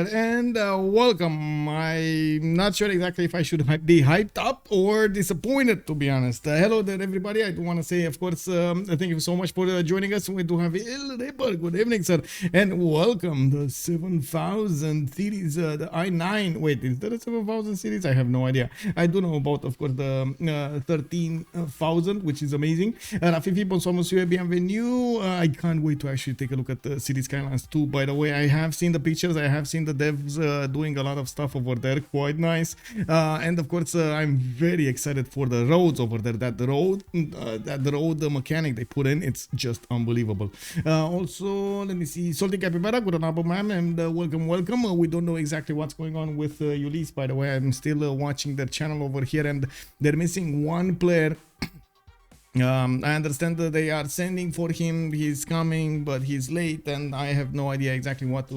there, and welcome. I'm not sure exactly if I should be hyped up or disappointed, to be honest. Hello there, everybody. I do want to say, of course, thank you so much for joining us. We do have Il Ripper. Good evening, sir, and welcome. The 7000 series, the i9. Wait, is there a 7000 series? I have no idea. I do know about, of course, the 13,000, which is amazing. Rafifi, bonsoir, monsieur, bienvenue. I can't wait to actually take a look at the City Skylines 2. By the way, I have seen the pictures. I have seen the devs doing a lot of stuff over there. Quite nice. And of course, I'm very excited for the roads over there. That road mechanic they put in, it's just unbelievable. Also, let me see. Salty Capybara, good on, ma'am, and welcome. We don't know exactly what's going on with Ulyss. By the way, I'm still watching their channel over here, and they're missing one player. I understand that they are sending for him. He's coming, but he's late, and I have no idea exactly what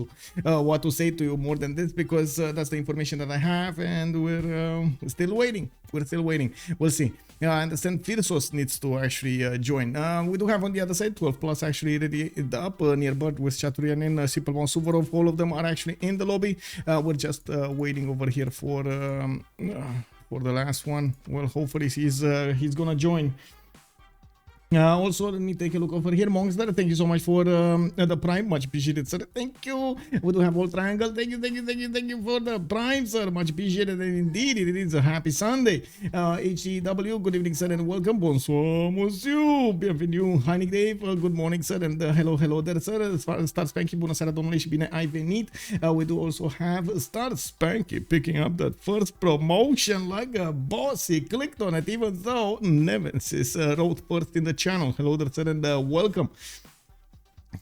to say to you more than this, because that's the information that I have, and we're still waiting. We'll see. I understand Phyrsos needs to actually join. We do have on the other side 12 plus actually ready up nearby with Shaturyanin, CPL, Suvorov. All of them are actually in the lobby. We're just waiting over here for the last one. Well, hopefully he's gonna join. Also, let me take a look over here. Monster, thank you so much for the prime. Much appreciated, sir. Thank you. We do have all triangle. Thank you for the prime, sir. Much appreciated. And indeed, it is a happy Sunday. HEW, good evening, sir, and welcome. Bonsoir, monsieur. Bienvenue. Heinig Dave, good morning, sir, and hello there, sir. Star Spanky, bună seara, domnule, și bine ai venit. We do also have Star Spanky picking up that first promotion like a boss. He clicked on it, even though Nemesis wrote first in the channel. Hello there, sir, and welcome.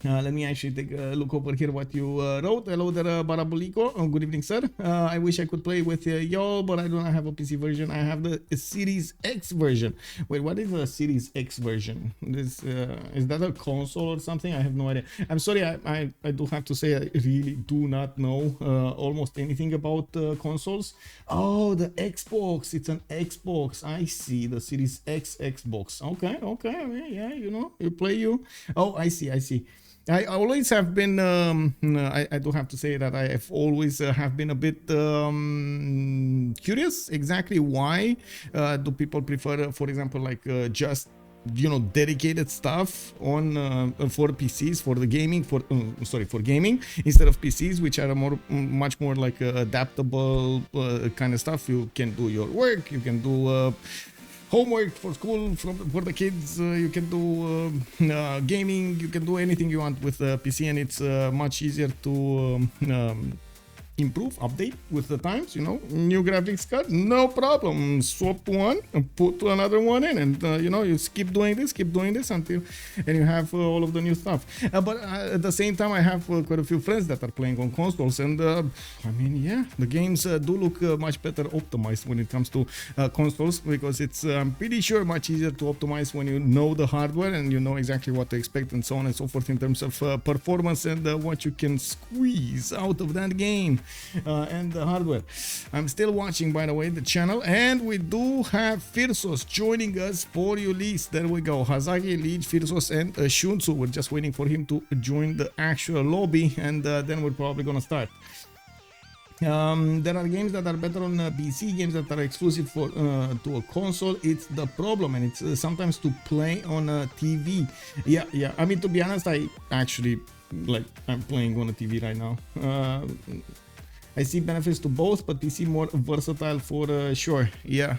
Let me actually take a look over here what you wrote. Hello there, Barabulico. Good evening, sir. I wish I could play with y'all, but I do not have a PC version. I have the Series X version. Wait, what is a Series X version? This is that a console or something? I have no idea. I'm sorry, I do have to say I really do not know almost anything about consoles. Oh, the Xbox. It's an Xbox. I see, the Series X Xbox. Okay. Yeah, you know, you play you. Oh, I see. I always have been, I do have to say that I have always have been a bit curious exactly why do people prefer, for example, like just, you know, dedicated stuff on for PCs, for the gaming, for gaming, instead of PCs, which are much more like adaptable kind of stuff. You can do your work, you can do homework for school, for the kids, you can do gaming, you can do anything you want with the PC, and it's much easier to improve, update with the times, you know. New graphics card, no problem, swap one and put another one in, and you know, you keep doing this until and you have all of the new stuff. But at the same time, I have quite a few friends that are playing on consoles, and I mean, yeah, the games do look much better optimized when it comes to consoles, because it's I'm pretty sure much easier to optimize when you know the hardware and you know exactly what to expect and so on and so forth in terms of performance and what you can squeeze out of that game. And the hardware. I'm still watching, by the way, the channel, and we do have Phyrsos joining us for Ulyss. There we go. Hazaggi, Lege, Phyrsos, and Sun-Tzu. We're just waiting for him to join the actual lobby, and then we're probably gonna start. There are games that are better on PC, games that are exclusive for to a console. It's the problem, and it's sometimes to play on a TV. Yeah. I mean, to be honest, I actually I'm playing on a TV right now. I see benefits to both, but PC more versatile for sure. Yeah.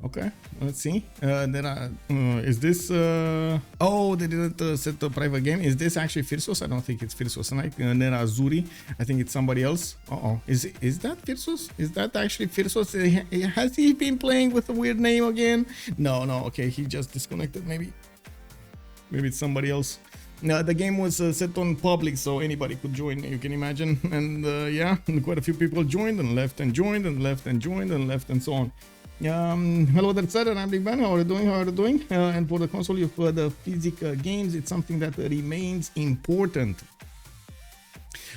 Okay, let's see. There are. Is this? Oh, they didn't set a private game. Is this actually Phyrsos? I don't think it's Phyrsos. And there are Zuri. I think it's somebody else. Is that Phyrsos? Is that actually Phyrsos? Has he been playing with a weird name again? No. Okay, he just disconnected. Maybe it's somebody else. The game was set on public, so anybody could join, you can imagine. And yeah, quite a few people joined and left and joined and left and joined and left and so on. Hello there, sir, and I'm Big Ben. How are you doing? And for the console, for the physical games, it's something that remains important.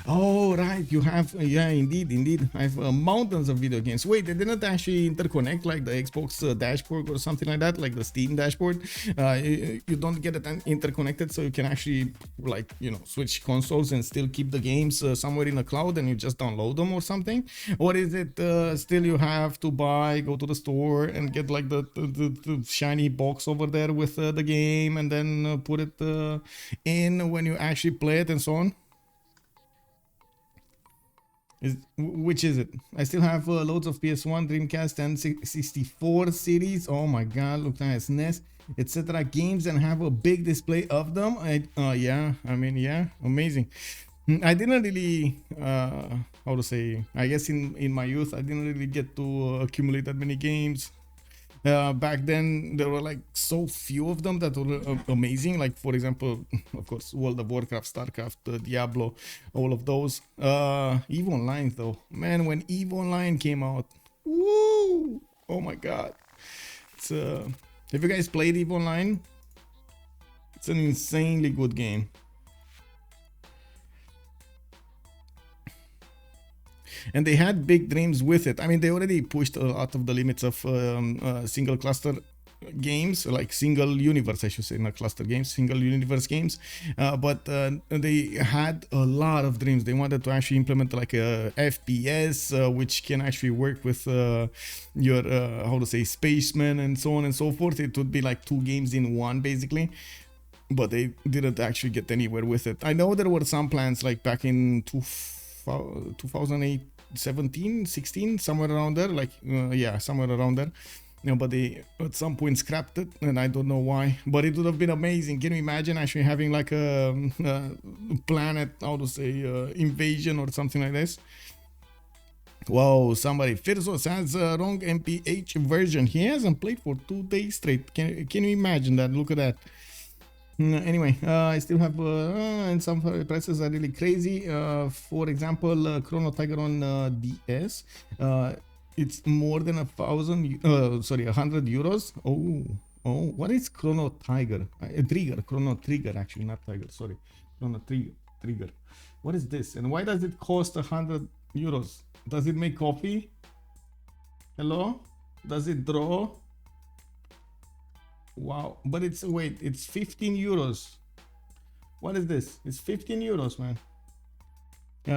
Oh, right. You have, yeah, indeed. I have mountains of video games. Wait, they didn't actually interconnect like the Xbox dashboard or something like that, like the Steam dashboard. You don't get it interconnected, so you can actually, like, you know, switch consoles and still keep the games somewhere in the cloud and you just download them or something. Or is it still you have to go to the store and get like the shiny box over there with the game and then put it in when you actually play it and so on? Which is it? I still have loads of PS1, Dreamcast, and 64 series. Oh my god, look nice, NES, etc. games, and have a big display of them. Yeah, I mean, yeah, amazing. I didn't really, how to say, I guess in my youth, I didn't really get to accumulate that many games. Back then there were like so few of them that were amazing, like for example, of course, World of Warcraft, Starcraft, Diablo, all of those. EVE Online though, man, when EVE Online came out, woo, oh my god, it's have you guys played EVE Online? It's an insanely good game. And they had big dreams with it. I mean, they already pushed a lot of the limits of single cluster games, like single universe, I should say, not cluster games, single universe games. But they had a lot of dreams. They wanted to actually implement like a FPS, which can actually work with your, how to say, spacemen and so on and so forth. It would be like 2 games in one, basically. But they didn't actually get anywhere with it. I know there were some plans like back in 2008, 17, 16, somewhere around there, like yeah, somewhere around there. You know, but they at some point scrapped it, and I don't know why. But it would have been amazing. Can you imagine actually having like a planet, how to say, invasion or something like this? Whoa, somebody, Phyrsos has a wrong MPH version. He hasn't played for 2 days straight. Can you imagine that? Look at that. Anyway, I still have, and some prices are really crazy. For example, Chrono Tiger on DS, it's more than 100 euros. Oh, what is Chrono Tiger? Chrono Trigger, actually, not Tiger, sorry. Chrono Trigger. What is this? And why does it cost 100 euros? Does it make coffee? Hello? Does it draw? Wow, but it's, wait, it's 15 euros. What is this? It's 15 euros, man.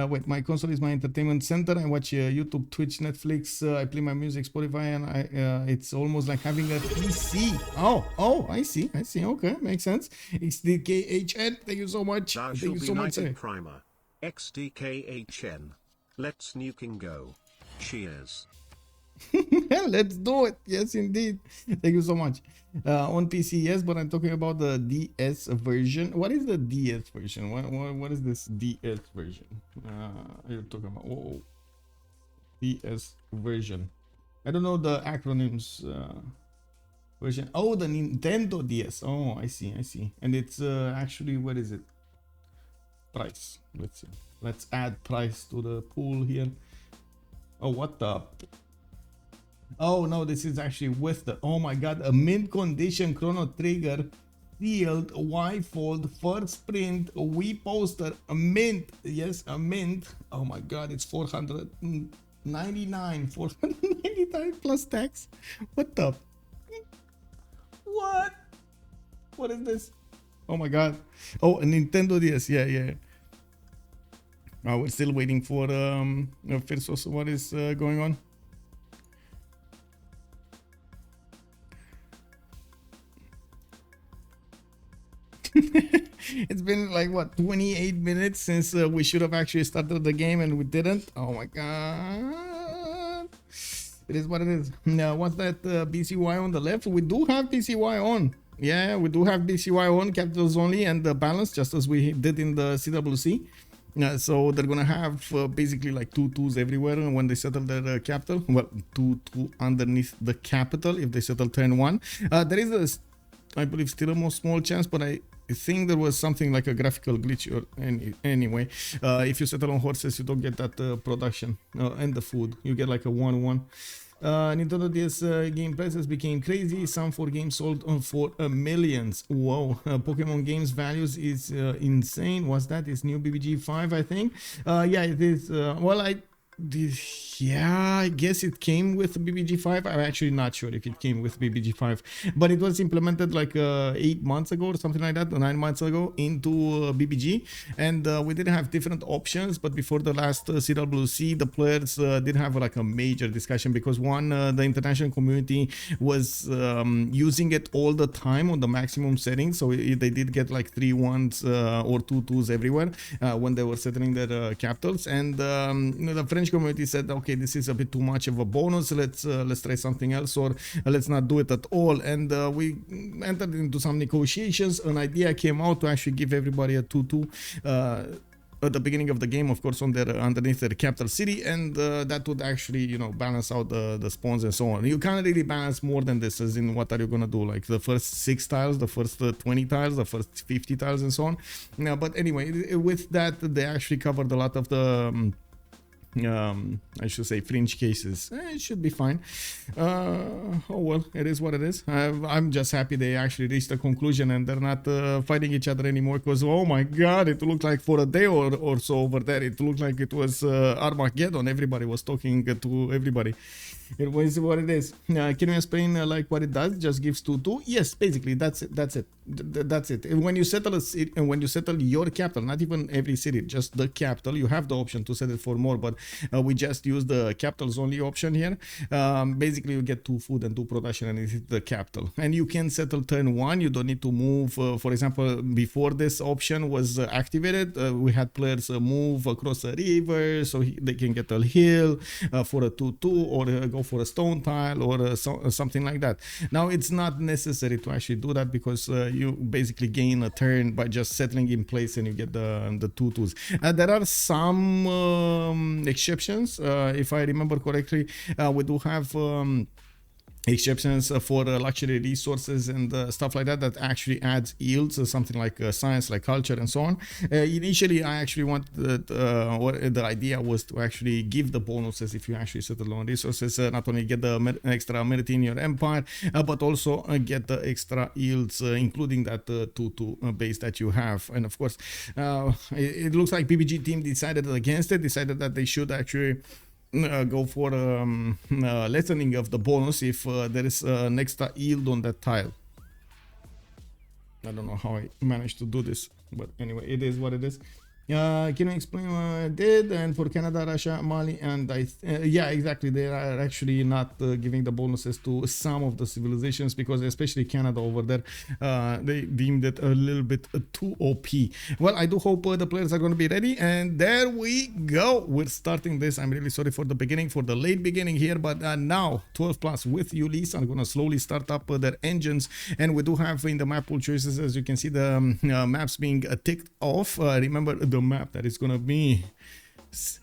Wait, my console is my entertainment center. I watch YouTube, Twitch, Netflix. I play my music, Spotify, and it's almost like having a PC. Oh, I see. Okay, makes sense. XDKHN, thank you so much. Thank you so much, sir. Primer. XDKHN. Let's nuking go. Cheers. Let's do it. Yes, indeed. Thank you so much. On PC, yes, but I'm talking about the DS version. What is the DS version? What is this DS version? You're talking about DS version. I don't know the acronyms. Version. Oh, the Nintendo DS. Oh, I see. And it's actually, what is it? Price. Let's see. Let's add price to the pool here. Oh, what the? Oh no, this is actually with the, oh my god, a mint condition Chrono Trigger, sealed, Y-fold, first print, Wii poster, a mint, yes, a mint. Oh my god, it's 499 plus tax. What the? What is this? Oh my god. Oh, a Nintendo DS, yeah. We're still waiting for Phyrsos. What is going on? It's been like what, 28 minutes since we should have actually started the game and we didn't. Oh my god, it is what it is. Now what's that BCY on the left? We do have BCY on. Yeah, we do have BCY on, capitals only, and the balance, just as we did in the CWC. So they're gonna have basically like 2 2s everywhere when they settle their capital. Well, 2 2 underneath the capital if they settle turn 1. There is a, I believe, still a more small chance, but I think there was something like a graphical glitch or anyway. If you settle on horses, you don't get that production and the food. You get like a 1-1. Nintendo DS game prices became crazy. Some for games sold for millions. Whoa. Pokemon games values is insane. What's that? It's new BBG 5, I think. Yeah, it is. Well, yeah, I guess it came with BBG 5. I'm actually not sure if it came with BBG 5, but it was implemented like 8 months ago or something like that, 9 months ago into BBG, and we did have different options. But before the last CWC, the players did have like a major discussion because the international community was using it all the time on the maximum settings, so they did get like 3 1s or 2 2s everywhere when they were settling their capitals, and the French community said, okay, this is a bit too much of a bonus, let's try something else, or let's not do it at all. And we entered into some negotiations. An idea came out to actually give everybody a 2-2 at the beginning of the game, of course, on their underneath their capital city, and that would actually, you know, balance out the spawns and so on. You can't really balance more than this, as in what are you gonna do, like the first 6 tiles, the first 20 tiles, the first 50 tiles and so on. Yeah, but anyway, with that they actually covered a lot of the I should say fringe cases. It should be fine. Oh well, it is what it is. I'm just happy they actually reached a conclusion and they're not fighting each other anymore, because oh my god, it looked like for a day or so over there, it looked like it was Armageddon. Everybody was talking to everybody. It was what it is. Can you explain like what it does? Just gives 2-2? Yes, basically that's it. That's it. When you settle a city, and when you settle your capital, not even every city, just the capital, you have the option to set it for more, but we just use the capitals only option here. Basically you get 2 food and 2 production, and it's the capital, and you can settle turn 1. You don't need to move. For example, before this option was activated, we had players move across a river so they can get a hill for a 2-2, or go for a stone tile, or something like that. Now it's not necessary to actually do that, because you basically gain a turn by just settling in place, and you get the 2-2s. There are some exceptions. If I remember correctly, we do have exceptions for luxury resources and stuff like that actually adds yields, something like science, like culture and so on. Initially I actually wanted or the idea was to actually give the bonuses if you actually settle on resources, not only get the extra merit in your empire, but also get the extra yields, including that 2-2 base that you have. And of course it looks like PBG team decided against it, decided that they should actually go for lessening of the bonus if there is an extra yield on that tile. I don't know how I managed to do this, but anyway, it is what it is. Can you explain what I did? And for Canada, Russia, Mali, and yeah, exactly, they are actually not giving the bonuses to some of the civilizations, because especially Canada over there, they deemed it a little bit too OP. Well, I do hope the players are going to be ready, and there we go. We're starting this. I'm really sorry for the beginning, for the late beginning here, but now 12 plus with Ulyss are going to slowly start up their engines, and we do have in the map pool choices, as you can see, the maps being ticked off. Remember, the map that is going to be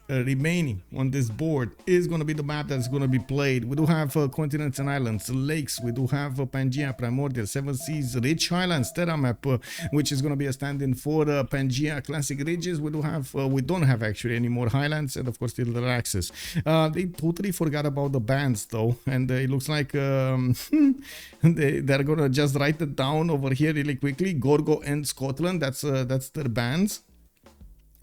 remaining on this board is going to be the map that's going to be played. We do have continents and islands, lakes. We do have Pangea, Primordial, Seven Seas, Rich Highlands, Terra map, which is going to be a stand-in for Pangea Classic Ridges. We do have, we don't have actually any more highlands, and of course still the axis. They totally forgot about the bands though, and it looks like they're going to just write it down over here really quickly. Gorgo and Scotland, that's their bands.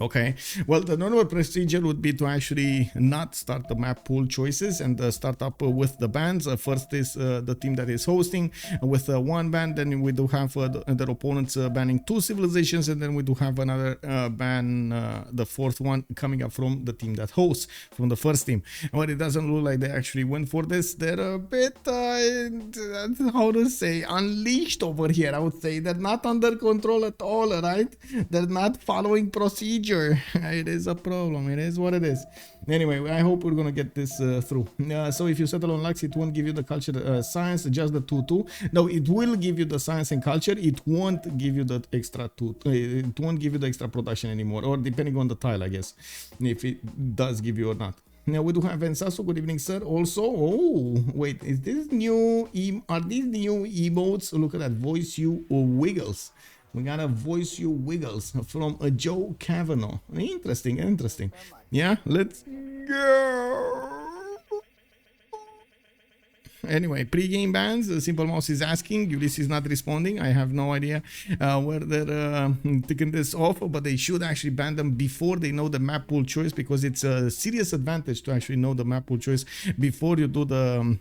Okay, well, the normal procedure would be to actually not start the map pool choices and start up with the bands. First is the team that is hosting with 1 band, then we do have their opponents banning 2 civilizations, and then we do have another ban, the 4th one coming up from the team that hosts, from the first team. But it doesn't look like they actually went for this. They're a bit, how to say, unleashed over here, I would say. They're not under control at all, right? They're not following procedure. It is a problem. It is what it is. Anyway, I hope we're gonna get this through. So if you settle on Lux, it won't give you the culture science, just the 2-2. No, it will give you the science and culture. It won't give you the extra 2. It won't give you the extra production anymore, or depending on the tile, I guess, if it does give you or not. Now we do have Ensaso. Good evening, sir. Also, oh wait, is this new? Are these new emotes? Look at that, voice you wiggles. We got a voice you wiggles from a Joe Kavanaugh. Interesting. Yeah, let's go. Anyway, pre-game bans. Simple Mouse is asking. Ulyss is not responding. I have no idea where they're taking this off, but they should actually ban them before they know the map pool choice, because it's a serious advantage to actually know the map pool choice before you do the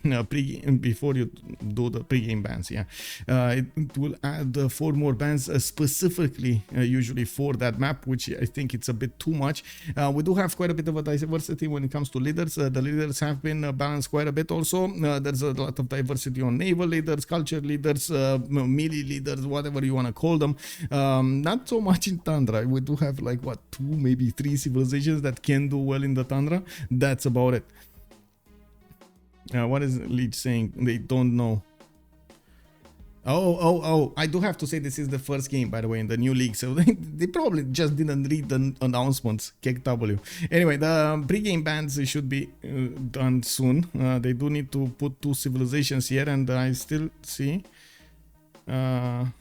pre-game bans. Yeah, it will add 4 more bans specifically, usually for that map, which I think it's a bit too much. We do have quite a bit of a diversity when it comes to leaders. The leaders have been balanced quite a bit also. There's a lot of diversity on naval leaders, culture leaders, melee leaders, whatever you want to call them. Not so much in Tundra. We do have like, what, 2, maybe 3 civilizations that can do well in the Tundra. That's about it. What is Lege saying? They don't know. Oh, I do have to say this is the first game, by the way, in the new league, so they probably just didn't read the announcements. KW. Anyway, the pre-game bans should be done soon. They do need to put 2 civilizations here, and I still see... what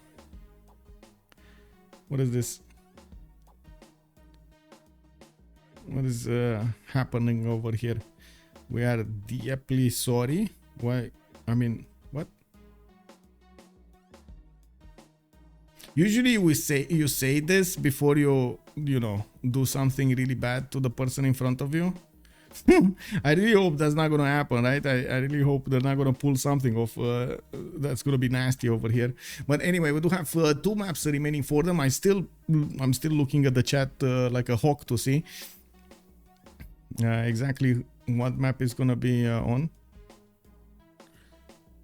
is this? What is happening over here? We are deeply sorry. Why? I mean, what? Usually you say this before you know, do something really bad to the person in front of you. I really hope that's not gonna happen, right? I really hope they're not gonna pull something off that's gonna be nasty over here. But anyway, we do have 2 maps remaining for them. I'm still looking at the chat like a hawk to see exactly what map is gonna be on.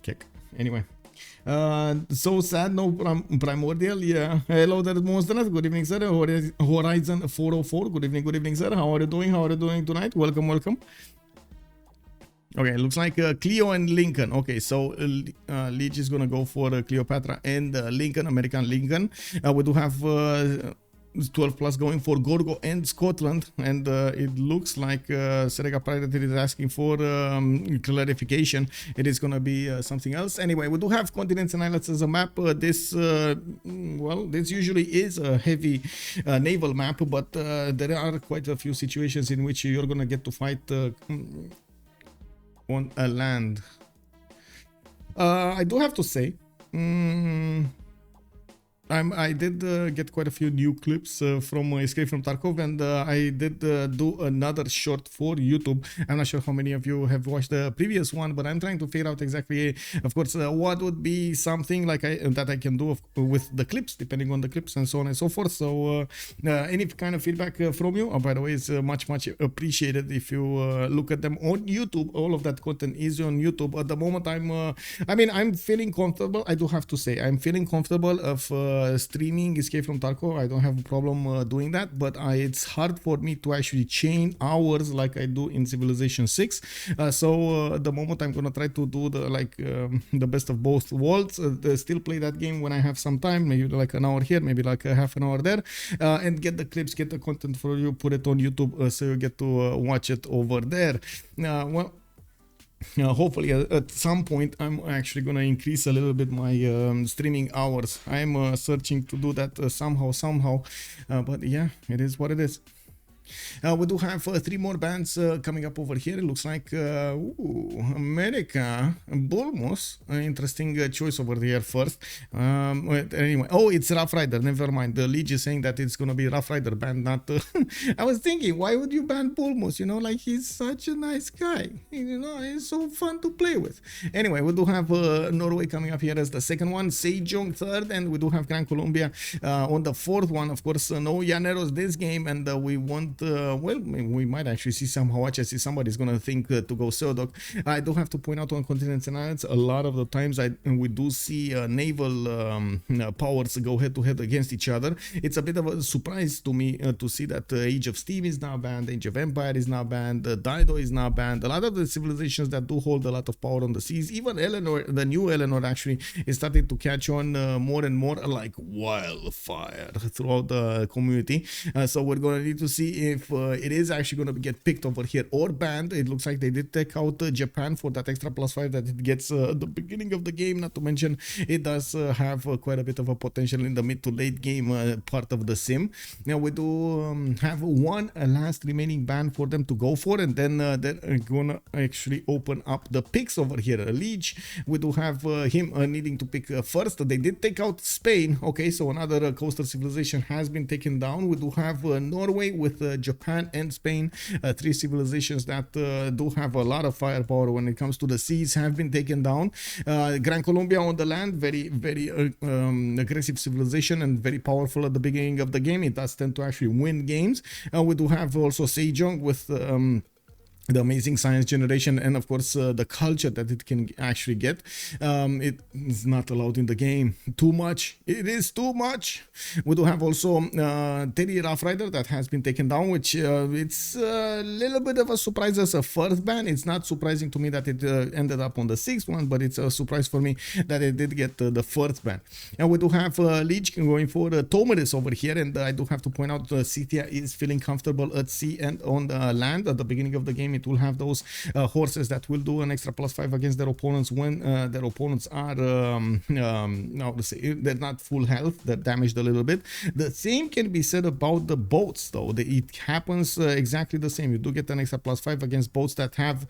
Kick. Anyway. So sad, no primordial. Yeah. Hello there, Monsters. Good evening, sir. Horizon 404. Good evening, sir. How are you doing tonight? Welcome. Okay, looks like Cleo and Lincoln. Okay, so Lege is gonna go for Cleopatra and Lincoln, American Lincoln. We do have 12 plus going for Gorgo and Scotland, and it looks like Serega Predator is asking for clarification. It is going to be something else. Anyway, we do have continents and islands as a map. This usually is a heavy naval map, but there are quite a few situations in which you're going to get to fight on a land. I do have to say, I did get quite a few new clips from Escape from Tarkov, and I did do another short for YouTube. I'm not sure how many of you have watched the previous one, but I'm trying to figure out exactly, of course, what would be something like that I can do with the clips, depending on the clips and so on and so forth. So any kind of feedback from you, by the way, is much appreciated. If you look at them on YouTube, all of that content is on YouTube. At the moment, I'm feeling comfortable. I do have to say, I'm feeling comfortable of streaming Escape from Tarkov. I don't have a problem doing that, but it's hard for me to actually chain hours like I do in Civilization 6. So at the moment I'm gonna try to do the best of both worlds. Still play that game when I have some time, maybe like an hour here, maybe like a half an hour there, and get the clips, get the content for you, put it on YouTube, so you get to watch it over there. Hopefully at some point I'm actually gonna increase a little bit my streaming hours. I'm searching to do that somehow, but yeah, it is what it is. We do have 3 more bands coming up over here. It looks like America, Bulmos, interesting choice over there first. Anyway, oh, it's Rough Rider, never mind. The Lege is saying that it's gonna be Rough Rider band, not I was thinking, why would you ban Bulmos? You know, like, he's such a nice guy, you know, he's so fun to play with. Anyway, we do have Norway coming up here as the second one, Sejong third, and we do have Gran Colombia on the fourth one. Of course, no Llaneros this game, and we want well, we might actually see some Hawaii. I see somebody's gonna think to go Seodok. I do have to point out on continents and islands, a lot of the times we do see naval powers go head to head against each other. It's a bit of a surprise to me to see that Age of Steam is now banned, Age of Empire is now banned, Dido is now banned. A lot of the civilizations that do hold a lot of power on the seas, even Eleanor, the new Eleanor, actually is starting to catch on more and more like wildfire throughout the community. So we're gonna need to see if it is actually going to get picked over here or banned. It looks like they did take out Japan for that extra +5 that it gets at the beginning of the game. Not to mention, it does have quite a bit of a potential in the mid to late game part of the sim. Now we do have one last remaining ban for them to go for, and then they're gonna actually open up the picks over here. Lege, we do have him needing to pick first. They did take out Spain. Okay, so another coastal civilization has been taken down. We do have Norway with Japan and Spain, three civilizations that do have a lot of firepower when it comes to the seas, have been taken down. Gran Colombia on the land, very aggressive civilization and very powerful at the beginning of the game. It does tend to actually win games. We do have also Sejong with the amazing science generation, and of course the culture that it can actually get. It is not allowed in the game. Too much. It is too much. We do have also Teddy Rough Rider that has been taken down, which it's a little bit of a surprise as a first ban. It's not surprising to me that it ended up on the sixth one, but it's a surprise for me that it did get the first ban. And we do have Lege going for Tomaris over here, and I do have to point out Scythia is feeling comfortable at sea and on the land. At the beginning of the game, it will have those horses that will do an extra +5 against their opponents when their opponents are they're not full health, they're damaged a little bit. The same can be said about the boats, though. It happens exactly the same. You do get an extra +5 against boats that have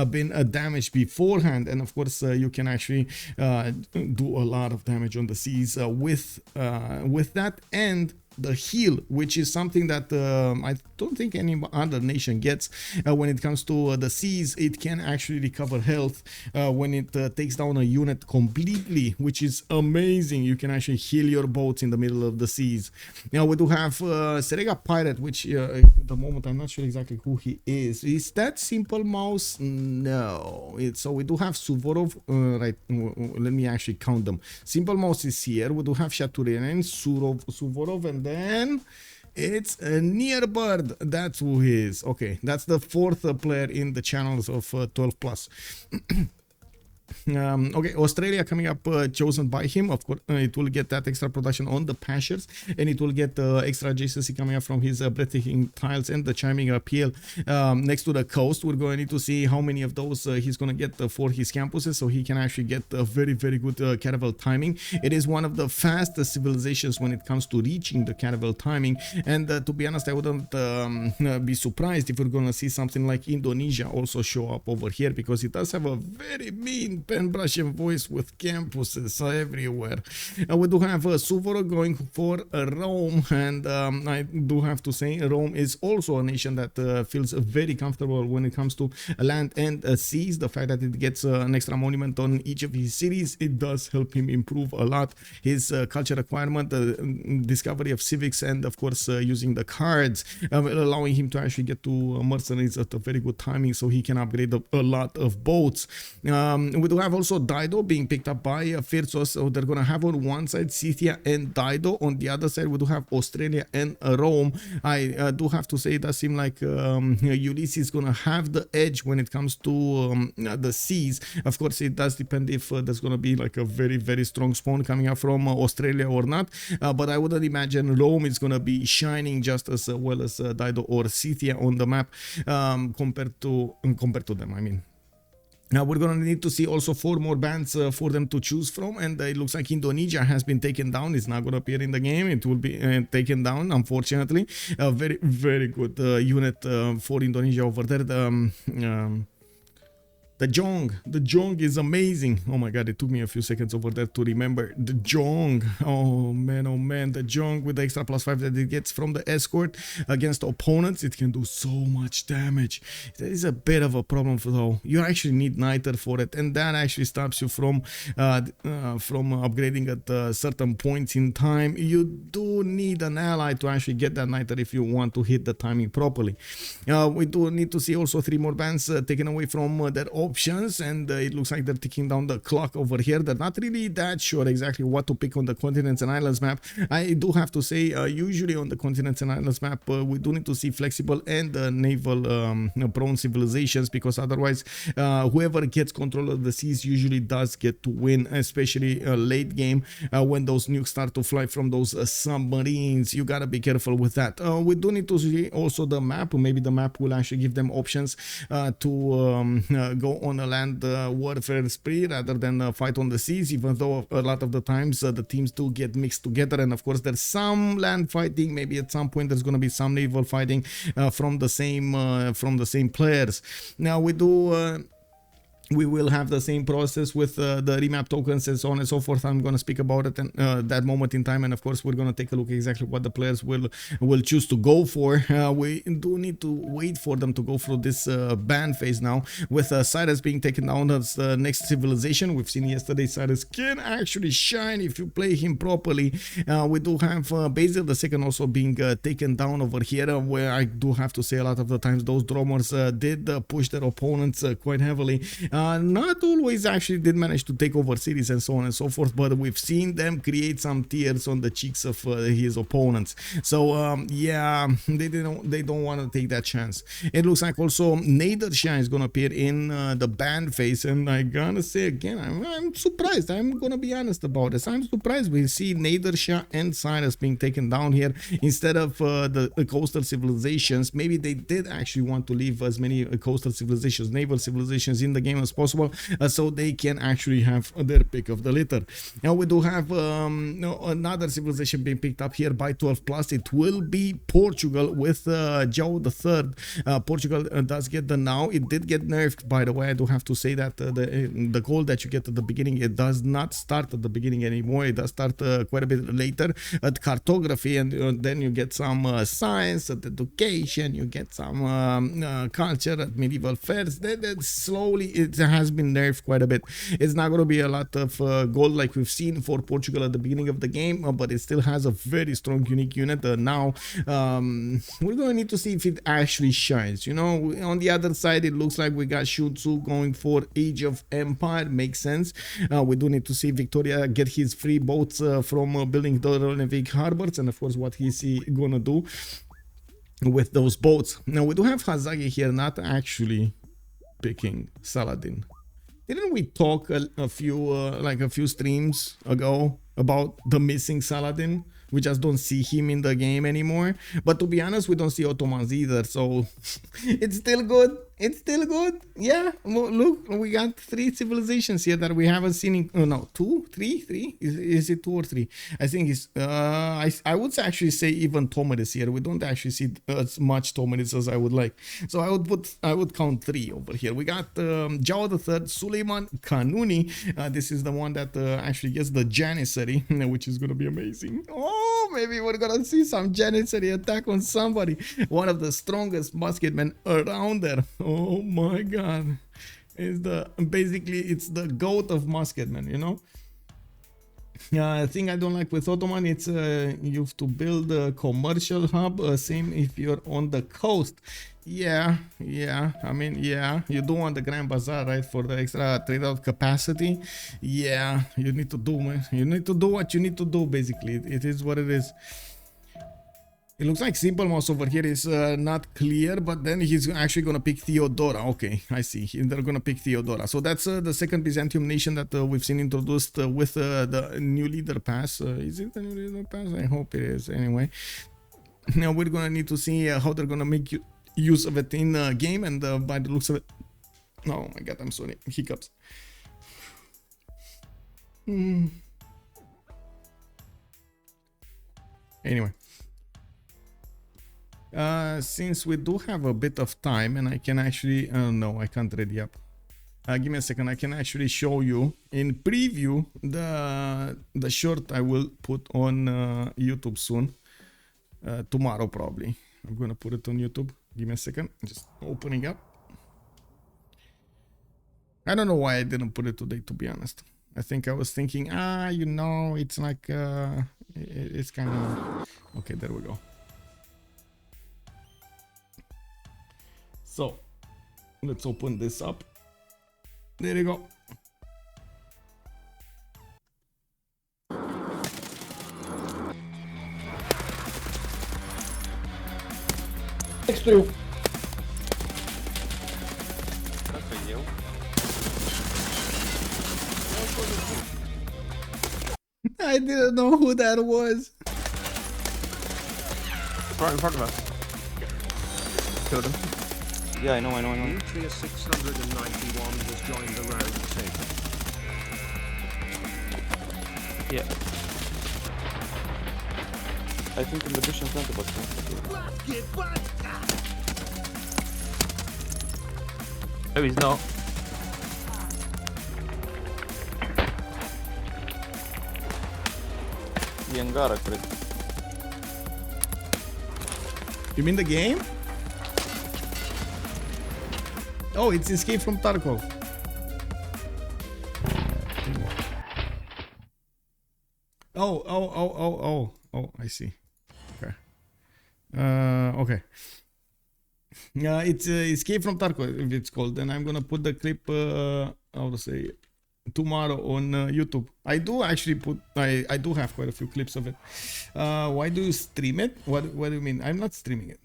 been damaged beforehand, and of course you can actually do a lot of damage on the seas with that, and the heal, which is something that I don't think any other nation gets when it comes to the seas. It can actually recover health when it takes down a unit completely, which is amazing. You can actually heal your boats in the middle of the seas. Now we do have Serega Pirate, which at the moment I'm not sure exactly who he is. Is that Simple Mouse? No. So we do have Suvorov, right? Let me actually count them. Simple Mouse is here. We do have Shaturyanin, Suvorov, and then it's a Nearbird. That's who he is. Okay, that's the fourth player in the channels of 12+. Okay, Australia coming up, chosen by him. Of course, it will get that extra production on the pastures, and it will get extra adjacency coming up from his breathtaking tiles and the chiming PL next to the coast. We're going to need to see how many of those he's going to get for his campuses, so he can actually get a very good caravel timing. It is one of the fastest civilizations when it comes to reaching the caravel timing, and to be honest, I wouldn't be surprised if we're going to see something like Indonesia also show up over here, because it does have a very mean pen brushing voice with campuses everywhere. We do have Suvorov going for Rome, and I do have to say Rome is also a nation that feels very comfortable when it comes to land and seas. The fact that it gets an extra monument on each of his cities, it does help him improve a lot his culture requirement, the discovery of civics, and of course using the cards, allowing him to actually get to mercenaries at a very good timing, so he can upgrade a lot of boats. We do have also Dido being picked up by Phyrsos, so they're gonna have on one side Scythia and Dido. On the other side, we do have Australia and Rome. I do have to say it does seem like Ulyss is gonna have the edge when it comes to the seas. Of course, it does depend if there's gonna be like a very strong spawn coming up from Australia or not. But I wouldn't imagine Rome is gonna be shining just as well as Dido or Scythia on the map compared to them. I mean. Now we're gonna need to see also 4 more bands for them to choose from, and it looks like Indonesia has been taken down. It's not gonna appear in the game. It will be taken down, unfortunately. A very good unit for Indonesia over there. The Jong is amazing. Oh my god, it took me a few seconds over there to remember the Jong. Oh man, the Jong with the extra +5 that it gets from the escort against opponents, it can do so much damage. That is a bit of a problem though. You actually need Niter for it, and that actually stops you from upgrading at certain points in time. You do need an ally to actually get that Niter if you want to hit the timing properly. We do need to see also 3 more bans taken away from their options, and it looks like they're ticking down the clock over here. They're not really that sure exactly what to pick on the continents and islands map. I do have to say, usually on the continents and islands map, we do need to see flexible and naval prone civilizations, because otherwise whoever gets control of the seas usually does get to win, especially late game when those nukes start to fly from those submarines. You gotta be careful with that. We do need to see also the map. Maybe the map will actually give them options to go on a land warfare spree rather than fight on the seas, even though a lot of the times the teams do get mixed together. And of course there's some land fighting, maybe at some point there's going to be some naval fighting from the same players. Now we will have the same process with the remap tokens and so on and so forth. I'm going to speak about it in that moment in time, and of course we're going to take a look exactly what the players will choose to go for. We do need to wait for them to go through this ban phase now, with Cyrus being taken down as the next civilization. We've seen yesterday Cyrus can actually shine if you play him properly. We do have Basil II also being taken down over here, where I do have to say a lot of the times those drummers did push their opponents quite heavily. Not always actually did manage to take over cities and so on and so forth, but we've seen them create some tears on the cheeks of his opponents. So yeah, they don't want to take that chance. It looks like also Nadersha is gonna appear in the ban phase, and I gotta say again, I'm surprised. I'm gonna be honest about this. I'm surprised we see Nadersha and Cyrus being taken down here instead of the coastal civilizations. Maybe they did actually want to leave as many coastal civilizations, naval civilizations in the game as possible, so they can actually have their pick of the litter. Now we do have another civilization being picked up here by 12 plus. It will be Portugal with Joe III. Portugal does get the now. It did get nerfed, by the way. I do have to say that the gold that you get at the beginning, it does not start at the beginning anymore. It does start quite a bit later at cartography, and then you get some science at education, you get some culture at medieval fairs. Then slowly it has been nerfed quite a bit. It's not going to be a lot of gold like we've seen for Portugal at the beginning of the game, but it still has a very strong unique unit. Now we're going to need to see if it actually shines. You know, on the other side it looks like we got Sun-Tzu going for Age of Empire. Makes sense. We do need to see Victoria get his free boats from building the harbors, and of course what is he gonna do with those boats. Now we do have Hazaggi here not actually picking Saladin. Didn't we talk a few streams ago about the missing Saladin? We just don't see him in the game anymore. But to be honest, we don't see Ottomans either, so it's still good. It's still good. Yeah, well, look, we got 3 civilizations here that we haven't seen in, no, 2, 3, 3? Is it 2 or 3? I think it's, I would actually say even Tomidis here. We don't actually see as much Tomidis as I would like. So I would count 3 over here. We got Jawa III, Suleiman Kanuni. This is the one that actually gets the Janissary, which is going to be amazing. Oh, maybe we're going to see some Janissary attack on somebody. One of the strongest musketmen around there. Oh my god. It's the goat of musketmen, you know. The thing I don't like with Ottoman, it's you have to build a commercial hub, same if you're on the coast. Yeah, I mean, yeah, you do want the Grand Bazaar, right, for the extra trade out capacity. Yeah, you need to do what you need to do, basically. It is what it is. It looks like Simple Mouse over here is not clear, but then he's actually going to pick Theodora. Okay, I see. They're going to pick Theodora. So that's the second Byzantium nation that we've seen introduced with the new leader pass. Is it the new leader pass? I hope it is. Anyway, now we're going to need to see how they're going to make use of it in the game, and by the looks of it... Oh my god, I'm sorry. Hiccups. Anyway. Since we do have a bit of time, and I can actually no, I can't ready up. Give me a second. I can actually show you in preview the short I will put on YouTube soon, tomorrow probably. I'm gonna put it on YouTube. Give me a second. Just opening up. I don't know why I didn't put it today, to be honest. I think I was thinking, you know, it's like it's kind of okay. There we go. So let's open this up. There you go. Next to you. I didn't know who that was. Right in front of us. Killed him. Yeah, I know. Nuclear 691 has joined the round table. Yeah. I think in the bush in front of us. Oh, he's not. The Angara, correct. You mean the game? Oh, it's Escape from Tarkov. Oh, I see. Okay. Okay. It's Escape from Tarkov, if it's called. And I'm gonna put the clip, how to say, tomorrow on YouTube. I do actually put, I do have quite a few clips of it. Why do you stream it? What do you mean? I'm not streaming it.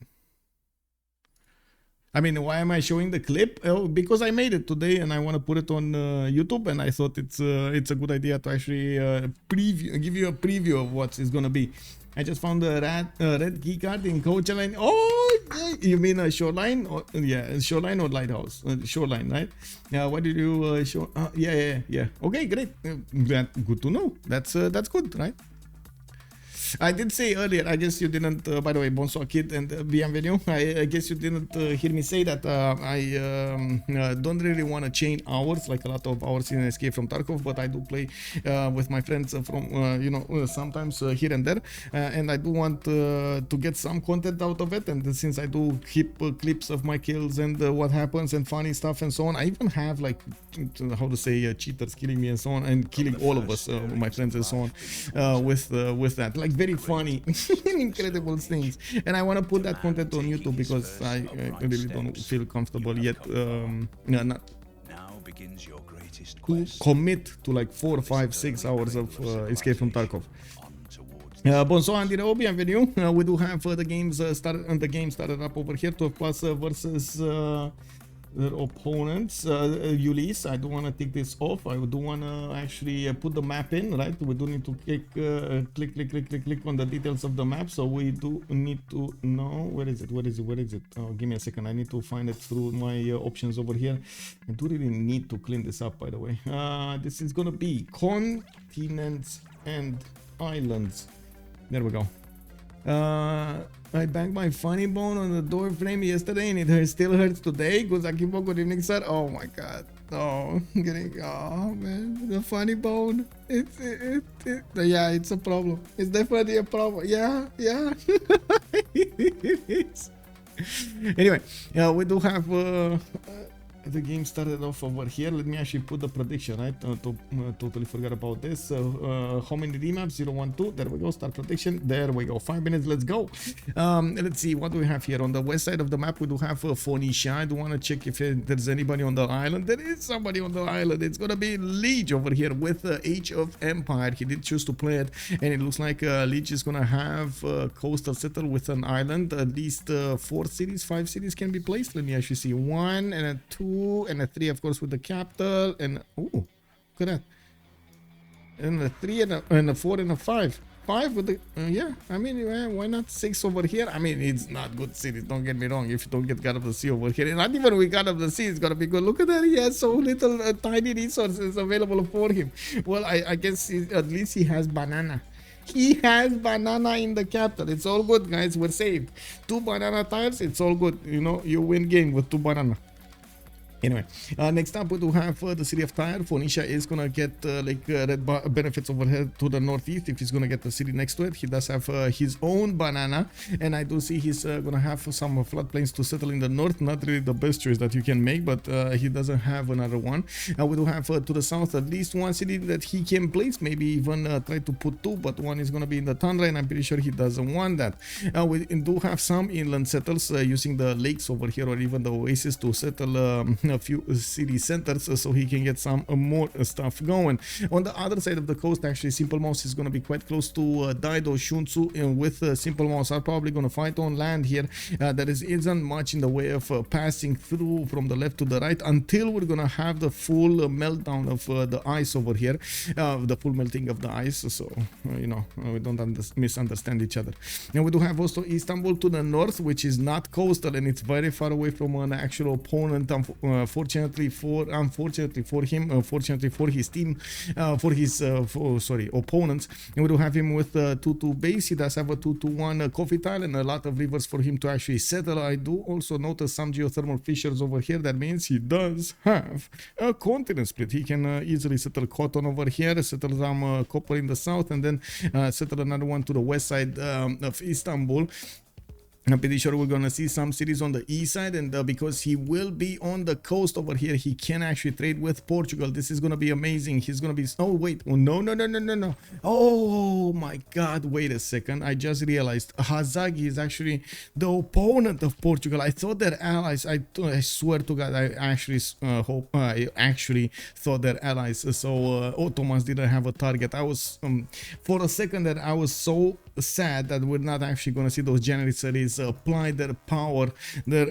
I mean, why am I showing the clip? Oh, because I made it today and I want to put it on YouTube, and I thought it's a good idea to actually give you a preview of what it's gonna be. I just found a red key card in Coachline. Oh, yeah. You mean a shoreline? Or, yeah, shoreline or lighthouse? Shoreline, right? Yeah. What did you show? Yeah. Okay, great. Good to know. That's good, right? I did say earlier, I guess you didn't, by the way, bonsoir kid and bienvenue. I guess you didn't hear me say that I don't really want to chain hours, like a lot of hours in Escape from Tarkov, but I do play with my friends from, you know, sometimes here and there. And I do want to get some content out of it. And since I do keep clips of my kills and what happens and funny stuff and so on, I even have like, how to say, cheaters killing me and so on, and killing all of us, my friends and so on, with that. Like, very funny incredible things, and I want to put that content on YouTube because I really don't feel comfortable yet not commit to like 4, 5, 6 hours of Escape from Tarkov. Bonsoir and bienvenue. We do have the games started, and the game started up over here. 12 plus versus their opponents. Ulyss, I do want to take this off. I do want to actually put the map in, right? We do need to click on the details of the map. So we do need to know, where is it? Oh, give me a second. I need to find it through my options over here. I do really need to clean this up, by the way. This is gonna be continents and islands. There we go. I banged my funny bone on the door frame yesterday and it still hurts today. Good evening, sir. Oh my god. Oh, oh man, the funny bone. Yeah, it's a problem. It's definitely a problem. Yeah. Anyway, we do have the game started off over here. Let me actually put the prediction, right? Totally forgot about this. How many remaps? 012. There we go. Start prediction. There we go. 5 minutes. Let's go. Let's see. What do we have here? On the west side of the map, we do have Phoenicia. I do want to check if there's anybody on the island. There is somebody on the island. It's going to be Lege over here with Age of Empire. He did choose to play it. And it looks like Lege is going to have coastal settle with an island. At least 4 cities, 5 cities can be placed. Let me actually see. 1 and a 2. And a 3, of course, with the capital, and oh, look at that, and a 3 and a 4 and a 5. 5 with the yeah. I mean, why not 6 over here? I mean, it's not good cities. Don't get me wrong. If you don't get God of the Sea over here, and not even with God of the Sea, it's gonna be good. Look at that. He has so little tiny resources available for him. Well, I guess at least he has banana. He has banana in the capital. It's all good, guys. We're saved. 2 banana tiles. It's all good. You know, you win game with 2 banana. Anyway, next up we do have the city of Tyre. Phoenicia is gonna get red benefits over here to the northeast if he's gonna get the city next to it. He does have his own banana, and I do see he's gonna have some floodplains to settle in the north. Not really the best choice that you can make, but he doesn't have another one. We do have to the south at least 1 city that he can place, maybe even try to put 2, but 1 is gonna be in the tundra, and I'm pretty sure he doesn't want that. We do have some inland settles using the lakes over here or even the oasis to settle a few city centers so he can get some more stuff going. On the other side of the coast, actually, Simple Mouse is going to be quite close to Daido Shunsu, and with Simple Mouse are probably going to fight on land here. There isn't much in the way of passing through from the left to the right until we're going to have the full meltdown of the ice over here, the full melting of the ice, so you know, we don't misunderstand each other. And we do have also Istanbul to the north, which is not coastal, and it's very far away from an actual opponent. Unfortunately for him, fortunately for his team, opponents. And we do have him with 2-2 base. He does have a 2-1 coffee tile and a lot of rivers for him to actually settle. I do also notice some geothermal fissures over here. That means he does have a continent split. He can easily settle cotton over here, settle some copper in the south, and then settle another one to the west side of Istanbul. I'm pretty sure we're gonna see some cities on the east side, and because he will be on the coast over here, he can actually trade with Portugal. This is gonna be amazing. He's gonna be, oh wait, oh, no, oh my god, wait a second, I just realized Hazaggi is actually the opponent of Portugal. I thought they're allies. I swear to god, I actually thought they're allies. So Ottomans didn't have a target. I was for a second that I was so sad that we're not actually gonna see those Janissaries apply their power, their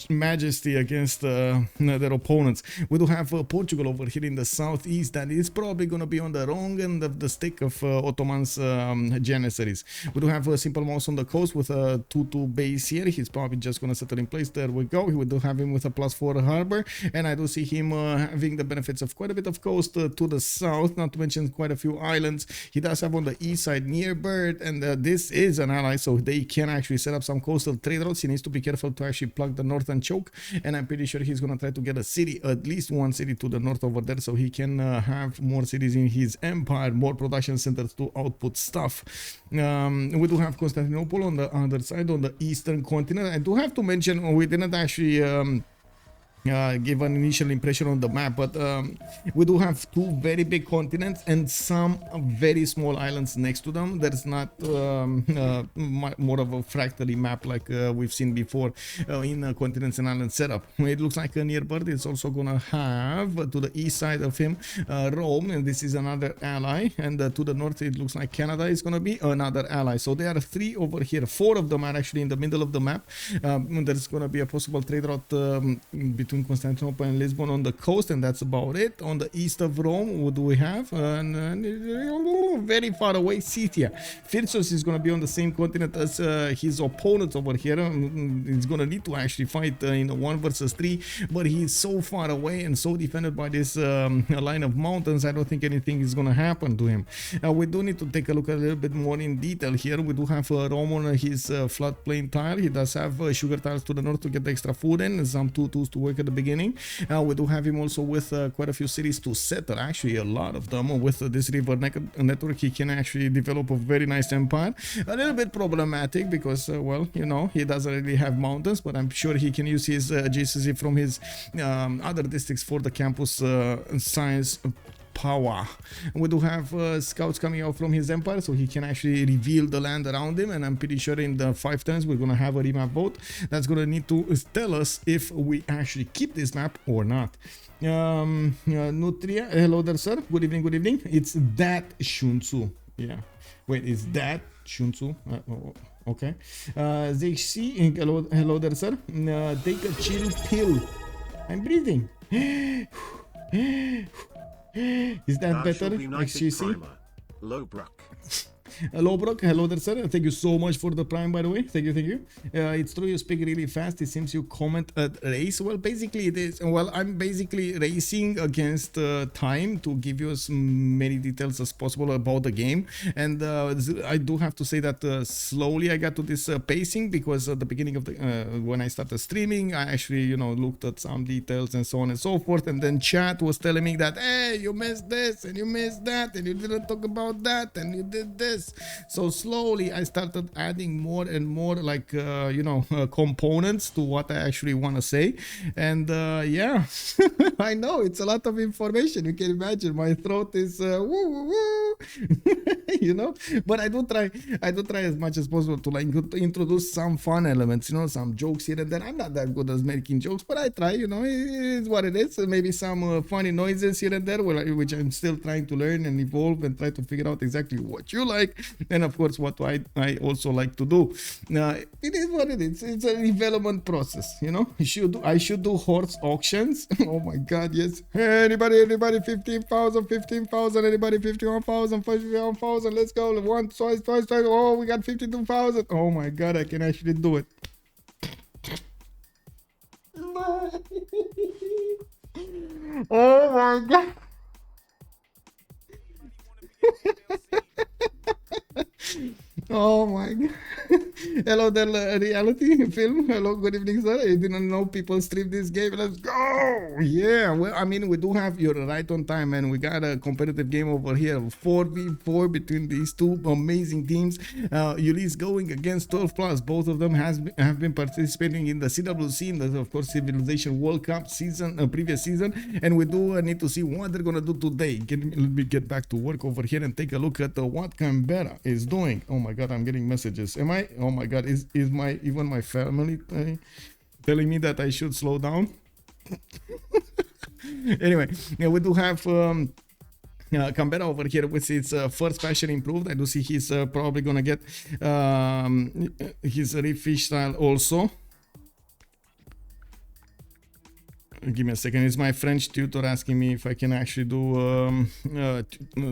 majesty against their opponents. We do have Portugal over here in the southeast that is probably going to be on the wrong end of the stick of Ottomans Janissaries. We do have a Simple Mouse on the coast with a 2-2 base here. He's probably just going to settle in place. There we go. We do have him with a +4 harbor, and I do see him having the benefits of quite a bit of coast to the south, not to mention quite a few islands. He does have on the east side near Bird, and this is an ally, so they can actually set up some coastal trade routes. He needs to be careful to actually plug the northern choke, and I'm pretty sure he's gonna try to get a city, at least one city to the north over there, so he can have more cities in his empire, more production centers to output stuff. We do have Constantinople on the other side, on the eastern continent. I do have to mention, we didn't actually give an initial impression on the map, but we do have two very big continents and some very small islands next to them. There's not more of a fractally map like we've seen before in continents and island setup. It looks like near Bird is also gonna have to the east side of him Rome, and this is another ally, and to the north it looks like Canada is gonna be another ally. So there are three over here. Four of them are actually in the middle of the map. There's gonna be a possible trade route between Constantinople and Lisbon on the coast, and that's about it. On the east of Rome, what do we have? Very far away, Scythia. Phyrsos is going to be on the same continent as his opponents over here. He's going to need to actually fight in a 1 versus 3, but he's so far away and so defended by this line of mountains. I don't think anything is going to happen to him. We do need to take a look a little bit more in detail here. We do have Rome on his floodplain tile. He does have sugar tiles to the north to get the extra food in, some 2-2s to work at the beginning. We do have him also with quite a few cities to settle, actually a lot of them. With this river network, he can actually develop a very nice empire. A little bit problematic because, well, you know, he doesn't really have mountains, but I'm sure he can use his GCC from his other districts for the campus science power. We do have scouts coming out from his empire, so he can actually reveal the land around him, and I'm pretty sure in the 5 turns we're gonna have a remap vote that's gonna need to tell us if we actually keep this map or not. Nutria, hello there, sir. Good evening, good evening. It's that Sun-Tzu. Yeah. Wait, is that Sun-Tzu? Okay. ZHC, hello there, sir. Take a chill pill. I'm breathing. Is that better? XGC? Lowbrook. Lowbrook, hello there, sir. Thank you so much for the prime, by the way. Thank you. It's true you speak really fast. It seems you comment at race. Well, basically it is. Well, I'm basically racing against time to give you as many details as possible about the game. And I do have to say that slowly I got to this pacing, because at the beginning of the when I started streaming, I actually, you know, looked at some details and so on and so forth. And then chat was telling me that, hey, you missed this and you missed that and you didn't talk about that and you did this. this. So slowly I started adding more and more like components to what I actually want to say. And yeah, I know it's a lot of information. You can imagine my throat is woo woo woo. You know, but I do try as much as possible to like introduce some fun elements, you know, some jokes here and there. I'm not that good at making jokes, but I try, you know, it is what it is. Maybe some funny noises here and there, which I'm still trying to learn and evolve and try to figure out exactly what you like, and of course what I also like to do. It is what it is. It's a development process, you know. I should do horse auctions. Oh my god, yes. Hey, anybody 15,000, anybody 51,000, 51,000, let's go. Once, twice. Oh, we got 52,000. Oh my god, I can actually do it. Oh my god. Oh my god. Hello there, reality film. Hello, good evening, sir. I didn't know people stream this game. Let's go. Yeah, well, I mean, we do have, you're right on time, and we got a competitive game over here, 4v4 between these two amazing teams. Ulyss going against 12 plus. Both of them have been participating in the CWC, in the, of course, Civilization World Cup season, previous season, and we do need to see what they're gonna do today. Let me get back to work over here and take a look at what Canberra is doing. Oh my god, I'm getting messages. Am I? Oh my god, is even my family telling me that I should slow down? Anyway, yeah, we do have Canberra over here with its first fashion improved. I do see he's probably gonna get his reef fish style also. Give me a second. It's my French tutor asking me if I can actually do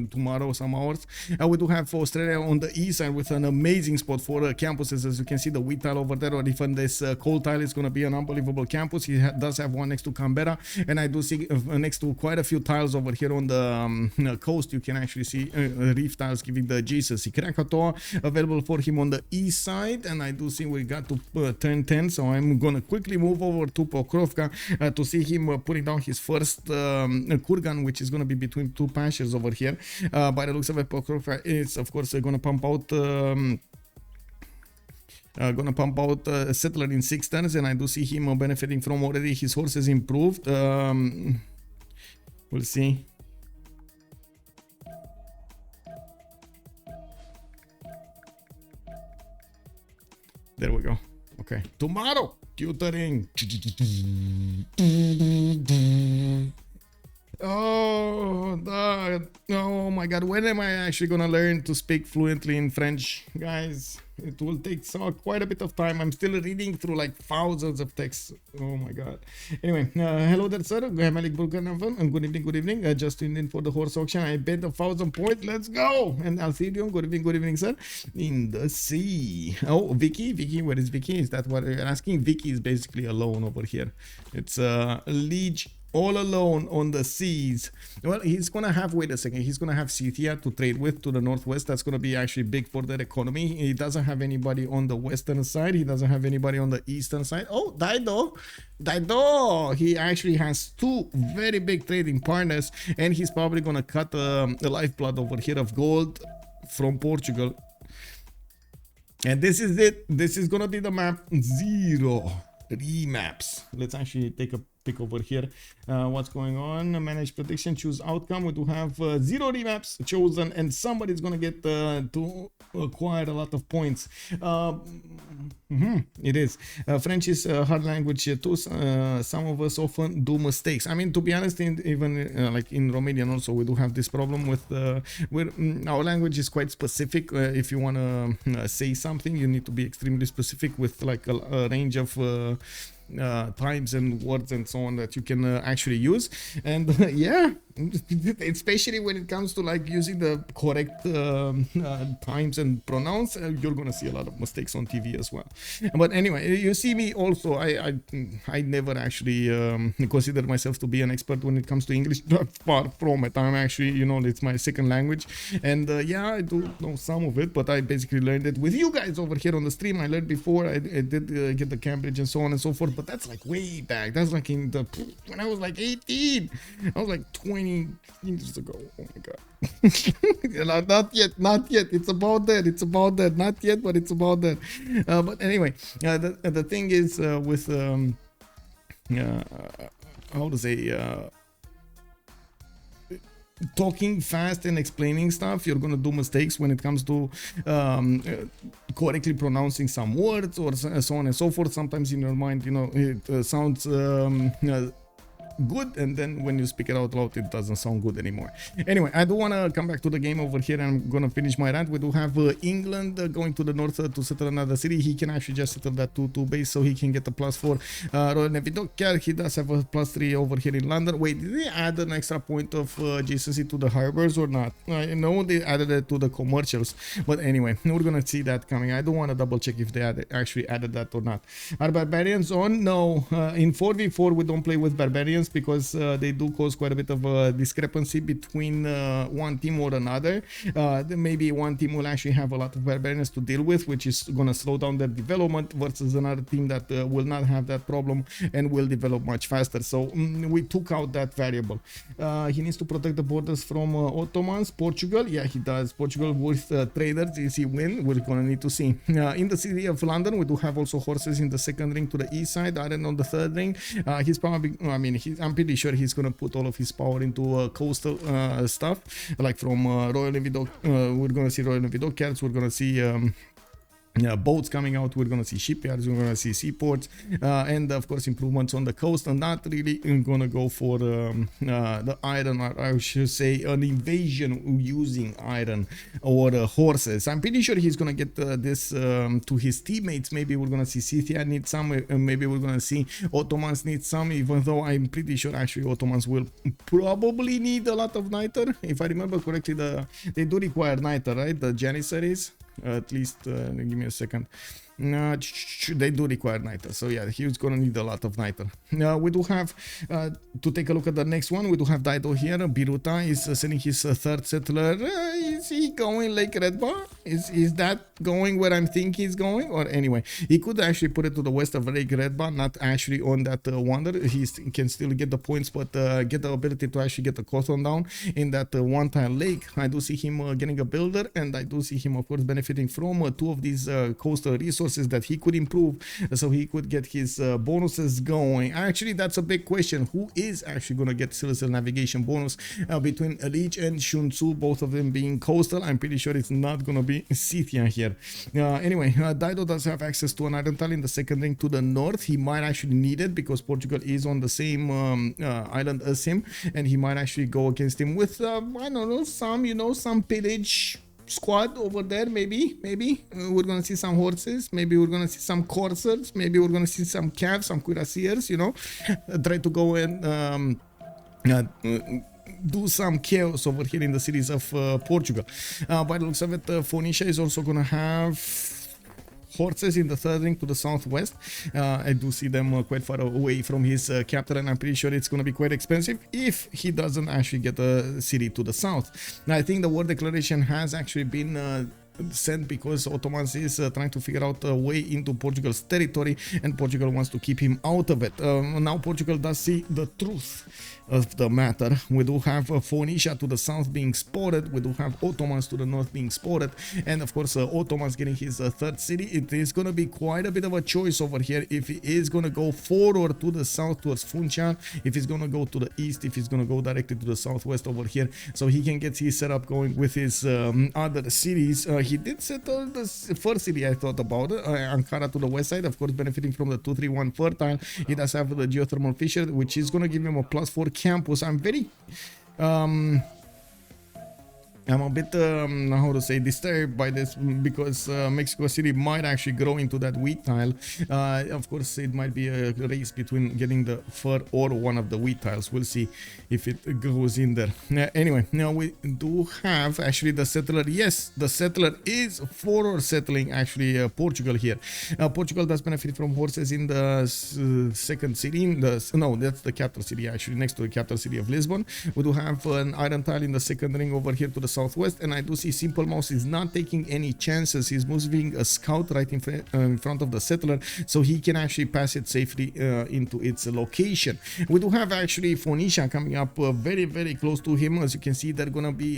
tomorrow some hours. We do have Australia on the east side with an amazing spot for campuses. As you can see, the wheat tile over there, or even this coal tile is going to be an unbelievable campus. He does have one next to Canberra, and I do see next to quite a few tiles over here on the coast. You can actually see reef tiles giving the Jesus Krakatoa available for him on the east side, and I do see we got to 10-10. So I'm going to quickly move over to Pokrovka to see him putting down his first kurgan, which is going to be between two pastures over here. By the looks of it, Pokrovka is of course going to pump out a settler in 6 turns, and I do see him benefiting from already his horses improved. We'll see. There we go. Okay, tomorrow tutoring. Oh my god, when am I actually gonna learn to speak fluently in French, guys? It will take quite a bit of time. I'm still reading through like thousands of texts. Oh my god. Anyway, hello there, sir. Good evening. Just tuned in for the horse auction. I bet 1,000 points. Let's go. And Alcidium, good evening, sir. In the sea. Oh, Vicky, where is Vicky? Is that what you're asking? Vicky is basically alone over here. It's Lege, all alone on the seas. Well, he's gonna have, wait a second, he's gonna have Scythia to trade with to the northwest. That's gonna be actually big for their economy. He doesn't have anybody on the western side. He doesn't have anybody on the eastern side. Oh, Dido, he actually has 2 very big trading partners, and he's probably gonna cut the lifeblood over here of gold from Portugal. And this is it. This is gonna be the map 0 remaps. Let's actually take a pick over here. What's going on? Manage prediction, choose outcome. We do have 0 remaps chosen, and somebody's gonna get to acquire a lot of points. It is. French is a hard language too. Some of us often do mistakes. I mean, to be honest, even like in Romanian also, we do have this problem with where our language is quite specific. If you want to say something, you need to be extremely specific with like a range of times and words and so on that you can actually use. And yeah, especially when it comes to like using the correct times and pronouns, you're gonna see a lot of mistakes on TV as well. But anyway, you see me also, I never actually consider myself to be an expert when it comes to English. Far from it. I'm actually, you know, it's my second language, and yeah, I do know some of it, but I basically learned it with you guys over here on the stream. I learned before. I did get the Cambridge and so on and so forth, but that's like way back. That's like in the when I was like 18. I was like 20 many years ago. Oh my god. Not yet. It's about that. Not yet, but it's about that. But anyway, the thing is with how to say, talking fast and explaining stuff, you're gonna do mistakes when it comes to correctly pronouncing some words or so on and so forth. Sometimes in your mind, you know, it sounds good, and then when you speak it out loud, it doesn't sound good anymore. Anyway, I do want to come back to the game over here, and I'm gonna finish my rant. We do have England going to the north to settle another city. He can actually just settle that 2-2 base, so he can get a +4 Royal Navy Dockyard. He does have a +3 over here in London. Wait, did they add an extra point of GCC to the harbors or not? I know they added it to the commercials, but anyway, we're gonna see that coming. I don't want to double check if they actually added that or not. Are barbarians on? No. In 4v4 we don't play with barbarians because they do cause quite a bit of a discrepancy between one team or another. Maybe one team will actually have a lot of barbarians to deal with, which is going to slow down their development, versus another team that will not have that problem and will develop much faster. So we took out that variable. He needs to protect the borders from Ottomans. Portugal, yeah, he does. Portugal with traders, is he win? We're going to need to see. In the city of London, we do have also horses in the second ring to the east side, iron on the third ring. He's probably, I mean, I'm pretty sure he's gonna put all of his power into coastal stuff, like from Royal Navy we're gonna see Royal Navy Dockyards, we're gonna see boats coming out, we're gonna see shipyards, we're gonna see seaports, and of course improvements on the coast. And not really gonna go for the iron, or I should say an invasion using iron or horses. I'm pretty sure he's gonna get this to his teammates. Maybe we're gonna see Scythia need some, maybe we're gonna see Ottomans need some, even though I'm pretty sure actually Ottomans will probably need a lot of niter. If I remember correctly, they do require niter, right? The Janissaries. At least give me a second. They do require niter, so yeah, he's gonna need a lot of niter. We do have to take a look at the next one. We do have Dido here. Biruta is sending his third settler. Is he going Lake Red Bar? Is that going where I'm thinking he's going? Or anyway, he could actually put it to the west of Lake Red Bar, not actually on that wonder. He can still get the points, but get the ability to actually get the cost on down in that one tile lake. I do see him getting a builder, and I do see him of course benefiting from two of these coastal resources that he could improve, so he could get his bonuses going. Actually, that's a big question. Who is actually going to get Celestial Navigation bonus between Lege and Sun-Tzu, both of them being coastal? I'm pretty sure it's not going to be Scythia here. Anyway, Dido does have access to an iron tile in the second ring to the north. He might actually need it because Portugal is on the same island as him, and he might actually go against him with I don't know, some pillage squad over there. Maybe we're gonna see some horses, maybe we're gonna see some coursers, maybe we're gonna see some calves, some cuirassiers, try to go and do some chaos over here in the cities of Portugal. By the looks of it, Phoenicia is also gonna have horses in the third ring to the southwest. I do see them quite far away from his capital, and I'm pretty sure it's going to be quite expensive if he doesn't actually get a city to the south. Now, I think the war declaration has actually been sent because Ottomans is trying to figure out a way into Portugal's territory, and Portugal wants to keep him out of it. Now Portugal does see the truth of the matter. We do have Phoenicia to the south being spotted, we do have Ottomans to the north being spotted, and of course Ottomans getting his third city. It is going to be quite a bit of a choice over here if he is going to go forward to the south towards Funchal, if he's going to go to the east, if he's going to go directly to the southwest over here, so he can get his setup going with his other cities. He did settle the first city I thought about, Ankara to the west side, of course benefiting from the 231 fertile. He does have the geothermal fissure, which is going to give him a +4 campus. I'm very I'm a bit, how to say, disturbed by this because Mexico City might actually grow into that wheat tile. Of course, it might be a race between getting the fur or one of the wheat tiles. We'll see if it goes in there. Anyway, now we do have actually the settler. Yes, the settler is for settling actually Portugal here. Portugal does benefit from horses in the second city. No, that's the capital city actually, next to the capital city of Lisbon. We do have an iron tile in the second ring over here to the southwest, and I do see Simple Mouse is not taking any chances. He's moving a scout right in front of the settler, so he can actually pass it safely into its location. We do have actually Phoenicia coming up very close to him. As you can see, they're gonna be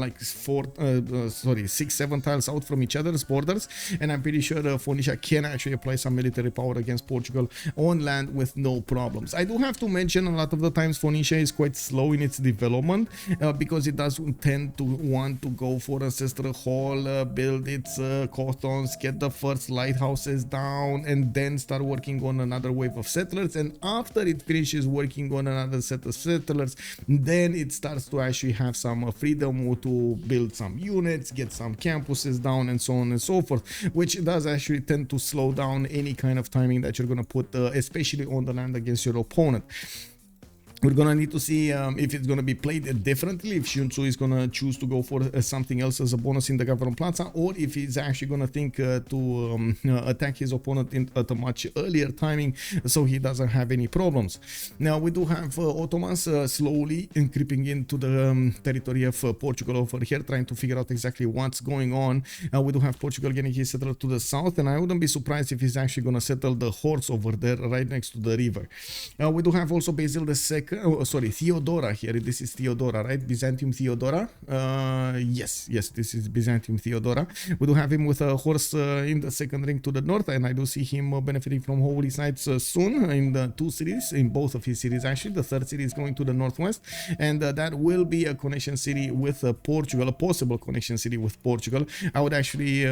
like 6-7 tiles out from each other's borders, and I'm pretty sure Phoenicia can actually apply some military power against Portugal on land with no problems. I do have to mention a lot of the times Phoenicia is quite slow in its development because it does tend to want to go for Ancestral Hall, build its costons, get the first lighthouses down, and then start working on another wave of settlers. And after it finishes working on another set of settlers, then it starts to actually have some freedom to build some units, get some campuses down, and so on and so forth, which does actually tend to slow down any kind of timing that you're going to put, especially on the land against your opponent. We're gonna need to see if it's gonna be played differently, if Sun-Tzu is gonna choose to go for something else as a bonus in the Government Plaza, or if he's actually gonna think to attack his opponent at a much earlier timing, so he doesn't have any problems. Now we do have Ottomans slowly creeping into the territory of Portugal over here, trying to figure out exactly what's going on. We do have Portugal getting his settler to the south, and I wouldn't be surprised if he's actually gonna settle the horse over there right next to the river. We do have also Basil II. Oh, sorry, Theodora here. This is Theodora, right? Byzantium Theodora. Yes, this is Byzantium Theodora. We do have him with a horse in the second ring to the north, and I do see him benefiting from holy sites soon in the two cities, in both of his cities actually. The third city is going to the northwest, and that will be a connection city with Portugal, a possible connection city with Portugal. I would actually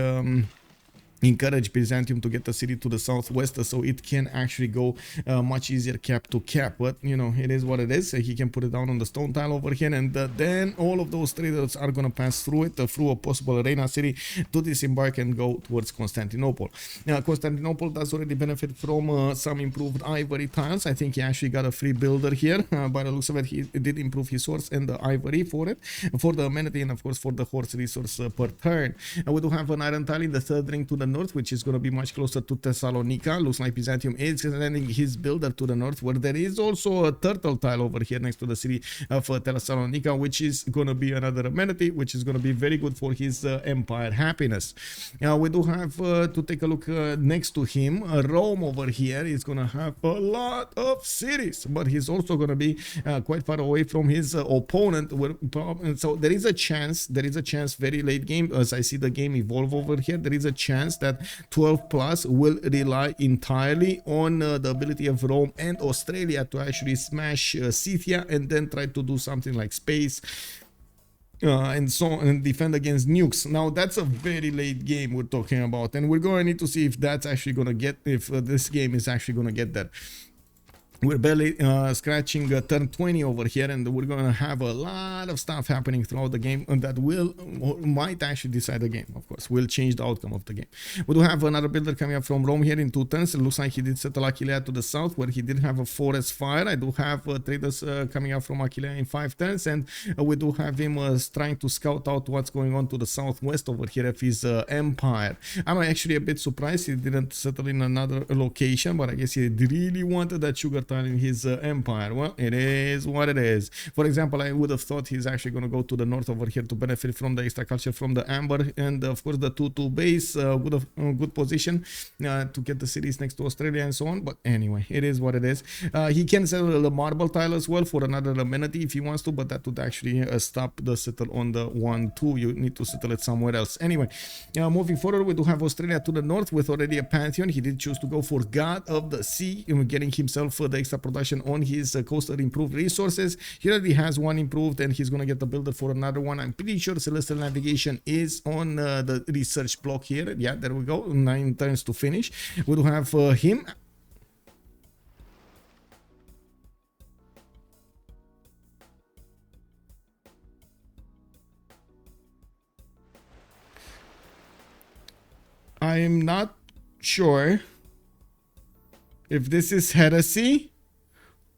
encourage Byzantium to get the city to the southwest, so it can actually go much easier cap to cap. But you know, it is what it is. He can put it down on the stone tile over here, and then all of those traders are gonna pass through it, through a possible arena city, to disembark and go towards Constantinople. Now Constantinople does already benefit from some improved ivory tiles. I think he actually got a free builder here. By the looks of it, he did improve his horse and the ivory for it, for the amenity, and of course for the horse resource per turn. We do have an iron tile in the third ring to the north, which is going to be much closer to Thessalonica. Looks like Byzantium is sending his builder to the north, where there is also a turtle tile over here next to the city of Thessalonica, which is going to be another amenity, which is going to be very good for his empire happiness. We do have to take a look next to him. Rome over here is going to have a lot of cities, but he's also going to be quite far away from his opponent. So there is a chance, very late game, as I see the game evolve over here, there is a chance that 12 plus will rely entirely on the ability of Rome and Australia to actually smash Scythia, and then try to do something like space and so on, and defend against nukes. Now that's a very late game we're talking about, and we're going to need to see if that's actually going to get, if this game is actually going to get that. We're barely scratching turn 20 over here, and we're going to have a lot of stuff happening throughout the game, and that might actually decide the game. Of course, will change the outcome of the game. We do have another builder coming up from Rome here in 2 turns. It looks like he did settle Aquileia to the south, where he did have a forest fire. I do have traders coming up from Aquileia in 5 turns, and we do have him trying to scout out what's going on to the southwest over here of his empire. I'm actually a bit surprised he didn't settle in another location, but I guess he really wanted that sugar tile in his empire. Well, it is what it is. For example, I would have thought he's actually going to go to the north over here to benefit from the extra culture from the amber, and of course the 2-2 base would have good position to get the cities next to Australia and so on. But anyway, it is what it is. He can settle the marble tile as well for another amenity if he wants to, but that would actually stop the settle on the 1-2. You need to settle it somewhere else. Anyway, moving forward, we do have Australia to the north with already a pantheon. He did choose to go for God of the Sea, getting himself the extra production on his coastal improved resources. He already has one improved, and he's going to get the builder for another one. I'm pretty sure Celestial Navigation is on the research block here. Yeah, there we go. 9 turns to finish. We do have him. I'm not sure if this is heresy,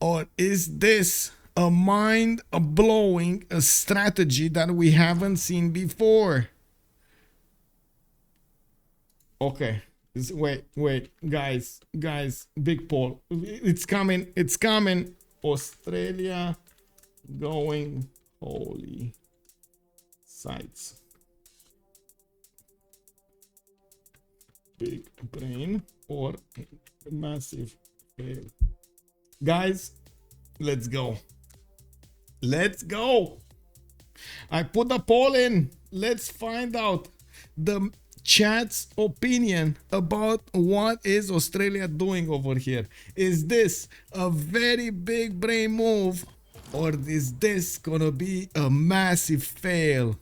or is this a mind-blowing strategy that we haven't seen before? Okay, wait, guys, big poll. It's coming. Australia going holy sites. Big brain or massive fail. Guys, let's go. Let's go. I put a poll in. Let's find out the chat's opinion about what is Australia doing over here. Is this a very big brain move, or is this gonna be a massive fail?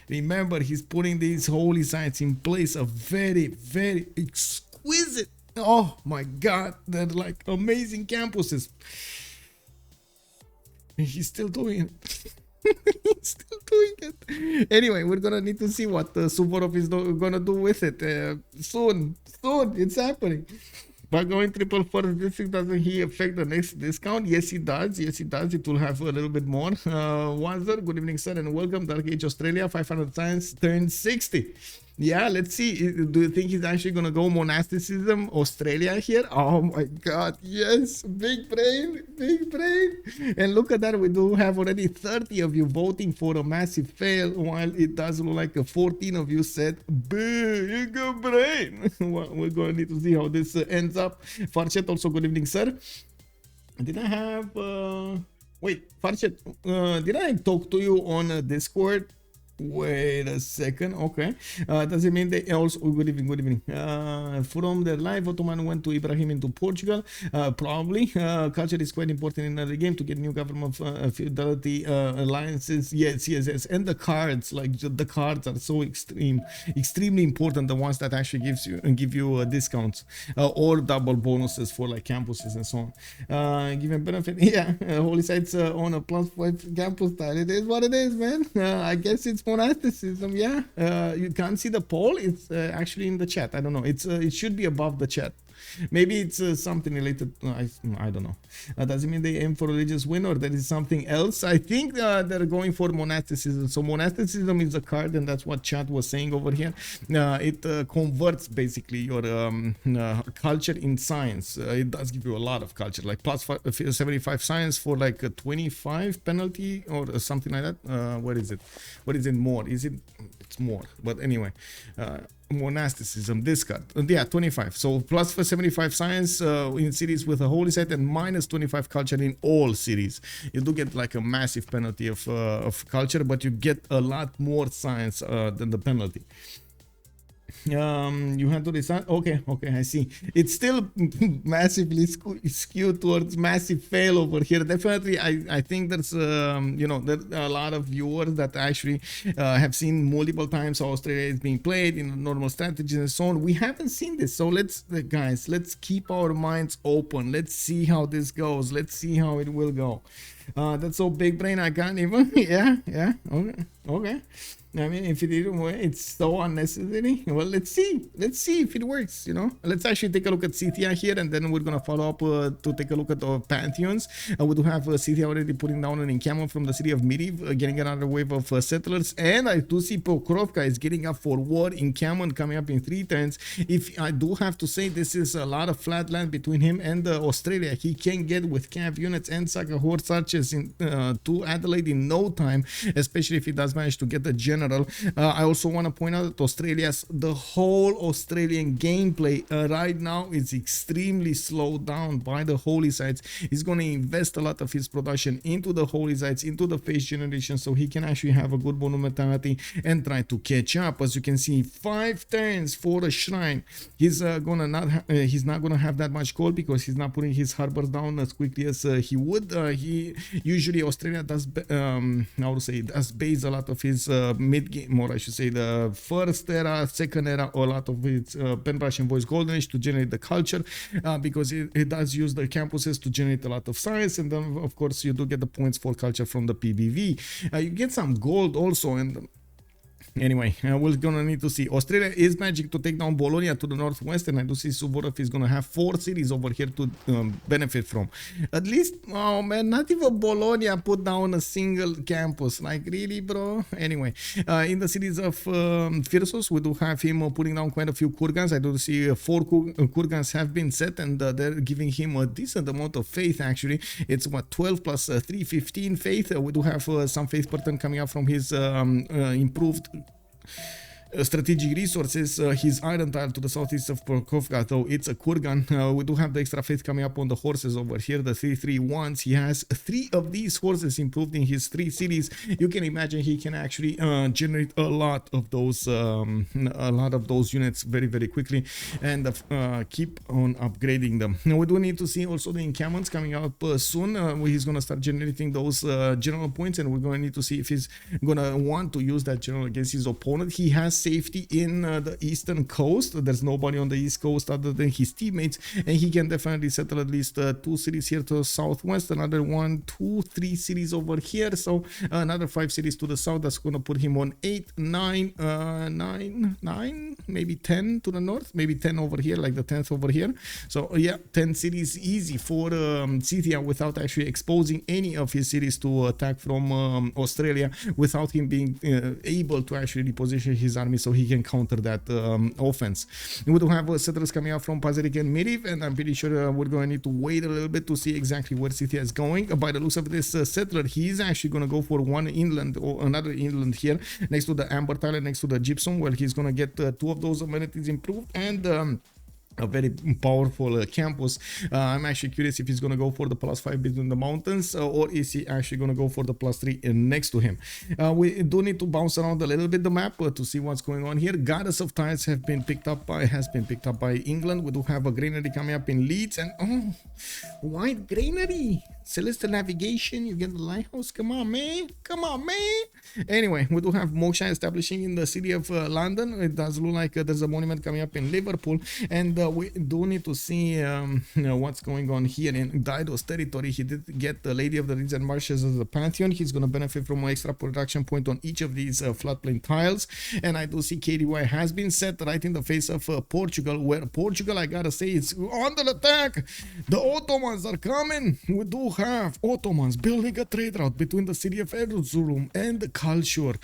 Remember, he's putting these holy sites in place, a very, very exquisite, oh my god, they're like amazing campuses. And he's still doing it. He's still doing it. Anyway, we're gonna need to see what Suvorov is gonna do with it soon. It's happening. By going triple force, this thing, doesn't he affect the next discount? Yes, it does. Yes, it does. It will have a little bit more. Wanzer, good evening, sir, and welcome. Dark Age Australia, 500 science turned 60. Yeah, let's see. Do you think he's actually gonna go monasticism Australia here? Oh my god, yes. Big brain, big brain. And look at that, we do have already 30 of you voting for a massive fail, while it does look like 14 of you said big brain. Well, we're gonna need to see how this ends up. Farchet, also good evening, sir. Did I have wait, Farchet, did I talk to you on Discord? Wait a second. Okay. Does it mean they also good evening. From their life, Ottoman went to Ibrahim into Portugal. Probably. Culture is quite important in the game to get new government feudality alliances. Yes. And the cards, like the cards are so extremely important. The ones that actually give you discounts or double bonuses for like campuses and so on. Given benefit, yeah. Holy sites on a +5 campus style. It is what it is, man. I guess it's monasticism. Yeah, you can't see the poll. It's actually in the chat. I don't know. It should be above the chat. Maybe it's something related. I don't know. Does it mean they aim for religious win, or there is something else? I think they're going for monasticism. So monasticism is a card, and that's what chat was saying over here. It converts basically your culture in science. It does give you a lot of culture, like plus 75 science for like a 25 penalty or something like that. What is it? What is it more? Is it? It's more. But anyway. Monasticism, this card, yeah, 25. So plus for 75 science in cities with a holy site, and minus 25 culture in all cities. You do get like a massive penalty of culture, but you get a lot more science than the penalty. You had to decide. Okay, I see. It's still massively skewed towards massive fail over here. Definitely, I think there's you know, there are a lot of viewers that actually have seen multiple times how Australia is being played in normal strategies and so on. We haven't seen this, so let's guys, let's keep our minds open. Let's see how this goes. Let's see how it will go. That's so big brain, I can't even. Yeah, okay. I mean, if it didn't work, it's so unnecessary. Well, let's see if it works, you know. Let's actually take a look at Scythia here, and then we're gonna follow up to take a look at the pantheons. We do have Scythia already putting down an encampment from the city of Miriv, getting another wave of settlers, and I do see Pokrovka is getting up for war encampment coming up in 3 turns. If I do have to say, this is a lot of flat land between him and Australia. He can get with cav units and Saga horse archers to Adelaide in no time, especially if he does manage to get the general. I also want to point out that the whole Australian gameplay right now is extremely slowed down by the holy sites. He's going to invest a lot of his production into the holy sites, into the phase generation, so he can actually have a good monumentality and try to catch up. As you can see, 5 turns for a shrine. He's not gonna have that much gold because he's not putting his harbors down as quickly as he would. He usually, Australia does does base a lot of his mid-game, or I should say the first era, second era, a lot of its Pen Russian Voice Golden Age to generate the culture, because it does use the campuses to generate a lot of science, and then of course you do get the points for culture from the PBV. You get some gold also, and Anyway, we're gonna need to see. Australia is magic to take down Bologna to the northwest, and I do see Suvorov is gonna have 4 cities over here to benefit from. At least, oh man, not even Bologna put down a single campus. Like, really, bro? Anyway, in the cities of Phyrsos, we do have him putting down quite a few kurgans. I do see 4 kurgans have been set, and they're giving him a decent amount of faith, actually. It's what, 12 plus 3, 15 faith. We do have some faith pattern coming up from his improved strategic resources. His iron tile to the southeast of Portugal, though it's a kurgan. We do have the extra faith coming up on the horses over here, the 3-3-1s. He has 3 of these horses improved in his 3 cities. You can imagine he can actually generate a lot of those units very, very quickly, and keep on upgrading them. Now we do need to see also the encampments coming up soon. He's gonna start generating those general points, and we're gonna need to see if he's gonna want to use that general against his opponent. He has safety in the eastern coast. There's nobody on the east coast other than his teammates, and he can definitely settle at least 2 cities here to the southwest, another 1, 2, 3 cities over here, so another 5 cities to the south. That's going to put him on 8, 9, 9, maybe 10 to the north, maybe 10 over here, like the 10th over here. So yeah, 10 cities easy for Scythia without actually exposing any of his cities to attack from Australia, without him being able to actually reposition his army so he can counter that offense. We do have settlers coming out from Pazeric and Miriv, and I'm pretty sure we're going to need to wait a little bit to see exactly where Scythia is going. By the looks of this settler, he is actually going to go for one inland or another inland here next to the amber tile and next to the gypsum, where he's going to get 2 of those amenities improved and a very powerful campus. I'm actually curious if he's going to go for the +5 between the mountains, or is he actually going to go for the +3 next to him. We do need to bounce around a little bit the map to see what's going on here. Goddess of Tides has been picked up by England. We do have a granary coming up in Leeds, and white granary, celestial navigation. You get the lighthouse. Come on, man. Anyway, we do have Moksha establishing in the city of London. It does look like there's a monument coming up in Liverpool, and we do need to see what's going on here in Dido's territory. He did get the Lady of the Reeds and Marshes as a pantheon. He's going to benefit from an extra production point on each of these floodplain tiles, and I do see KDY has been set right in the face of Portugal, where Portugal, I gotta say, it's under attack. The Ottomans are coming. We do have Ottomans building a trade route between the city of Erzurum and Kalshur.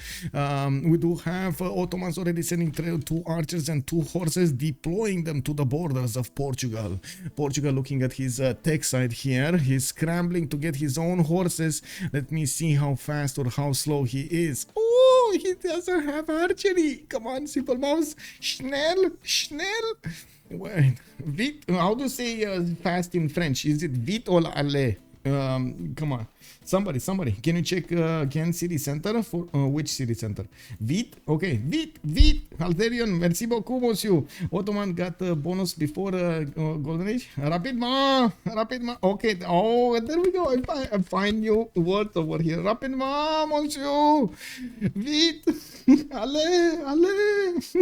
We do have Ottomans already sending 2 archers and 2 horses, deploying them to the borders of Portugal. Portugal looking at his tech side here. He's scrambling to get his own horses. Let me see how fast or how slow he is. Oh, he doesn't have archery. Come on, simple mouse. Schnell. Wait, vite. How do you say fast in French? Is it vite or aller? Come on, somebody, can you check again city center for which city center? Vite, okay, vite, Alterion, merci beaucoup, monsieur. Ottoman got a bonus before Golden Age. Rapidement, okay, oh, there we go. I find new words over here. Rapidement, monsieur, vite, allez.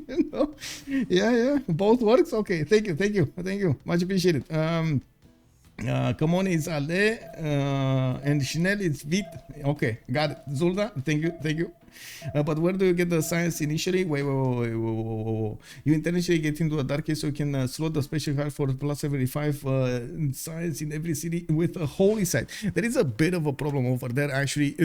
You know? Yeah, both works. Okay, thank you, much appreciated. Come on, it's Ale, and Chanel is Vite. Okay, got it. Zulda, thank you. But where do you get the science initially? Wait. You intentionally get into a dark age so you can slot the special card for +75 science in every city with a holy site. There is a bit of a problem over there, actually,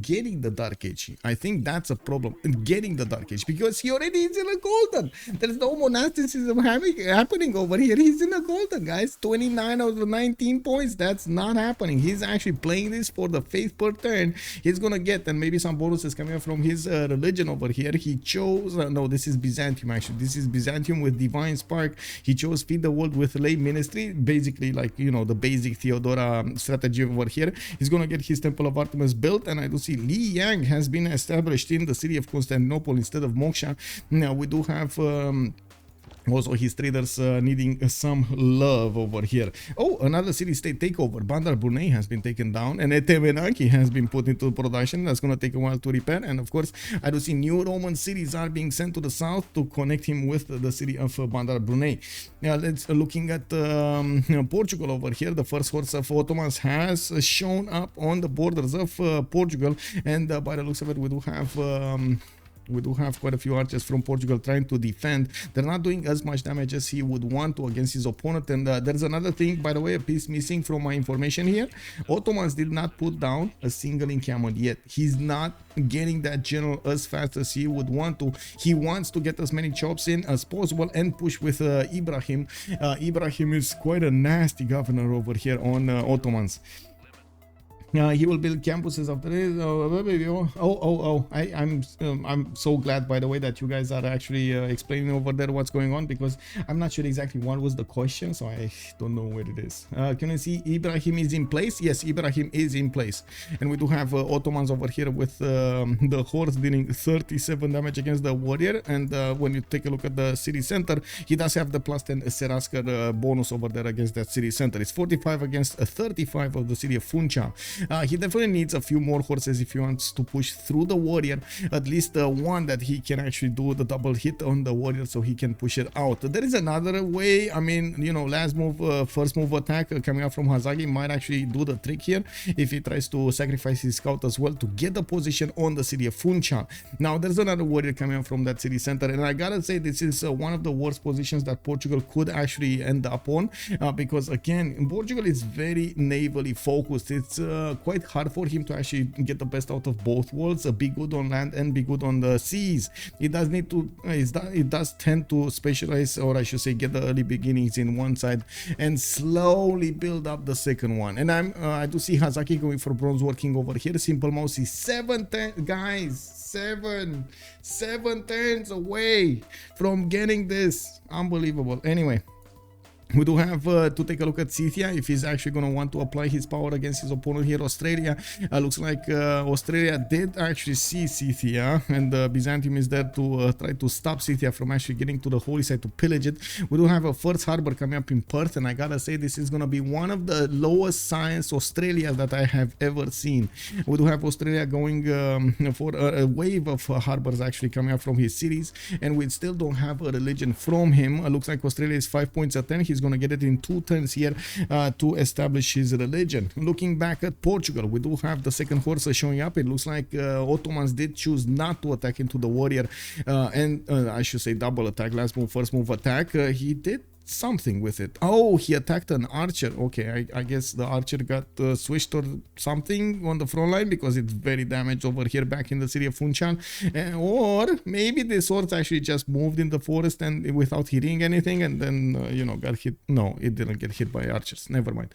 getting the dark age. I think that's a problem, getting the dark age, because he already is in a golden. There's no monasticism happening over here. He's in a golden, guys. 29 out of 19 points. That's not happening. He's actually playing this for the faith per turn. He's gonna get, and maybe some bonuses coming from his religion over here. He chose no, this is Byzantium, actually. This is Byzantium with divine spark. He chose feed the world with lay ministry, basically, like, you know, the basic Theodora strategy over here. He's gonna get his temple of Artemis built, and I do see Li Yang has been established in the city of Constantinople instead of Moksha. Now we do have Also, his traders needing some love over here. Oh, another city-state takeover. Bandar Brunei has been taken down, and Etemenaki has been put into production. That's going to take a while to repair. And of course, I do see new Roman cities are being sent to the south to connect him with the city of Bandar Brunei. Now, let's looking at Portugal over here. The first horse of Ottomans has shown up on the borders of Portugal, and by the looks of it, we do have quite a few archers from Portugal trying to defend. They're not doing as much damage as he would want to against his opponent. And there's another thing, by the way, a piece missing from my information here. Ottomans did not put down a single encampment yet. He's not getting that general as fast as he would want to. He wants to get as many chops in as possible and push with Ibrahim. Ibrahim is quite a nasty governor over here on Ottomans. He will build campuses after this. I'm so glad, by the way, that you guys are actually explaining over there what's going on, because I'm not sure exactly what was the question, so I don't know where it is. Can you see Ibrahim is in place? Yes, Ibrahim is in place, and we do have Ottomans over here with the horse dealing 37 damage against the warrior. And when you take a look at the city center, he does have the plus 10 Serasker bonus over there against that city center. It's 45 against 35 of the city of Funchal. He definitely needs a few more horses if he wants to push through the warrior, at least one that he can actually do the double hit on the warrior so he can push it out. There is another way. I mean, you know, last move, first move attack coming out from Hazaggi might actually do the trick here if he tries to sacrifice his scout as well to get the position on the city of Funchal. Now, there's another warrior coming out from that city center, and I gotta say this is one of the worst positions that Portugal could actually end up on, because again, Portugal is very navally focused. It's quite hard for him to actually get the best out of both worlds, be good on land and be good on the seas. It does need to, it does tend to specialize, or I should say get the early beginnings in one side and slowly build up the second one. And I do see Hazaggi going for bronze working over here. Simple Mouse is 7 guys, 7 turns away from getting this. Unbelievable. Anyway, we do have to take a look at Scythia if he's actually going to want to apply his power against his opponent here. Australia looks like Australia did actually see Scythia, and Byzantium is there to try to stop Scythia from actually getting to the holy site to pillage it. We do have a first harbor coming up in Perth, and I gotta say this is going to be one of the lowest science Australia that I have ever seen. We do have Australia going for a wave of harbors actually coming up from his cities, and we still don't have a religion from him. Looks like Australia is 5 points at 10. He's going to get it in 2 turns here to establish his religion. Looking back at Portugal, we do have the second horse showing up. It looks like Ottomans did choose not to attack into the warrior, and I should say double attack, last move, first move attack. He did something with it. Oh, he attacked an archer. Okay, I guess the archer got switched or something on the front line, because it's very damaged over here back in the city of Funchal. Or maybe the swords actually just moved in the forest and without hitting anything, and then you know, got hit. No, it didn't get hit by archers. Never mind.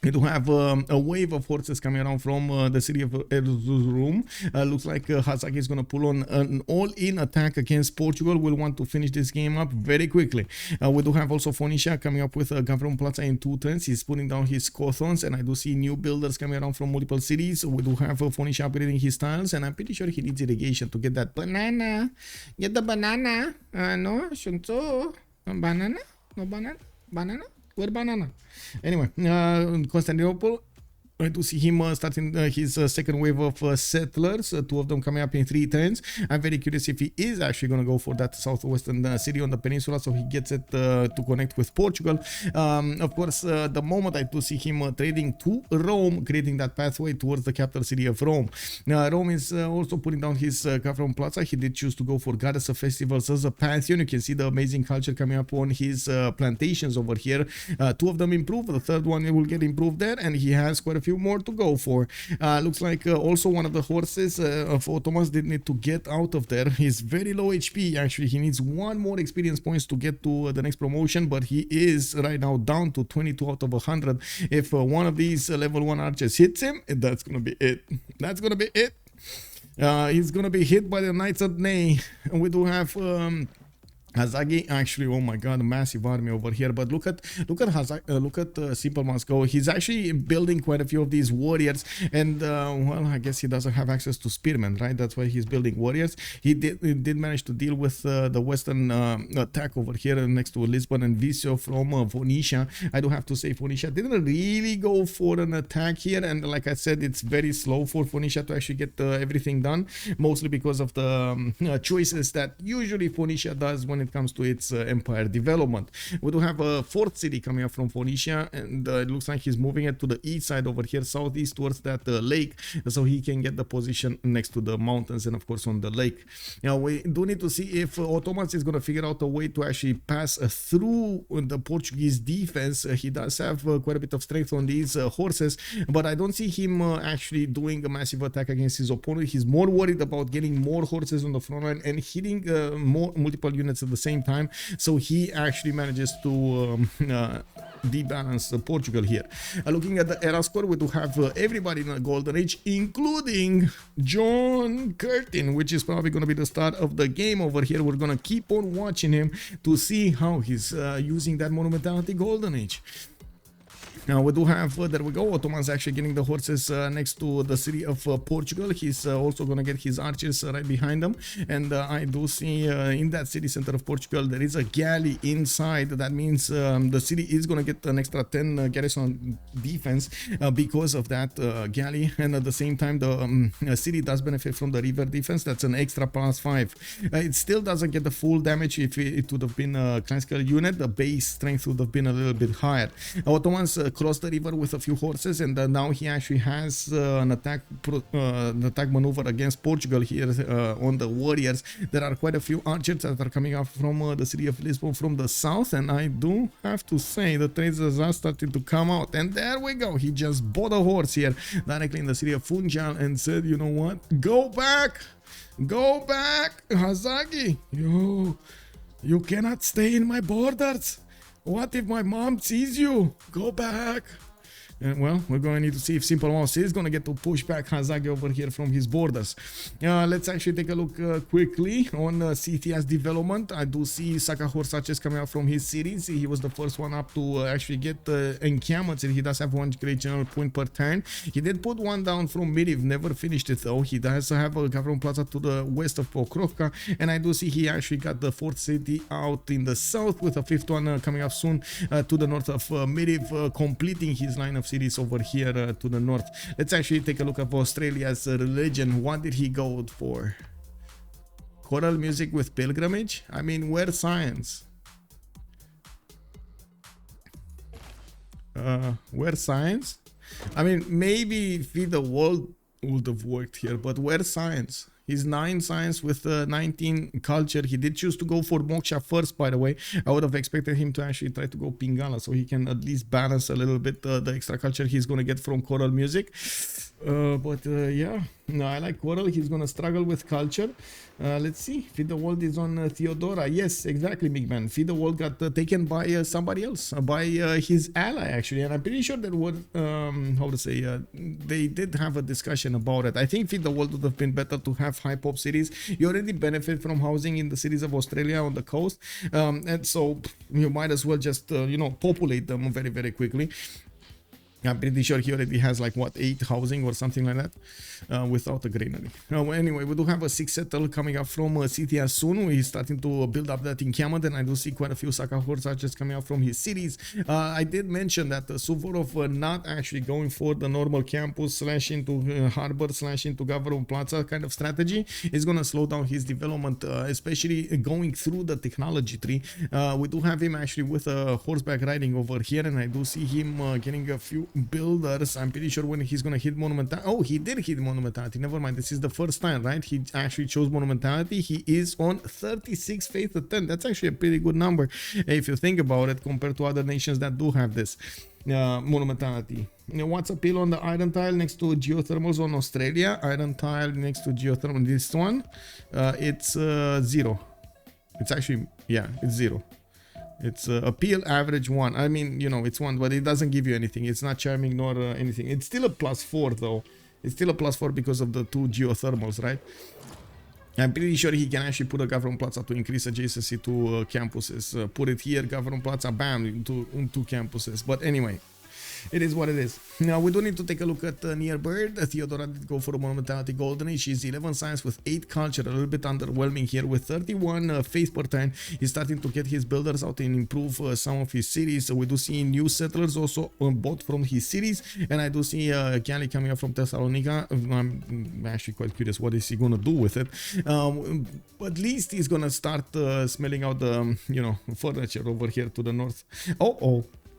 We do have a wave of horses coming around from the city of Erzurum. Looks like Hazaggi is going to pull on an all-in attack against Portugal. We'll want to finish this game up very quickly. We do have also Phoenicia coming up with Gavron Plaza in 2 turns. He's putting down his Cothons, and I do see new builders coming around from multiple cities. We do have Phoenicia upgrading his tiles, and I'm pretty sure he needs irrigation to get that banana. Get the banana. No, Sun-Tzu. Banana? No banana? Banana? Where banana? Anyway, Constantinople, I do see him starting his second wave of settlers, 2 of them coming up in 3 turns. I'm very curious if he is actually going to go for that southwestern city on the peninsula, so he gets it to connect with Portugal. Of course, the moment I do see him trading to Rome, creating that pathway towards the capital city of Rome. Rome is also putting down his Gavron Plaza. He did choose to go for goddess of festivals as a pantheon. You can see the amazing culture coming up on his plantations over here. 2 of them improved, the third one will get improved there, and he has quite a few more to go for. Looks like also one of the horses of Ottomans did need to get out of there. He's very low HP. Actually, he needs 1 more experience points to get to the next promotion, but he is right now down to 22 out of 100. If one of these level 1 archers hits him, that's gonna be it. That's gonna be it. He's gonna be hit by the Knights of Ney. And we do have Hazaggi actually, oh my god, a massive army over here. But look at Simple Moscow. He's actually building quite a few of these warriors, and well, I guess he doesn't have access to spearmen, right? That's why he's building warriors. He did manage to deal with the western attack over here next to Lisbon and Visio from Phoenicia. I do have to say Phoenicia didn't really go for an attack here, and like I said, it's very slow for Phoenicia to actually get everything done, mostly because of the choices that usually Phoenicia does when it comes to its empire development. We do have a fourth city coming up from Phoenicia, and it looks like he's moving it to the east side over here, southeast towards that lake, so he can get the position next to the mountains and of course on the lake. Now we do need to see if Ottomans is going to figure out a way to actually pass through the Portuguese defense. He does have quite a bit of strength on these horses, but I don't see him actually doing a massive attack against his opponent. He's more worried about getting more horses on the front line and hitting multiple units at the same time, so he actually manages to debalance Portugal here. Looking at the era score, we do have everybody in the golden age, including John Curtin, which is probably going to be the start of the game over here. We're going to keep on watching him to see how he's using that monumentality golden age. Now we do have, there we go, Ottomans actually getting the horses next to the city of Portugal. He's also going to get his archers right behind them. And I do see in that city center of Portugal, there is a galley inside. That means the city is going to get an extra 10 garrison defense because of that galley. And at the same time, the city does benefit from the river defense. That's an extra +5. It still doesn't get the full damage. If it would have been a classical unit, the base strength would have been a little bit higher. Ottomans cross the river with a few horses, and now he actually has an attack maneuver against Portugal here on the warriors. There are quite a few archers that are coming up from the city of Lisbon from the south, and I do have to say the traders are starting to come out. And there we go, he just bought a horse here directly in the city of Funchal and said, you know what, go back, Hazaggi, you cannot stay in my borders. What if my mom sees you? Go back. And well, we're going to need to see if Simple Mouse is going to get to push back Hazaggi over here from his borders. Let's actually take a look quickly on Scythia's development. I do see Saka horse archers coming out from his cities. He was the first one up to actually get encampments, and he does have one great general point per turn. He did put one down from Midiv, never finished it though. He does have a government plaza to the west of Pokrovka, and I do see he actually got the fourth city out in the south with a fifth one coming up soon to the north of Midiv, completing his line of cities over here to the north. Let's actually take a look at Australia's religion. What did he go for? Choral music with pilgrimage? I mean, where science? Where science? I mean, maybe Feed the World would have worked here, but where science? He's 9 science with 19 culture. He did choose to go for Moksha first, by the way. I would have expected him to actually try to go Pingala, so he can at least balance a little bit the extra culture he's going to get from choral music. Yeah, no, I like choral. He's going to struggle with culture. Let's see. Feed the World is on Theodora. Yes, exactly, big man. Feed the World got taken by somebody else, by his ally, actually. And I'm pretty sure that what, how to say, they did have a discussion about it. I think Feed the World would have been better to have high pop cities. You already benefit from housing in the cities of Australia on the coast. And so you might as well just, you know, populate them very, very quickly. I'm pretty sure he already has like what, 8 housing or something like that without a granary. Anyway, we do have a 6 settle coming up from Scythia soon. He's starting to build up that encampment, and I do see quite a few Saka horse archers coming out from his cities. I did mention that Suvorov not actually going for the normal campus slash into harbor slash into government plaza kind of strategy. Is going to slow down his development, especially going through the technology tree. We do have him actually with a horseback riding over here, and I do see him getting a few builders. I'm pretty sure when he's gonna hit monumentality. Oh, he did hit monumentality. Never mind, this is the first time, right? He actually chose monumentality. He is on 36 faith at 10. That's actually a pretty good number if you think about it, compared to other nations that do have this monumentality. What's appeal on the iron tile next to geothermals on Australia? Iron tile next to geothermal, this one, it's 0. It's actually, yeah, it's 0. It's appeal average 1. I mean, you know, it's 1, but it doesn't give you anything. It's not charming nor anything. It's still a +4 though. It's still a +4 because of the 2 geothermals, right? I'm pretty sure he can actually put a government plaza to increase adjacency to campuses. Put it here, government plaza, bam, into campuses. But anyway, it is what it is. Now we do need to take a look at near bird. Theodora did go for a monumentality golden age. She's 11 science with 8 culture, a little bit underwhelming here with 31 faith per turn. He's starting to get his builders out and improve some of his cities. So we do see new settlers also on both from his cities, and I do see Galley coming up from Thessalonica. I'm actually quite curious what is he gonna do with it. At least he's gonna start smelling out the furniture over here to the north.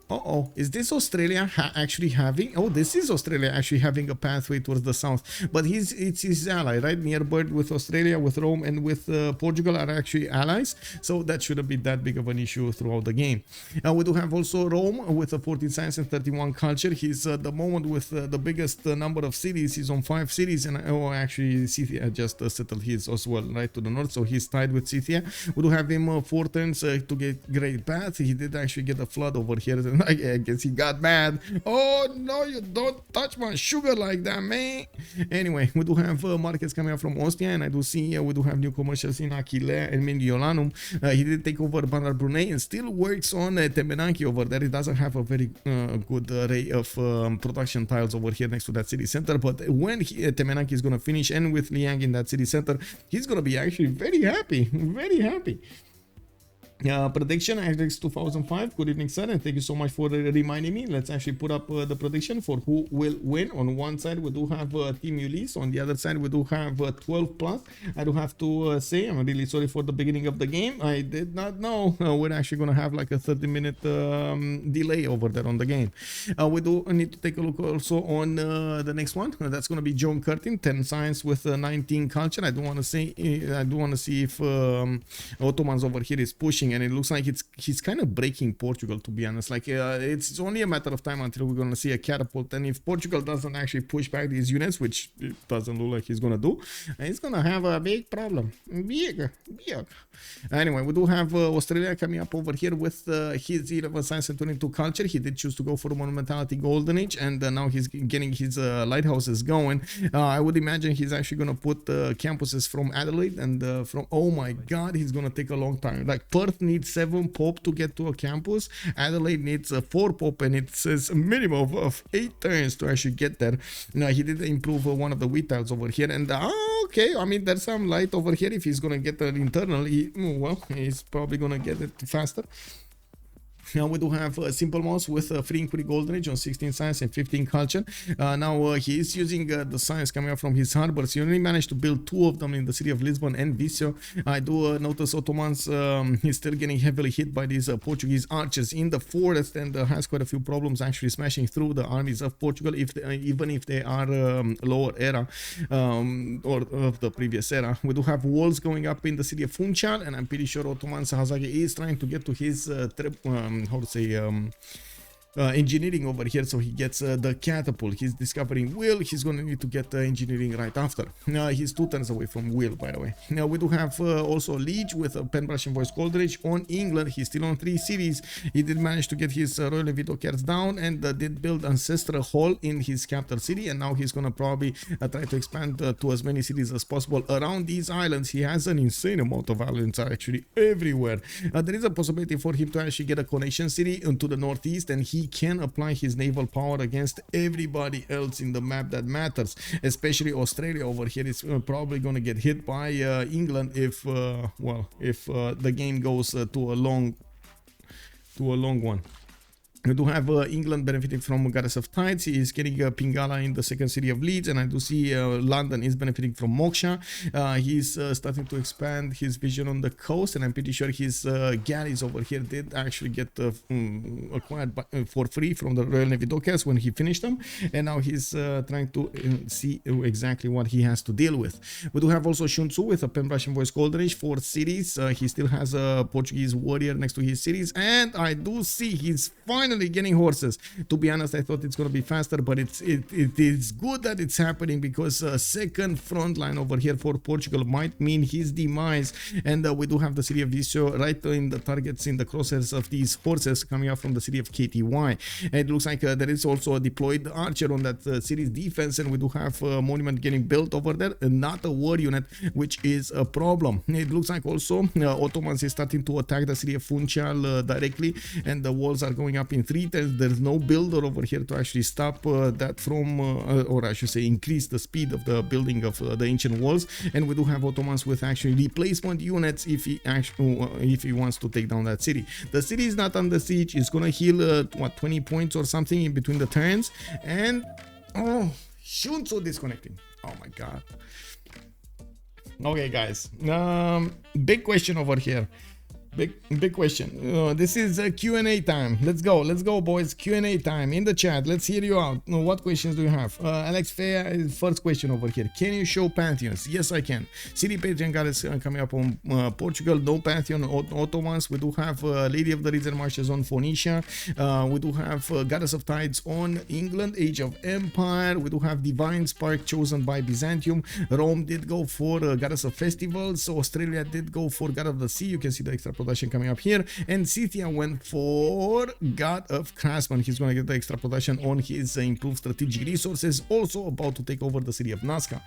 Uh-oh, is this Australia actually having... Oh, this is Australia actually having a pathway towards the south. But it's his ally, right? Nearbird with Australia, with Rome, and with Portugal are actually allies. So that shouldn't be that big of an issue throughout the game. We do have also Rome with a 14 science and 31 culture. He's at the moment with the biggest number of cities. He's on 5 cities. And actually, Scythia just settled his as well, right to the north. So he's tied with Scythia. We do have him 4 turns to get Great Path. He did actually get a flood over here. I guess he got mad. Oh no, you don't touch my sugar like that, man. Anyway, we do have markets coming up from Ostia, and I do see we do have new commercials in Achillea and Mediolanum. He did take over Bandar Brunei and still works on Temenanki over there. He doesn't have a very good array of production tiles over here next to that city center, but when Temenanki is going to finish and with Liang in that city center, he's going to be actually very happy, very happy. Prediction Ajax 2005. Good evening, sir, and thank you so much for reminding me. Let's actually put up the prediction for who will win. On one side we do have Team Ulyss, on the other side we do have 12 plus. I do have to say I'm really sorry for the beginning of the game. I did not know we're actually gonna have like a 30-minute delay over there on the game. We do need to take a look also on the next one. That's gonna be John Curtin, 10 science with 19 culture. I do want to say if Ottomans over here is pushing, and it looks like he's kind of breaking Portugal, to be honest. Like it's only a matter of time until we're gonna see a catapult, and if Portugal doesn't actually push back these units, which it doesn't look like he's gonna do, he's gonna have a big problem. Big. Anyway, we do have Australia coming up over here with his 11 science and 22 culture. He did choose to go for a monumentality golden age, and now he's getting his lighthouses going. I would imagine he's actually gonna put campuses from Adelaide and from, oh my god, he's gonna take a long time. Like Perth needs 7 pop to get to a campus. Adelaide needs 4 pop, and it says a minimum of 8 turns to actually get there. Now he did improve one of the wheat tiles over here, and okay, I mean there's some light over here. If he's gonna get an internal, he's probably gonna get it faster. Now we do have Simple Mouse with free inquiry golden age on 16 science and 15 culture. Now he is using the science coming up from his harbors. He only managed to build 2 of them in the city of Lisbon and Viseu. I do notice Ottomans, he's still getting heavily hit by these Portuguese archers in the forest, and has quite a few problems actually smashing through the armies of Portugal, even if they are lower era or of the previous era. We do have walls going up in the city of Funchal, and I'm pretty sure Ottomans Hazaggi is trying to get to his engineering over here, so he gets the catapult. He's discovering Will. He's gonna need to get engineering right after. He's 2 turns away from Will, by the way. Now we do have also Lege with a pen brush and voice coldridge on England. He's still on 3 cities. He did manage to get his Royal Envido cards down, and did build Ancestral Hall in his capital city, and now he's gonna probably try to expand to as many cities as possible around these islands. He has an insane amount of islands actually everywhere. There is a possibility for him to actually get a connection city into the northeast, and he can apply his naval power against everybody else in the map that matters, especially Australia over here is probably going to get hit by England if the game goes to a long one. We do have England benefiting from Goddess of Tides. He is getting Pingala in the second city of Leeds, and I do see London is benefiting from Moksha. He's starting to expand his vision on the coast, and I'm pretty sure his galleys over here did actually get acquired for free from the Royal Navy dockyards when he finished them, and now he's trying to see exactly what he has to deal with. We do have also Sun-Tzu with a pen brush and voice coldridge, 4 cities. He still has a Portuguese warrior next to his cities, and I do see he's finally finally getting horses. To be honest, I thought it's gonna be faster, but it is good that it's happening, because second front line over here for Portugal might mean his demise. And we do have the city of Viseu right in the targets, in the crosshairs of these horses coming up from the city of KTY. And it looks like there is also a deployed archer on that city's defense, and we do have a monument getting built over there, not a war unit, which is a problem. It looks like also Ottomans is starting to attack the city of Funchal directly, and the walls are going up in 3 turns. There's no builder over here to actually stop that from, or I should say increase the speed of the building of the ancient walls. And we do have Ottomans with actually replacement units if he wants to take down that city. The city is not under siege. It's gonna heal what, 20 points or something in between the turns. And oh, Sun-Tzu disconnecting. Oh my god. Okay, guys, big question over here. Big question. This is a Q&A time. Let's go boys. Q&A time in the chat. Let's hear you out. What questions do you have? Alex Fair, first question over here. Can you show pantheons? Yes, I can. City Patriarch is coming up on Portugal. No pantheon Ottomans. We do have Lady of the Reason Marshes on Phoenicia. We do have Goddess of Tides on England, Age of Empire. We do have Divine Spark chosen by Byzantium. Rome did go for Goddess of Festivals. Australia did go for God of the Sea. You can see the extra production coming up here. And Scythia went for God of Craftsman. He's going to get the extra production on his improved strategic resources. Also about to take over the city of Nazca.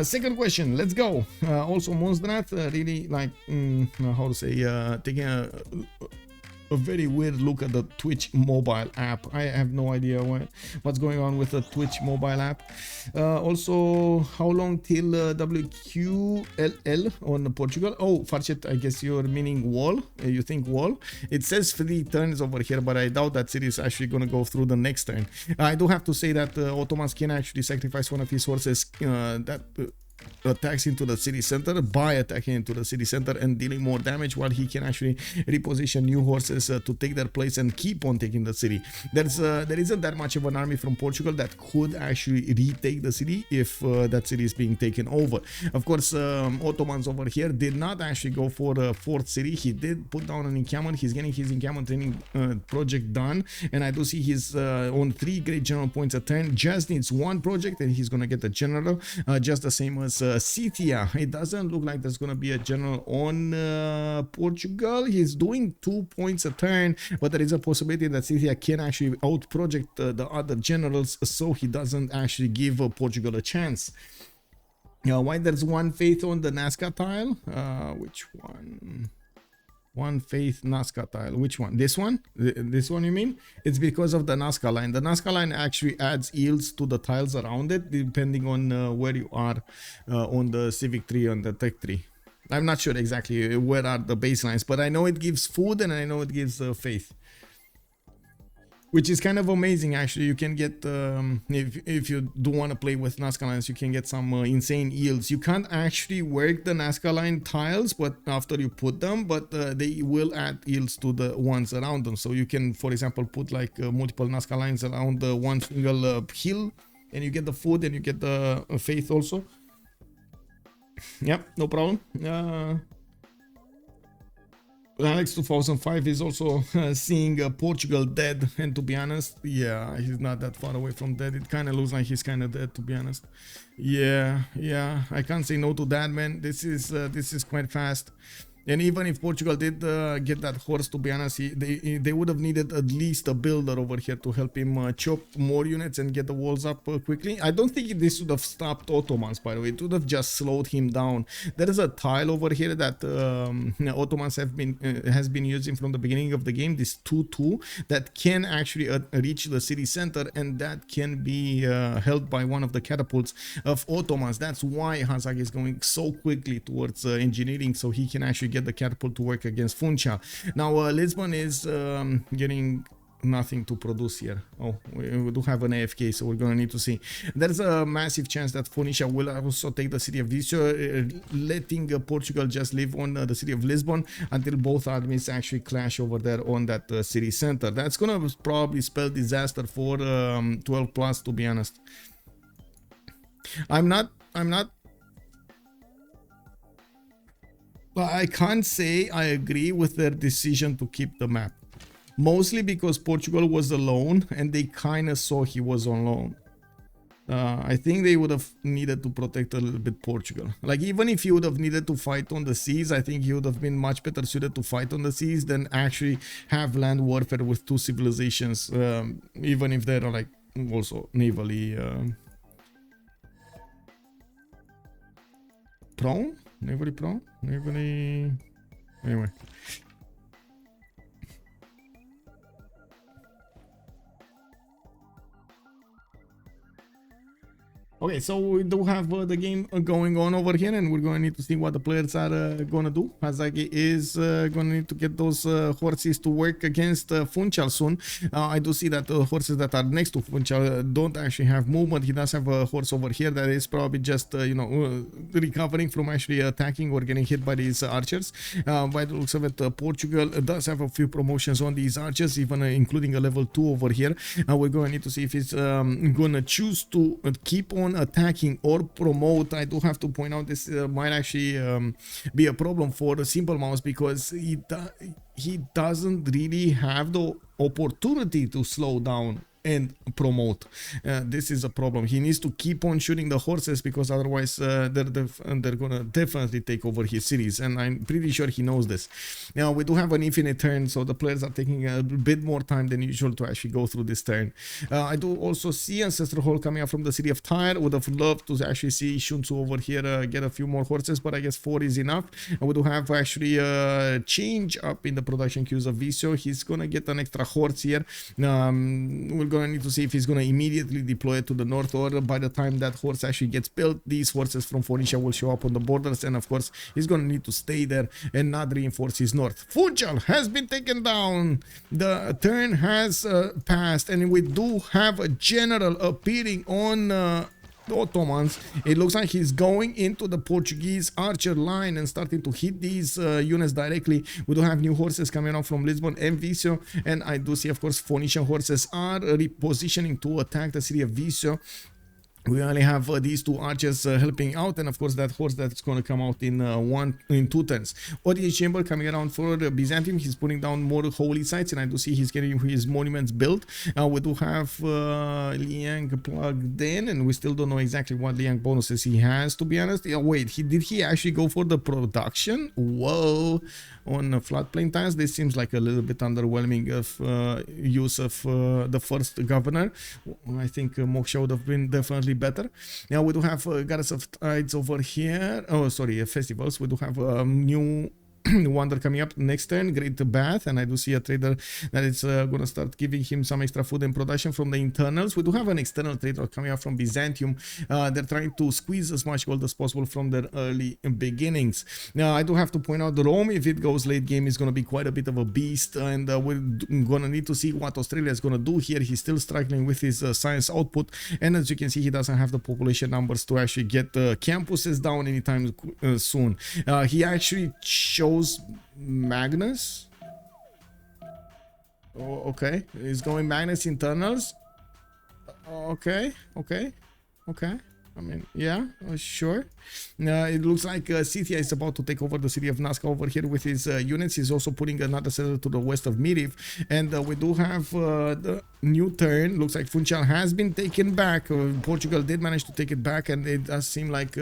Second question, let's go. Also Monstrat really like how to say taking a very weird look at the Twitch mobile app. I have no idea what's going on with the Twitch mobile app. Also, how long till WQLL on Portugal? Oh, Farchet, I guess you're meaning wall. You think wall? It says 3 turns over here, but I doubt that city is actually going to go through the next turn. I do have to say that Ottomans can actually sacrifice one of his horses that attacks into the city center by attacking into the city center and dealing more damage, while he can actually reposition new horses to take their place and keep on taking the city. There isn't that much of an army from Portugal that could actually retake the city if that city is being taken over. Of course, Ottomans over here did not actually go for a 4th city. He did put down an encampment. He's getting his encampment training project done, and I do see he's on 3 great general points a turn. Just needs 1 project and he's gonna get the general, just the same as Scythia. It doesn't look like there's gonna be a general on Portugal. He's doing 2 points a turn, but there is a possibility that Scythia can actually out project the other generals, so he doesn't actually give Portugal a chance. Why there's 1 faith on the Nazca tile? Which one? 1 faith Nazca tile. Which one? This one? This one you mean? It's because of the Nazca line. The Nazca line actually adds yields to the tiles around it, depending on where you are on the civic tree, on the tech tree. I'm not sure exactly where are the baselines, but I know it gives food and I know it gives faith. Which is kind of amazing, actually. You can get, if you do want to play with Nazca lines, you can get some insane yields. You can't actually work the Nazca line tiles, but after you put them, but they will add yields to the ones around them. So you can, for example, put like multiple Nazca lines around the one single hill, and you get the food and you get the faith also. Yep, no problem. Alex 2005 is also seeing Portugal dead, and to be honest, yeah, he's not that far away from dead. It kind of looks like he's kind of dead, to be honest. Yeah, I can't say no to that, man. This is quite fast. And even if Portugal did get that horse, to be honest, they would have needed at least a builder over here to help him chop more units and get the walls up quickly. I don't think this would have stopped Ottomans, by the way. It would have just slowed him down. There is a tile over here that Ottomans has been using from the beginning of the game, this 2-2, that can actually reach the city center, and that can be held by one of the catapults of Ottomans. That's why Hazaggi is going so quickly towards engineering, so he can actually get the catapult to work against Funchal. Now Lisbon is getting nothing to produce here. Oh, we do have an AFK, so we're gonna need to see. There's a massive chance that Phoenicia will also take the city of Viseu, letting Portugal just live on the city of Lisbon until both armies actually clash over there on that city center. That's gonna probably spell disaster for 12 plus, to be honest. I can't say I agree with their decision to keep the map. mostly because Portugal was alone and they kind of saw he was on loan. I think they would have needed to protect a little bit Portugal. Like, even if he would have needed to fight on the seas, I think he would have been much better suited to fight on the seas than actually have land warfare with two civilizations, even if they're like also navally prone? Navally prone? Navally... Anyway. Okay, so we do have the game going on over here, and we're going to need to see what the players are going to do. Hazaggi is going to need to get those horses to work against Funchal soon. I do see that the horses that are next to Funchal don't actually have movement. He does have a horse over here that is probably just, you know, recovering from actually attacking or getting hit by these archers. By the looks of it, Portugal does have a few promotions on these archers, even including a level 2 over here. We're going to need to see if he's going to choose to keep on attacking or promote. I do have to point out this might actually be a problem for the Simple Mouse, because he doesn't really have the opportunity to slow down and promote. This is a problem. He needs to keep on shooting the horses, because otherwise they're gonna definitely take over his cities, and I'm pretty sure he knows this. Now we do have an infinite turn, so the players are taking a bit more time than usual to actually go through this turn. I do also see Ancestral Hall coming up from the city of Tyre. Would have loved to actually see Sun-Tzu over here get a few more horses, but I guess 4 is enough. And we do have actually a change up in the production queues of Visio. He's gonna get an extra horse here. We're going to need to see if he's going to immediately deploy it to the north, or by the time that horse actually gets built, these horses from Phoenicia will show up on the borders, and of course he's going to need to stay there and not reinforce his north. Funchal has been taken down. The turn has passed, and we do have a general appearing on the Ottomans. It looks like he's going into the Portuguese archer line and starting to hit these units directly. We do have new horses coming out from Lisbon and Visio, and I do see, of course, Phoenician horses are repositioning to attack the city of Visio. We only have these two archers helping out, and of course that horse that's going to come out in 2 turns. Audience chamber coming around for Byzantium. He's putting down more holy sites, and I do see he's getting his monuments built. We do have Liang plugged in, and we still don't know exactly what Liang bonuses he has, to be honest. Wait, did he actually go for the production? Whoa. On floodplain tiles, this seems like a little bit underwhelming of use of the first governor. I think Moksha would have been definitely better. Now we do have Goddess of Tides over here. Oh, sorry, festivals. We do have new wonder coming up next turn, Great Bath, and I do see a trader that is gonna start giving him some extra food and production from the internals. We do have an external trader coming up from Byzantium. They're trying to squeeze as much gold as possible from their early beginnings. Now I do have to point out the Rome, if it goes late game, is gonna be quite a bit of a beast, and we're gonna need to see what Australia is gonna do here. He's still struggling with his science output, and as you can see, he doesn't have the population numbers to actually get campuses down anytime soon. He actually shows Magnus. Oh, okay, he's going Magnus internals. Okay. I mean, yeah, sure. It looks like Scythia is about to take over the city of Nazca over here with his units. He's also putting another settler to the west of Miriv. And we do have the new turn. Looks like Funchal has been taken back. Portugal did manage to take it back, and it does seem like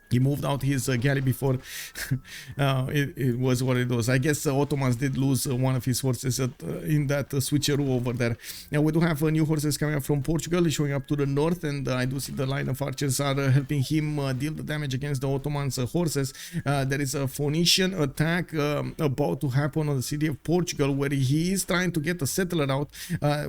he moved out his galley before it was what it was. I guess the Ottomans did lose one of his horses in that switcheroo over there. Now we do have new horses coming up from Portugal, showing up to the north, and I do see the line of archers are helping him deal the damage against the Ottomans horses. There is a Phoenician attack about to happen on the city of Portugal, where he is trying to get a settler out.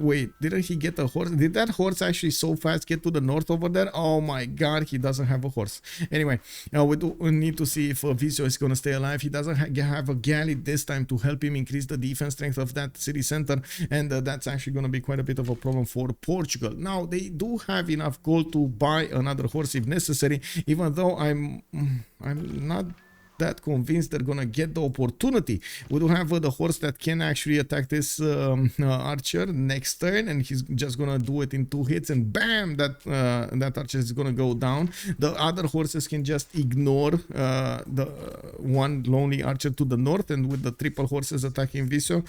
Wait, didn't he get a horse? Did that horse actually so fast get to the north over there? Oh my god, he doesn't have a horse. Anyway, we need to see if Visio is going to stay alive. He doesn't have a galley this time to help him increase the defense strength of that city center, and that's actually going to be quite a bit of a problem for Portugal. Now they do have enough gold to buy another horse if necessary, even though I'm not that convinced they're gonna get the opportunity. We do have the horse that can actually attack this archer next turn, and he's just gonna do it in 2 hits, and bam, that archer is gonna go down. The other horses can just ignore the one lonely archer to the north, and with the triple horses attacking Visio,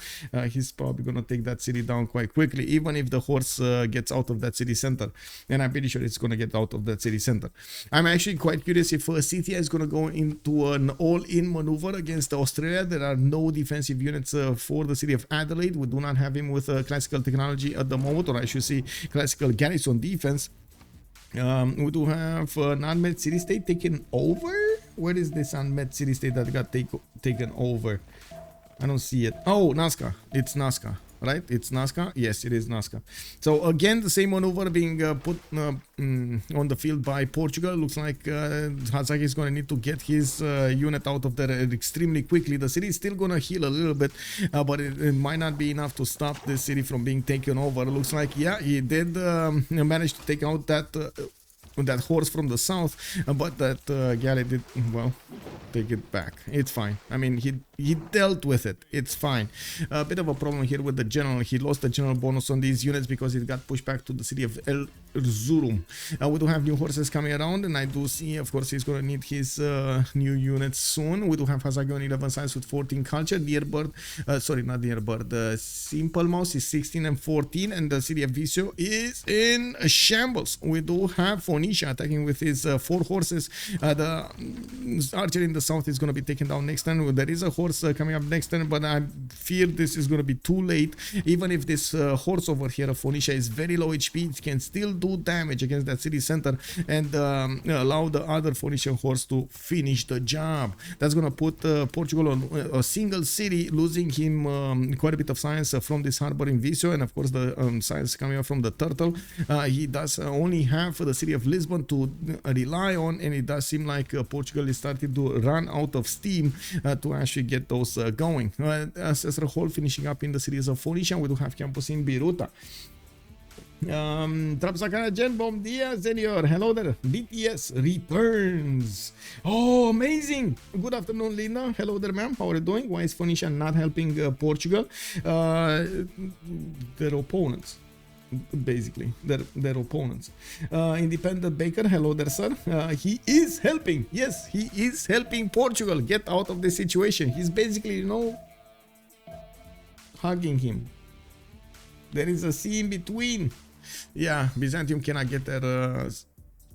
he's probably gonna take that city down quite quickly, even if the horse gets out of that city center, and I'm pretty sure it's gonna get out of that city center. I'm actually quite curious if Scythia is gonna go into an all-in maneuver against Australia. There are no defensive units for the city of Adelaide. We do not have him with classical technology at the moment, or I should say classical garrison defense. We do have an unmet city-state taken over. Where is this unmet city-state that got taken over? I don't see it. Oh, Nazca. It's Nazca, right? It's Nazca. Yes, it is Nazca. So again, the same maneuver being put on the field by Portugal. Looks like Hazaggi is going to need to get his unit out of there extremely quickly. The city is still going to heal a little bit, but it might not be enough to stop this city from being taken over. Looks like, yeah, he did manage to take out that horse from the south, but that galley did, well, take it back. It's fine. I mean, he dealt with it. It's fine. A bit of a problem here with the general. He lost the general bonus on these units because it got pushed back to the city of El Erzurum. We do have new horses coming around, and I do see, of course, he's going to need his new units soon. We do have Hazaggi on 11 science with 14 culture. Deerbird, sorry, not Deerbird. The Simple Mouse is 16 and 14, and the city of Visio is in shambles. We do have Phoenicia attacking with his 4 horses. The archer in the south is going to be taken down next turn. There is a horse coming up next turn, but I fear this is going to be too late. Even if this horse over here of Phoenicia is very low HP, it can still do damage against that city center and allow the other Phoenician horse to finish the job. That's going to put Portugal on a single city, losing him quite a bit of science from this harbor in Visio, and of course the science coming up from the turtle. He does only have the city of Lisbon to rely on, and it does seem like Portugal is starting to run out of steam to actually get those going. As a whole, finishing up in the cities of Phoenicia, we do have campus in Biruta. Trapsakara Gen Bom Dia Senior, hello there. BTS returns. Oh, amazing. Good afternoon, Linda. Hello there, ma'am. How are you doing? Why is Phoenicia not helping Portugal? Their opponents. Basically, their opponents. Independent Baker, hello there, sir. He is helping. Yes, he is helping Portugal get out of the situation. He's basically, you know, hugging him. There is a sea in between. Yeah, Byzantium cannot get there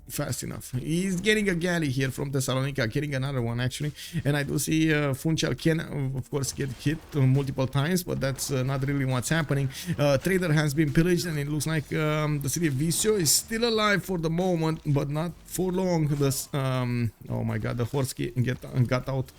fast enough. He's getting a galley here from Thessalonica, getting another one actually, and I do see Funchal can of course get hit multiple times, but that's not really what's happening. Trader has been pillaged, and it looks like the city of Visio is still alive for the moment, but not for long. This oh my god, the horse got out.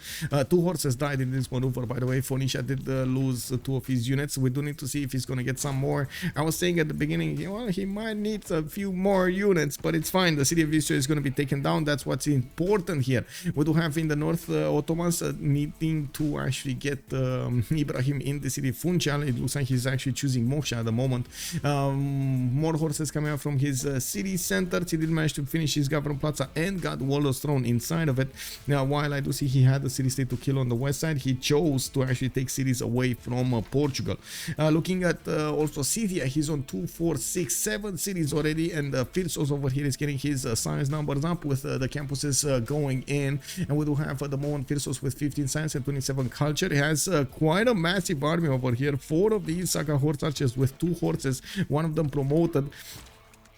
2 horses died in this maneuver, by the way. Phoenicia did lose 2 of his units. We do need to see if he's gonna get some more. I was saying at the beginning, well, he might need a few more units, but it's fine. The city of Visio is going to be taken down. That's what's important here. We do have in the north Ottomans needing to actually get Ibrahim in the city of Funchal. It looks like he's actually choosing Moksha at the moment. More horses coming out from his city center. He did manage to finish his government plaza and got Waldo's throne inside of it. Now, while I do see he had the city state to kill on the west side, he chose to actually take cities away from Portugal. Looking at also Scythia, he's on 2, 4, 6, 7 cities already, and Phyrsos over here is getting his science numbers up with the campuses going in, and we do have at the moment Phyrsos with 15 science and 27 culture. He has quite a massive army over here. 4 of these Saga horse archers with 2 horses, one of them promoted.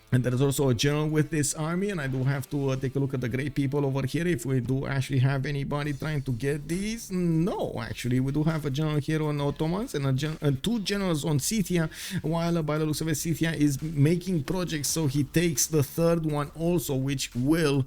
And there is also a general with this army, and I do have to take a look at the great people over here if we do actually have anybody trying to get these. No, actually, we do have a general here on Ottomans and 2 generals on Scythia, while by the looks of it, Scythia is making projects, so he takes the 3rd one also, which will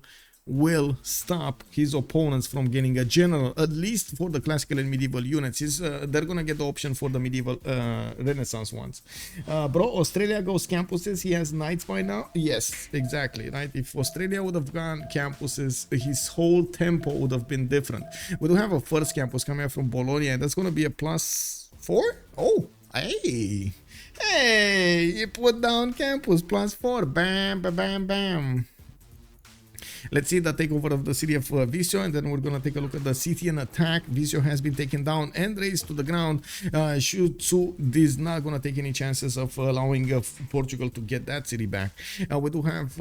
stop his opponents from getting a general, at least for the classical and medieval units. They're gonna get the option for the medieval Renaissance ones. Bro, Australia goes campuses. He has knights by now. Yes, exactly, right? If Australia would have gone campuses, his whole tempo would have been different. We do have a first campus coming out from Bologna, and that's gonna be a +4. Oh, hey, you put down campus +4. Bam, bam, bam, bam. Let's see the takeover of the city of Visio, and then we're gonna take a look at the Scythian attack. Visio has been taken down and razed to the ground. Sun-Tzu is not gonna take any chances of allowing Portugal to get that city back. We do have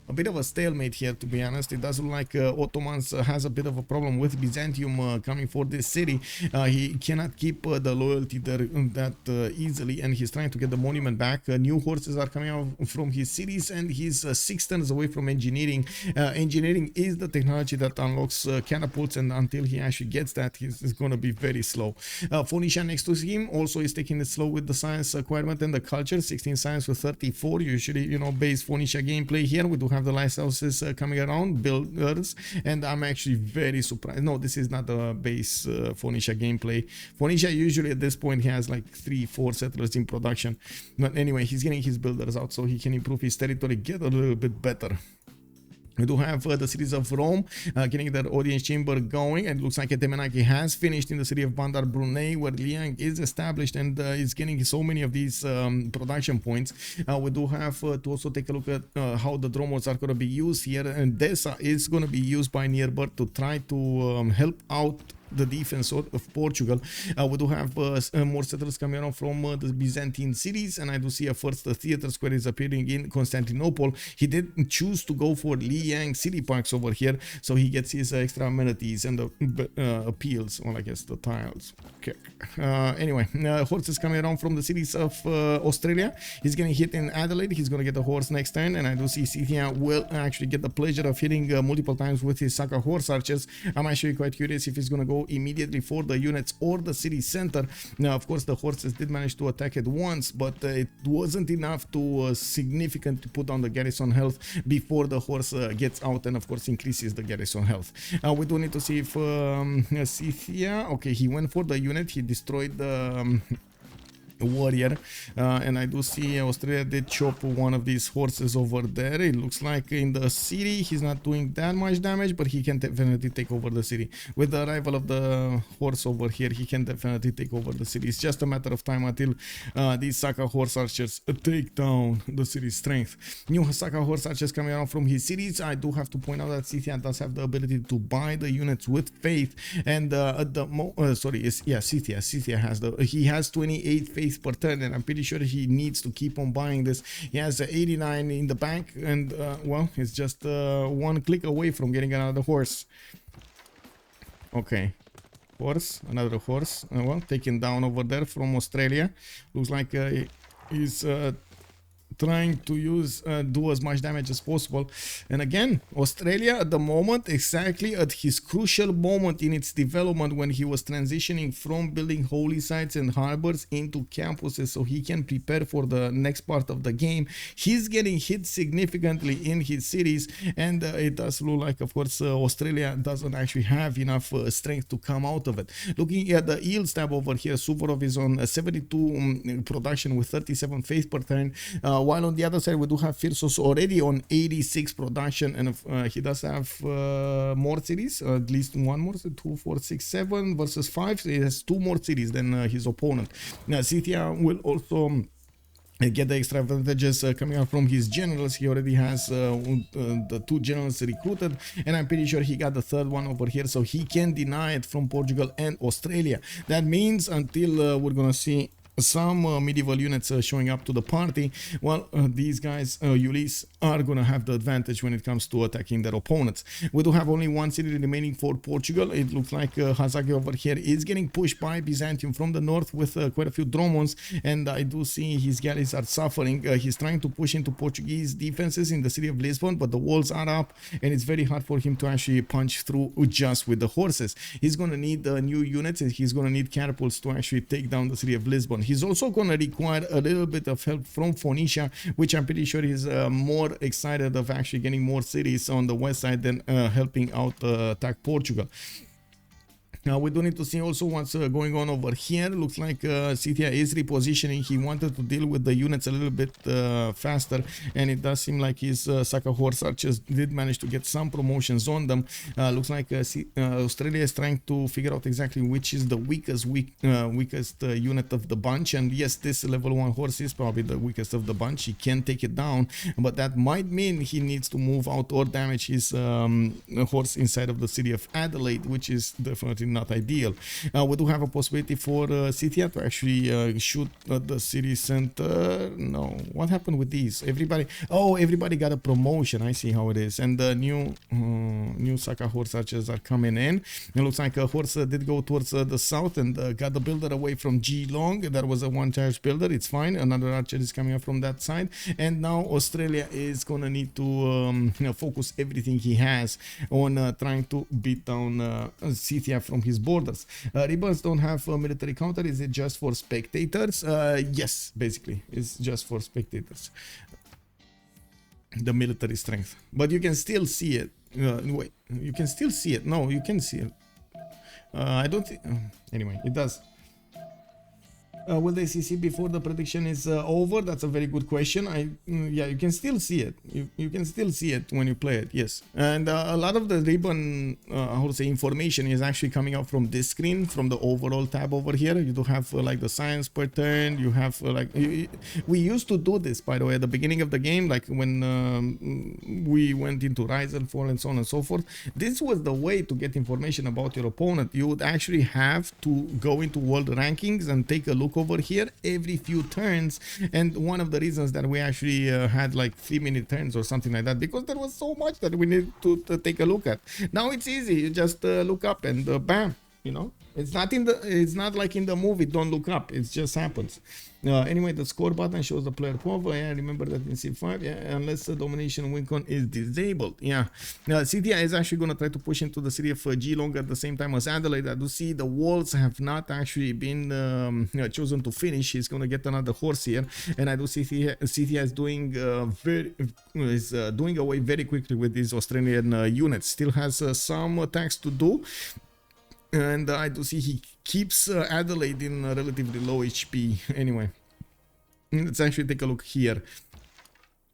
a bit of a stalemate here, to be honest. It does look like Ottomans has a bit of a problem with Byzantium coming for this city. He cannot keep the loyalty there that easily, and he's trying to get the monument back. New horses are coming out from his cities, and he's 6 turns away from engineering. Engineering is the technology that unlocks catapults, and until he actually gets that, he's going to be very slow. Phoenicia next to him also is taking it slow with the science acquirement and the culture. 16 science with 34. Usually, you know, base Phoenicia gameplay here. We do have the lighthouses coming around, builders, and I'm actually very surprised. No, this is not the base Phoenicia gameplay. Phoenicia usually at this point he has like 3-4 settlers in production, but anyway, he's getting his builders out so he can improve his territory, get a little bit better. We do have the cities of Rome getting their audience chamber going, and it looks like Etemenaki has finished in the city of Bandar Brunei, where Liang is established and is getting so many of these production points. We do have to also take a look at how the dromos are going to be used here, and Dessa is going to be used by Nearbird to try to help out the defense of Portugal. We do have more settlers coming around from the Byzantine cities, and I do see a first theater square is appearing in Constantinople. He did choose to go for Liang city parks over here, so he gets his extra amenities and the appeals, well, I guess the tiles. Okay. Anyway, horses coming around from the cities of Australia. He's getting hit in Adelaide. He's going to get the horse next turn, and I do see Scythia will actually get the pleasure of hitting multiple times with his Saka horse archers. I'm actually quite curious if he's going to go immediately for the units or the city center. Now, of course, the horses did manage to attack it once, but it wasn't enough to significantly put down the garrison health before the horse gets out and, of course, increases the garrison health. We do need to see if Scythia, okay, he went for the unit, he destroyed the warrior, and I do see Australia did chop one of these horses over there. It looks like in the city he's not doing that much damage, but he can definitely take over the city. With the arrival of the horse over here, he can definitely take over the city. It's just a matter of time until these Saka horse archers take down the city's strength. New Saka horse archers coming around from his cities. I do have to point out that Scythia does have the ability to buy the units with faith, and at the Scythia has he has 28 faith per turn, and I'm pretty sure he needs to keep on buying this. He has 89 in the bank, and well, it's just one click away from getting another horse. Okay, horse, another horse, well, taken down over there from Australia. Looks like he's trying to do as much damage as possible. And again, Australia at the moment, exactly at his crucial moment in its development, when he was transitioning from building holy sites and harbors into campuses so he can prepare for the next part of the game, he's getting hit significantly in his cities, and it does look like, of course, Australia doesn't actually have enough strength to come out of it. Looking at the yields tab over here, Suvorov is on 72 production with 37 faith per turn, while on the other side we do have Phyrsos already on 86 production, and he does have more cities, at least one more, 2, 4, 6, 7 versus 5. So he has 2 more cities than his opponent. Now Scythia will also get the extra advantages coming out from his generals. He already has the 2 generals recruited, and I'm pretty sure he got the 3rd one over here, so he can deny it from Portugal and Australia. That means until we're gonna see some medieval units showing up to the party, well, these guys, Ulyss, are gonna have the advantage when it comes to attacking their opponents. We do have only 1 city remaining for Portugal. It looks like Hazaggi over here is getting pushed by Byzantium from the north with quite a few dromons, and I do see his galleys are suffering. He's trying to push into Portuguese defenses in the city of Lisbon, but the walls are up, and it's very hard for him to actually punch through just with the horses. He's gonna need new units, and he's gonna need catapults to actually take down the city of Lisbon. He's also going to require a little bit of help from Phoenicia, which I'm pretty sure he's more excited of actually getting more cities on the west side than helping out attack Portugal. We do need to see also what's going on over here. Looks like Scythia is repositioning. He wanted to deal with the units a little bit faster, and it does seem like his Saka horse archers did manage to get some promotions on them. Looks like Australia is trying to figure out exactly which is the weakest unit of the bunch, and yes, this level 1 horse is probably the weakest of the bunch. He can take it down, but that might mean he needs to move out or damage his horse inside of the city of Adelaide, which is definitely not ideal. We do have a possibility for Scythia to actually shoot at the city center. No, what happened with these? Everybody got a promotion. I see how it is, and the new Saka horse archers are coming in. It looks like a horse did go towards the south and got the builder away from G Long. That was a one charge builder. It's fine. Another archer is coming up from that side, and now Australia is gonna need to focus everything he has on trying to beat down Scythia from his borders. Ribbons don't have military counter. Is it just for spectators? Yes, basically it's just for spectators, the military strength, but you can still see it. Wait, you can still see it. No, you can see it. I don't think anyway, it does. Will they CC before the prediction is over? That's a very good question. Yeah, you can still see it. You can still see it when you play it, yes. And a lot of the ribbon, how to say, information is actually coming out from this screen, from the overall tab over here. You do have like the science per turn. You have we used to do this, by the way, at the beginning of the game, like when we went into Rise and Fall and so on and so forth. This was the way to get information about your opponent. You would actually have to go into world rankings and take a look over here every few turns, and one of the reasons that we actually had like 3-minute turns or something like that, because there was so much that we need to take a look at. Now it's easy. You just look up and bam, you know, it's not like in the movie Don't Look Up. It just happens. Anyway, the score button shows the player cover. Yeah, remember that in Civ5. Yeah, unless the domination wincon is disabled. Yeah. Scythia is actually going to try to push into the city of Geelong at the same time as Adelaide. I do see the walls have not actually been chosen to finish. He's going to get another horse here, and I do see Scythia is doing doing away very quickly with these Australian units. Still has some attacks to do. And I do see he keeps Adelaide in relatively low HP. Anyway, let's actually take a look here.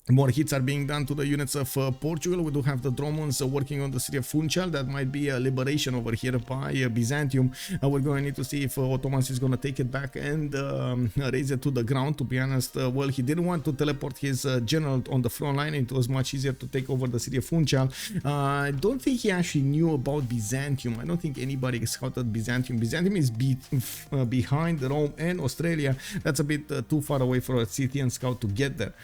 More hits are being done to the units of Portugal. We do have the Dromons working on the city of Funchal. That might be a liberation over here by Byzantium. We're going to need to see if Ottomans is going to take it back and raise it to the ground. To be honest, well, he didn't want to teleport his general on the front line. It was much easier to take over the city of Funchal. I don't think he actually knew about Byzantium. I don't think anybody scouted Byzantium. Byzantium is behind Rome and Australia. That's a bit too far away for a Scythian scout to get there.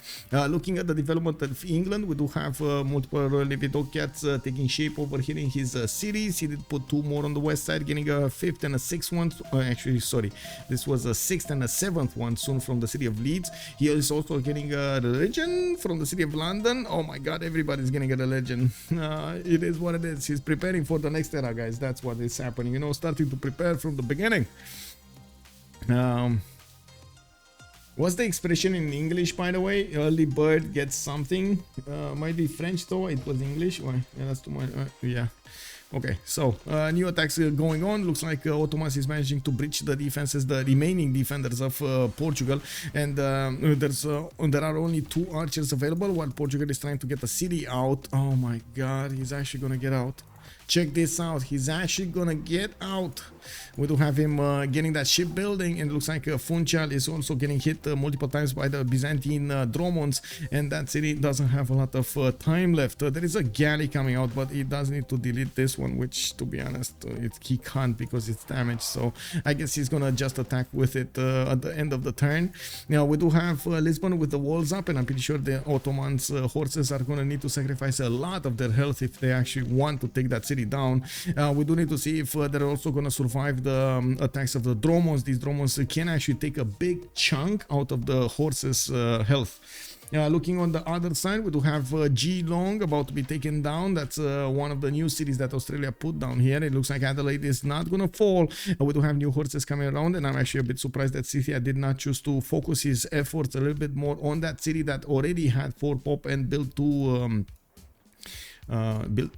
Looking at the development of England, we do have multiple Levidokiats taking shape over here in his cities. He did put 2 more on the west side, getting a 5th and a 6th one. Actually, sorry, this was a 6th and a 7th one soon from the city of Leeds. He is also getting a religion from the city of London. Oh my god, everybody's getting a religion. It is what it is. He's preparing for the next era, guys. That's what is happening, you know, starting to prepare from the beginning. What's the expression in English, by the way? Early bird gets something. Might be French though. It was English. Why? Yeah, that's too much. Yeah. Okay, so new attacks going on. Looks like Ottomans is managing to breach the defenses, the remaining defenders of Portugal, and there are only 2 archers available while Portugal is trying to get the city out. Oh my god, he's actually gonna get out. Check this out, he's actually gonna get out. We do have him getting that shipbuilding, and it looks like Funchal is also getting hit multiple times by the Byzantine Dromons, and that city doesn't have a lot of time left. There is a galley coming out, but he does need to delete this one, which, to be honest, he can't because it's damaged, so I guess he's gonna just attack with it at the end of the turn. Now we do have Lisbon with the walls up, and I'm pretty sure the Ottomans horses are gonna need to sacrifice a lot of their health if they actually want to take that city down. We do need to see if they're also gonna survive the attacks of the Dromons. These Dromons can actually take a big chunk out of the horses' health. Looking on the other side, we do have Geelong about to be taken down. That's one of the new cities that Australia put down here. It looks like Adelaide is not gonna fall. We do have new horses coming around, and I'm actually a bit surprised that Scythia did not choose to focus his efforts a little bit more on that city that already had 4 pop and built 2.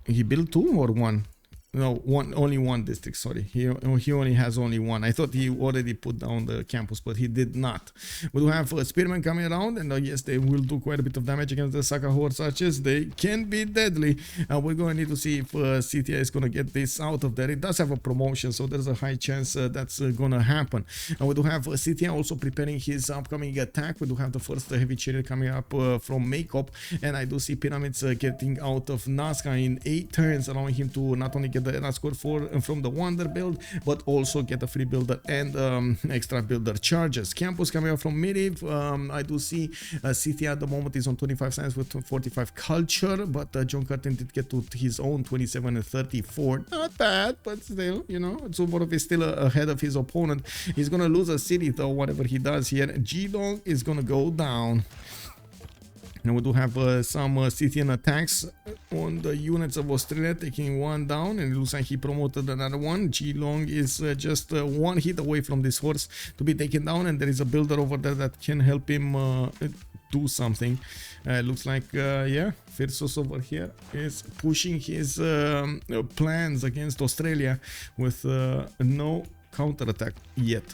He built 2 or 1? No, only one district, sorry. He only has only one. I thought he already put down the campus, but he did not. We do have spearmen coming around, and yes, they will do quite a bit of damage against the Saka horse archers. They can be deadly. We're going to need to see if Scythia is going to get this out of there. It does have a promotion, so there's a high chance that's going to happen. And we do have Scythia also preparing his upcoming attack. We do have the first heavy chariot coming up from Makeup, and I do see pyramids getting out of Nazca in 8 turns, allowing him to not only get the era score from the Wonder build, but also get a free builder and extra builder charges. Campus coming out from Mediv. I do see Scythia at the moment is on 25 science with 45 culture, but John Curtin did get to his own 27 and 34. Not bad, but still, you know, Suvorov is still ahead of his opponent. He's gonna lose a city though, whatever he does here. Geelong is gonna go down. And we do have some Scythian attacks on the units of Australia, taking one down, and it looks like he promoted another one. Geelong is just one hit away from this horse to be taken down, and there is a builder over there that can help him do something. Looks like, yeah, Phyrsos over here is pushing his plans against Australia with no counterattack yet.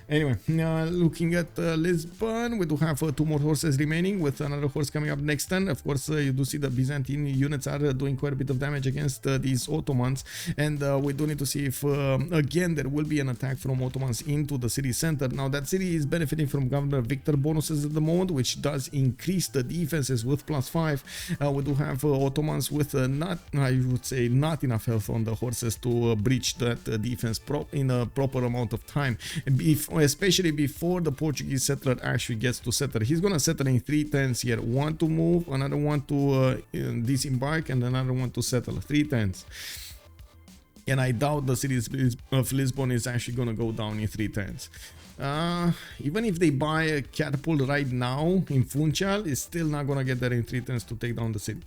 Anyway, looking at Lisbon, we do have 2 more horses remaining, with another horse coming up next turn. Of course, you do see the Byzantine units are doing quite a bit of damage against these Ottomans, and we do need to see if again there will be an attack from Ottomans into the city center. Now that city is benefiting from Governor Victor bonuses at the moment, which does increase the defenses with +5. We do have Ottomans with not, I would say, not enough health on the horses to breach that defense in a proper amount of time, especially before the Portuguese settler actually gets to settle. He's gonna settle in 3 turns here. One to move, another one to disembark, and another one to settle. 3 turns. And I doubt the city of Lisbon is actually gonna go down in 3 turns. Even if they buy a catapult right now in Funchal, it's still not gonna get there in 3 turns to take down the city.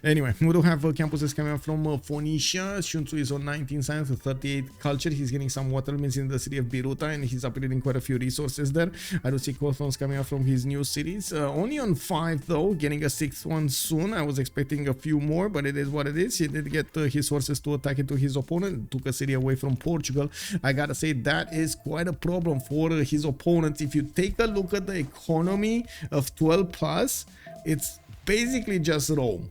Anyway, we do have campuses coming up from Phoenicia. Sun-Tzu is on 19 science with 38 culture. He's getting some watermills in the city of Biruta, and he's upgrading quite a few resources there. I do see Cothons coming up from his new cities. Only on 5 though, getting a 6th one soon. I was expecting a few more, but it is what it is. He did get his horses to attack into his opponent, took a city away from Portugal. I gotta say that is quite a problem for his opponents. If you take a look at the economy of 12 plus, it's basically just Rome.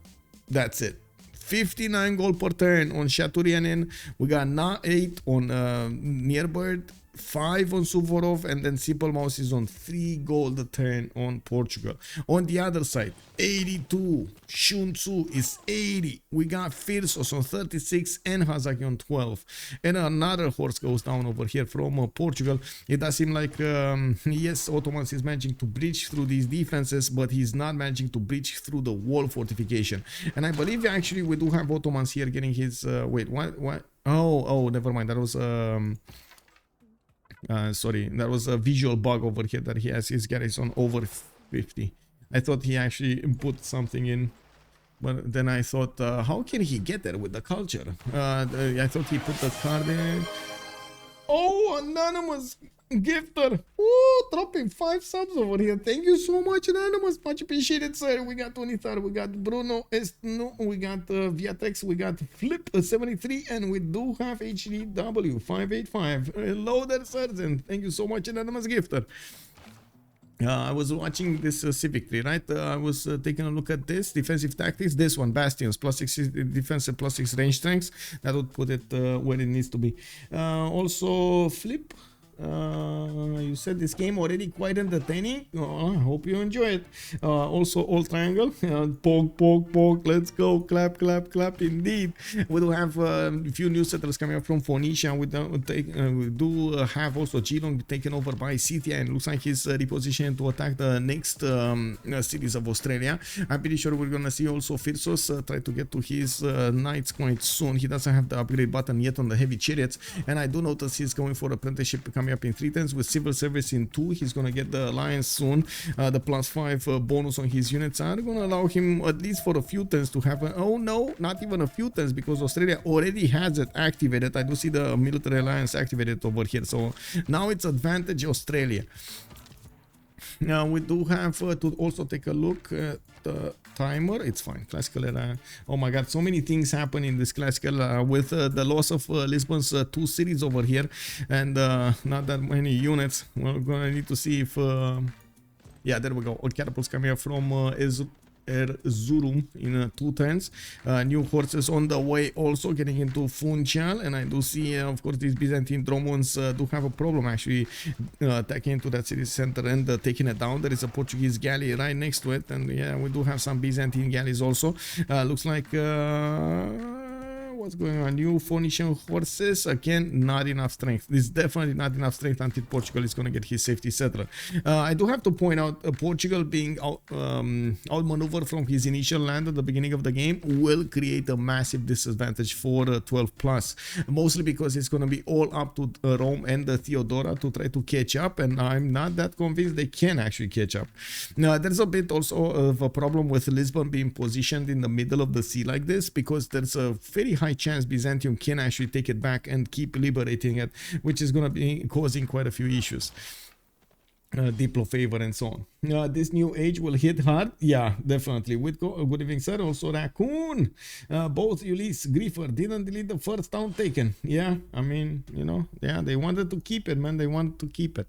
That's it. 59 gold per turn on Shaturyanin. We got 8 on Nearbird, 5 on Suvorov, and then Simple Mouse is on 3 gold a turn on Portugal. On the other side, 82. Sun-Tzu is 80. We got Phyrsos on 36 and Hazaggi on 12. And another horse goes down over here from Portugal. It does seem like, yes, Ottomans is managing to breach through these defenses, but he's not managing to breach through the wall fortification. And I believe actually we do have Ottomans here getting his, wait, what? Oh, never mind. That was, sorry, that was a visual bug over here that he has his garrison over 50. I thought he actually put something in, but then I thought, how can he get there with the culture? I thought he put the card in. Oh, anonymous gifter. Ooh, dropping 5 subs over here. Thank you so much, anonymous. Much appreciated, sir. We got Tonitar, we got Bruno Estno, we got Viatex, we got Flip 73, and we do have HDW 585. Hello there, sirs, and thank you so much, anonymous gifter. I was watching this Civic 3, right? I was taking a look at this defensive tactics. This one, Bastions, +6 defense and +6 range strengths. That would put it where it needs to be. Also, Flip. You said this game already quite entertaining. I hope you enjoy it. Also, all triangle, poke, let's go, clap. Indeed, we do have a few new settlers coming up from Phoenicia. We do have also Geelong taken over by Scythia, and looks like he's repositioning to attack the next cities of Australia. I'm pretty sure we're gonna see also Phyrsos try to get to his knights quite soon. He doesn't have the upgrade button yet on the heavy chariots, and I do notice he's going for apprenticeship coming up in 3 turns with civil service in 2. He's gonna get the alliance soon. The +5 bonus on his units are gonna allow him at least for a few turns to have oh no, not even a few turns, because Australia already has it activated. I do see the military alliance activated over here, so now it's advantage Australia. we do have to also take a look at the timer. It's fine. Classical era. Oh my god, so many things happen in this classical with the loss of Lisbon's 2 cities over here, and not that many units. We're gonna need to see if yeah, there we go. All catapults coming up from Erzurum in 2 turns. New horses on the way, also getting into Funchal, and I do see of course these Byzantine drones do have a problem actually attacking into that city center and taking it down. There is a Portuguese galley right next to it, and yeah, we do have some Byzantine galleys also. Looks like what's going on? New Phoenician horses, again, not enough strength. This is definitely not enough strength until Portugal is going to get his safety settler. I do have to point out Portugal being outmaneuvered from his initial land at the beginning of the game will create a massive disadvantage for 12 plus, mostly because it's going to be all up to Rome and Theodora to try to catch up, and I'm not that convinced they can actually catch up. Now, there's a bit also of a problem with Lisbon being positioned in the middle of the sea like this, because there's a very high chance Byzantium can actually take it back and keep liberating it, which is going to be causing quite a few issues. Diplo favor and so on. This new age will hit hard. Yeah, definitely. With good evening, sir. Also Raccoon. Both Ulyss, Griefer didn't delete the first town taken. Yeah, I mean, you know, yeah, they wanted to keep it, man. They wanted to keep it.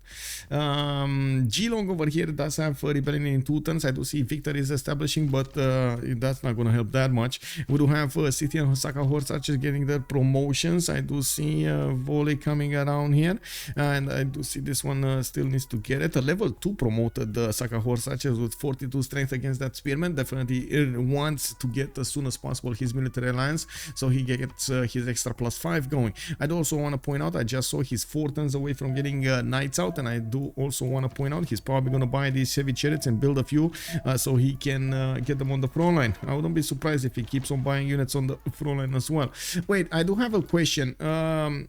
G-Long over here does have rebellion in 2 turns. I do see victory is establishing, but that's not going to help that much. We do have Scythia and Osaka horse archers getting their promotions. I do see volley coming around here, and I do see this one still needs to get it. A level 2 promoted Osaka horse archers with 42 strength against that spearman. Definitely wants to get as soon as possible his military alliance, so he gets his extra +5 going. I'd also want to point out I just saw he's 4 turns away from getting knights out, and I do also want to point out he's probably going to buy these heavy chariots and build a few so he can get them on the front line. I wouldn't be surprised if he keeps on buying units on the front line as well. Wait, I do have a question,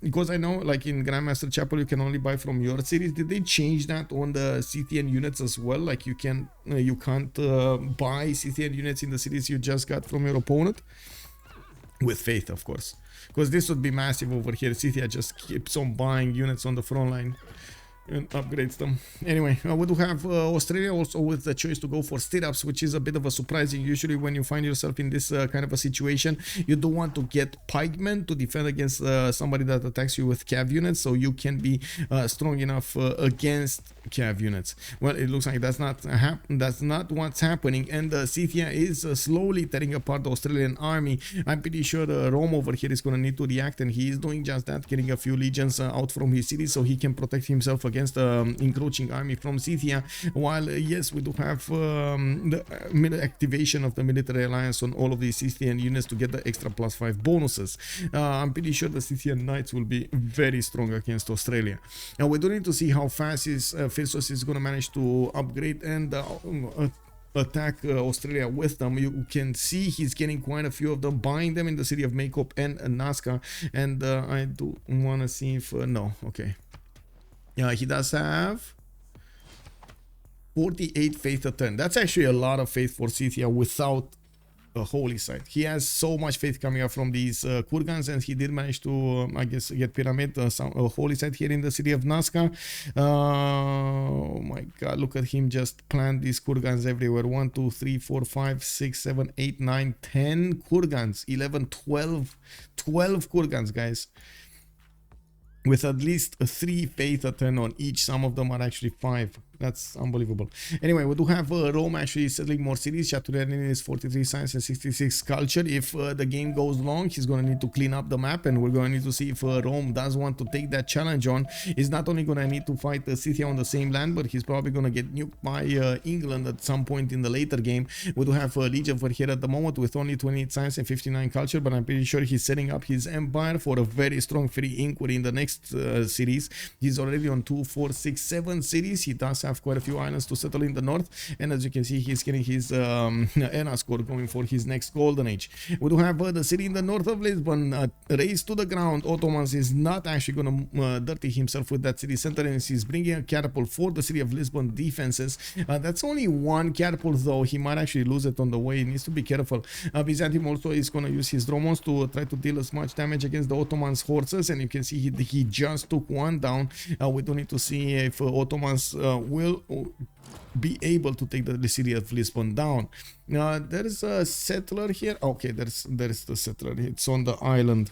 because I know like in Grandmaster Chapel you can only buy from your series. Did they change that on the Scythian units as well? Like you can't buy Scythian units in the cities you just got from your opponent? With faith, of course, because this would be massive over here. Scythia just keeps on buying units on the front line and upgrades them. Anyway, we do have Australia also with the choice to go for stirrups, which is a bit of a surprising. Usually when you find yourself in this kind of a situation, you do want to get pikemen to defend against somebody that attacks you with cav units, so you can be strong enough against cav units. Well, it looks like that's not what's happening, and Scythia is slowly tearing apart the Australian army. I'm pretty sure Rome over here is going to need to react, and he is doing just that, getting a few legions out from his city so he can protect himself against the encroaching army from Scythia. While yes, we do have the activation of the military alliance on all of these Scythian units to get the extra +5 bonuses. I'm pretty sure the Scythian knights will be very strong against Australia. Now we do need to see how fast Phyrsos is going to manage to upgrade and attack Australia with them. You can see he's getting quite a few of them, buying them in the city of Makeup and Nazca, and I do want to see if no, okay. Yeah, he does have 48 faith a turn. That's actually a lot of faith for Scythia without a holy site. He has so much faith coming up from these kurgans, and he did manage to, I guess, get pyramid, a holy site here in the city of Nazca. Oh my god, look at him just plant these kurgans everywhere. 1, 2, 3, 4, 5, 6, 7, 8, 9, 10 kurgans, 11, 12 kurgans, guys, with at least 3 faith a turn on each. Some of them are actually 5. That's unbelievable. Anyway, we do have Rome actually settling more cities. Shaturyanin is 43 science and 66 culture. If the game goes long, he's going to need to clean up the map, and we're going to need to see if Rome does want to take that challenge on. He's not only going to need to fight Scythia on the same land, but he's probably going to get nuked by England at some point in the later game. We do have Lege over here at the moment with only 28 science and 59 culture, but I'm pretty sure he's setting up his empire for a very strong free inquiry in the next series. He's already on 2, 4, 6, 7 cities. He does have quite a few islands to settle in the north, and as you can see, he's getting his ENA score going for his next golden age. We do have the city in the north of Lisbon raised to the ground. Ottomans is not actually going to dirty himself with that city center, and he's bringing a catapult for the city of Lisbon defenses. That's only 1 catapult though. He might actually lose it on the way. He needs to be careful. Byzantium also is going to use his drones to try to deal as much damage against the Ottomans horses, and you can see he just took 1 down. We do need to see if Ottomans will be able to take the city of Lisbon down. There is a settler here. Okay, there is the settler. It's on the island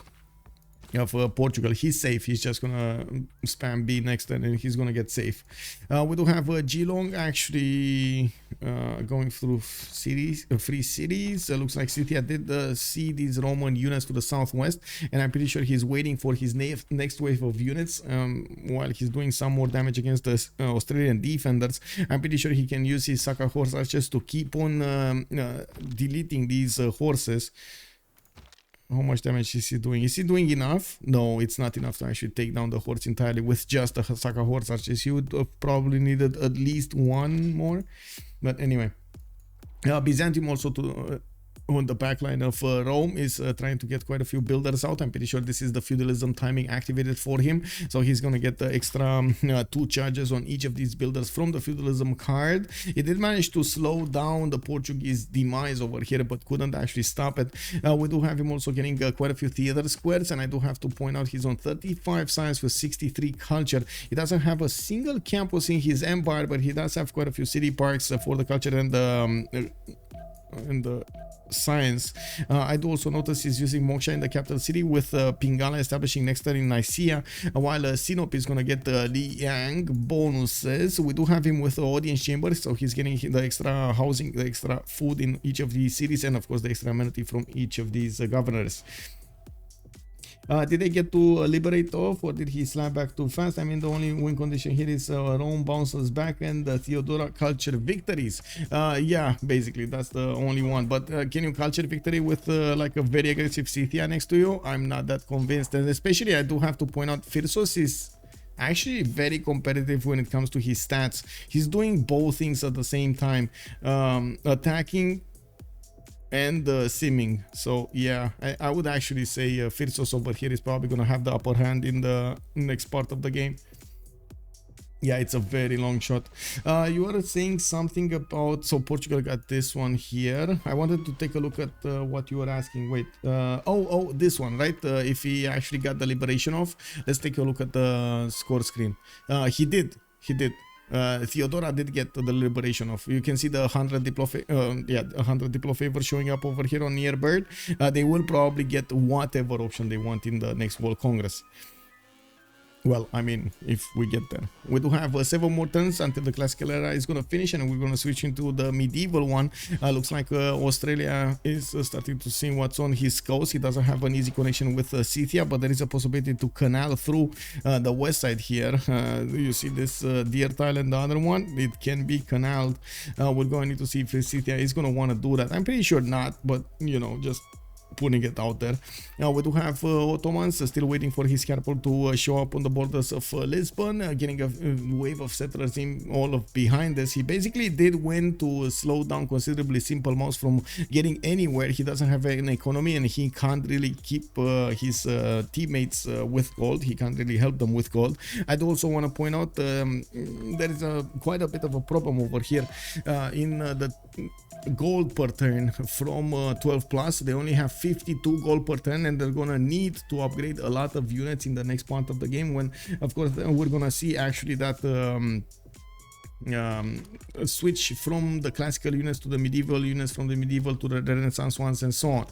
of Portugal. He's safe. He's just gonna spam B next and he's gonna get safe. We do have Geelong actually going through cities, free cities. Looks like Scythia did see these Roman units to the southwest, and I'm pretty sure he's waiting for his next wave of units while he's doing some more damage against the Australian defenders. I'm pretty sure he can use his Saka horse archers to keep on deleting these horses. How much damage is he doing? Is he doing enough? No, it's not enough to actually take down the horse entirely with just the Saka horse archers. He would have probably needed at least one more. But anyway, Byzantium also on the backline of Rome is trying to get quite a few builders out. I'm pretty sure this is the feudalism timing activated for him, so he's gonna get the extra 2 charges on each of these builders from the feudalism card. He did manage to slow down the Portuguese demise over here, but couldn't actually stop it. We do have him also getting quite a few theater squares, and I do have to point out he's on 35 science with 63 culture. He doesn't have a single campus in his empire, but he does have quite a few city parks for the culture and the science. I do also notice he's using Moksha in the capital city, with Pingala establishing next turn in Nicaea, while Sinop is gonna get the Liang bonuses. We do have him with the audience chamber, so he's getting the extra housing, the extra food in each of these cities, and of course the extra amenity from each of these governors. Did they get to liberate off, or did he slap back too fast? I mean, the only win condition here is Rome bounces back and the Theodora culture victories. Yeah, basically that's the only one. But can you culture victory with like a very aggressive Scythia next to you? I'm not that convinced, and especially I do have to point out Phyrsos is actually very competitive when it comes to his stats. He's doing both things at the same time, attacking and simming. So yeah, I would actually say Phyrsos over here is probably gonna have the upper hand in the next part of the game. Yeah, it's a very long shot. You were saying something about, so Portugal got this one here. I wanted to take a look at what you were asking. Wait, oh, this one, right? If he actually got the liberation off. Let's take a look at the score screen. He did. Theodora did get the liberation of. You can see the 100 diplo favor showing up over here on near bird. They will probably get whatever option they want in the next World Congress. Well, I mean, if we get there. We do have 7 more turns until the classical era is going to finish, and we're going to switch into the medieval one. Looks like Australia is starting to see what's on his coast. He doesn't have an easy connection with Scythia, but there is a possibility to canal through the west side here. You see this deer tile and the other one? It can be canaled. We're going to need to see if Scythia is going to want to do that. I'm pretty sure not, but, you know, just putting it out there. Now we do have Ottomans still waiting for his capital to show up on the borders of Lisbon, getting a wave of settlers in all of behind us. He basically did win to slow down considerably Simple Mouse from getting anywhere. He doesn't have an economy, and he can't really keep his teammates with gold. He can't really help them with gold. I do also want to point out there is quite a bit of a problem over here in the gold per turn from 12 plus. They only have 52 gold per turn, and they're gonna need to upgrade a lot of units in the next part of the game, when of course we're gonna see actually that switch from the classical units to the medieval units, from the medieval to the Renaissance ones, and so on.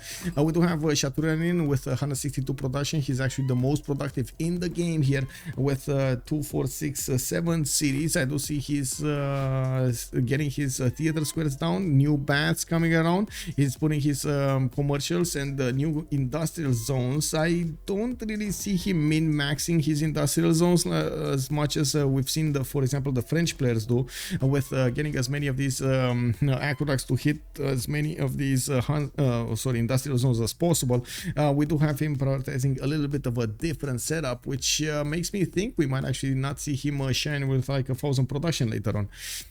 We do have Shaturyanin with 162 production. He's actually the most productive in the game here with 2, 4, 6, 7 cities. I do see he's getting his theater squares down, new baths coming around. He's putting his commercials and new industrial zones. I don't really see him min-maxing his industrial zones as much as we've seen for example, the French players do, with getting as many of these aqueducts to hit as many of these industrial zones as possible. We do have him prioritizing a little bit of a different setup, which makes me think we might actually not see him shine with like 1,000 production later on.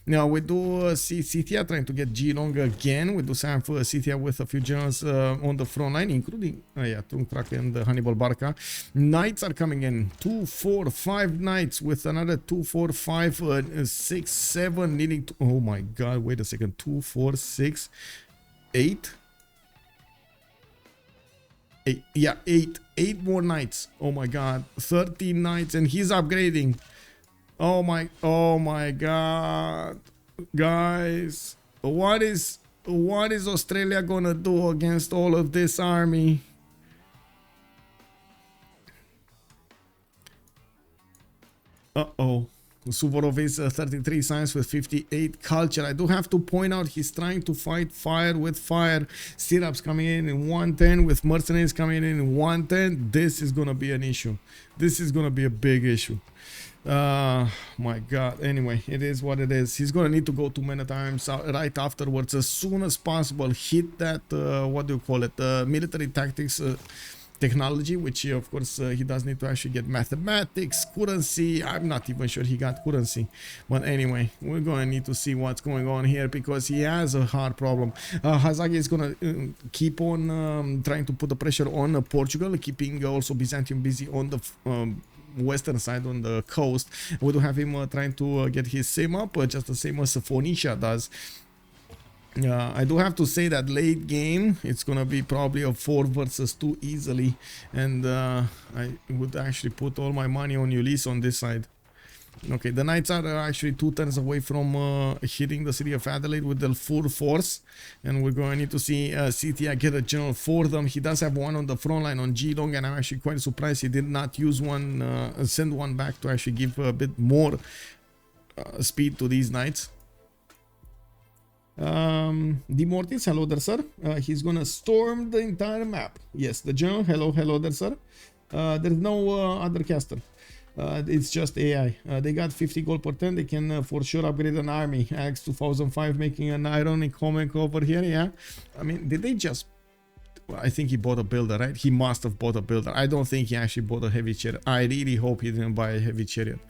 Now we do see Scythia trying to get Geelong again. We do have Scythia with a few generals on the front line, including Trungtrak and Hannibal Barca. Knights are coming in, 2, 4, 5 knights with another 2, 4, 5, 6, 7 needing to, oh my god, wait a second, 2, 4, 6, 8. 8, yeah, 8 more knights. Oh my god, 13 knights, and he's upgrading. Oh my god. Guys, what is Australia gonna do against all of this army? Uh-oh. Suvorov is 33 science with 58 culture. I do have to point out he's trying to fight fire with fire. Syrups coming in 110 with mercenaries coming in 110. This is gonna be an issue. This is gonna be a big issue. My god. Anyway, it is what it is. He's gonna need to go to men at arms right afterwards as soon as possible. Hit that what do you call it, military tactics technology, which of course he does need to actually get mathematics, currency. I'm not even sure he got currency, but anyway, we're gonna need to see what's going on here because he has a hard problem. Hazaggi is gonna keep on trying to put the pressure on Portugal, keeping also Byzantium busy on the western side, on the coast. We do have him trying to get his sim up, just the same as Phoenicia does. I do have to say that late game it's gonna be probably a 4 versus 2 easily, and I would actually put all my money on Ulyss on this side. Okay, the knights are actually 2 turns away from hitting the city of Adelaide with the full force, and we're going to need to see Scythia get a general for them. He does have one on the front line on G-Long, and I'm actually quite surprised he did not use one, send one back to actually give a bit more speed to these knights. Demortis, hello there, sir. He's gonna storm the entire map. Yes, the general, hello there, sir. There's no other caster. It's just AI. They got 50 gold per turn. They can for sure upgrade an army. Alex 2005 making an ironic comment over here. Yeah, I mean, did they just... I think he bought a builder, right? He must have bought a builder. I don't think he actually bought a heavy chariot. I really hope he didn't buy a heavy chariot.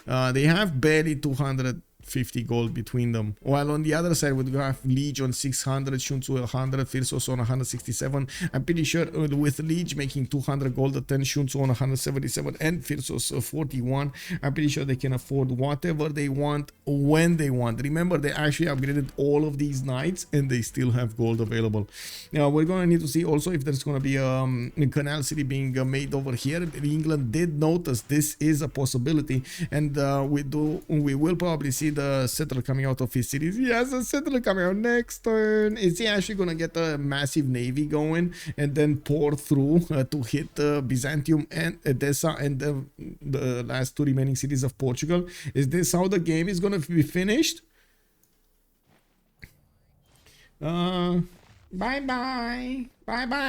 They have barely 250 gold between them. While on the other side, we have Lege on 600, Sun-Tzu 100, Phyrsos on 167. I'm pretty sure with Lege making 200 gold a 10, Sun-Tzu on 177, and Phyrsos 41, I'm pretty sure they can afford whatever they want when they want. Remember, they actually upgraded all of these knights and they still have gold available. Now, we're going to need to see also if there's going to be a canal city being made over here. England did notice this is a possibility, and we will probably see the settler coming out of his cities. He has a settler coming out next turn. Is he actually gonna get a massive navy going and then pour through to hit Byzantium and Edessa and the last 2 remaining cities of Portugal? Is this how the game is gonna be finished? Bye bye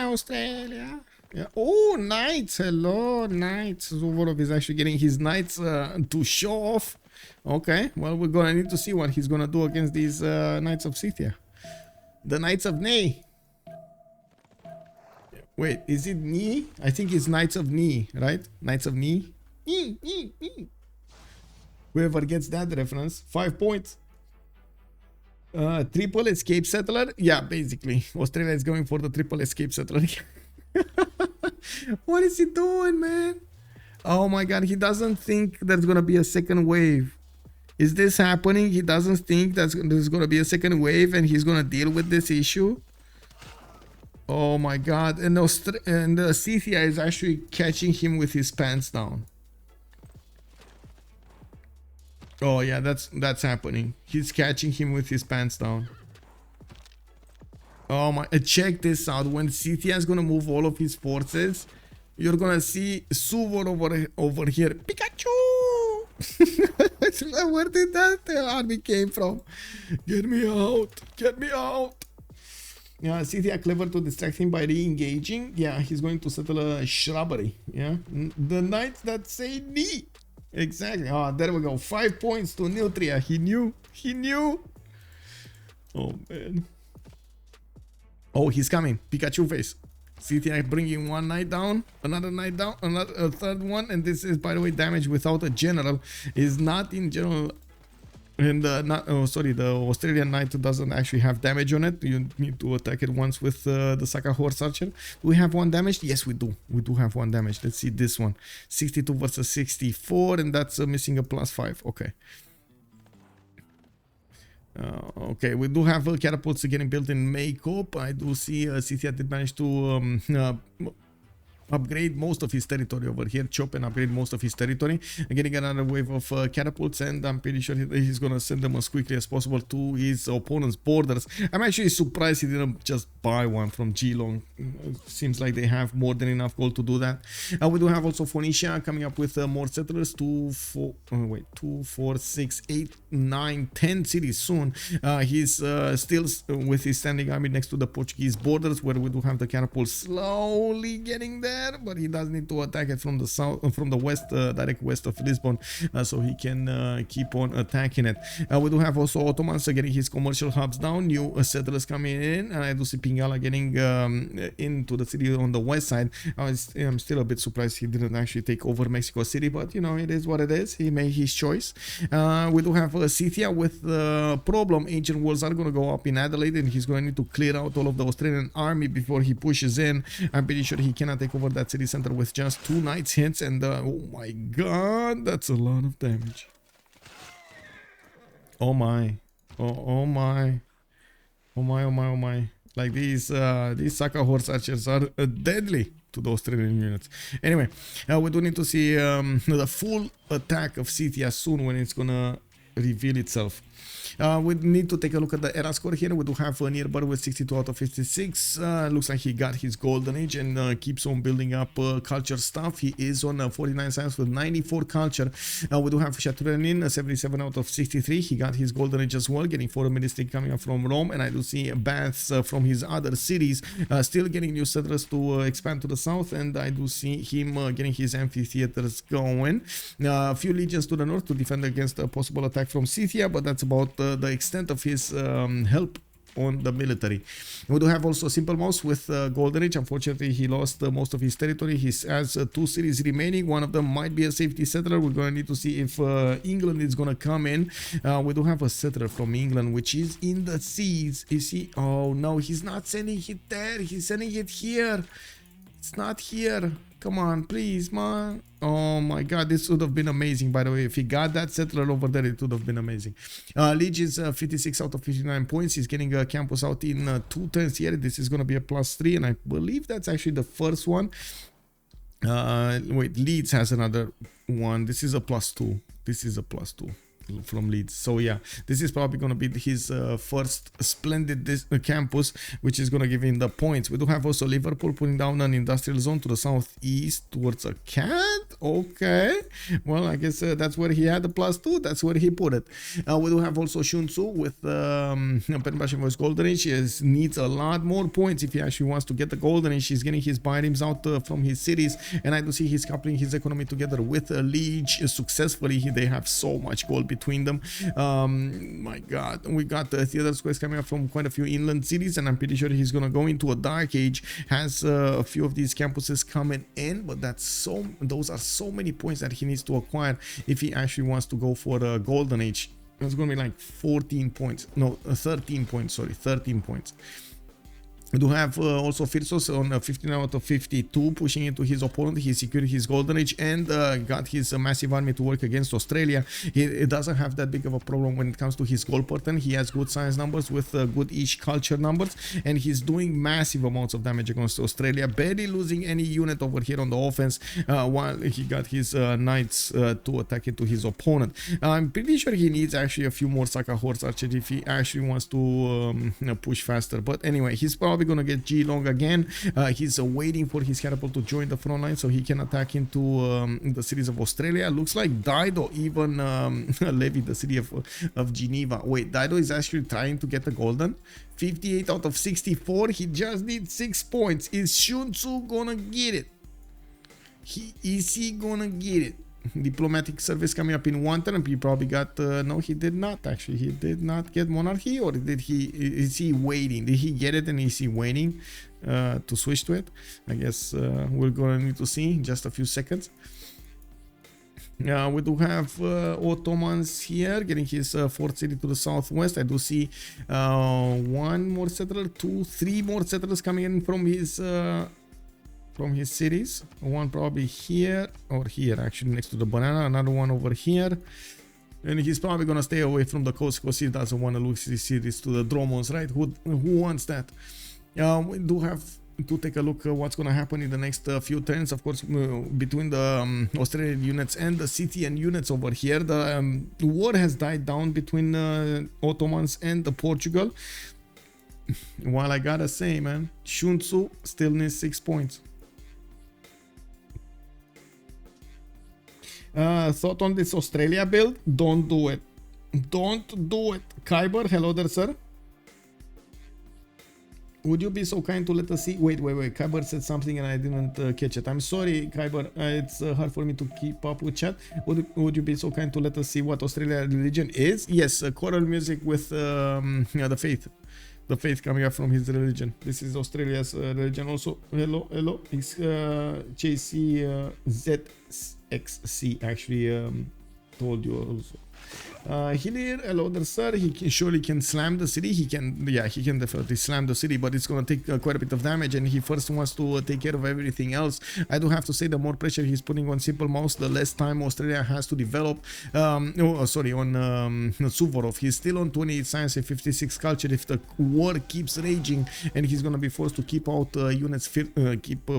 Australia. Yeah. Oh, knights, hello knights. Suvorov is actually getting his knights to show off. Okay, well, we're gonna need to see what he's gonna do against these Knights of Scythia. The Knights of Knee. Wait, is it Knee? I think it's Knights of Knee, right? Knights of Knee. Whoever gets that reference, 5 points. Triple escape settler. Yeah, basically, Australia is going for the triple escape settler. What is he doing, man? Oh my god, he doesn't think there's gonna be a second wave. Is this happening? He doesn't think that there's gonna be a second wave and he's gonna deal with this issue. Oh my god, and Scythia is actually catching him with his pants down. Oh yeah, that's happening. He's catching him with his pants down. Oh my, check this out. When Scythia is gonna move all of his forces, you're gonna see Suvorov over here. Pikachu! Where did that army came from? Get me out! Get me out! Yeah, Scythia clever to distract him by re-engaging. Yeah, he's going to settle a shrubbery. Yeah, the knights that say knee. Exactly. Ah, there we go. 5 points to Nutria. He knew. He knew. Oh man. Oh, he's coming. Pikachu face. Scythia bringing one knight down, another knight down, a third one, and this is, by the way, damage without a general. Is not in general, and the Australian knight doesn't actually have damage on it. You need to attack it once with the Saka horse archer. Do we have 1 damage? Yes, we do. We do have 1 damage. Let's see this one. 62 versus 64, and that's missing a +5. Okay. Okay, we do have catapults getting built in Makeup. I do see Scythia did manage to upgrade most of his territory over here, chop and upgrade most of his territory, getting another wave of catapults, and I'm pretty sure he's gonna send them as quickly as possible to his opponent's borders. I'm actually surprised he didn't just buy one from Geelong. Seems like they have more than enough gold to do that. We do have also Phoenicia coming up with more settlers, 2, 4, 6, 8, 9, 10 cities soon. He's still with his standing army next to the Portuguese borders, where we do have the catapults slowly getting there, but he does need to attack it from the south, from the west, direct west of Lisbon, so he can keep on attacking it. We do have also Ottomans getting his commercial hubs down, new settlers coming in, and I do see Pingala getting into the city on the west side. I'm still a bit surprised he didn't actually take over Mexico City, but you know, it is what it is. He made his choice. We do have Scythia with the problem. Ancient walls are going to go up in Adelaide, and he's going to need to clear out all of the Australian army before he pushes in. I'm pretty sure he cannot take over that city center with just 2 knights hits, and oh my god, that's a lot of damage. Oh my. Oh my. Oh my, oh my, oh my. Like these Saka horse archers are deadly to the Australian units. Anyway, we do need to see the full attack of Scythia soon when it's gonna reveal itself. We need to take a look at the era score here. We do have a nearby with 62 out of 56. Looks like he got his golden age and keeps on building up culture stuff. He is on 49 science with 94 culture. We do have Shaturyanin, 77 out of 63. He got his golden age as well, getting 4 ministry coming up from Rome, and I do see baths from his other cities, still getting new settlers to expand to the south, and I do see him getting his amphitheaters going. A few legions to the north to defend against a possible attack from Scythia, but that's about the extent of his help on the military. We do have also Simple Mouse with Golden Age. Unfortunately, he lost most of his territory. He has 2 cities remaining. One of them might be a safety settler. We're going to need to see if England is going to come in. We do have a settler from England, which is in the seas. Is he? Oh no, he's not sending it there. He's sending it here. It's not here. Come on, please, man. Oh my god, this would have been amazing, by the way. If he got that settler over there, it would have been amazing. Lege is 56 out of 59 points. He's getting a campus out in 2 turns here. This is going to be a +3, and I believe that's actually the first one. Wait, Leeds has another one. This is a +2. This is a +2 from Leeds. So yeah, this is probably going to be his first splendid campus, which is going to give him the points. We do have also Liverpool putting down an industrial zone to the southeast towards a cat. Okay, well, I guess that's where he had the +2. That's where he put it. We do have also Sun-Tzu with Penbashevo's Golden Age. He needs a lot more points if he actually wants to get the Golden Age. He's getting his biomes out from his cities, and I do see he's coupling his economy together with Lege successfully. They have so much gold between them. My god, we got Theodora squares coming up from quite a few inland cities, and I'm pretty sure he's gonna go into a dark age. Has a few of these campuses coming in, but those are so many points that he needs to acquire if he actually wants to go for a golden age. It's gonna be like 14 points, no, 13 points, sorry, 13 points. We do have also Phyrsos on 15 out of 52, pushing into his opponent. He secured his golden age and got his massive army to work against Australia. He doesn't have that big of a problem when it comes to his gold pattern. He has good science numbers with good each culture numbers, and he's doing massive amounts of damage against Australia, barely losing any unit over here on the offense, while he got his knights to attack into his opponent. I'm pretty sure he needs actually a few more Saka horse archers if he actually wants to push faster. But anyway, he's probably gonna get Geelong again. He's waiting for his catapult to join the front line so he can attack into the cities of Australia. Looks like Dido even levied the city of Geneva. Wait, Dido is actually trying to get the golden. 58 out of 64. He just needs 6 points. Is Sun-Tzu gonna get it? Is he gonna get it? Diplomatic service coming up in 1 turn, and he probably got no, he did not actually. He did not get monarchy, or did he? Is he waiting? Did he get it and is he waiting to switch to it? I guess we're gonna need to see in just a few seconds. We do have Ottomans here getting his 4th city to the southwest. I do see 1 more settler, 2, 3 more settlers coming in from his cities. One probably here or here, actually next to the banana. Another one over here, and he's probably gonna stay away from the coast because he doesn't want to lose his cities to the Dromos, right? Who wants that? We do have to take a look what's going to happen in the next few turns. Of course, between the Australian units and the Scythian units over here, the war has died down between Ottomans and the Portugal. While I gotta say, man, Sun-Tzu still needs 6 points. Thought on this Australia build? Don't do it. Don't do it. Kyber, hello there, sir. Would you be so kind to let us see? Wait. Kyber said something and I didn't catch it. I'm sorry, Kyber. It's hard for me to keep up with chat. Would you be so kind to let us see what Australian religion is? Yes, choral music with the faith. The faith coming up from his religion. This is Australia's religion also. Hello. It's JCZXC actually told you also. Hillier, hello there, sir. He surely can slam the city. He can definitely slam the city, but it's gonna take quite a bit of damage, and he first wants to take care of everything else. I do have to say, the more pressure he's putting on Simple Mouse, the less time Australia has to develop. On Suvorov. He's still on 28 science and 56 culture. If the war keeps raging and he's gonna be forced to keep out units, keep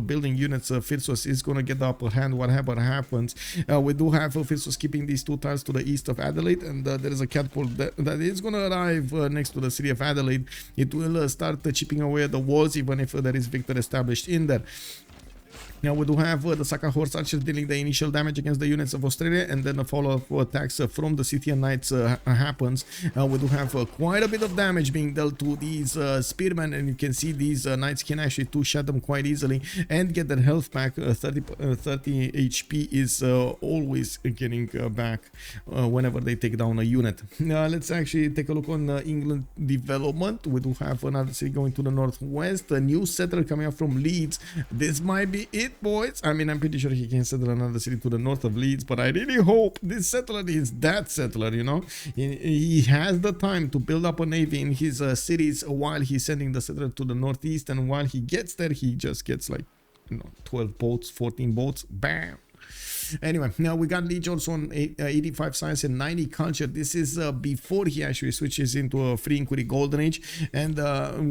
building units, Phyrsos is gonna get the upper hand whatever happens. We do have Phyrsos keeping these 2 tiles to the east of Adelaide, and there is a catapult that is going to arrive next to the city of Adelaide. It will start chipping away at the walls, even if there is victor established in there. Now we do have the Saka Horse Archers dealing the initial damage against the units of Australia, and then a follow-up attacks from the Scythian Knights happens. We do have quite a bit of damage being dealt to these spearmen, and you can see these Knights can actually two-shot them quite easily and get their health back. 30 HP is always getting back whenever they take down a unit. Let's actually take a look on England development. We do have another city going to the northwest, a new settler coming up from Leeds. This might be it, boys. I mean, I'm pretty sure he can settle another city to the north of Leeds, but I really hope this settler is that settler, you know. He has the time to build up a navy in his cities while he's sending the settler to the northeast, and while he gets there, he just gets like, 12 boats, 14 boats, bam. Anyway, now we got Lege also on 85 science and 90 culture. This is before he actually switches into a free inquiry golden age, and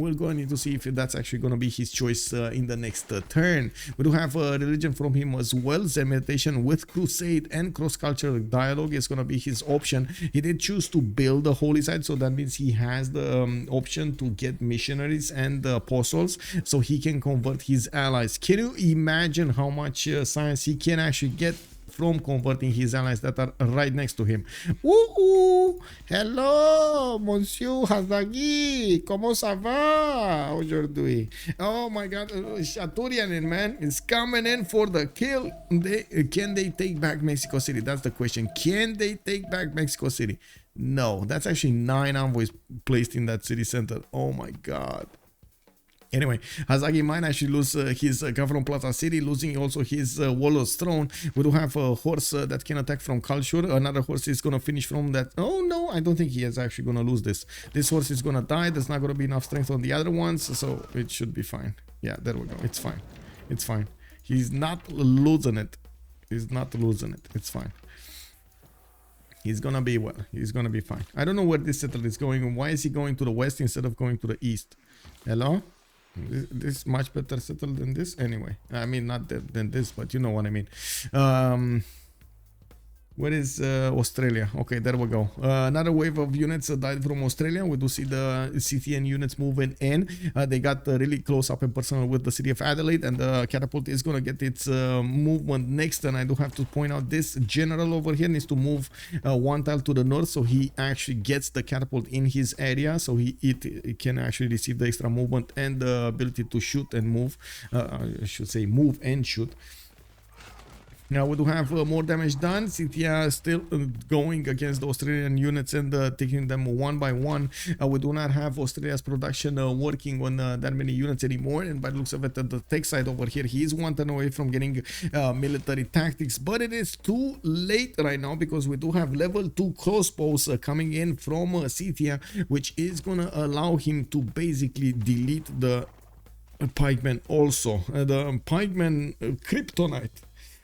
we're going to need to see if that's actually going to be his choice in the next turn. We do have religion from him as well. Zen meditation with crusade and cross-cultural dialogue is going to be his option. He did choose to build a holy site, so that means he has the option to get missionaries and apostles, so he can convert his allies. Can you imagine how much science he can actually get from converting his allies that are right next to him? Woohoo! Hello, Monsieur Hazaggi! Comment ça va aujourd'hui? Oh my god, Shaturyanin, man, is coming in for the kill. Can they take back Mexico City? That's the question. Can they take back Mexico City? No, that's actually 9 envoys placed in that city center. Oh my god. Anyway, Hazaggi might actually lose his Gavron Plaza City, losing also his Warlord's Throne. We do have a horse that can attack from culture. Another horse is going to finish from that. Oh no, I don't think he is actually going to lose this. This horse is going to die. There's not going to be enough strength on the other ones, so it should be fine. Yeah, there we go. It's fine. It's fine. He's not losing it. He's not losing it. It's fine. He's gonna be well. He's gonna be fine. I don't know where this settler is going. Why is he going to the west instead of going to the east? Hello? This is much better settled than this. Anyway, I mean, not than this, but you know what I mean. Where is Australia? Okay, there we go. Another wave of units died from Australia. We do see the Scythian units moving in. They got really close up and personal with the city of Adelaide, and the catapult is going to get its movement next. And I do have to point out, this general over here needs to move 1 tile to the north, so he actually gets the catapult in his area, so it can actually receive the extra movement and the ability to shoot and move. I should say move and shoot. Now we do have more damage done. Scythia still going against the Australian units and taking them one by one. We do not have Australia's production working on that many units anymore, and by the looks of it, at the tech side over here, he is 1 turn away from getting military tactics, but it is too late right now because we do have level 2 crossbows coming in from Scythia, which is gonna allow him to basically delete the pikemen also. The pikemen kryptonite,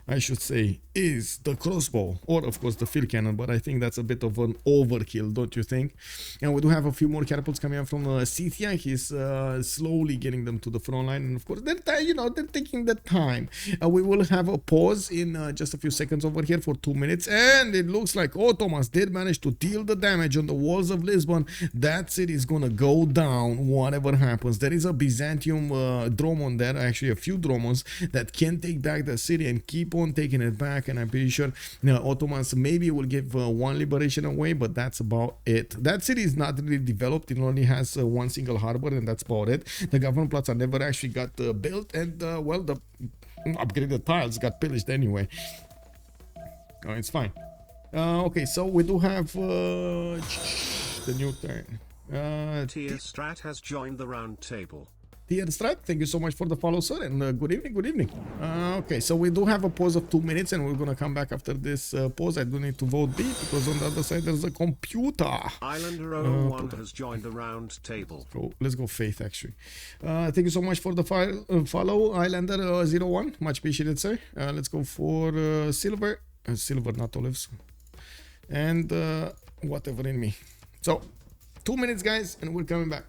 I should say, is the crossbow, or of course the field cannon, but I think that's a bit of an overkill, don't you think? And we do have a few more catapults coming up from Scythia. He's slowly getting them to the front line, and of course they're, you know, they're taking the time. We will have a pause in just a few seconds over here for 2 minutes, and it looks like Ottomans did manage to deal the damage on the walls of Lisbon. That city is gonna go down whatever happens. There is a Byzantium dromon there, actually a few dromons that can take back the city and keep on taking it back, and I'm pretty sure Ottomans maybe will give one liberation away, but that's about it. That city is not really developed. It only has one single harbor, and that's about it. The government plaza never actually got built, and well, the upgraded tiles got pillaged anyway. Oh, it's fine. Okay, so we do have the new turn. Tier Strat has joined the round table. Tier Strat, thank you so much for the follow, sir, and good evening, good evening. Okay, so we do have a pause of 2 minutes, and we're gonna come back after this pause. I do need to vote B, because on the other side there's a computer. Islander 01 has joined the round table. Oh, let's go Faith, actually. Thank you so much for the follow, Islander 01. Much appreciated, sir. Let's go for silver. Silver, not olives. And whatever in me. So, 2 minutes, guys, and we're coming back.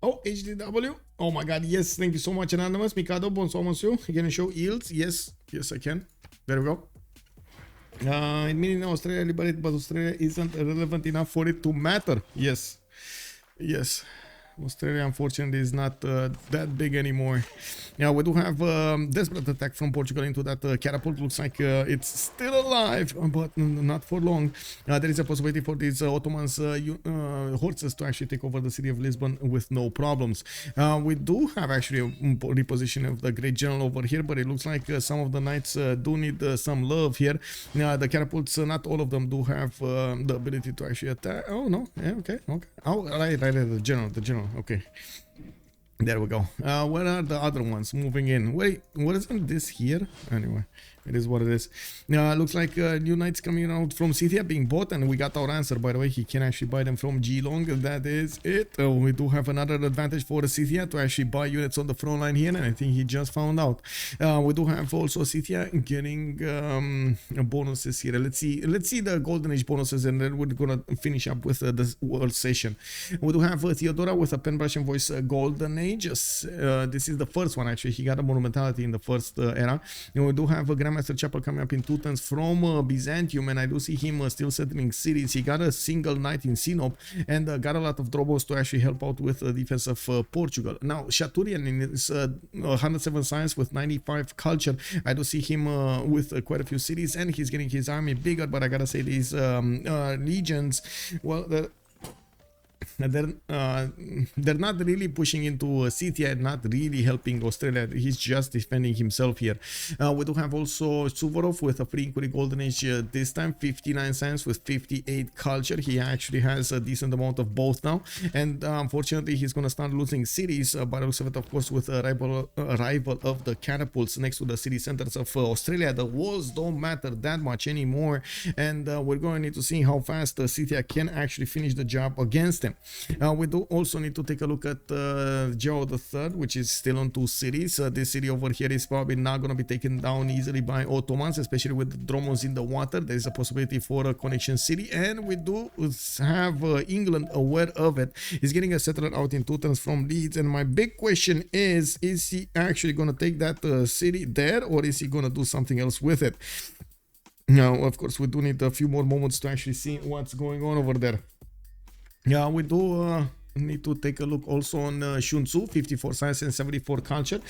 Oh, HDW. Oh my god, yes, thank you so much, Anonymous. Mikado, bonsoir, monsieur. You can show yields? Yes, yes, I can. There we go. It means Australia liberated, but Australia isn't relevant enough for it to matter. Yes, yes. Australia, unfortunately, is not that big anymore. Yeah, we do have desperate attack from Portugal into that catapult. Looks like it's still alive, but not for long. There is a possibility for these Ottomans horses to actually take over the city of Lisbon with no problems. We do have actually a reposition of the Great General over here, but it looks like some of the knights do need some love here. The catapults, not all of them do have the ability to actually attack. Oh, no. Yeah, okay, okay. Oh, right, the general. Okay, there we go. Where are the other ones moving in? Wait, what isn't this here? Anyway, it is what it is. Looks like new knights coming out from Scythia being bought, and we got our answer, by the way. He can actually buy them from Geelong, and that is it. We do have another advantage for Scythia to actually buy units on the front line here, and I think he just found out. We do have also Scythia getting bonuses here. Let's see the Golden Age bonuses, and then we're gonna finish up with the world session. We do have Theodora with a pen, brush, and voice Golden Age. This is the first one, actually. He got a monumentality in the first era. And we do have a Grandmaster Chapel coming up in 2 turns from Byzantium, and I do see him still settling cities. He got a single knight in Sinop, and got a lot of drobos to actually help out with the defense of Portugal. Now, Shaturyanin is 107 science with 95 culture. I do see him with quite a few cities, and he's getting his army bigger, but I gotta say these legions, well, they're not really pushing into Scythia and not really helping Australia. He's just defending himself here. We do have also Suvorov with a pre-inquiry golden age this time, 59 science with 58 culture. He actually has a decent amount of both now, and unfortunately he's going to start losing cities by the looks of it, of course, with arrival of the catapults next to the city centers of Australia. The walls don't matter that much anymore, and we're going to need to see how fast Scythia can actually finish the job against them. We do also need to take a look at Joe III, which is still on 2 cities. This city over here is probably not going to be taken down easily by Ottomans, especially with the Dromos in the water. There is a possibility for a connection city, and we do have England aware of it. He's getting a settler out in 2 turns from Leeds, and my big question is he actually going to take that city there, or is he going to do something else with it? Now, of course, we do need a few more moments to actually see what's going on over there. Yeah, we do need to take a look also on Sun-Tzu, 54 science and 74 culture.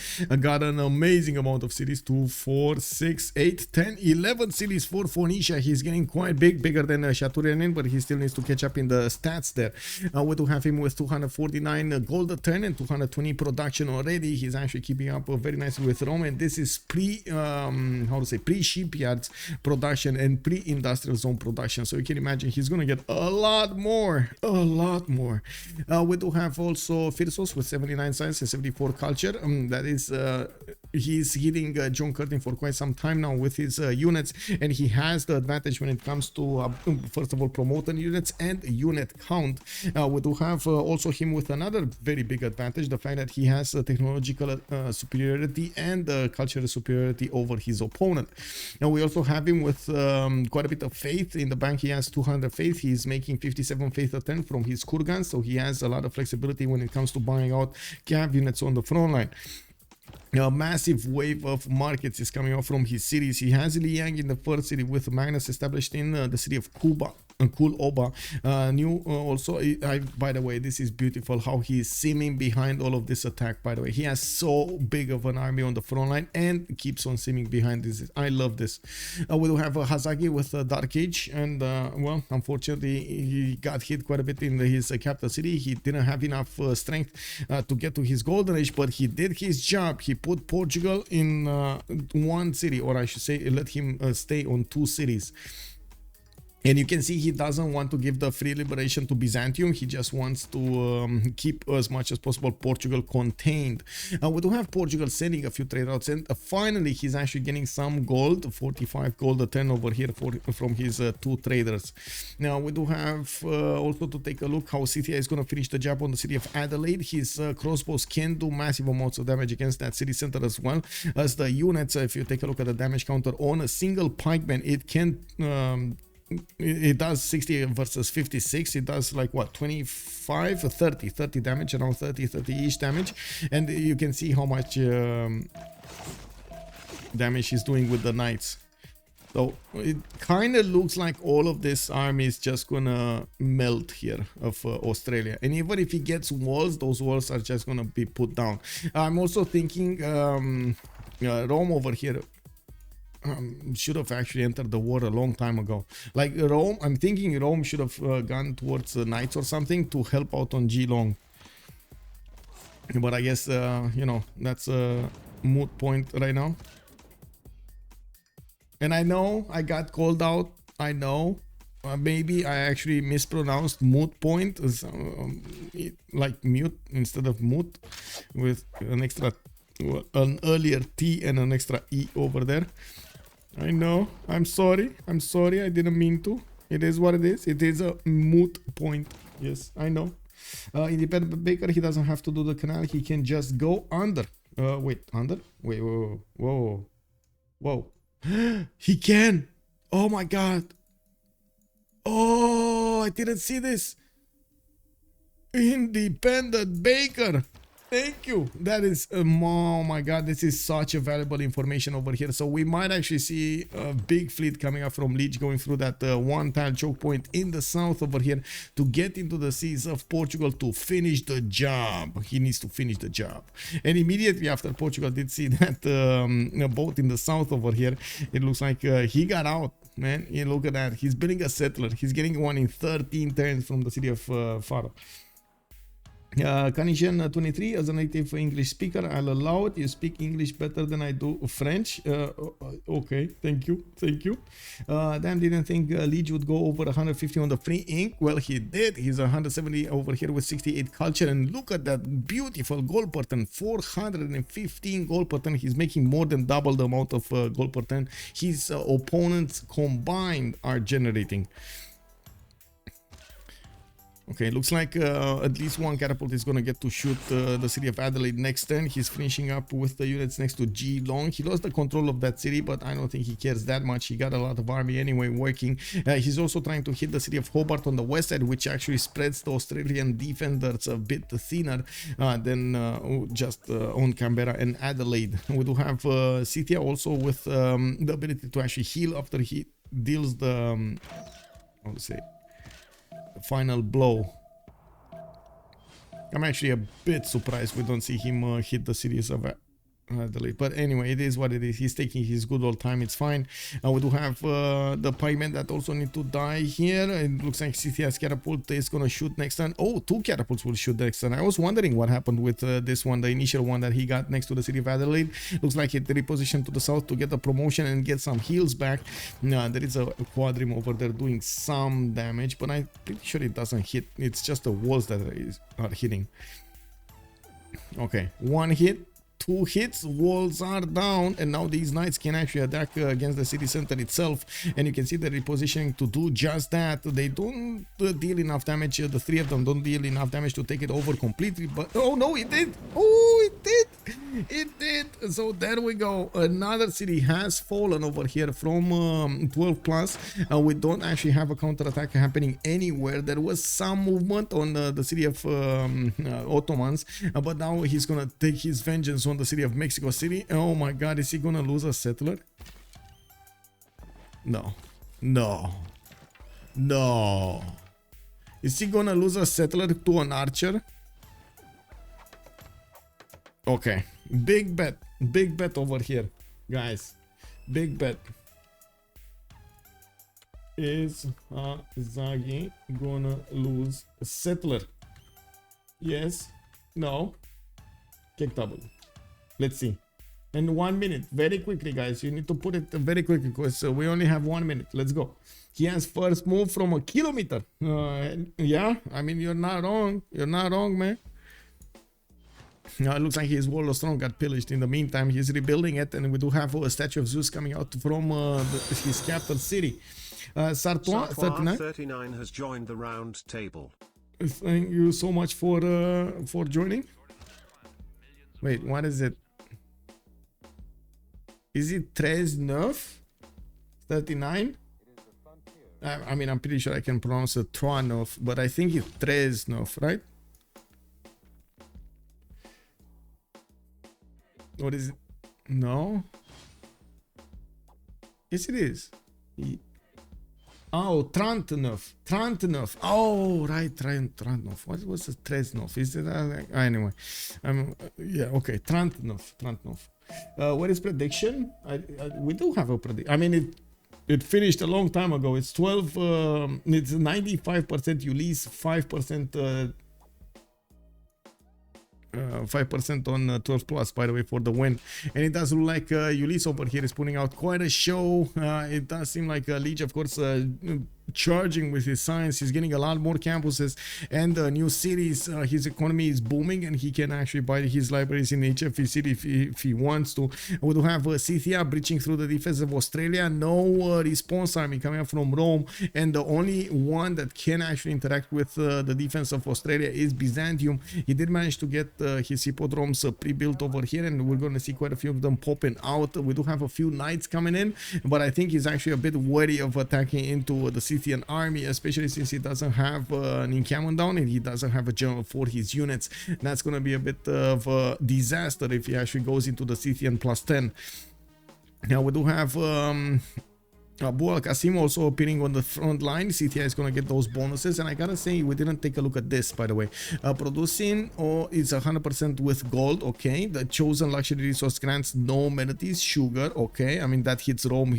Got an amazing amount of cities, 2, 4, 6, 8, 10, 11 cities for Phoenicia. He's getting quite bigger than Shaturyanin, but he still needs to catch up in the stats there. We do have him with 249 gold a turn and 220 production already. He's actually keeping up very nicely with Rome, and this is pre-shipyards production and pre-industrial zone production. So you can imagine he's gonna get a lot more. We do have also Phyrsos with 79 science and 74 culture. That is, he's hitting John Curtin for quite some time now with his units, and he has the advantage when it comes to first of all promoted units and unit count. We do have also him with another very big advantage, the fact that he has technological superiority and cultural superiority over his opponent. And we also have him with quite a bit of faith in the bank. He has 200 faith. He's making 57 faith a turn from his Kurgans, so he has a lot of flexibility when it comes to buying out cav units on the front line. A massive wave of markets is coming out from his cities. He has Liang in the first city with Magnus established in the city of Kuloba. By the way, this is beautiful how he is simming behind all of this attack. By the way, he has so big of an army on the front line and keeps on simming behind this. I love this. We do have Hazaggi with Dark Age, and well, unfortunately he got hit quite a bit in his capital city. He didn't have enough strength to get to his golden age, but he did his job. He put Portugal in 1 city, or I should say let him stay on 2 cities. And you can see he doesn't want to give the free liberation to Byzantium. He just wants to keep as much as possible Portugal contained. We do have Portugal sending a few trade routes, and finally he's actually getting some gold, 45 gold a turn over here from his 2 traders. Now we do have also to take a look how Scythia is going to finish the job on the city of Adelaide. His crossbows can do massive amounts of damage against that city center as well as the units. If you take a look at the damage counter on a single pikeman, it can it does 60 versus 56. It does like what, 25 or 30 damage, around 30-ish damage, and you can see how much damage he's doing with the knights. So it kind of looks like all of this army is just gonna melt here of Australia, and even if he gets walls, those walls are just gonna be put down. I'm also thinking Rome over here should have actually entered the war a long time ago. Like Rome, I'm thinking Rome should have gone towards the knights or something to help out on Geelong. But I guess, you know, that's a moot point right now. And I know I got called out. I know. Maybe I actually mispronounced moot point, like mute instead of moot, with an extra, an earlier T and an extra E over there. I know. I'm sorry. I didn't mean to. It is what it is. It is a moot point. Yes, I know. Independent Baker, he doesn't have to do the canal. He can just go under. Wait, under? Wait, whoa. He can. Oh my god. Oh, I didn't see this. Independent Baker. Thank you. That is, oh my god, this is such a valuable information over here. So we might actually see a big fleet coming up from Lege going through that one tile choke point in the south over here to get into the seas of Portugal to finish the job. He needs to finish the job. And immediately after Portugal did see that boat in the south over here, it looks like he got out. Man, you look at that. He's building a settler. He's getting one in 13 turns from the city of Faro. Canisian 23, as a native English speaker, I'll allow it. You speak English better than I do French. Okay, thank you. Dan didn't think Lege would go over 150 on the free ink. Well, he did. He's 170 over here with 68 culture. And look at that beautiful goal per turn, 415 goal per turn. He's making more than double the amount of goal per turn his opponents combined are generating. Okay, looks like at least one catapult is going to get to shoot the city of Adelaide next turn. He's finishing up with the units next to G Long. He lost the control of that city, but I don't think he cares that much. He got a lot of army anyway working. He's also trying to hit the city of Hobart on the west side, which actually spreads the Australian defenders a bit thinner than just on Canberra and Adelaide. We do have Scythia also with the ability to actually heal after he deals the, how to say, final blow. I'm actually a bit surprised we don't see him hit the cities of Adelaide, but anyway, it is what it is. He's taking his good old time. It's fine. We do have the piemen that also need to die here. It looks like Scythia's catapult is gonna shoot next turn. Oh, two catapults will shoot next turn. I was wondering what happened with this one, the initial one that he got next to the city of Adelaide. Looks like it repositioned to the south to get the promotion and get some heals back. There is a quadrim over there doing some damage, but I'm pretty sure it doesn't hit. It's just the walls that are hitting. Okay, one hit. 2 hits, walls are down, and now these knights can actually attack against the city center itself, and you can see the repositioning to do just that. They don't deal enough damage, the 3 of them don't deal enough damage to take it over completely, but oh no, it did. Oh, it did. So there we go, another city has fallen over here from 12 plus. We don't actually have a counter-attack happening anywhere. There was some movement on the city of Ottomans, but now he's gonna take his vengeance on the city of Mexico City. Oh my god, is he gonna lose a settler? No. Is he gonna lose a settler to an archer? Okay, big bet over here, guys. Big bet. Is Hazaggi gonna lose a settler? Yes? No? Kick double. Let's see. In 1 minute, very quickly, guys. You need to put it very quickly because we only have 1 minute. Let's go. He has first move from a kilometer. Yeah, I mean, you're not wrong. You're not wrong, man. It looks like his wall of stone got pillaged. In the meantime, he's rebuilding it, and we do have a statue of Zeus coming out from his capital city. Sartois 39 has joined the round table. Thank you so much for joining. Wait, what is it? Is it 39? 39? I mean, I'm pretty sure I can pronounce it Tronov, but I think it's 39, right? What is it? No? Yes, it is. Oh, 39. Oh, right, 39. What was the 39? Is it anyway? Yeah, okay, 39. What is prediction? We do have a prediction. I mean, it finished a long time ago. It's 12. It's 95% Ulyss, 5%. 5% on 12 plus, by the way, for the win. And it does look like Ulyss over here is putting out quite a show. It does seem like Lege, of course, charging with his science. He's getting a lot more campuses and new cities. His economy is booming, and he can actually buy his libraries in HFE city if he wants to. We do have Scythia breaching through the defense of Australia. No response army coming up from Rome, and the only one that can actually interact with the defense of Australia is Byzantium. He did manage to get his hippodromes pre-built over here, and we're going to see quite a few of them popping out. We do have a few knights coming in, but I think he's actually a bit wary of attacking into the Scythian army, especially since he doesn't have an encampment down and he doesn't have a general for his units. That's going to be a bit of a disaster if he actually goes into the Scythian +10. Now we do have Bual Qasim also appearing on the front line. Scythia is gonna get those bonuses, and I gotta say we didn't take a look at this, by the way. Producing is 100% with gold. Okay, the chosen luxury resource grants no amenities, sugar. Okay, I mean that hits Rome,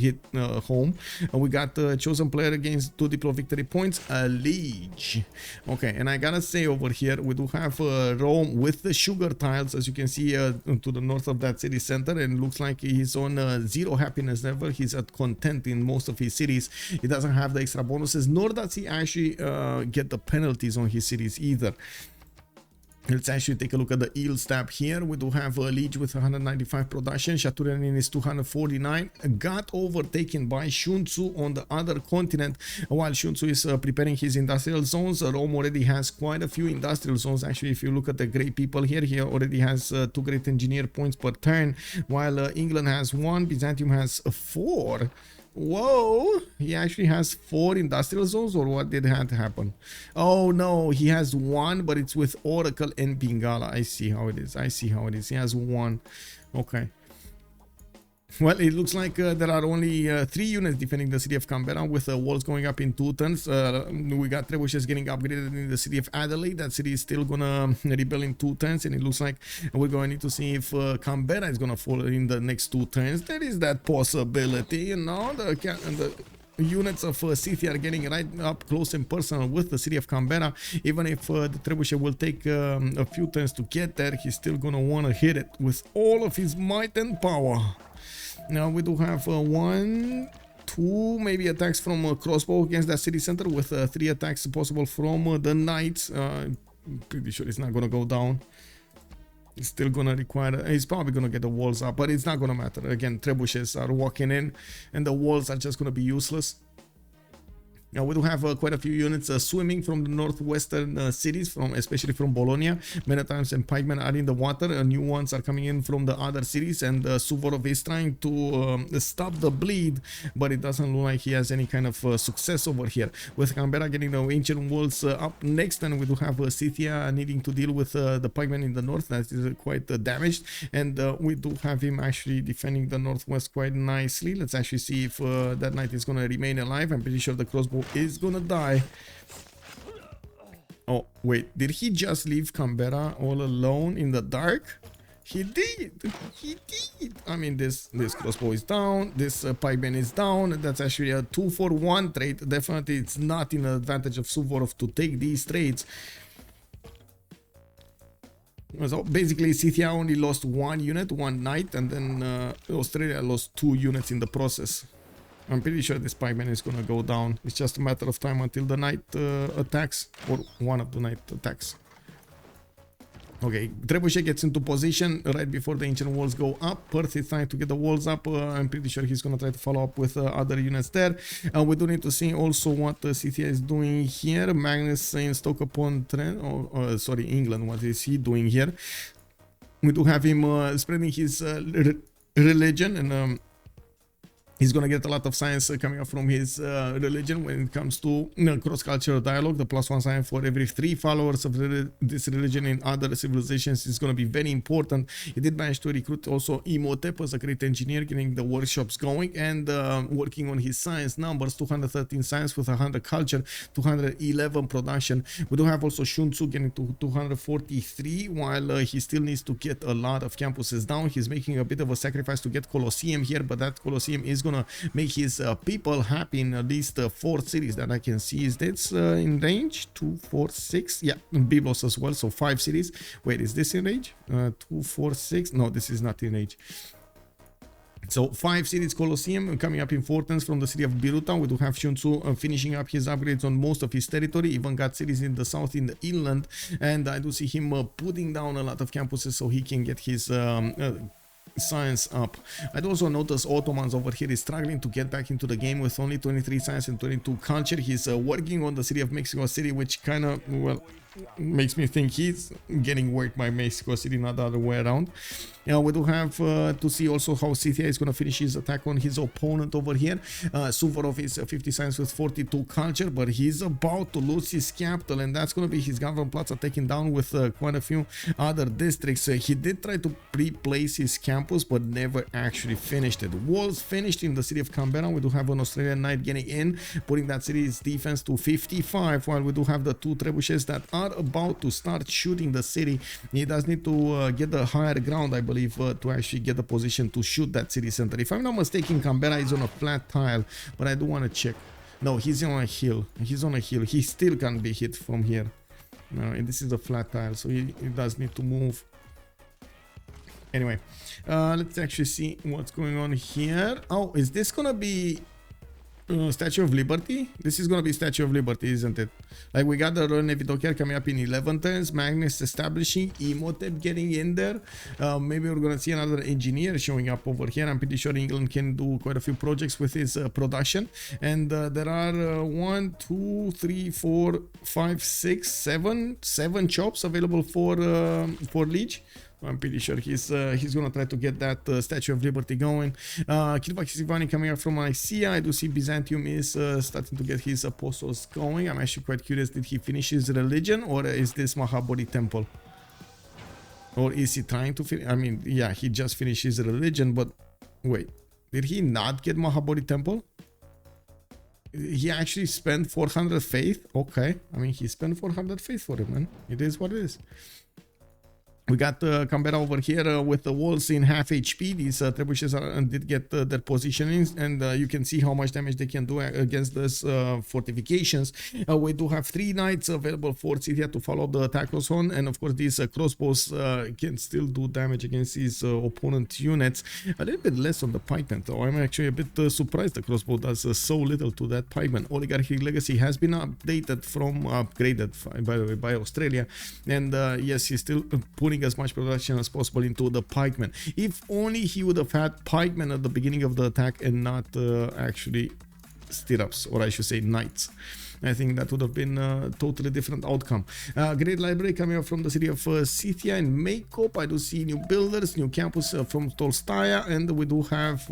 home. We got chosen player against 2 diplo victory points. Lege. Okay, and I gotta say over here we do have Rome with the sugar tiles, as you can see to the north of that city center, and looks like he's on 0 happiness level. He's at content in most of his cities. He doesn't have the extra bonuses, nor does he actually get the penalties on his cities either. Let's actually take a look at the yield tab here. We do have a Lege with 195 production. Shaturyanin is 249. Got overtaken by Sun-Tzu on the other continent. While Sun-Tzu is preparing his industrial zones, Rome already has quite a few industrial zones. Actually, if you look at the great people here, he already has 2 great engineer points per turn, while England has 1, Byzantium has 4. Whoa, he actually has 4 industrial zones, or what did that happen? Oh no, he has 1, but it's with Oracle and Bengala. I see how it is. I see how it is. He has 1. Okay. Well, it looks like there are only 3 units defending the city of Canberra, with walls going up in 2 turns. We got trebuchets getting upgraded in the city of Adelaide. That city is still gonna rebel in 2 turns, and it looks like we're going to need to see if Canberra is gonna fall in the next 2 turns. There is that possibility, you know. The units of Scythia are getting right up close and personal with the city of Canberra. Even if the trebuchet will take a few turns to get there, he's still gonna want to hit it with all of his might and power. Now we do have 1, 2 maybe attacks from a crossbow against that city center, with 3 attacks possible from the knights. Pretty sure it's not gonna go down. It's still gonna require, he's probably gonna get the walls up, but it's not gonna matter. Again, trebuchets are walking in and the walls are just gonna be useless. Now we do have quite a few units swimming from the northwestern cities, especially from Bologna. Menatimes and pikemen are in the water. New ones are coming in from the other cities, and Suvorov is trying to stop the bleed, but it doesn't look like he has any kind of success over here. With Canberra getting the ancient walls up next, and we do have Scythia needing to deal with the pikemen in the north. That is quite damaged, and we do have him actually defending the northwest quite nicely. Let's actually see if that knight is going to remain alive. I'm pretty sure the crossbow is gonna die. Oh wait, did he just leave Canberra all alone in the dark? He did. He did. I mean, this crossbow is down, this pikeman is down. That's actually a 2-for-1 trade. Definitely it's not in the advantage of Suvorov to take these trades. So basically Scythia only lost 1 unit, 1 knight, and then Australia lost 2 units in the process. I'm pretty sure this pikeman is gonna go down. It's just a matter of time until the knight attacks, or one of the knight attacks. Okay, trebuchet gets into position right before the ancient walls go up. Perth is trying to get the walls up. I'm pretty sure he's gonna try to follow up with other units there. We do need to see also what Scythia is doing here. Magnus in Stoke-upon-Trent, sorry, England, what is he doing here? We do have him spreading his religion, and he's gonna get a lot of science coming up from his religion when it comes to cross-cultural dialogue. The +1 science for every 3 followers of this religion in other civilizations is gonna be very important. He did manage to recruit also Imhotep as a great engineer, getting the workshops going and working on his science numbers. 213 science with 100 culture, 211 production. We do have also Sun-Tzu getting to 243, while he still needs to get a lot of campuses down. He's making a bit of a sacrifice to get Colosseum here, but that Colosseum is gonna make his people happy in at least 4 cities that I can see. Is this in range? 2, 4, 6. Yeah, Byblos as well, so 5 cities. Wait, is this in range? 2, 4, 6. No, this is not in range. So 5 cities Colosseum coming up importance from the city of Biruta. We do have Sun-Tzu finishing up his upgrades on most of his territory, even got cities in the south, in the inland, and I do see him putting down a lot of campuses so he can get his science up. I'd also notice Ottomans over here is struggling to get back into the game with only 23 science and 22 culture. He's working on the city of Mexico City, which kind of, well, makes me think he's getting worked by Mexico City, not the other way around. We do have to see also how Scythia is going to finish his attack on his opponent over here. Suvorov is 50 science with 42 culture, but he's about to lose his capital, and that's going to be his government plaza taken down with quite a few other districts. He did try to pre-place his campus, but never actually finished it. Walls finished in the city of Canberra. We do have an Australian knight getting in, putting that city's defense to 55, while we do have the two trebuchets that are about to start shooting the city. He does need to get the higher ground, I believe, to actually get the position to shoot that city center. If I'm not mistaken, Canberra is on a flat tile, but I do want to check. No, he's on a hill. He's on a hill. He still can't be hit from here. No, and this is a flat tile, so he does need to move. Anyway, let's actually see what's going on here. Oh, is this gonna be Statue of Liberty? This is gonna be Statue of Liberty, isn't it? Like, we got the Royal Navy Dockyard coming up in 11 turns, Magnus establishing, Imhotep getting in there. Maybe we're gonna see another engineer showing up over here. I'm pretty sure England can do quite a few projects with his production. And there are 1, 2, 3, 4, 5, 6, 7 chops available for Lege. I'm pretty sure he's gonna try to get that Statue of Liberty going. Kilvak coming up from Nicaea. I do see Byzantium is starting to get his apostles going. I'm actually quite curious, did he finish his religion, or is this Mahabodhi temple? Or is he trying to finish? I mean, yeah, he just finished his religion, but wait, did he not get Mahabodhi temple? He actually spent 400 faith. Okay, I mean, he spent 400 faith for it, man. It is what it is. We got Canberra over here with the walls in half HP. These trebuchets did get their positionings, and you can see how much damage they can do against those fortifications. We do have 3 knights available for Scythia to follow the attackers on, and of course these crossbows can still do damage against these opponent units. A little bit less on the pikeman, though. I'm actually a bit surprised the crossbow does so little to that pikeman. Oligarchic Legacy has been updated from upgraded, by the way, by Australia, and yes, he's still putting as much production as possible into the pikemen. If only he would have had pikemen at the beginning of the attack and not actually stirrups, or I should say knights. I think that would have been a totally different outcome. Great library coming up from the city of Scythia and Makeup. I do see new builders, new campus from Tolstaya, and we do have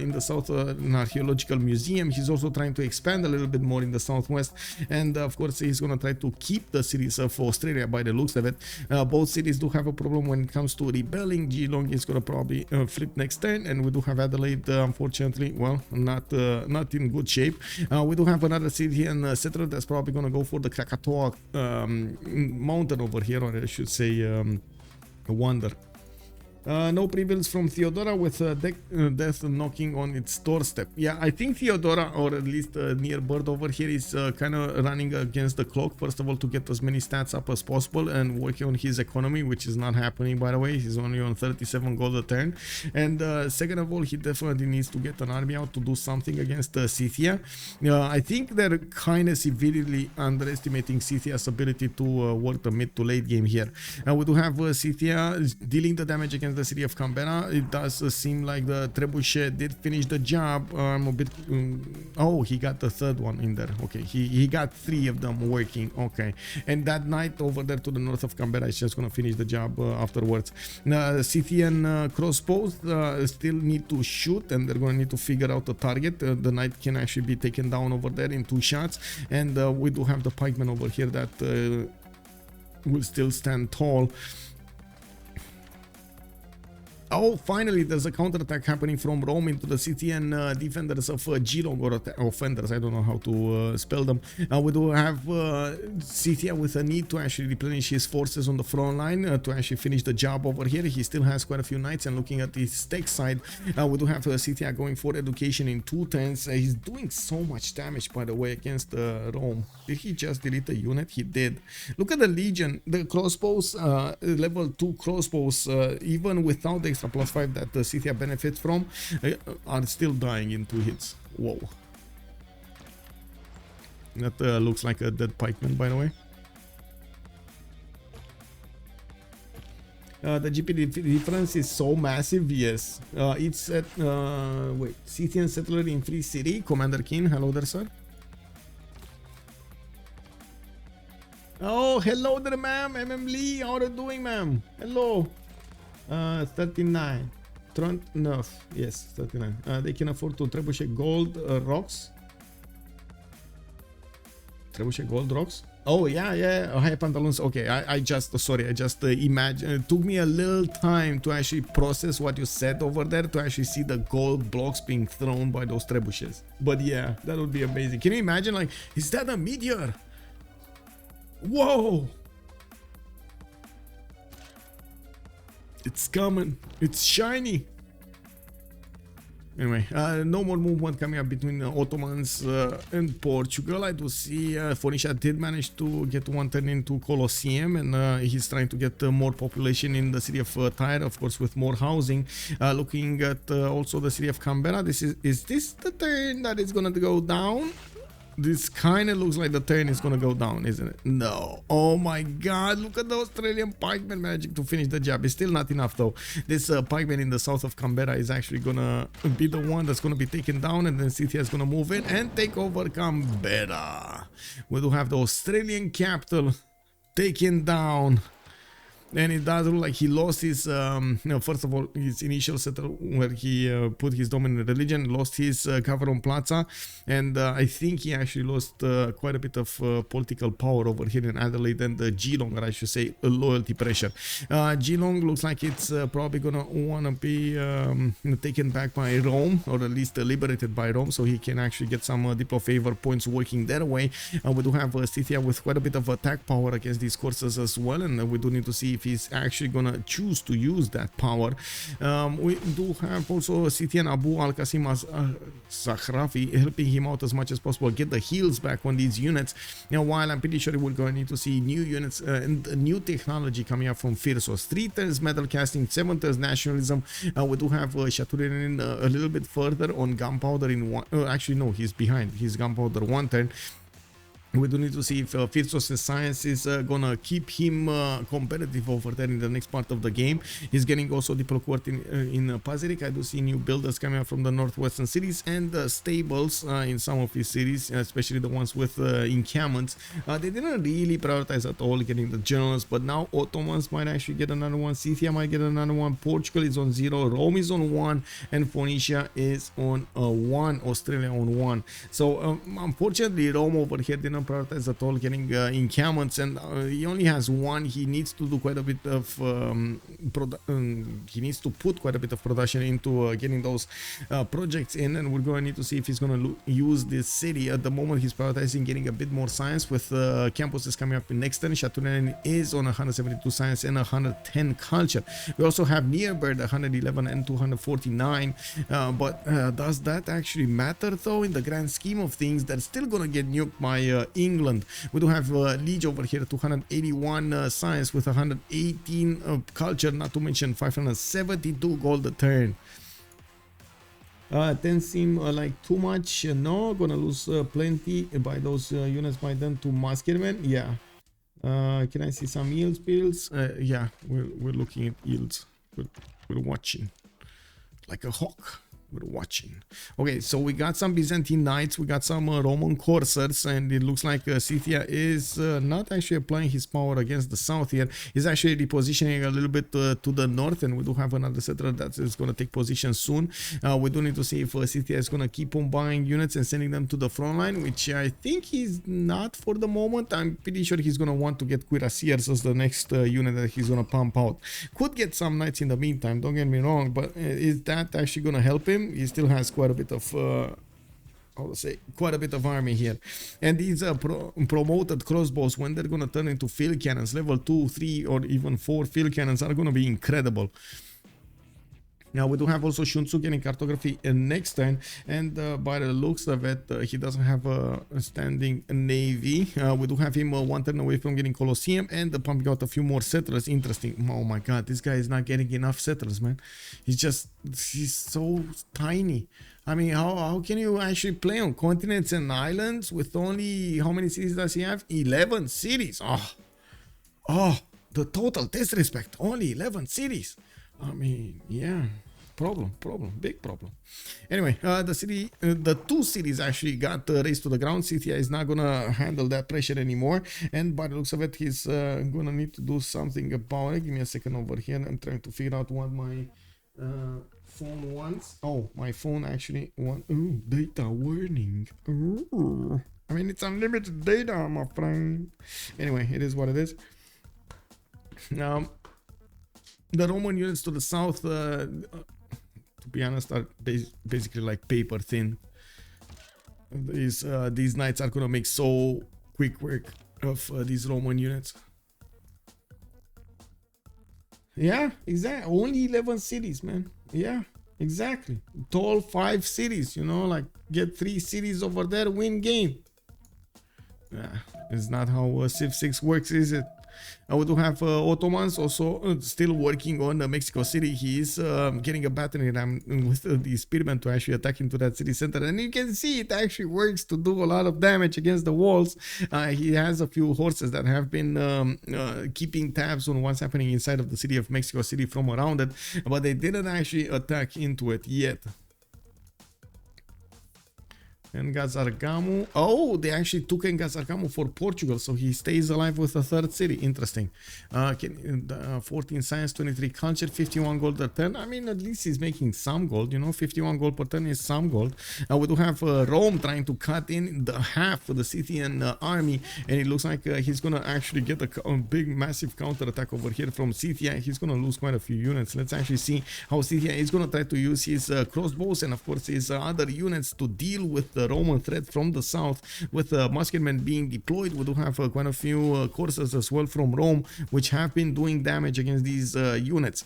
in the south an archaeological museum. He's also trying to expand a little bit more in the southwest, and of course he's going to try to keep the cities of Australia by the looks of it. Both cities do have a problem when it comes to rebelling. Geelong is going to probably flip next turn, and we do have Adelaide, unfortunately, well, not in good shape. We do have another city in settler that's probably going to go for the Krakatoa mountain over here, or I should say Wonder. No prevails from Theodora with death knocking on its doorstep. Yeah, I think Theodora, or at least near bird over here, is kind of running against the clock. First of all, to get as many stats up as possible and working on his economy, which is not happening, by the way. He's only on 37 gold a turn. And second of all, he definitely needs to get an army out to do something against Scythia. I think they're kind of severely underestimating Scythia's ability to work the mid to late game here. We do have Scythia dealing the damage against the city of Canberra. It does seem like the trebuchet did finish the job. I'm a bit oh, he got the third one in there. Okay, he got 3 of them working. Okay, and that knight over there to the north of Canberra is just gonna finish the job afterwards. Scythian crossbows still need to shoot, and they're gonna need to figure out the target. The knight can actually be taken down over there in 2 shots, and we do have the pikemen over here that will still stand tall. Oh, finally, there's a counterattack happening from Rome into the Scythian defenders of Geelong, or offenders, I don't know how to spell them. We do have Scythia with a need to actually replenish his forces on the front line to actually finish the job over here. He still has quite a few knights, and looking at his tech side, we do have Scythia going for education in 2 turns. He's doing so much damage, by the way, against Rome. Did he just delete a unit? He did. Look at the Legion, the crossbows, level 2 crossbows, even without the extra +5 that the Scythia benefits from, are still dying in 2 hits. Whoa. That looks like a dead pikeman, by the way. The GP difference is so massive, yes. It's at, wait, Scythian settler in Free City, Commander King, hello there, sir. Oh, hello there, ma'am. MM Lee, how are you doing, ma'am? Hello. 39. 39. Yes, 39. They can afford to trebuchet gold rocks. Trebuchet gold rocks. Oh yeah, high pantaloons. Okay, I just imagine. It took me a little time to actually process what you said over there to actually see the gold blocks being thrown by those trebuchets. But yeah, that would be amazing. Can you imagine? Like, is that a meteor? Whoa! It's coming. It's shiny. Anyway, no more movement coming up between the Ottomans and Portugal. I do see Phoenicia did manage to get one turn into Colosseum, and he's trying to get more population in the city of Tyre, of course, with more housing. Looking at also the city of Canberra. Is this the turn that is gonna go down? This kind of looks like the turn is gonna go down, isn't it? No. Oh my god, look at the Australian pikeman managing to finish the job. It's still not enough though. This pikeman in the south of Canberra is actually gonna be the one that's gonna be taken down, and then Scythia is gonna move in and take over Canberra. We do have the Australian capital taken down. And it does look like he lost his, first of all, his initial settle where he put his dominant religion, lost his Gavron Plaza, and I think he actually lost quite a bit of political power over here in Adelaide, and Geelong, or I should say, loyalty pressure. Geelong looks like it's probably gonna wanna be taken back by Rome, or at least liberated by Rome, so he can actually get some Diplo favor points working their way. We do have Scythia with quite a bit of attack power against these courses as well, and we do need to see if he's actually gonna choose to use that power. We do have also Scythian Abu al-Qasim Zahrafi helping him out as much as possible, get the heals back on these units. Now, while I'm pretty sure we're going to need to see new units and new technology coming up from Phyrsos. 3 turns metal casting, 7 turns nationalism. We do have Shaturyanin a little bit further on gunpowder in one. Actually, no, he's behind. He's gunpowder 1 turn. We do need to see if Phyrsos' science is gonna keep him competitive over there in the next part of the game. He's getting also Diplo Court in Pazirik. I do see new builders coming up from the northwestern cities and stables in some of these cities, especially the ones with encampments. They didn't really prioritize at all getting the generals, but now Ottomans might actually get another one. Scythia might get another one. Portugal is on 0. Rome is on 1. And Phoenicia is on 1. Australia on 1. So unfortunately, Rome over here didn't prioritize at all getting encampments, and he only has 1. He needs to do quite a bit of he needs to put quite a bit of production into getting those projects in, and we're going to need to see if he's going to use this city. At the moment, he's prioritizing getting a bit more science with campuses coming up in next turn. Shaturyanin is on 172 science and 110 culture. We also have Nearbird 111 and 249, but does that actually matter though in the grand scheme of things? They're still going to get nuked by England. We do have Lege over here, 281 science with 118 culture, not to mention 572 gold a turn. 10 seem like too much. No, gonna lose plenty by those units by then to Muskermen. Yeah. Can I see some yields bills? Yeah, we're looking at yields. We're watching like a hawk. We're watching. Okay, so we got some Byzantine knights, we got some Roman coursers, and it looks like Scythia is not actually applying his power against the south here. He's actually repositioning a little bit to the north, and we do have another settler that is going to take position soon. We do need to see if Scythia is going to keep on buying units and sending them to the front line, which I think he's not for the moment. I'm pretty sure he's going to want to get cuirassiers as the next unit that he's going to pump out. Could get some knights in the meantime, don't get me wrong, but is that actually going to help him? He still has quite a bit of quite a bit of army here, and these promoted crossbows, when they're gonna turn into field cannons, level 2, 3 or even 4 field cannons, are gonna be incredible. Now we do have also Sun-Tzu getting cartography next turn, and by the looks of it, he doesn't have a standing navy. We do have him 1 turn away from getting Colosseum and pumping out a few more settlers. Interesting. Oh my god, this guy is not getting enough settlers, man. He's so tiny. I mean, how can you actually play on continents and islands with only, how many cities does he have? 11 cities. Oh, the total disrespect. Only 11 cities. I mean, yeah. Big problem. Anyway, the two cities actually got raised to the ground. Scythia is not gonna handle that pressure anymore, and by the looks of it, he's gonna need to do something about it. Give me a second over here. I'm trying to figure out what my phone wants. Oh, my phone actually wants. Ooh, data warning. Ooh. I mean, it's unlimited data, my friend. Anyway, it is what it is. The Roman units to the south, to be honest, are basically like paper thin. These knights are gonna make so quick work of these Roman units. Yeah, exactly. Only 11 cities, man. Yeah, exactly. Total 5 cities, you know, like get 3 cities over there, win game. Yeah, it's not how Civ6 works, is it? We do have Ottomans also still working on Mexico City. He is getting a battering ram with the spearmen to actually attack into that city center, and you can see it actually works to do a lot of damage against the walls. He has a few horses that have been keeping tabs on what's happening inside of the city of Mexico City from around it, but they didn't actually attack into it yet. Engazargamu. Oh, they actually took Engazargamu for Portugal, so he stays alive with a third city. Interesting. 14 science, 23 culture, 51 gold per turn. I mean, at least he's making some gold, you know. 51 gold per turn is some gold. We do have Rome trying to cut in the half of the Scythian army, and it looks like he's gonna actually get a big, massive counter attack over here from Scythia. He's gonna lose quite a few units. Let's actually see how Scythia is gonna try to use his crossbows and, of course, his other units to deal with the Roman threat from the south. With musketmen being deployed, we do have quite a few coursers as well from Rome, which have been doing damage against these units.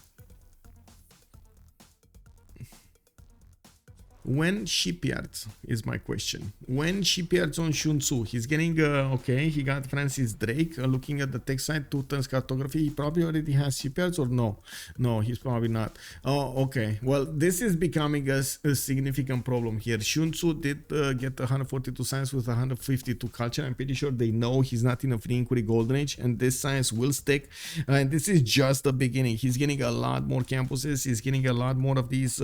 When shipyards is my question. When shipyards on Sun-Tzu? He's getting okay, he got Francis Drake. Looking at the text side, 2 turns cartography. He probably already has shipyards, or no? No, he's probably not. Oh, okay. Well, this is becoming a significant problem here. Sun-Tzu did get 142 science with 152 culture. I'm pretty sure they know he's not in a free inquiry golden age, and this science will stick. And this is just the beginning. He's getting a lot more campuses. He's getting a lot more of these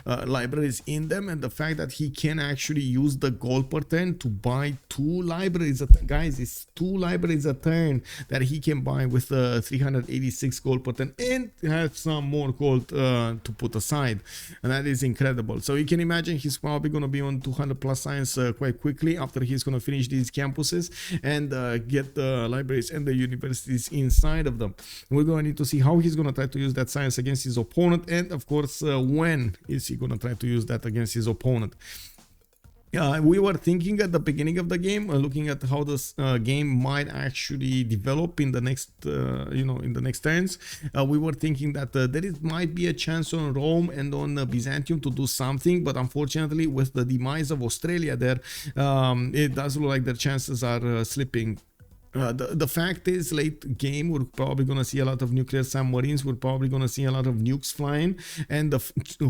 libraries in them, and the fact that he can actually use the gold per turn to buy 2 libraries guys, it's 2 libraries a turn that he can buy with 386 gold per turn, and have some more gold to put aside, and that is incredible. So you can imagine he's probably going to be on 200 plus science quite quickly after he's going to finish these campuses and get the libraries and the universities inside of them. We're going to need to see how he's going to try to use that science against his opponent, and of course when is he going to try to use that against his opponent. We were thinking at the beginning of the game, looking at how this game might actually develop in the next, in the next turns. We were thinking that might be a chance on Rome and on Byzantium to do something, but unfortunately, with the demise of Australia there, it does look like their chances are slipping. The fact is, late game, we're probably going to see a lot of nuclear submarines. We're probably going to see a lot of nukes flying, and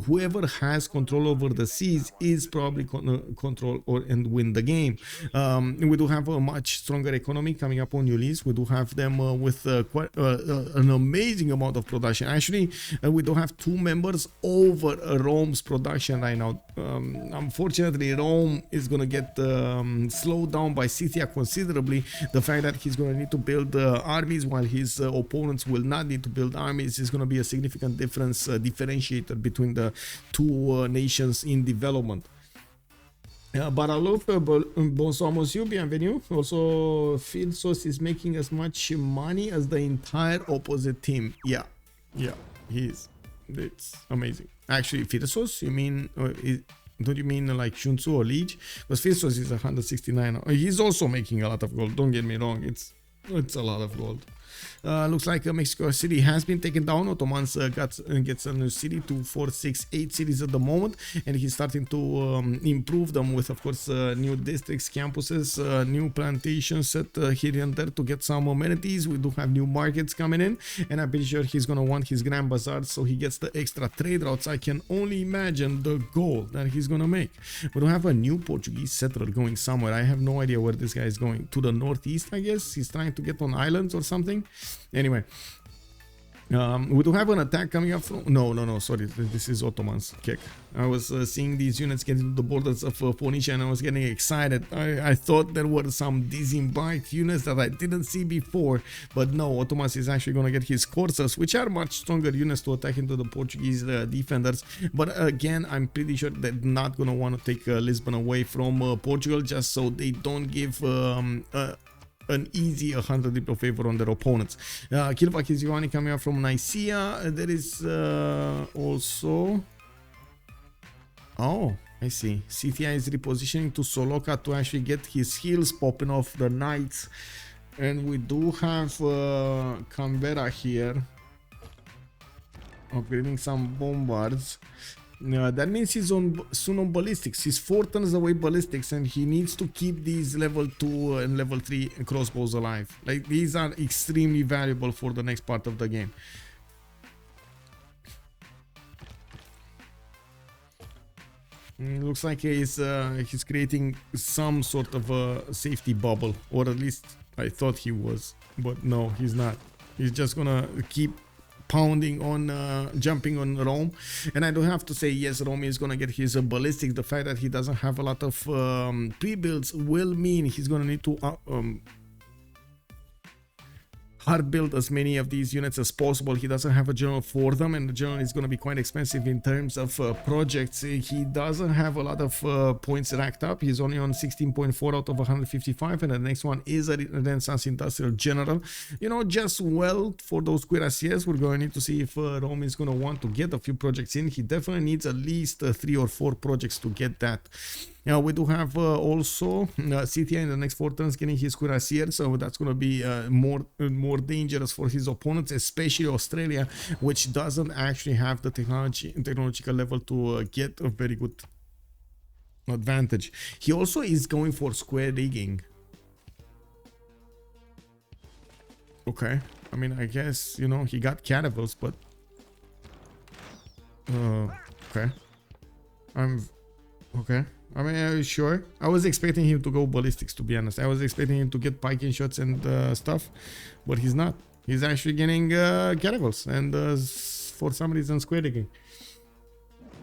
whoever has control over the seas is probably control and win the game. We do have a much stronger economy coming up on Ulyss. We do have them with quite an amazing amount of production. Actually, we do have 2 members over Rome's production right now. Unfortunately, Rome is going to get slowed down by Scythia considerably. The fact that he's going to need to build armies while his opponents will not need to build armies is going to be a significant differentiator between the 2 nations in development. Baralov, bonsoir monsieur, bienvenue. Also, Phyrsos is making as much money as the entire opposite team. Yeah, he is. It's amazing. Actually, Phyrsos, you mean... don't you mean like Sun-Tzu or Lege? Because Phyrsos is 169. He's also making a lot of gold. Don't get me wrong. It's a lot of gold. Looks like Mexico City has been taken down. Ottomans gets a new city, 2, 4, 6, 8 cities at the moment, and he's starting to improve them with, of course, new districts, campuses, new plantations set here and there to get some amenities. We do have new markets coming in, and I'm pretty sure he's gonna want his Grand Bazaar, so he gets the extra trade routes. I can only imagine the gold that he's gonna make. We don't have a new Portuguese settler going somewhere. I have no idea where this guy is going. To the northeast, I guess. He's trying to get on islands or something. Anyway, We do have an attack coming up from... No, sorry, this is Ottomans. Kick. I was seeing these units get into the borders of Phoenicia and I was getting excited. I thought there were some disembarked units that I didn't see before, but no, Ottomans is actually going to get his Phyrsos, which are much stronger units to attack into the Portuguese defenders. But again, I'm pretty sure they're not going to want to take Lisbon away from Portugal, just so they don't give... an easy 100 dip of favor on their opponents. Kilvak is Ioanni coming up from Nicaea. There is also... Oh, I see. Scythia is repositioning to Soloka to actually get his heels popping off the knights. And we do have Canberra here. Upgrading some bombards. That means he's soon on ballistics. He's 4 turns away ballistics, and he needs to keep these level 2 and level 3 crossbows alive. Like, these are extremely valuable for the next part of the game. Looks like he's creating some sort of a safety bubble, or at least I thought he was, but no, he's not. He's just gonna keep pounding on jumping on Rome. And I do have to say, yes, Rome is gonna get his ballistics. The fact that he doesn't have a lot of pre-builds will mean he's gonna need to hard build as many of these units as possible. He doesn't have a general for them, and the general is going to be quite expensive in terms of projects. He doesn't have a lot of points racked up. He's only on 16.4 out of 155, and the next one is a Renaissance Industrial General. You know, just well for those cuirassiers. We're going to need to see if Rome is going to want to get a few projects in. He definitely needs at least 3 or 4 projects to get that. Now we do have also Scythia in the next 4 turns getting his cuirassier, so that's going to be more dangerous for his opponents, especially Australia, which doesn't actually have the technological level to get a very good advantage. He also is going for square digging. Okay, I mean, I guess, you know, he got caravels, but okay, okay. I mean, sure. I was expecting him to go ballistics, to be honest. I was expecting him to get piking shots and stuff, but he's not. He's actually getting caravels and for some reason square digging.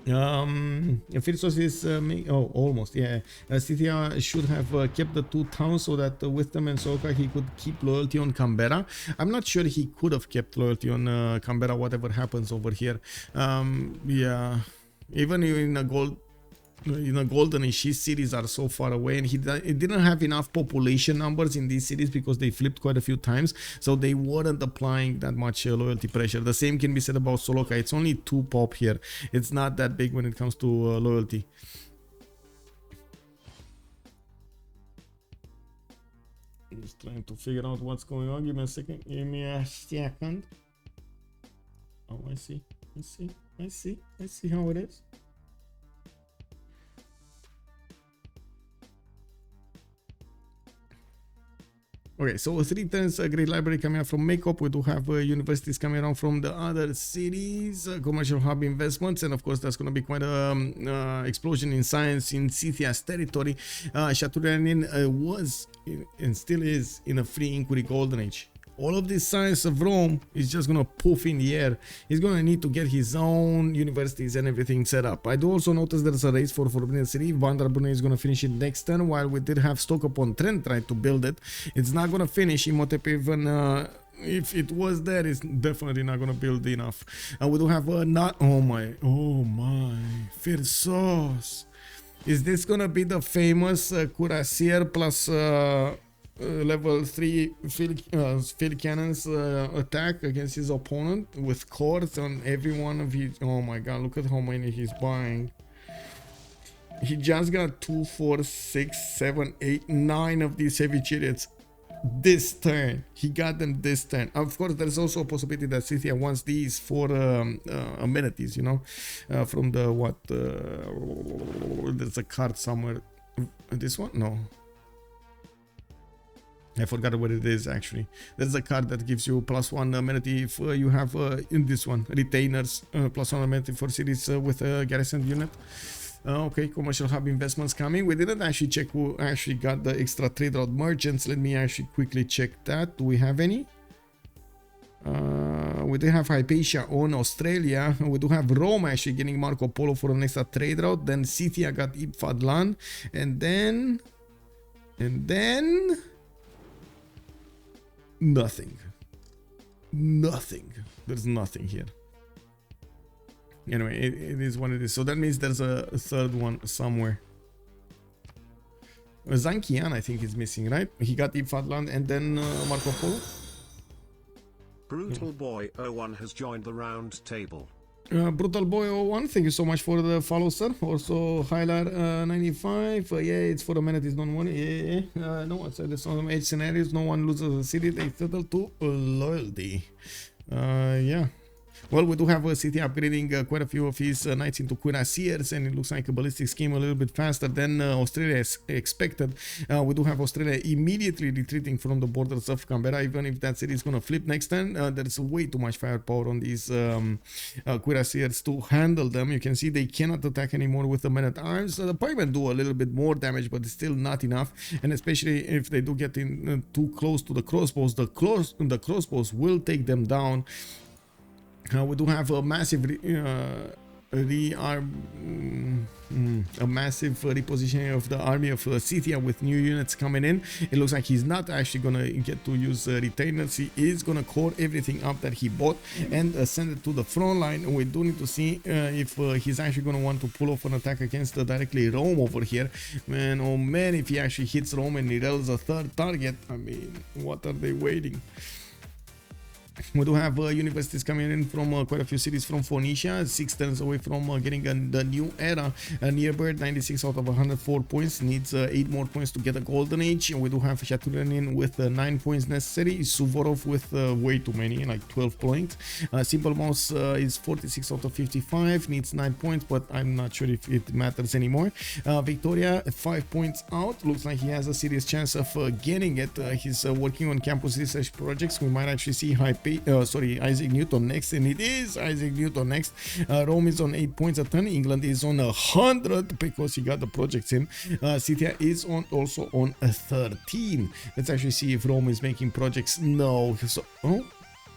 Phyrsos is almost, yeah. Scythia should have kept the 2 towns so that with them and Soka he could keep loyalty on Canberra. I'm not sure he could have kept loyalty on Canberra, whatever happens over here. Yeah, even in a golden age, his cities are so far away, and he didn't have enough population numbers in these cities because they flipped quite a few times, so they weren't applying that much loyalty pressure. The same can be said about Soloka. It's only 2 pop here. It's not that big when it comes to loyalty. I'm just trying to figure out what's going on. Give me a second. Give me a second. Oh, I see how it is. Okay, so 3 turns, a great library coming out from Makeup. We do have universities coming around from the other cities, commercial hub investments, and of course that's going to be quite a explosion in science in Scythia's territory. Shaturyanin was and still is in a free inquiry golden age. All of this science of Rome is just gonna poof in the air. He's gonna need to get his own universities and everything set up. I do also notice there's a race for Forbidden City. Vandar Brunei is gonna finish it next turn, while we did have Stock upon Trent try to build it. It's not gonna finish. Imhotep even if it was there, it's definitely not gonna build enough. And we do have oh my Phyrsos. Is this gonna be the famous cuirassier plus level 3 field cannons attack against his opponent with cords on every one of his... Oh my god, look at how many he's buying. He just got 2, 4, 6, 7, 8, 9 of these heavy chariots this turn. He got them this turn. Of course, there's also a possibility that Scythia wants these for amenities, you know, from the what there's a card somewhere. This one? No, I forgot what it is actually. There's a card that gives you +1 amenity if you have in this one retainers, +1 amenity for cities with a garrison unit. Okay, commercial hub investments coming. We didn't actually check who actually got the extra trade route merchants. Let me actually quickly check that. Do we have any? We do have Hypatia on Australia. We do have Rome actually getting Marco Polo for the next trade route. Then Scythia got Ibfadlan. And then nothing. Nothing. There's nothing here. Anyway, it is what it is. So that means there's a third one somewhere. Zankian, I think, is missing, right? He got Ibfadlan and then Marco Polo. Brutal Boy 01 has joined the round table. Brutal Boy 01, thank you so much for the follow, sir. Also, Hylar 95, yeah, it's for a minute, it's not one. Yeah. No, it's there's some 8 scenarios, no one loses a city, they settle to loyalty. Yeah. Well, we do have Scythia upgrading quite a few of his knights into cuirassiers, and it looks like a ballistic scheme a little bit faster than Australia expected. We do have Australia immediately retreating from the borders of Canberra, even if that city is going to flip next turn. There's way too much firepower on these cuirassiers to handle them. You can see they cannot attack anymore with the men-at-arms. The pikemen do a little bit more damage, but it's still not enough, and especially if they do get in too close to the crossbows, the crossbows will take them down. We do have a massive repositioning of the army of Scythia with new units coming in. It looks like he's not actually gonna get to use retainers. He is gonna core everything up that he bought and send it to the front line. We do need to see if he's actually gonna want to pull off an attack against directly Rome over here. Man, oh man, if he actually hits Rome and he rails a third target, I mean, what are they waiting? We do have universities coming in from quite a few cities from Phoenicia, 6 turns away from getting the new era. Nearbird, 96 out of 104 points, needs 8 more points to get a golden age. We do have Shaturyanin with 9 points necessary, Suvorov with way too many, like 12 points. Simple Mouse is 46 out of 55, needs 9 points, but I'm not sure if it matters anymore. Victoria, 5 points out, looks like he has a serious chance of getting it. He's working on campus research projects. We might actually see Isaac Newton next, and it is Isaac Newton next. Rome is on 8 points a turn. England is on 100 because he got the projects in. Scythia is also on 13. Let's actually see if Rome is making projects. No, so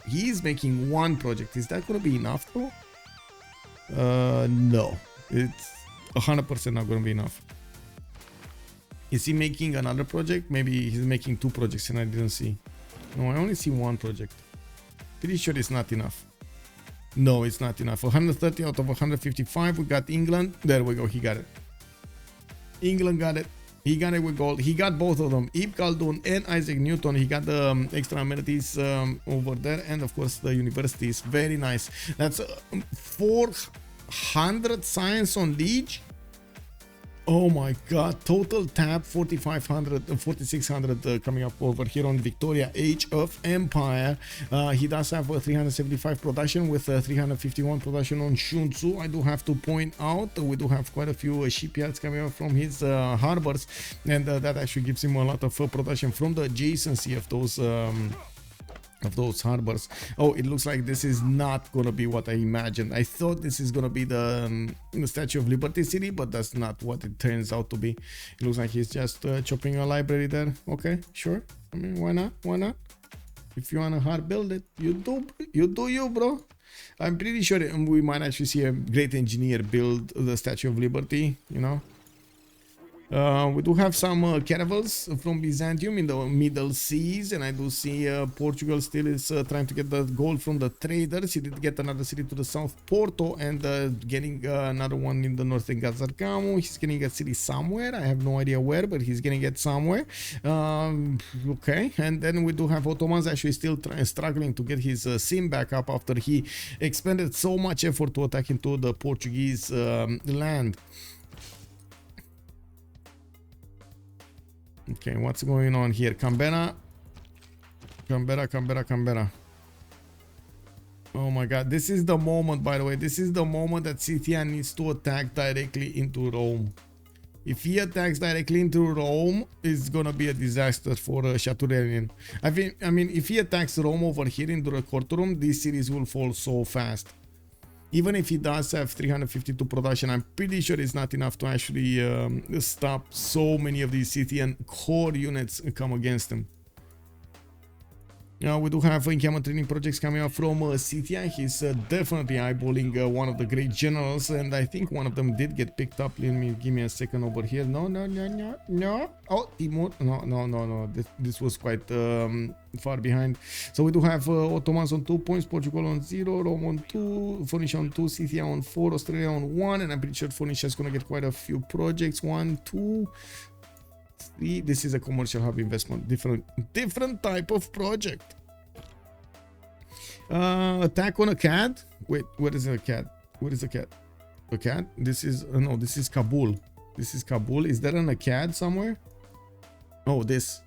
he's making 1 project. Is that going to be enough though? No, it's 100% not going to be enough. Is he making another project? Maybe he's making 2 projects and I didn't see. No, I only see 1 project. Pretty sure it's not enough. No, it's not enough. 130 out of 155. We got England. There we go. He got it. England got it. He got it with gold. He got both of them. Ibn Khaldun and Isaac Newton. He got the extra amenities over there. And of course the universities. Very nice. That's 400 science on Lege. Oh my god, total tab 4600 coming up over here on Victoria, Age of Empire. He does have a 375 production with 351 production on Sun-Tzu. I do have to point out we do have quite a few shipyards coming up from his harbors, and that actually gives him a lot of production from the adjacency of those harbors. Oh, it looks like this is not gonna be what I imagined. I thought this is gonna be the Statue of Liberty city, but that's not what it turns out to be. It looks like he's just chopping a library there. Okay, sure. I mean, why not? Why not? If you wanna hard build it, you do you, bro. I'm pretty sure we might actually see a great engineer build the Statue of Liberty, you know. We do have some caravels from Byzantium in the Middle Seas, and I do see Portugal still is trying to get the gold from the traders. He did get another city to the south, Porto, and getting another one in the north in Gazargamo. He's getting a city somewhere. I have no idea where, but he's getting it somewhere. Okay, and then we do have Ottomans actually still struggling to get his sim back up after he expended so much effort to attack into the Portuguese land. Okay, what's going on here? Canberra. Oh my god, this is the moment, by the way. This is the moment that Scythia needs to attack directly into Rome. If he attacks directly into Rome, it's gonna be a disaster for Shaturyanin. I mean, if he attacks Rome over here into the courtroom, these cities will fall so fast. Even if he does have 352 production, I'm pretty sure it's not enough to actually stop so many of these Scythian core units come against him. We do have encampment training projects coming up from Scythia. He's definitely eyeballing one of the great generals, and I think one of them did get picked up. Give me a second over here. No. Oh, Timur. No. This was quite far behind. So we do have Ottomans on 2 points, Portugal on 0, Rome on 2, Phoenicia on 2, Scythia on 4, Australia on 1, and I'm pretty sure Phoenicia is going to get quite a few projects. 1, 2, 3. This is a commercial hub investment, different type of project. Attack on a cat. Wait, what is a cat? What is a cat? A cat? This is no, this is Kabul. This is Kabul. Is there an Akkad somewhere? Oh, this.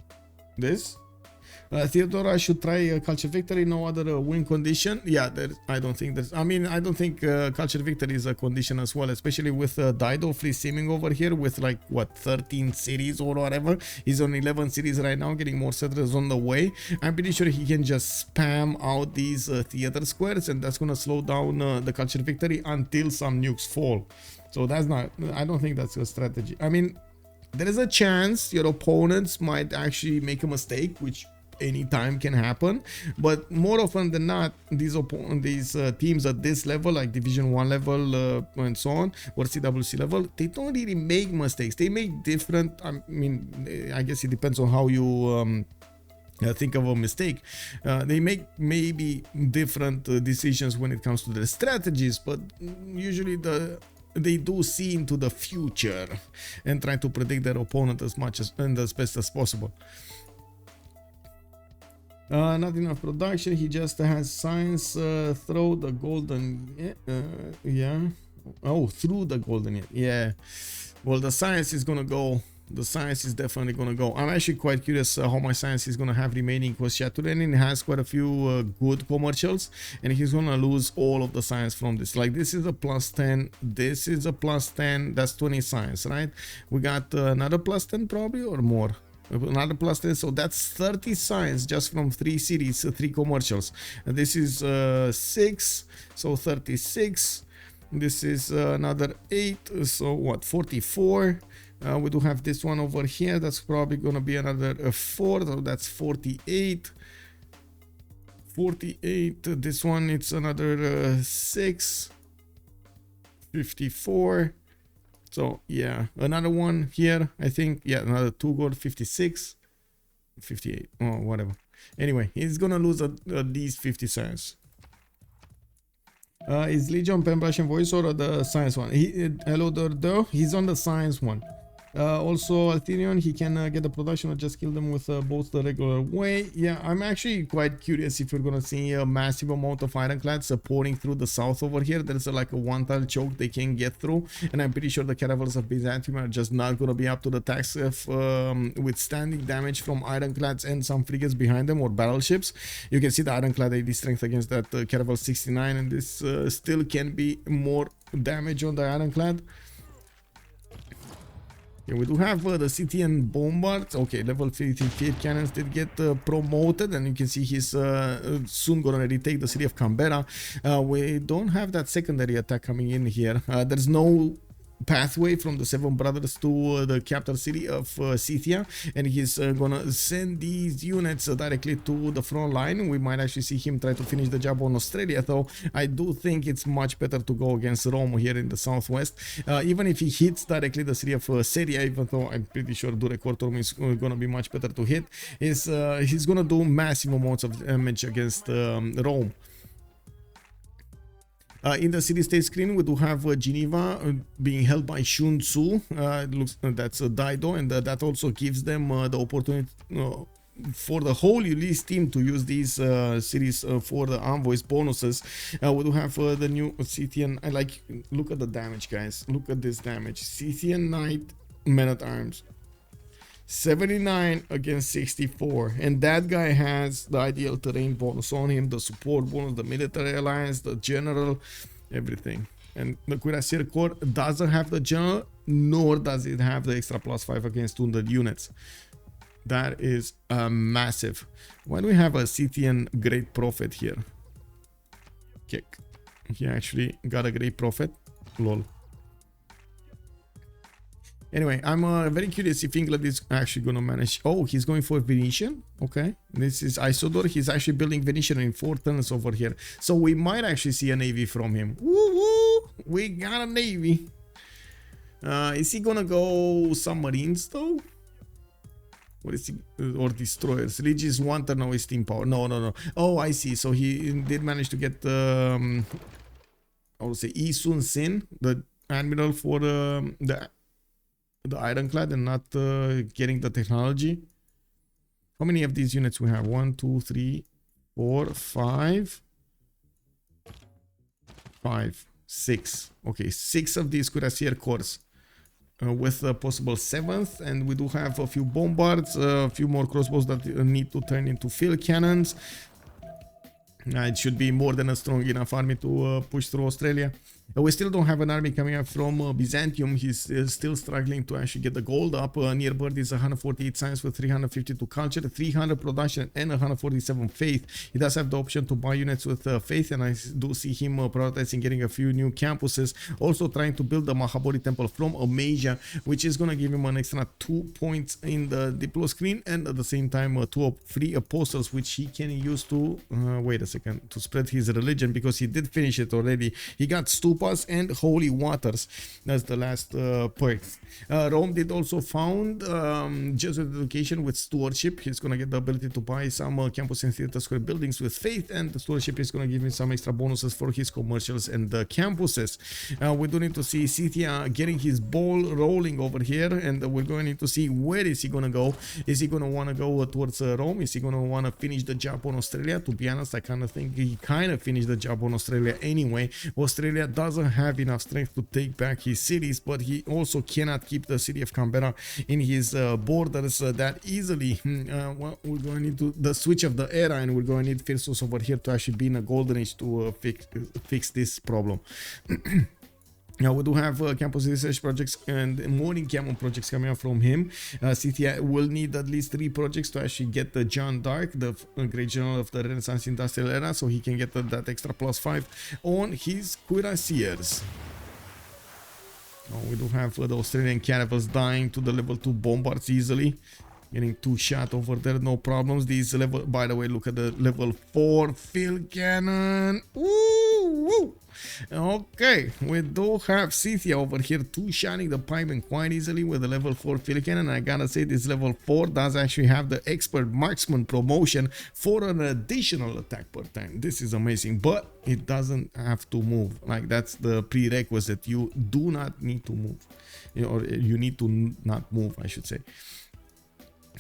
Theodora should try culture victory. No other win condition. Yeah, I don't think there's. I mean, I don't think culture victory is a condition as well, especially with Dido free seeming over here with like what 13 cities or whatever. He's on 11 cities right now, getting more settlers on the way. I'm pretty sure he can just spam out these theater squares, and that's gonna slow down the culture victory until some nukes fall. So that's not. I don't think that's a strategy. I mean, there is a chance your opponents might actually make a mistake, which anytime can happen, but more often than not, these teams at this level, like Division 1 level and so on, or CWC level, they don't really make mistakes. They make different. I mean, I guess it depends on how you think of a mistake. They make maybe different decisions when it comes to their strategies, but usually they do see into the future and try to predict their opponent as much as and as best as possible. Not enough production. He just has science throw the golden. Yeah. Oh, through the golden. Yeah. Well, the science is gonna go. The science is definitely gonna go. I'm actually quite curious how my science is gonna have remaining, because Shaturyanin has quite a few good commercials, and he's gonna lose all of the science from this. Like, this is a +10. This is a +10. That's 20 science, right? We got another +10 probably, or more. Another +10, so that's 30 science just from 3 cities, 3 commercials. And this is 6, so 36. This is another 8, so what, 44. We do have this one over here, that's probably gonna be another 4, so that's 48. 48. This one, it's another 6. 54. So yeah, another one here, I think. Yeah, another 2 gold, 56, 58, oh, whatever. Anyway, he's gonna lose at least 50 science. Is Lege on Pembrasian voice or the science one? Hello there, he's on the science one. Also, Athenian, he can get the production or just kill them with both the regular way. Yeah, I'm actually quite curious if you're gonna see a massive amount of ironclads pouring through the south over here. There's like a one-tile choke they can get through, and I'm pretty sure the caravels of Byzantium are just not gonna be up to the task of withstanding damage from ironclads and some frigates behind them or battleships. You can see the ironclad AD strength against that caravel 69, and this still can be more damage on the ironclad. Yeah, we do have the Scythian bombards. Okay, level 58 cannons did get promoted, and you can see he's soon gonna retake the city of Canberra. We don't have that secondary attack coming in here. There's no pathway from the Seven Brothers to the capital city of Scythia, and he's gonna send these units directly to the front line. We might actually see him try to finish the job on Australia, though I do think it's much better to go against Rome here in the southwest. Even if he hits directly the city of Scythia, even though I'm pretty sure Durecortum is gonna be much better to hit, he's gonna do massive amounts of damage against Rome. In the city-state screen, we do have Geneva being held by Sun-Tzu. It looks that's Dido, and that also gives them the opportunity for the whole Ulyss team to use these cities for the envoys bonuses. We do have the new Scythian. Look at the damage, guys. Look at this damage. Scythian Knight Man-at-Arms. 79 against 64, and that guy has the ideal terrain bonus on him, the support bonus, the military alliance, the general, everything. And the Cuirassier Corps doesn't have the general, nor does it have the extra +5 against 200 units. That is massive. Why do we have a Scythian Great Prophet here? Kick. He actually got a Great Prophet. Lol. Anyway, I'm very curious if England is actually going to manage. Oh, he's going for Venetian. Okay, this is Isodor. He's actually building Venetian in 4 turns over here. So we might actually see a navy from him. Woo woo! We got a navy. Is he going to go submarines though? What is he? Or destroyers? Lege is 1 turn now, steam power. No. Oh, I see. So he did manage to get I would say Sun-Tzu, the admiral for the ironclad, and not getting the technology. How many of these units we have? 1, 2, 3, 4, 5, 6. Okay, 6 of these cuirassier corps. With a possible 7th, and we do have a few bombards, a few more crossbows that need to turn into field cannons. It should be more than a strong enough army to push through Australia. We still don't have an army coming up from Byzantium. He's still struggling to actually get the gold up. Near bird is 148 science with 352 culture, 300 production, and 147 faith. He does have the option to buy units with faith, and I do see him prioritizing getting a few new campuses. Also trying to build the Mahabodhi temple from Amasia, which is going to give him an extra 2 points in the diplo screen, and at the same time 2 free apostles, which he can use to wait a second, to spread his religion, because he did finish it already. He got stupas and holy waters. That's the last perk. Rome did also found Jesuit education with stewardship. He's gonna get the ability to buy some campus and theater square buildings with faith, and the stewardship is gonna give him some extra bonuses for his commercials and campuses. We do need to see Scythia getting his ball rolling over here, and we're going to need to see where is he gonna go. Is he gonna want to go towards Rome? Is he gonna want to finish the job on Australia? To be honest, I kind of think he kind of finished the job on Australia anyway. Australia doesn't have enough strength to take back his cities, but he also cannot keep the city of Canberra in his borders that easily. Well, we're going to need to the switch of the era, and we're going to need Phyrsos over here to actually be in a golden age to fix this problem. Now we do have campus research projects and morning camo projects coming up from him. Scythia will need at least 3 projects to actually get the John Dark, the great general of the Renaissance industrial era, so he can get that extra +5 on his cuirassiers. We do have the Australian caravels dying to the level 2 bombards easily. Getting 2 shot over there, no problems. These level, by the way, look at the level 4 field cannon. Woo, woo. Okay, we do have Scythia over here 2-shotting the pikemen quite easily with the level 4 field cannon. I gotta say, this level 4 does actually have the expert marksman promotion for an additional attack per time. This is amazing, but it doesn't have to move. Like, that's the prerequisite. You do not need to move, or you need to not move, I should say.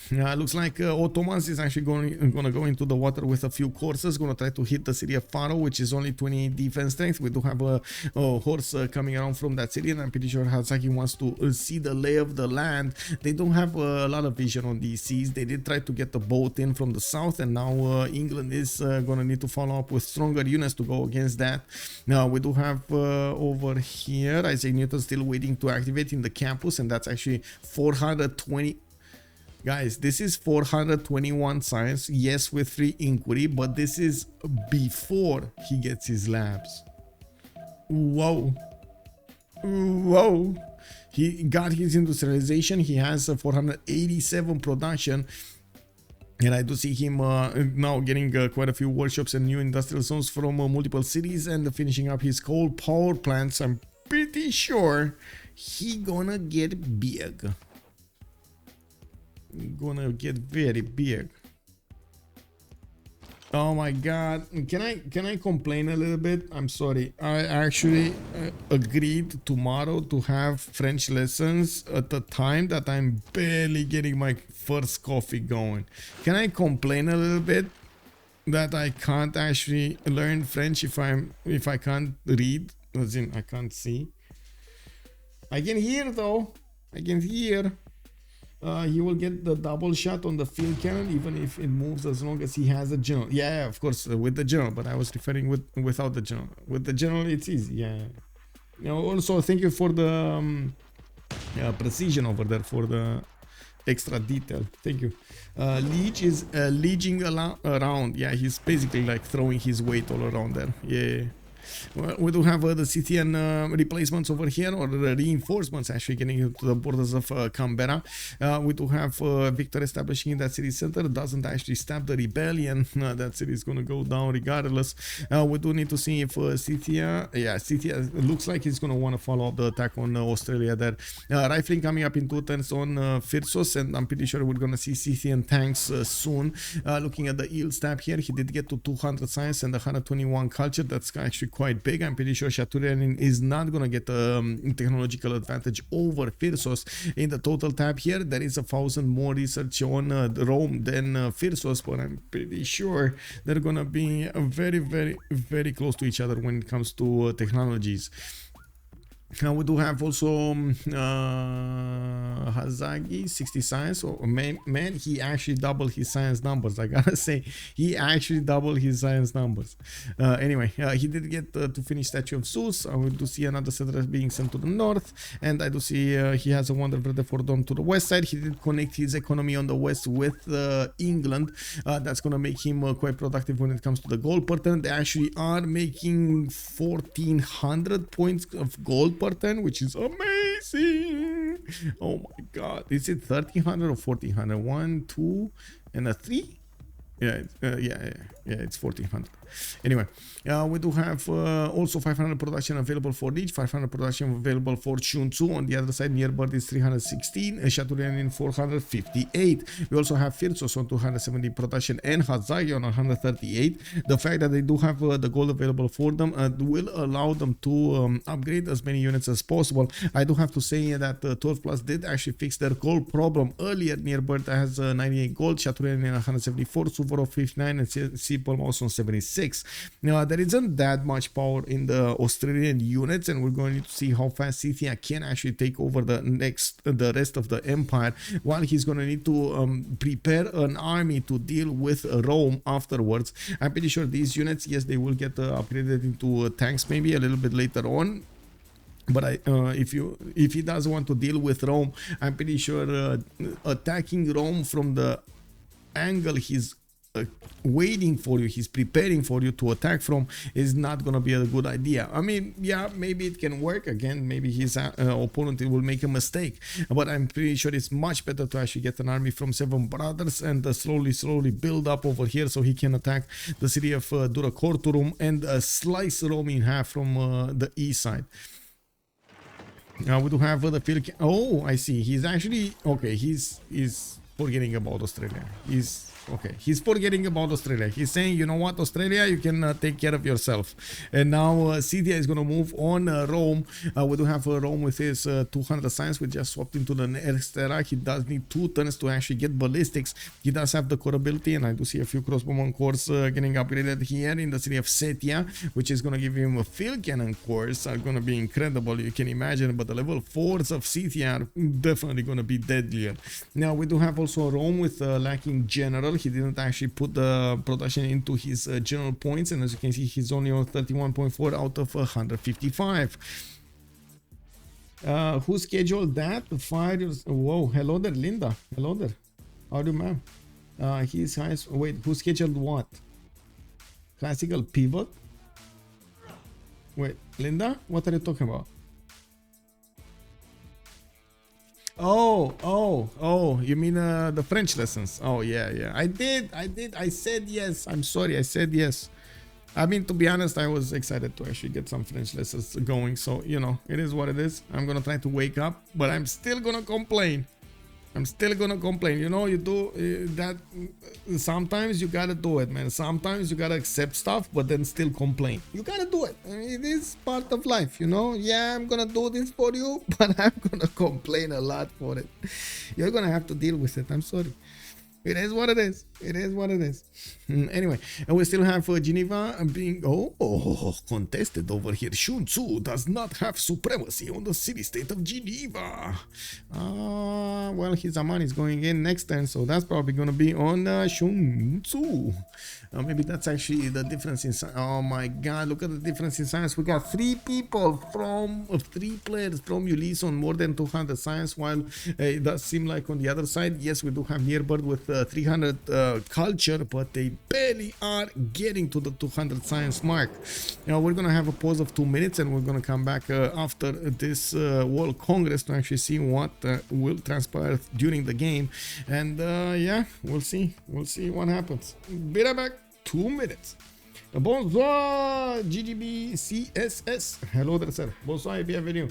Looks like Ottomans is actually going to go into the water with a few courses, going to try to hit the city of Faro, which is only 20 defense strength. We do have a horse coming around from that city, and I'm pretty sure Hazaggi wants to see the lay of the land. They don't have a lot of vision on these seas. They did try to get the boat in from the south, and now England is going to need to follow up with stronger units to go against that. Now we do have over here Isaac Newton still waiting to activate in the campus, and that's actually 420. Guys, this is 421 science, yes, with 3 inquiry, but this is before he gets his labs. Whoa. Whoa. He got his industrialization. He has 487 production. And I do see him now getting quite a few workshops and new industrial zones from multiple cities, and finishing up his coal power plants. I'm pretty sure he gonna get big. Gonna get very big. Oh my god, can I complain a little bit? I'm sorry, I actually agreed tomorrow to have French lessons at the time that I'm barely getting my first coffee going. Can I complain a little bit that I can't actually learn French if I can't read, as in I can't see? I can hear though, I can hear. He will get the double shot on the field cannon even if it moves, as long as he has a general. Yeah, of course, with the general, but I was referring without the general. With the general, it's easy. Yeah. You know, also, thank you for the precision over there, for the extra detail. Thank you. Lege is leging around. Yeah, he's basically like throwing his weight all around there. Yeah. Well, we do have the Scythian replacements over here, or the reinforcements actually getting into the borders of Canberra. We do have Victor establishing in that city center. Doesn't actually stop the rebellion. That city is going to go down regardless. We do need to see if Scythia, Scythia looks like he's going to want to follow up the attack on Australia there. Rifling coming up in 2 turns on Phyrsos, and I'm pretty sure we're going to see Scythian tanks soon. Looking at the yield stab here, he did get to 200 science and 121 culture. That's actually quite big. I'm pretty sure Shaturyanin is not going to get a technological advantage over Phyrsos. In the total tab here, there is 1,000 more research on Rome than Phyrsos, but I'm pretty sure they're going to be very, very, very close to each other when it comes to technologies. We do have also Hazaggi, 60 science. Oh, man, he actually doubled his science numbers. I gotta say, he actually doubled his science numbers. Anyway, he did get to finish Statue of Zeus. We do see another settler being sent to the north, and I do see he has a wonder brother for them to the west side. He did connect his economy on the west with England. That's gonna make him quite productive when it comes to the gold pattern. They actually are making 1,400 points of gold per turn, which is amazing. Oh my god, is it 1,300 or 1,400? 1, 2 and a 3. Yeah, it's 1,400. Anyway, we do have also 500 production available for Lege, 500 production available for Sun-Tzu. On the other side, Nearbird is 316, Shaturyanin 458. We also have Phyrsos on 270 production and Hazaggi on 138. The fact that they do have the gold available for them will allow them to upgrade as many units as possible. I do have to say that 12 Plus did actually fix their gold problem earlier. Nearbird has 98 gold, Shaturyanin 174, Suvorov 59, and CPL also on 76. Now, there isn't that much power in the Australian units, and we're going to see how fast Scythia can actually take over the rest of the empire, while he's going to need to prepare an army to deal with Rome afterwards. I'm pretty sure these units, yes, they will get upgraded into tanks maybe a little bit later on. But if he does want to deal with Rome, I'm pretty sure attacking Rome from the angle he's waiting for you, he's preparing for you to attack from, is not gonna be a good idea. I mean, yeah, maybe it can work. Again, maybe his opponent will make a mistake, but I'm pretty sure it's much better to actually get an army from 7 brothers and slowly build up over here so he can attack the city of Duracorturum and slice Rome in half from the east side. Now we do have the field. Oh, I see. He's actually okay. He's forgetting about Australia. He's forgetting about Australia. He's saying, you know what, Australia, you can take care of yourself. And now Scythia is going to move on Rome. We do have Rome with his 200 science. We just swapped into the next era. He does need 2 turns to actually get ballistics. He does have the core ability, and I do see a few crossbowman cores getting upgraded here in the city of Scythia, which is going to give him a field cannon cores. Are going to be incredible, you can imagine, but the level 4s of Scythia are definitely going to be deadlier. Now we do have also Rome with lacking general. He didn't actually put the production into his general points, and as you can see, he's only on 31.4 out of 155. Who scheduled that? Whoa, hello there, Linda. Hello there. How do you, ma'am? His highest. Wait, who scheduled what? Classical pivot? Wait, Linda, what are you talking about? Oh, you mean the French lessons? Oh, yeah. I did. I said yes. I'm sorry. I said yes. I mean, to be honest, I was excited to actually get some French lessons going. So, you know, it is what it is. I'm going to try to wake up, but I'm still going to complain. You know, you do that. Sometimes you gotta do it, man. Sometimes you gotta accept stuff, but then still complain. You gotta do it. I mean, it is part of life, you know. Yeah, I'm gonna do this for you, but I'm gonna complain a lot for it. You're gonna have to deal with it. I'm sorry. It is what it is. Anyway, and we still have Geneva being contested over here. Sun-Tzu does not have supremacy on the city-state of Geneva. well, his Aman is going in next turn, so that's probably going to be on Sun-Tzu. Maybe that's actually the difference in science. Oh my god, look at the difference in science. We got 3 people from 3 players from Ulyss on more than 200 science, while it does seem like on the other side, yes, we do have Nearbird with 300 culture, but they barely are getting to the 200 science mark. Now we're gonna have a pause of 2 minutes, and we're gonna come back after this World Congress to actually see what will transpire during the game. And yeah, we'll see what happens. Be right back. 2 minutes. Bonsoir, GGB CSS. Hello there, sir. Bonsoir et bienvenue.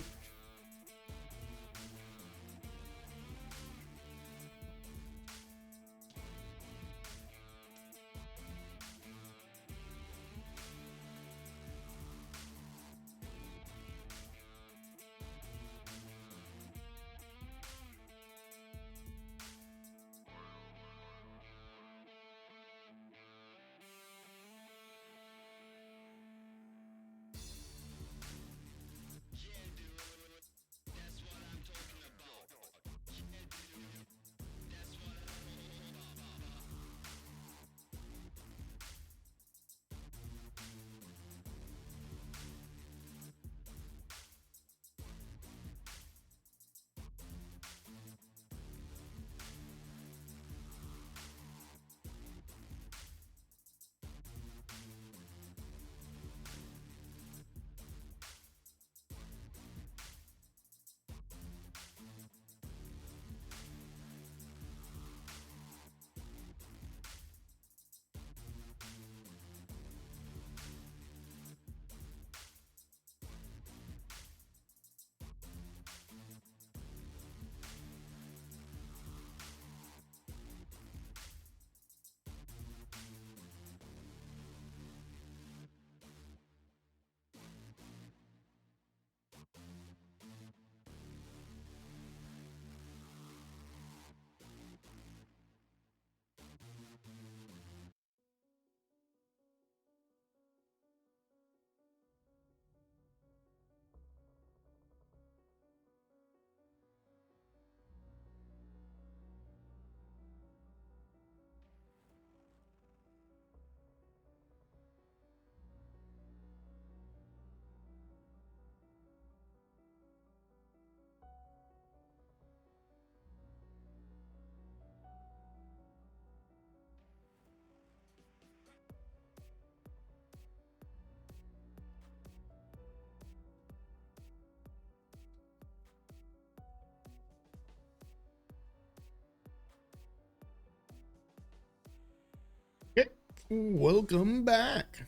Okay, welcome back.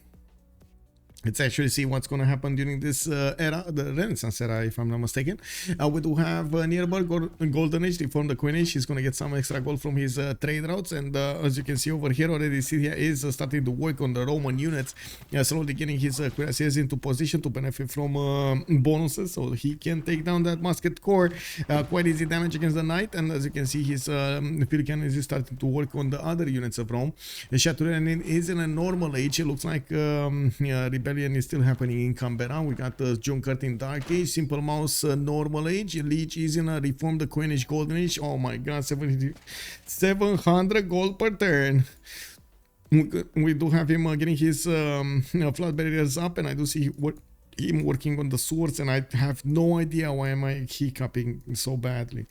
Let's actually see what's going to happen during this era, the Renaissance era, if I'm not mistaken. We do have nearby Golden Age, reform the Queen Age. He's going to get some extra gold from his trade routes. And as you can see over here already, Scythia is starting to work on the Roman units, slowly getting his cuirassiers into position to benefit from bonuses, so he can take down that musket corps. Quite easy damage against the knight. And as you can see, his field cannon is starting to work on the other units of Rome. The Shaturyanin is in a normal age. It looks like rebellion is still happening in Canberra. We got the Junkert in Dark Age, Simple Mouse normal age, Lege is in a reform the Queen Age Golden Age. Oh my god, 700 gold per turn. We do have him getting his flood barriers up, and I do see him working on the swords, and I have no idea why am I hiccuping so badly.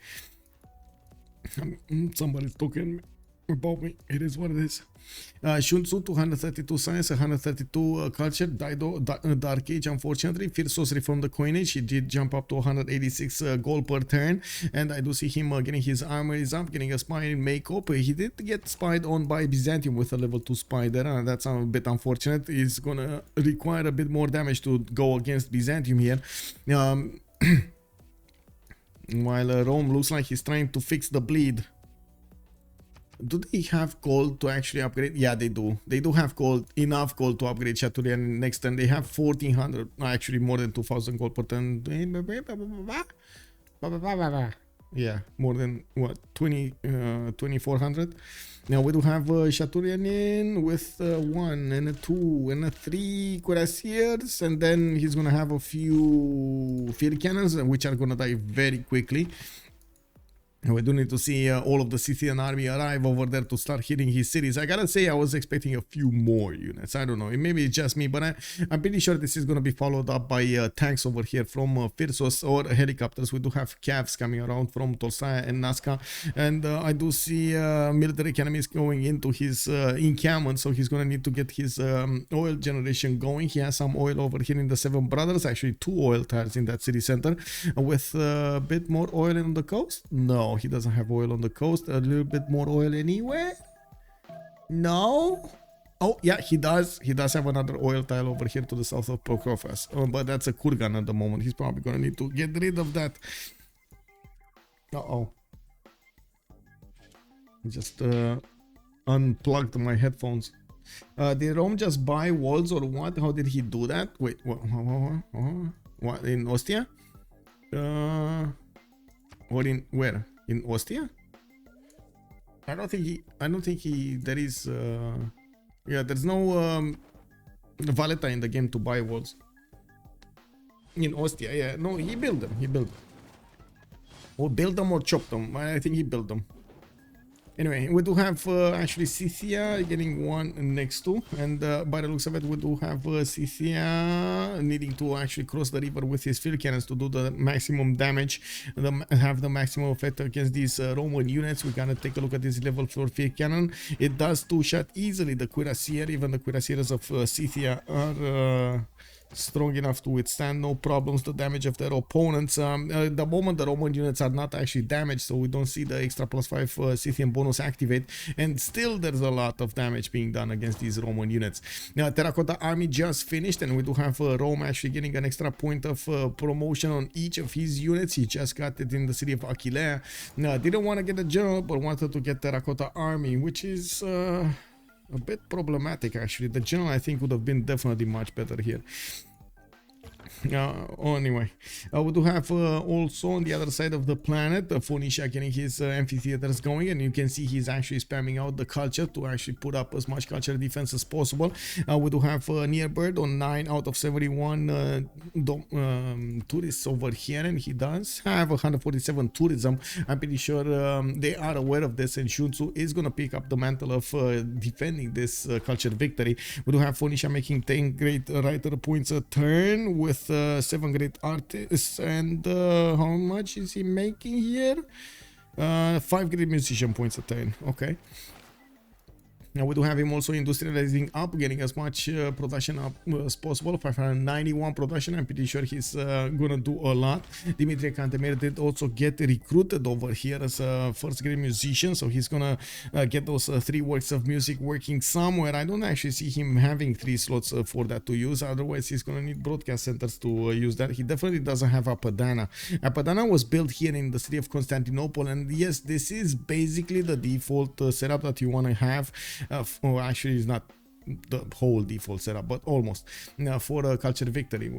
Somebody's talking about me. It is what it is. Sun-Tzu 232 science, 132 culture, Dido Dark Age. Unfortunately, Phyrsos reformed the Coin Age. He did jump up to 186 gold per turn, and I do see him getting his armor is up, getting a spy in makeup. He did get spied on by Byzantium with a level 2 spy there, and that's a bit unfortunate. He's gonna require a bit more damage to go against Byzantium here. While Rome looks like he's trying to fix the bleed. Do they have gold to actually upgrade? Yeah, they do. They do have gold, enough gold to upgrade Shaturyanin next turn. They have 1400, actually more than 2000 gold per turn. Yeah, more than what, 2400. Now we do have Shaturyanin with 1 and a 2 and a 3 cuirassiers, and then he's gonna have a few field cannons which are gonna die very quickly. We do need to see all of the Scythian army arrive over there to start hitting his cities. I gotta say, I was expecting a few more units. I don't know. Maybe it's just me, but I'm pretty sure this is gonna be followed up by tanks over here from Phyrsos or helicopters. We do have cavs coming around from Tolstaya and Nazca, and I do see military economies going into his encampment, so he's gonna need to get his oil generation going. He has some oil over here in the Seven Brothers, actually 2 oil tires in that city center, with a bit more oil on the coast. No, he doesn't have oil on the coast. A little bit more oil anywhere? No. Oh yeah, he does. He does have another oil tile over here to the south of Prokofas, but that's a kurgan at the moment. He's probably gonna need to get rid of that. Uh-oh. Just unplugged my headphones. Did Rome just buy walls or what? How did he do that? Wait, what in Ostia? Or in where? In Ostia? I don't think he there is yeah, there's no Valeta in the game to buy walls. In Ostia, yeah. No, he built them. Or build them or chop them. I think he built them. Anyway, we do have actually Scythia getting one next to, and by the looks of it, we do have Scythia needing to actually cross the river with his field cannons to do the maximum damage, have the maximum effect against these Roman units. We're gonna take a look at this level 4 field cannon. It does two-shot easily the cuirassier. Even the cuirassiers of Scythia are strong enough to withstand no problems the damage of their opponents. The moment the Roman units are not actually damaged, so we don't see the extra +5 Scythian bonus activate, and still there's a lot of damage being done against these Roman units. Now, Terracotta army just finished, and we do have Rome actually getting an extra point of promotion on each of his units. He just got it in the city of Aquileia. Now, didn't want to get a general, but wanted to get Terracotta army, which is a bit problematic actually. The general, I think, would have been definitely much better here. Anyway, we do have also on the other side of the planet Phoenicia getting his amphitheaters going, and you can see he's actually spamming out the culture to actually put up as much culture defense as possible. We do have Nearbird on 9 out of 71 tourists over here, and he does have 147 tourism. I'm pretty sure they are aware of this, and Sun-Tzu is going to pick up the mantle of defending this culture victory. We do have Phoenicia making 10 great writer points a turn with 7 great artists, and how much is he making here? 5 great musician points a turn. Okay. Now we do have him also industrializing up, getting as much production up as possible. 591 production. I'm pretty sure he's gonna do a lot. Dimitri Cantemir did also get recruited over here as a first grade musician, so he's gonna get those 3 works of music working somewhere. I don't actually see him having 3 slots for that to use. Otherwise, he's gonna need broadcast centers to use that. He definitely doesn't have Apadana. Apadana was built here in the city of Constantinople, and yes, this is basically the default setup that you want to have. Well, actually, it's not the whole default setup, but almost for a culture victory.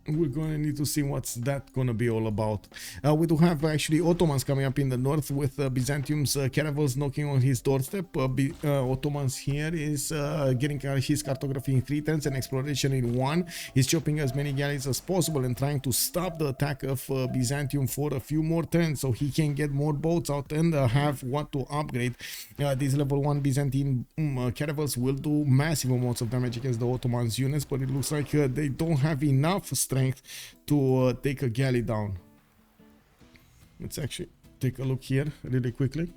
We're gonna need to see what's that gonna be all about. We do have actually Ottomans coming up in the north with Byzantium's caravels knocking on his doorstep. Ottomans here is getting his cartography in 3 turns and exploration in 1. He's chopping as many galleys as possible and trying to stop the attack of Byzantium for a few more turns so he can get more boats out and have what to upgrade. These level 1 Byzantine caravels will do massive amounts of damage against the Ottomans units, but it looks like they don't have enough strength to take a galley down. Let's actually take a look here really quickly.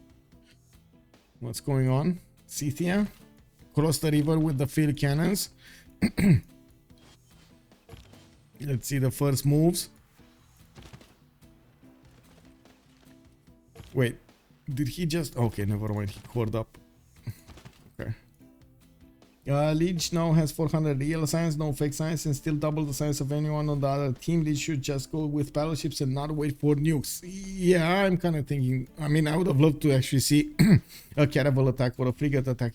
What's going on? Scythia cross the river with the field cannons. Let's see the first moves. Wait, did he just... Okay, never mind, he cored up. Okay. Lege now has 400 real science, no fake science, and still double the size of anyone on the other team. Lege should just go with battleships and not wait for nukes. Yeah, I'm kind of thinking... I mean, I would have loved to actually see a caravel attack or a frigate attack.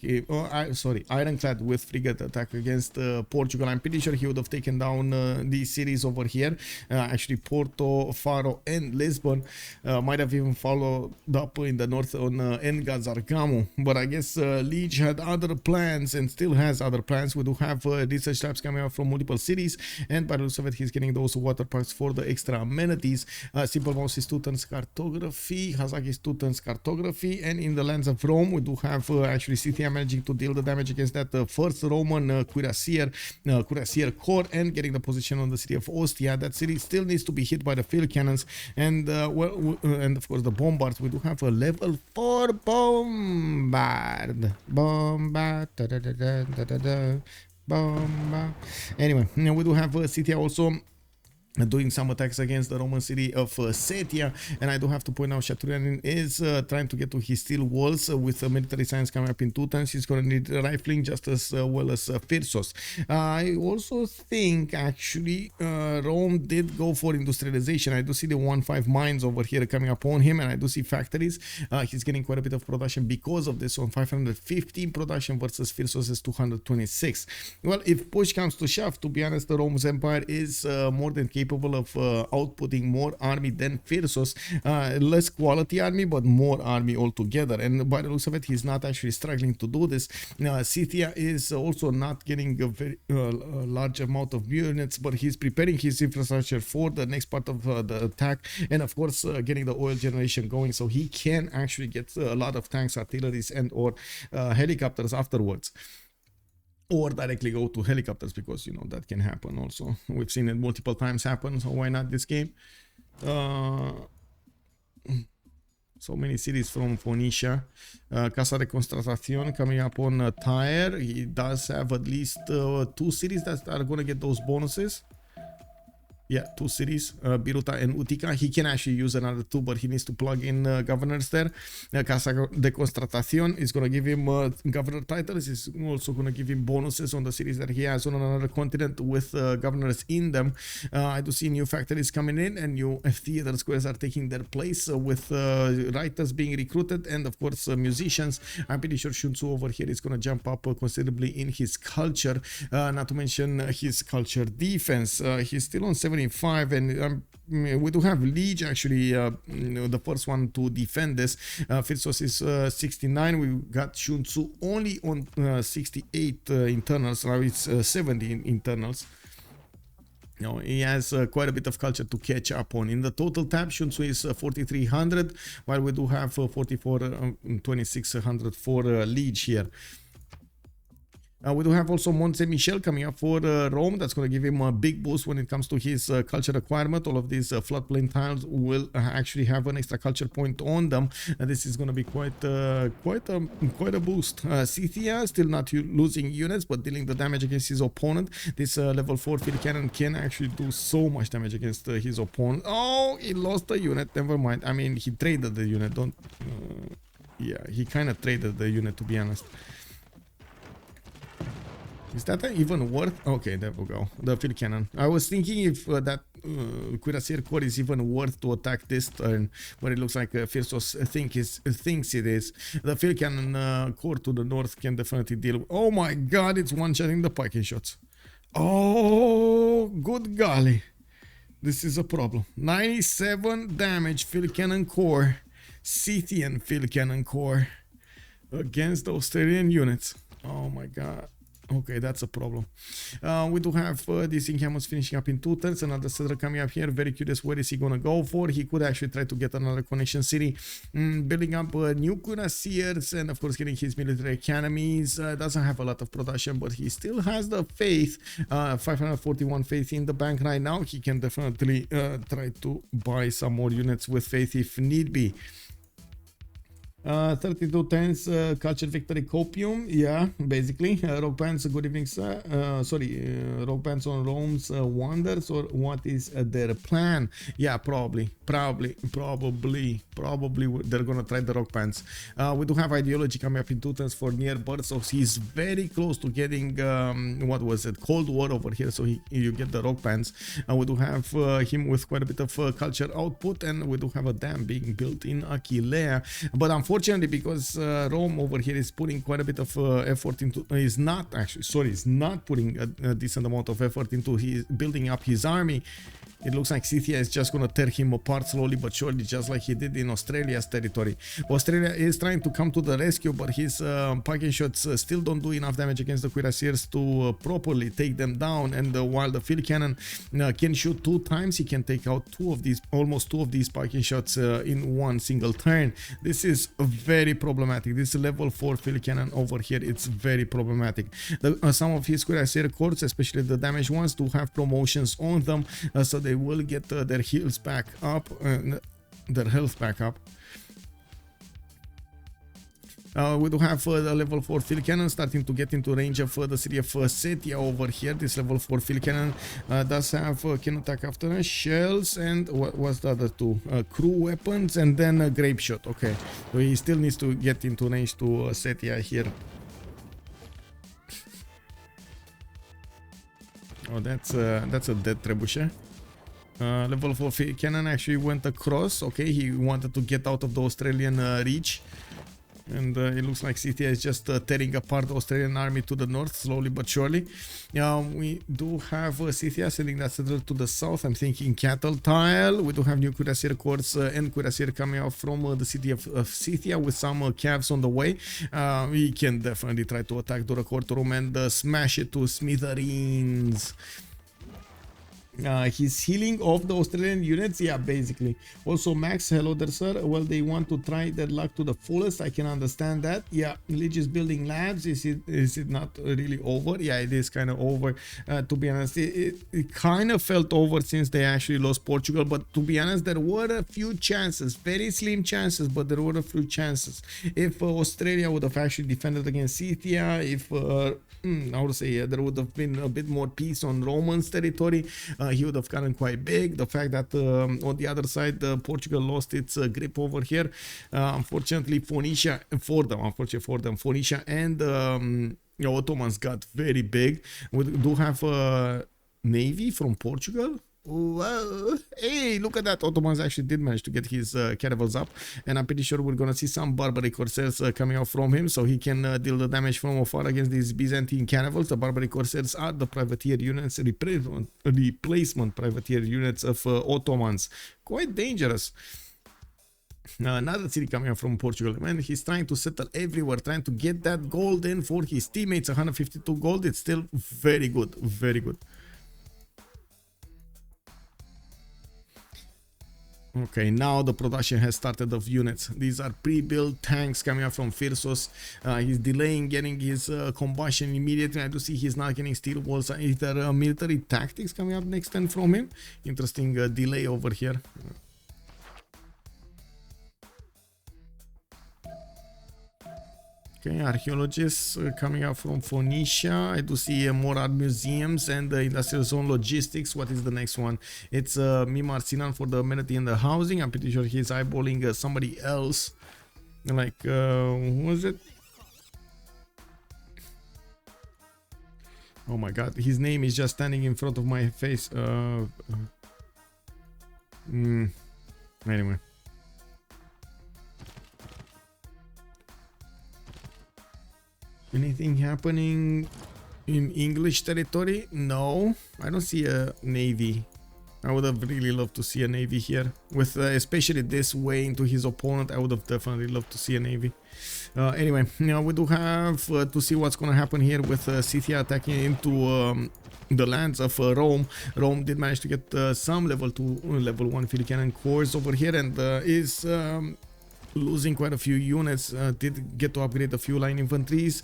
Sorry, ironclad with frigate attack against Portugal. I'm pretty sure he would have taken down these cities over here. Actually, Porto, Faro, and Lisbon. Might have even followed up in the north on Engaz, Argamo. But I guess Lege had other plans and still has other plans. We do have research labs coming out from multiple cities, and by the looks of it, he's getting those water parks for the extra amenities. Simple Mouse is 2 turns cartography, Hazaggi is 2 turns cartography, and in the lands of Rome, we do have actually Scythia managing to deal the damage against that first Roman cuirassier corps, and getting the position on the city of Ostia. That city still needs to be hit by the field cannons, and and of course the bombards. We do have a level 4 bombard. Anyway, we do have Scythia also doing some attacks against the Roman city of Scythia, and I do have to point out Shaturyanin is trying to get to his steel walls with military science coming up in 2 turns. He's going to need rifling just as well as Phyrsos. I also think actually Rome did go for industrialization. I do see the 1-5 mines over here coming up on him, and I do see factories. He's getting quite a bit of production because of this on 515 production versus Phyrsos' 226. Well, if push comes to shove, to be honest, the Rome's empire is more than capable of outputting more army than Phyrsos. Less quality army, but more army altogether. And by the looks of it, he's not actually struggling to do this. Scythia is also not getting a very large amount of units, but he's preparing his infrastructure for the next part of the attack, and of course getting the oil generation going, so he can actually get a lot of tanks, artilleries, and or helicopters afterwards. Or directly go to helicopters, because you know that can happen also. We've seen it multiple times happen, so why not this game? So many cities from Phoenicia. Casa de Constatación coming up on Tyre. He does have at least 2 cities that are going to get those bonuses. Yeah, 2 cities, Biruta and Utica. He can actually use another 2, but he needs to plug in governors there. Casa de Constatación is going to give him governor titles. It's also going to give him bonuses on the cities that he has on another continent with governors in them. I do see new factories coming in, and new theater squares are taking their place with writers being recruited, and of course musicians. I'm pretty sure Sun-Tzu over here is going to jump up considerably in his culture, not to mention his culture defense. He's still on 75, and we do have Lege actually, the first one to defend this. Phyrsos is 69. We got Sun-Tzu only on 68 internals. Now it's 70 internals. You know, he has quite a bit of culture to catch up on. In the total tab, Sun-Tzu is 4,300, while we do have 2,600 for Lege here. We do have also Mont Saint-Michel coming up for Rome. That's going to give him a big boost when it comes to his culture requirement. All of these floodplain tiles will actually have an extra culture point on them, and this is going to be quite a boost. Scythia still not losing units, but dealing the damage against his opponent. This level 4 field cannon can actually do so much damage against his opponent. Oh, he lost the unit. Never mind. I mean, he traded the unit. Yeah, he kind of traded the unit, to be honest. Is that even worth? Okay, there we go. The field cannon. I was thinking if that cuirassier corps is even worth to attack this turn, but it looks like Phyrsos thinks it is. The field cannon corps to the north can definitely deal. Oh my god, it's one-shotting the Viking shots. Oh, good golly. This is a problem. 97 damage field cannon corps. Scythian field cannon corps against the Australian units. Oh my god. Okay, that's a problem. We do have this Incamus finishing up in 2 turns. Another settler coming up here. Very curious, where is he going to go for? He could actually try to get another connection city. Building up new cuirassiers, and of course getting his military academies. Doesn't have a lot of production, but he still has the faith. 541 faith in the bank right now. He can definitely try to buy some more units with faith if need be. 32 turns, culture victory copium, yeah, basically. Rock bands, good evening, sir. Rock bands on Rome's wonders, or what is their plan? Yeah, probably they're gonna try the rock bands. We do have ideology coming up in 2 turns for near birth, so he's very close to getting what was it, Cold War over here, so you get the rock bands. We do have him with quite a bit of culture output, and we do have a dam being built in Aquileia, but unfortunately, because Rome over here is putting quite a bit of effort into, is not putting a decent amount of effort into building up his army. It looks like Scythia is just gonna tear him apart slowly but surely, just like he did in Australia's territory. Australia is trying to come to the rescue, but his parking shots still don't do enough damage against the cuirassiers to properly take them down. And while the field cannon can shoot 2 times, he can take out almost two of these parking shots in one single turn. This is very problematic. This level 4 field cannon over here, it's very problematic. Some of his cuirassier corps, especially the damaged ones, do have promotions on them, so they will get their heals back up, their health back up. We do have the level 4 field cannon starting to get into range of the city of Scythia over here. This level 4 field cannon does have can attack after shells and what was the other two? Crew weapons and then a grape shot. Okay, so he still needs to get into range to Scythia here. Oh, that's a dead trebuchet. Level 4 field cannon actually went across. Okay, he wanted to get out of the Australian reach. And it looks like Scythia is just tearing apart the Australian army to the north, slowly but surely. We do have Scythia sending that settler to the south. I'm thinking cattle tile. We do have new cuirassier corps and cuirassier coming out from the city of Scythia with some calves on the way. We can definitely try to attack the courtroom and smash it to smithereens. He's healing off the Australian units, yeah, basically. Also, Max, hello there, sir. Well, they want to try their luck to the fullest. I can understand that. Yeah, Lege is building labs. Is it not really over? Yeah, it is kind of over. To be honest, it kind of felt over since they actually lost Portugal. But to be honest, there were a few chances, very slim chances, but there were a few chances. If Australia would have actually defended against Scythia, if I would say there would have been a bit more peace on Romans territory. He would have gotten quite big. The fact that on the other side Portugal lost its grip over here, unfortunately Phoenicia Phoenicia and Ottomans got very big. We do have a navy from Portugal. Whoa. Hey, look at that. Ottomans actually did manage to get his caravels up, and I'm pretty sure we're gonna see some barbaric corsairs coming out from him, so he can deal the damage from afar against these Byzantine caravels. The barbaric corsairs are the privateer units, replacement privateer units of Ottomans. Quite dangerous. Another city coming out from Portugal, man. He's trying to settle everywhere, trying to get that gold in for his teammates. 152 gold. It's still very good, very good. Okay, now the production has started of units. These are pre-built tanks coming up from Phyrsos. He's delaying getting his combustion immediately. I do see he's not getting steel walls. Is there military tactics coming up next turn from him? Interesting delay over here. Okay, archaeologists coming out from Phoenicia. I do see more art museums and industrial zone logistics. What is the next one? It's Mimar Sinan for the amenity and the housing. I'm pretty sure he's eyeballing somebody else. Like, who was it? Oh my god, his name is just standing in front of my face. Anyway. Anything happening in English territory? No, I don't see a navy. I would have really loved to see a navy here. With especially this way into his opponent, I would have definitely loved to see a navy. Anyway, now we do have to see what's going to happen here with Scythia attacking into the lands of Rome. Rome did manage to get some level 2, level 1 field cannon cores over here, and is losing quite a few units. Did get to upgrade a few line infantries.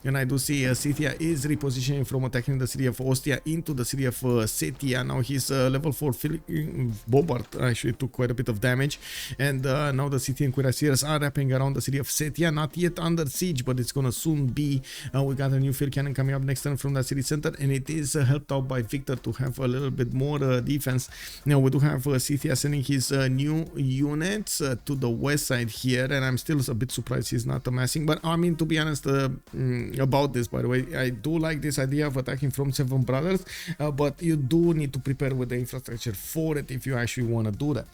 And I do see Scythia is repositioning from attacking the city of Ostia into the city of Scythia. Now his level 4 Bobart actually took quite a bit of damage. And now the Scythian cuirassiers are wrapping around the city of Scythia. Not yet under siege, but it's gonna soon be. We got a new field cannon coming up next turn from the city center. And it is helped out by Victor to have a little bit more defense. Now we do have Scythia sending his new units to the west side here. And I'm still a bit surprised he's not amassing. But I mean, to be honest, about this, by the way, I do like this idea of attacking from Seven Brothers, but you do need to prepare with the infrastructure for it if you actually want to do that.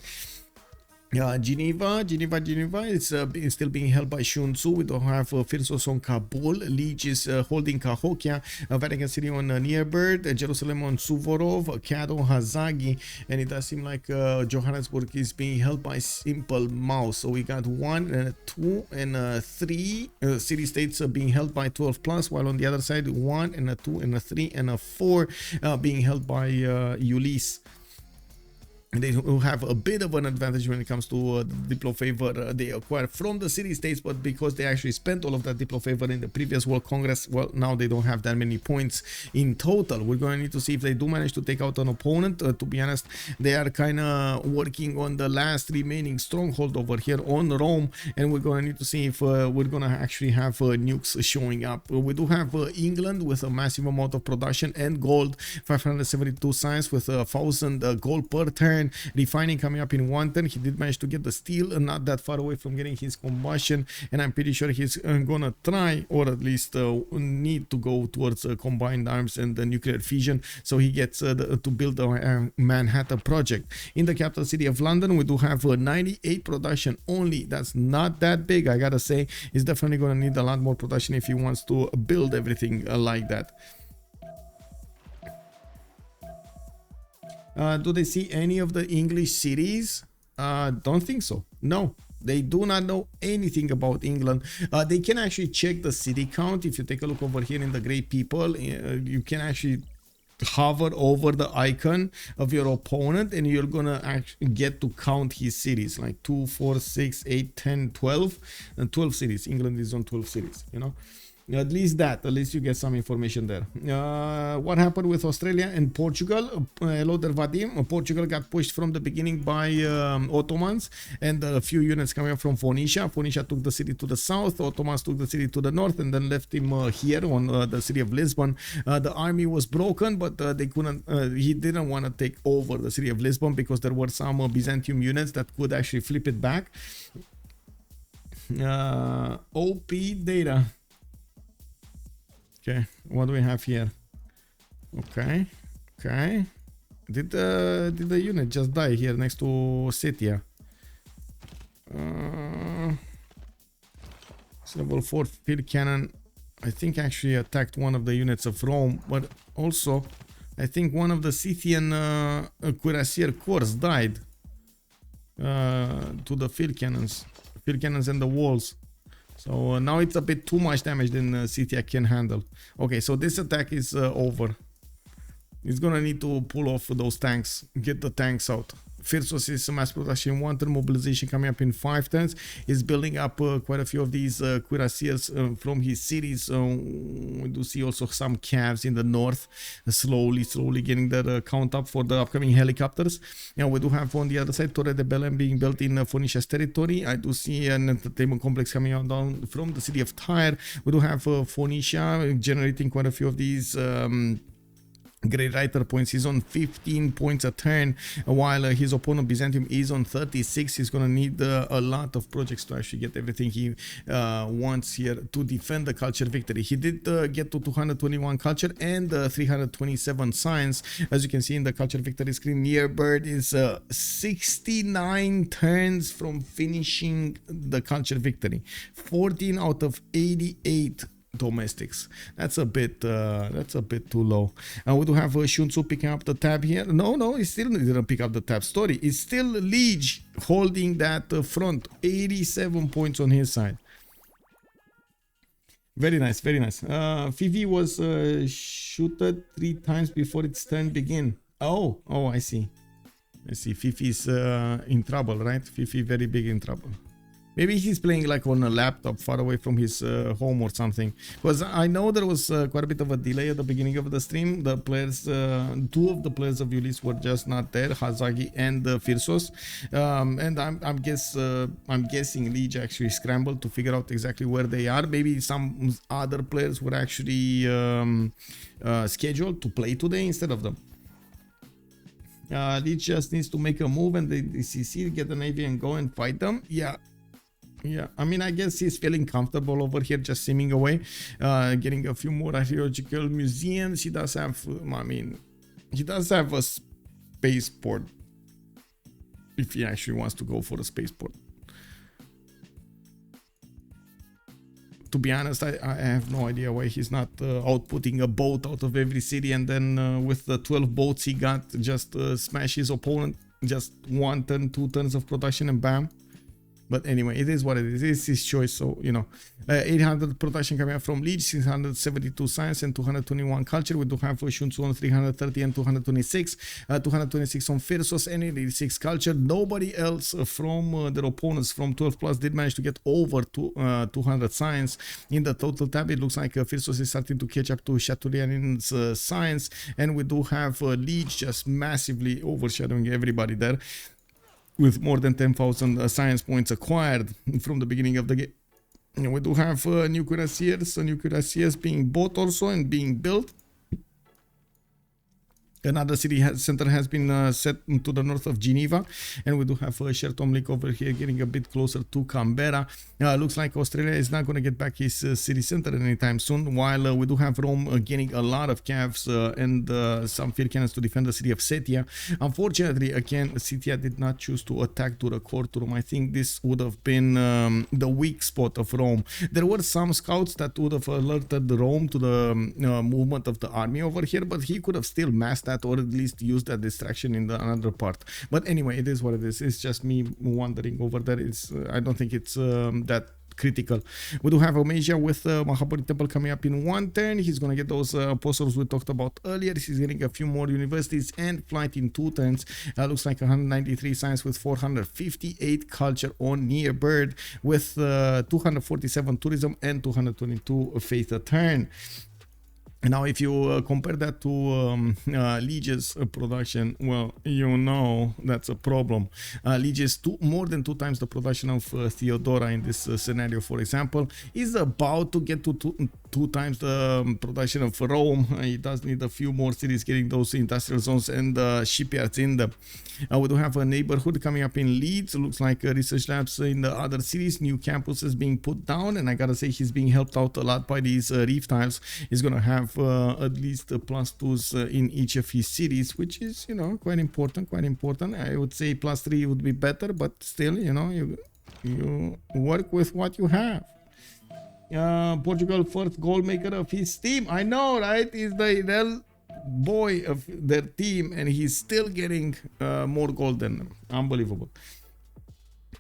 Geneva is still being held by Sun-Tzu. We don't have Phyrsos on Kabul. Lege is holding Cahokia, Vatican City on Nearbird, Jerusalem on Suvorov, Cad on Hazaggi, and it does seem like Johannesburg is being held by Simple Mouse. So we got 1 and 2 and 3 city-states being held by 12 plus, while on the other side 1 and 2 and 3 and 4 being held by Ulyss. And they will have a bit of an advantage when it comes to the Diplo favor they acquire from the city-states, but because they actually spent all of that Diplo favor in the previous World Congress, well, now they don't have that many points in total. We're going to need to see if they do manage to take out an opponent. To be honest, they are kind of working on the last remaining stronghold over here on Rome, and we're going to need to see if we're going to actually have nukes showing up. We do have England with a massive amount of production and gold, 572 science with 1,000 gold per turn. Refining coming up in 1 turn. He did manage to get the steel, not that far away from getting his combustion, and I'm pretty sure he's gonna try, or at least need to go towards combined arms and the nuclear fission, so he gets to build the Manhattan project. In the capital city of London, we do have 98 production only. That's not that big, I gotta say. He's definitely gonna need a lot more production if he wants to build everything like that. Do they see any of the English cities? Don't think so. No, they do not know anything about England. They can actually check the city count. If you take a look over here in the Great People, you can actually hover over the icon of your opponent, and you're gonna actually get to count his cities, like 2, 4, 6, 8, 10, 12, and 12 cities. England is on 12 cities, you know. At least you get some information there. What happened with Australia and Portugal? Hello there, Vadim. Portugal got pushed from the beginning by Ottomans, and a few units coming up from Phoenicia. Phoenicia took the city to the south, Ottomans took the city to the north, and then left him here on the city of Lisbon. The army was broken, but they couldn't. He didn't want to take over the city of Lisbon because there were some Byzantium units that could actually flip it back. OP data. Okay, what do we have here? Okay. Did the unit just die here next to Scythia? Level 4 field cannon, I think, actually attacked one of the units of Rome, but also I think one of the Scythian cuirassier corps died to the field cannons and the walls. So now it's a bit too much damage than Scythia can handle. Okay, so this attack is over. He's gonna need to pull off those tanks, get the tanks out. Phyrsos is mass production 1 turn, mobilization coming up in 5 turns. He's building up quite a few of these cuirassiers from his cities. We do see also some calves in the north, slowly getting their count up for the upcoming helicopters. And we do have on the other side Torre de Belém being built in Phoenicia's territory. I do see an entertainment complex coming out down from the city of Tyre. We do have Phoenicia generating quite a few of these Great Writer points. He's on 15 points a turn, while his opponent Byzantium is on 36. He's gonna need a lot of projects to actually get everything he wants here to defend the culture victory. He did get to 221 culture and 327 science. As you can see in the culture victory screen, Nearbird is 69 turns from finishing the culture victory. 14 out of 88 domestics. That's a bit too low. We do have Sun-Tzu picking up the tab here. No, he still didn't pick up the tab. Story, it's still Lege holding that front. 87 points on his side. Very nice. Fifi was shooted 3 times before its turn begin. Oh, I see. Fifi's in trouble, right? Fifi very big in trouble. Maybe he's playing like on a laptop far away from his home or something. Because I know there was quite a bit of a delay at the beginning of the stream. The players, 2 of the players of Ulyss were just not there, Hazaggi and Phyrsos. And I'm guessing Lege actually scrambled to figure out exactly where they are. Maybe some other players were actually scheduled to play today instead of them. Lege just needs to make a move and the CC, get the Navy and go and fight them. Yeah, I mean, I guess he's feeling comfortable over here, just simming away, getting a few more archaeological museums. He does have, he does have a spaceport if he actually wants to go for a spaceport. To be honest, I have no idea why he's not outputting a boat out of every city, and then with the 12 boats he got, just smash his opponent, just 1 turn, 2 turns of production, and bam. But anyway, it is what it is. It's his choice. So, you know, 800 production coming out from Lege, 672 science, and 221 culture. We do have Sun-Tzu on 330 and 226. 226 on Phyrsos and 86 culture. Nobody else from their opponents from 12 plus did manage to get over 200 science. In the total tab, it looks like Phyrsos is starting to catch up to Shaturyanin's science. And we do have Lege just massively overshadowing everybody there, with more than 10,000 science points acquired from the beginning of the game. We do have new cuirassiers being bought also and being built. Another city center has been set to the north of Geneva, and we do have Shaturyanin over here getting a bit closer to Canberra. Looks like Australia is not going to get back his city center anytime soon, while we do have Rome gaining a lot of cavs and some field cannons to defend the city of Scythia. Unfortunately, again, Scythia did not choose to attack to the core to Rome. I think this would have been the weak spot of Rome. There were some scouts that would have alerted Rome to the movement of the army over here, but he could have still masked that, or at least use that distraction in the another part. But anyway, it is what it is. It's just me wandering over there. It's I don't think it's that critical. We do have Omesia with Mahabodhi Temple coming up in 1 turn. He's gonna get those apostles we talked about earlier. He's getting a few more universities and flight in 2 turns. Looks like 193 science with 458 culture on Near Bird, with 247 tourism and 222 faith a turn. Now, if you compare that to Lege's production, well, you know that's a problem. Lege is more than 2 times the production of Theodora in this scenario, for example. He's about to get to 2 times the production of Rome. He does need a few more cities getting those industrial zones and shipyards in them. We do have a neighborhood coming up in Leeds. Looks like research labs in the other cities, new campuses being put down, and I gotta say he's being helped out a lot by these reef tiles. He's gonna have at least +2s in each of his cities, which is, you know, quite important. I would say +3 would be better, but still, you know, you work with what you have. Portugal first goal maker of his team. I know, right? He's the boy of their team, and he's still getting more gold than them. Unbelievable.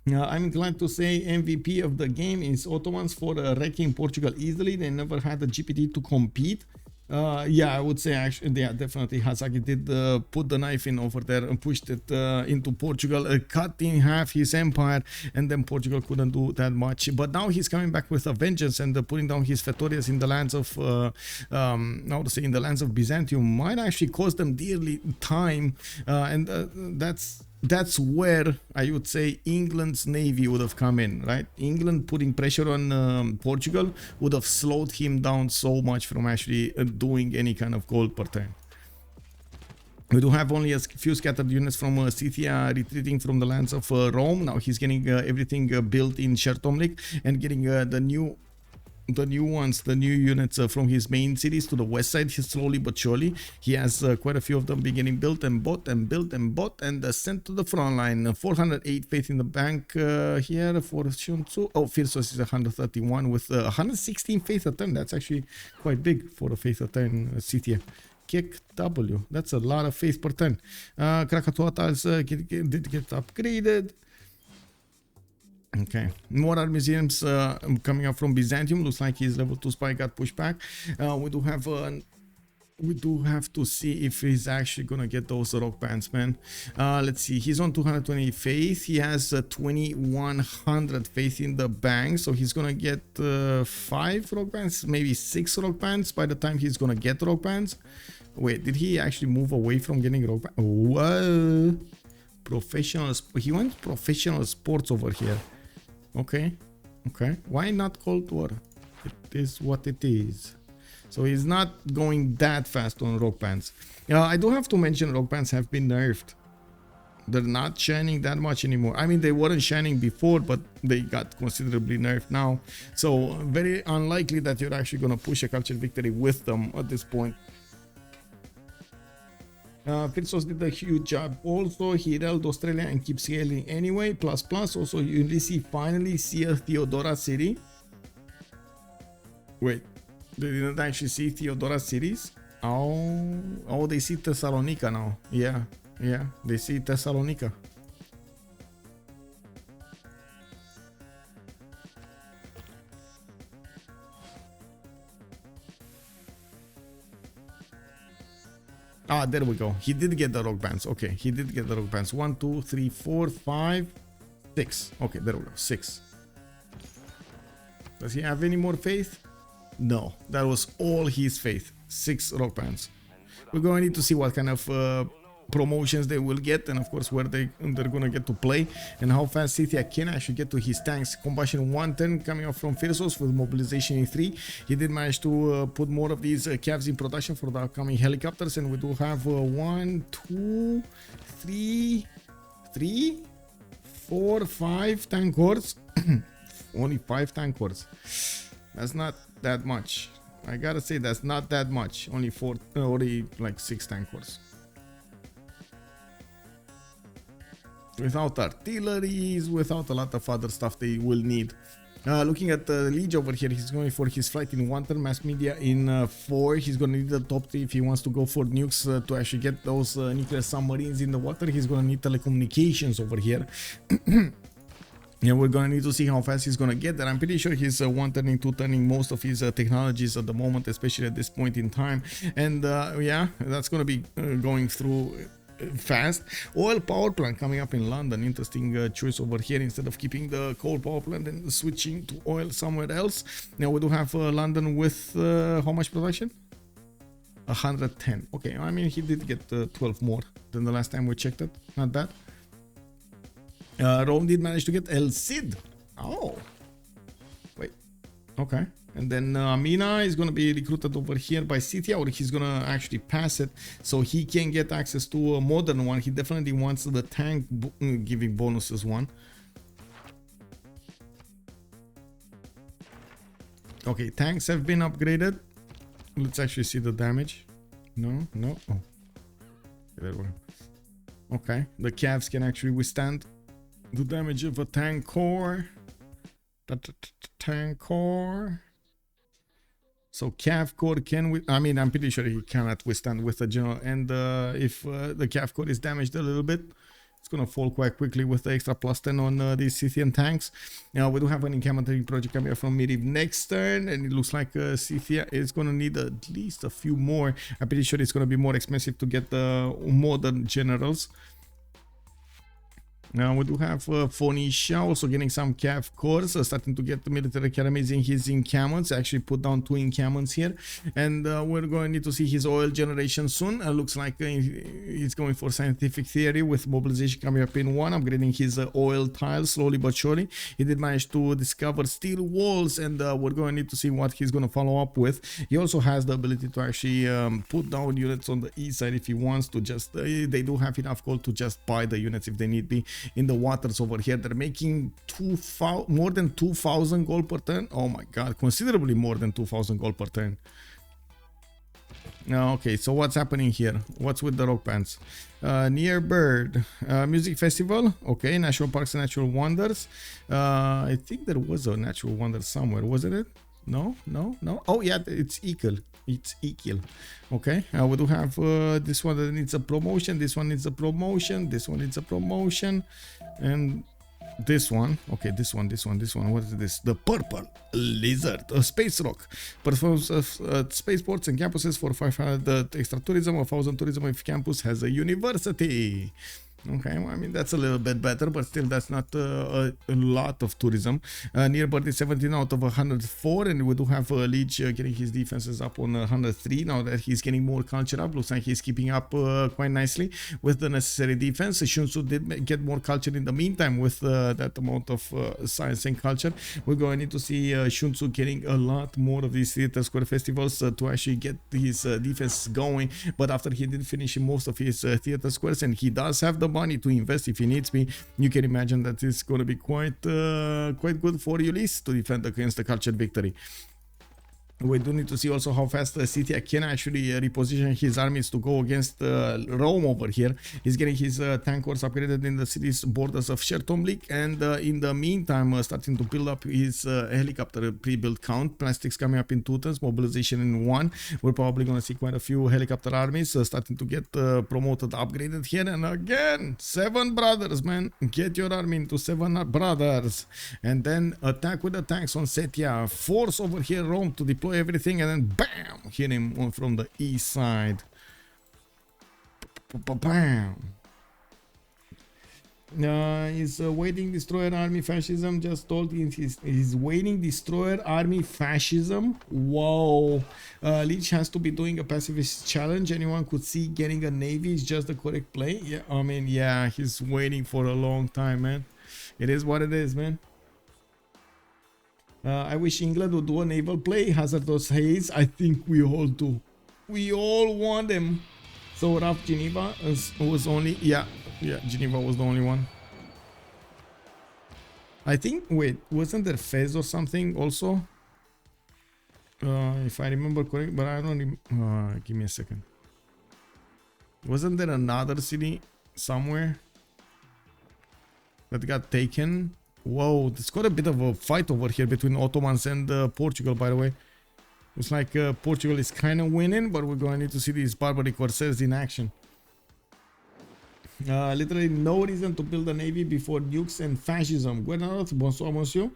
I'm inclined to say MVP of the game is Ottomans for wrecking Portugal easily. They never had a GPT to compete. Yeah, I would say actually, yeah, definitely Hazaggi did put the knife in over there and pushed it into Portugal, cut in half his empire, and then Portugal couldn't do that much. But now he's coming back with a vengeance and putting down his Fetorias in the lands of, how to say, in the lands of Byzantium might actually cost them dearly time, and that's where I would say England's navy would have come in, right? England putting pressure on Portugal would have slowed him down so much from actually doing any kind of gold per turn. We do have only a few scattered units from Scythia retreating from the lands of Rome. Now he's getting everything built in Shaturyanin and getting the new units from his main cities to the west side. He's slowly but surely. He has quite a few of them beginning built and bought and built and bought and sent to the front line. 408 faith in the bank here for Sun-Tzu. Oh, Phyrsos is 131 with 116 faith a turn. That's actually quite big for a faith a turn. Scythia. Kick W. That's a lot of faith per turn. Krakatoa tiles did get upgraded. Okay, more art museums coming up from Byzantium. Looks like his level 2 spy got pushed back. We do have to see if he's actually gonna get those rock bands, man. Let's see, he's on 220 faith. He has 2100 faith in the bank, so he's gonna get 5 rock bands, maybe 6 rock bands by the time he's gonna get rock bands. Wait, did he actually move away from getting rock bands? Whoa, professional. He went professional sports over here. Okay, why not Cold War? It is what it is. So he's not going that fast on rock bands. I do have to mention rock bands have been nerfed. They're not shining that much anymore. I mean, they weren't shining before, but they got considerably nerfed now. So very unlikely that you're actually going to push a culture victory with them at this point. Phyrsos did a huge job. Also, he held Australia and keeps scaling anyway. Plus. Also, Ulyss finally see a Theodora city. Wait, they didn't actually see Theodora cities? Oh, they see Thessalonica now. Yeah, they see Thessalonica. Ah, there we go. He did get the rock bands. Okay, he did get the rock bands. 1, 2, 3, 4, 5, 6. Okay, there we go. 6. Does he have any more faith? No, that was all his faith. 6 rock bands. We're going to need to see what kind of promotions they will get, and of course where they're gonna get to play, and how fast Scythia can actually get to his tanks. Combustion 110 coming up from Phyrsos with mobilization in 3. He did manage to put more of these calves in production for the upcoming helicopters, and we do have 1, 2, 3, 4, 5 tank cores. Only 5 tank cores. That's not that much. I gotta say, that's not that much. Only like 6 tank cores. Without artilleries, without a lot of other stuff they will need. Looking at the Lege over here, he's going for his flight in 1 turn, mass media in 4. He's going to need the top 3 if he wants to go for nukes to actually get those nuclear submarines in the water. He's going to need telecommunications over here. Yeah, we're going to need to see how fast he's going to get there. I'm pretty sure he's 1 turning, 2 turning most of his technologies at the moment, especially at this point in time. And yeah, that's going to be going through fast. Oil power plant coming up in London. Interesting choice over here, instead of keeping the coal power plant and switching to oil somewhere else. Now we do have London with how much production? 110. Okay, I mean, he did get 12 more than the last time we checked it. Not bad. Rome did manage to get El Cid. Oh, wait, okay. And then Amina is going to be recruited over here by Scythia, or he's going to actually pass it so he can get access to a modern one. He definitely wants the tank giving bonuses one. Okay, tanks have been upgraded. Let's actually see the damage. No. Oh, there we go. Okay, the calves can actually withstand the damage of a tank core. Tank core. So calf core can, I mean, I'm pretty sure he cannot withstand with the general. And if the calf core is damaged a little bit, it's gonna fall quite quickly with the extra +10 on these Scythian tanks. Now we do have an encampment project coming up from Miriv next turn, and it looks like Scythia is gonna need at least a few more. I'm pretty sure it's gonna be more expensive to get the modern generals. Now we do have Phoenicia also getting some calf cores, starting to get the military academies in his encampments. Actually put down 2 encampments here, and we're going to need to see his oil generation soon. Looks like he's going for scientific theory with mobilization coming up in 1, upgrading his oil tiles slowly but surely. He did manage to discover steel walls, and we're going to need to see what he's going to follow up with. He also has the ability to actually put down units on the east side if he wants to. Just they do have enough gold to just buy the units if they need be. In the waters over here, they're making more than 2,000 gold per turn. Oh my god, considerably more than 2,000 gold per turn. Okay, so what's happening here? What's with the rock bands? Near Bird Music Festival. Okay, National Parks and Natural Wonders. I think there was a natural wonder somewhere, wasn't it? No. Oh yeah, it's equal. It's equal. Okay, we do have this one that needs a promotion. This one needs a promotion. This one needs a promotion, and this one. Okay, this one. What is this? The Purple Lizard, a space rock. Performs spaceports and campuses for 500 extra tourism, 1,000 tourism if campus has a university. Okay, well, I mean, that's a little bit better, but still that's not a lot of tourism. Nearby is 17 out of 104, and we do have Lege getting his defenses up on 103. Now that he's getting more culture up, looks like he's keeping up quite nicely with the necessary defense. Sun-Tzu did get more culture in the meantime with that amount of science and culture. We're going to need to see Sun-Tzu getting a lot more of these theater square festivals to actually get his defense going. But after he did finish most of his theater squares, and he does have the money to invest if he needs me, you can imagine that it's going to be quite good for Ulyss to defend against the cultured victory. We do need to see also how fast Scythia can actually reposition his armies to go against Rome over here. He's getting his tank corps upgraded in the city's borders of Shaturyanin, and in the meantime starting to build up his helicopter pre-built count. Plastics coming up in 2 turns, mobilization in 1. We're probably going to see quite a few helicopter armies starting to get promoted, upgraded here. And again, 7 brothers, man. Get your army into 7 brothers. And then attack with the tanks on Scythia. Force over here Rome to deploy everything, and then bam, hit him from the east side. Bam. He's waiting destroyer army fascism. Just told him he's waiting destroyer army fascism. Whoa. Lege has to be doing a pacifist challenge. Anyone could see getting a navy is just the correct play. Yeah, I mean, yeah, he's waiting for a long time, man. It is what it is, man. I wish England would do a naval play. Hazardous haze. I think we all do. We all want them. So rough Geneva was only... Yeah, Geneva was the only one. I think... Wait, wasn't there Fez or something also? If I remember correctly, but I don't... give me a second. Wasn't there another city somewhere that got taken? Whoa, there's got a bit of a fight over here between Ottomans and Portugal, by the way. Looks like Portugal is kind of winning, but we're going to need to see these barbaric corsairs in action. Literally no reason to build a navy before nukes and fascism. Guernaros, bonsoir, monsieur.